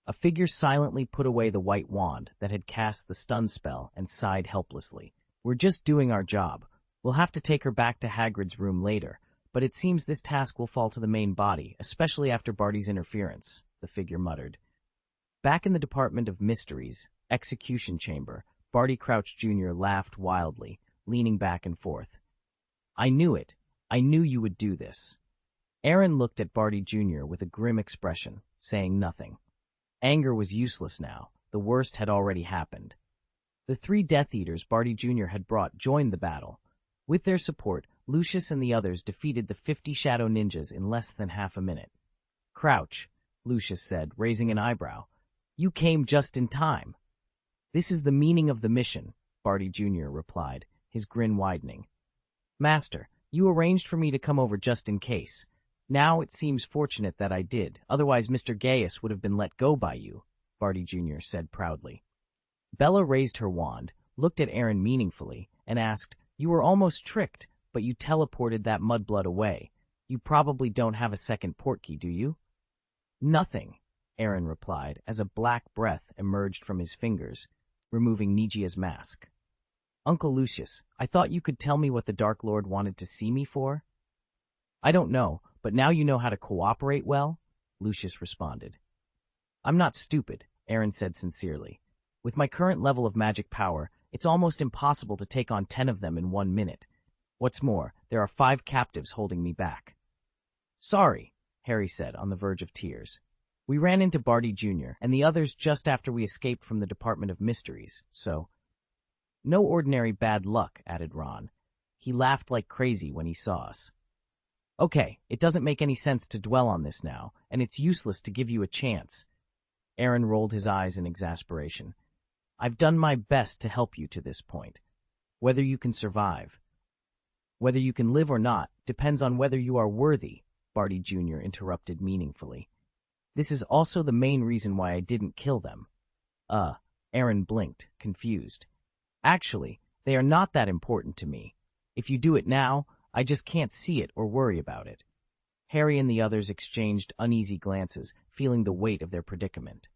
A figure silently put away the white wand that had cast the stun spell and sighed helplessly. We're just doing our job. We'll have to take her back to Hagrid's room later, but it seems this task will fall to the main body, especially after Barty's interference, the figure muttered. Back in the Department of Mysteries, Execution Chamber, Barty Crouch Jr. laughed wildly, leaning back and forth. I knew it. I knew you would do this. Aaron looked at Barty Jr. with a grim expression, saying nothing. Anger was useless now. The worst had already happened. The 3 Death Eaters Barty Jr. had brought joined the battle. With their support, Lucius and the others defeated the 50 shadow ninjas in less than half a minute. Crouch, Lucius said, raising an eyebrow. You came just in time. This is the meaning of the mission, Barty Jr. replied, his grin widening. Master, you arranged for me to come over just in case. Now it seems fortunate that I did, otherwise Mr. Gaius would have been let go by you, Barty Jr. said proudly. Bella raised her wand, looked at Aaron meaningfully, and asked, You were almost tricked, but you teleported that mudblood away. You probably don't have a second portkey, do you? Nothing, Aaron replied, as a black breath emerged from his fingers, removing Nijia's mask. Uncle Lucius, I thought you could tell me what the Dark Lord wanted to see me for? I don't know, but now you know how to cooperate well, Lucius responded. I'm not stupid, Aaron said sincerely. With my current level of magic power, it's almost impossible to take on 10 of them in 1 minute. What's more, there are 5 captives holding me back. Sorry, Harry said, on the verge of tears. We ran into Barty Jr. and the others just after we escaped from the Department of Mysteries, so... No ordinary bad luck, added Ron. He laughed like crazy when he saw us. Okay, it doesn't make any sense to dwell on this now, and it's useless to give you a chance. Aaron rolled his eyes in exasperation. I've done my best to help you to this point. Whether you can survive. Whether you can live or not depends on whether you are worthy, Barty Jr. interrupted meaningfully. This is also the main reason why I didn't kill them. Aaron blinked, confused. Actually, they are not that important to me. If you do it now, I just can't see it or worry about it. Harry and the others exchanged uneasy glances, feeling the weight of their predicament.